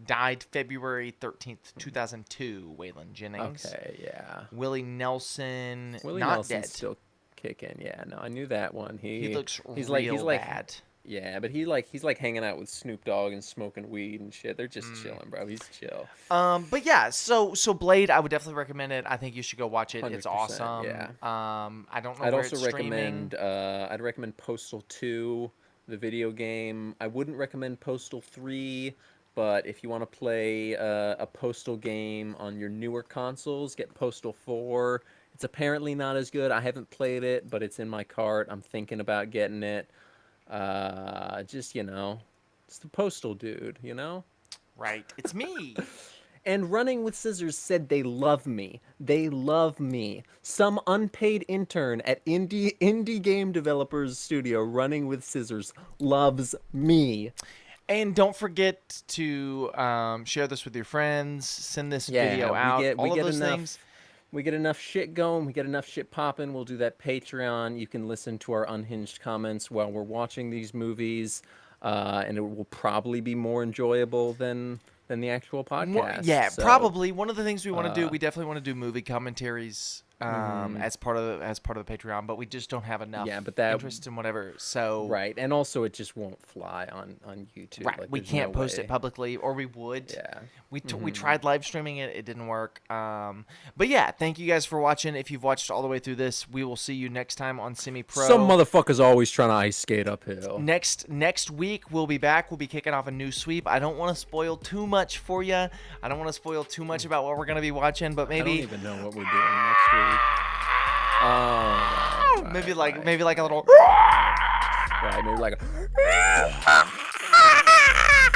Died February 13th, 2002. Waylon Jennings. Okay, yeah. Willie Nelson, Willie not Nelson's dead. still kicking. Yeah, no, I knew that one. He looks he's real like bad. yeah, but he's like hanging out with Snoop Dogg and smoking weed and shit. They're just chilling, bro. He's chill. But yeah, so Blade, I would definitely recommend it. I think you should go watch it. It's 100%, awesome. yeah. I don't know I'd where also it's streaming. recommend I'd recommend Postal 2, the video game. I wouldn't recommend Postal 3, but if you want to play a Postal game on your newer consoles, get Postal 4. It's apparently not as good. I haven't played it, but it's in my cart. I'm thinking about getting it. Just, you know, It's the postal dude, you know? Right. It's me. And Running with Scissors said they love me. They love me. Some unpaid intern at indie game developers studio Running with Scissors loves me. And don't forget to share this with your friends. Send this Yeah, video out. All of those things. We get enough shit going. We get enough shit popping. We'll do that Patreon. You can listen to our unhinged comments while we're watching these movies, and it will probably be more enjoyable than the actual podcast. Yeah, So, probably. One of the things we want to do, we definitely want to do movie commentaries as part of the Patreon, but we just don't have enough interest in whatever. So right, and also it just won't fly on YouTube. Right, Like, we can't post it publicly, or we would. Yeah, we tried live streaming it; it didn't work. But yeah, thank you guys for watching. If you've watched all the way through this, we will see you next time on Semi Pro. Some motherfuckers always trying to ice skate uphill. Next week we'll be back. We'll be kicking off a new sweep. I don't want to spoil too much for you. I don't want to spoil too much about what we're gonna be watching, but maybe I don't even know what we're doing next week. Oh, maybe like a little. Right,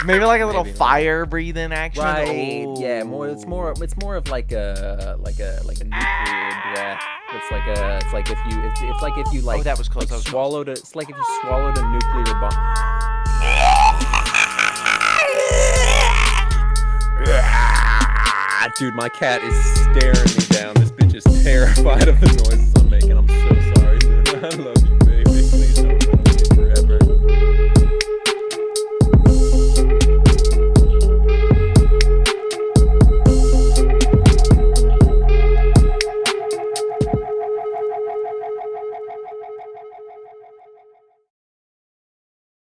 maybe like a little fire breathing action. Right. Oh. Yeah. It's more of like a nuclear breath. It's like if you like. Oh, that was close. Swallowed a. It's like if you swallowed a nuclear bomb. Dude, my cat is staring me down. This bitch is terrified of the noises I'm making. I'm so sorry, dude. I love you.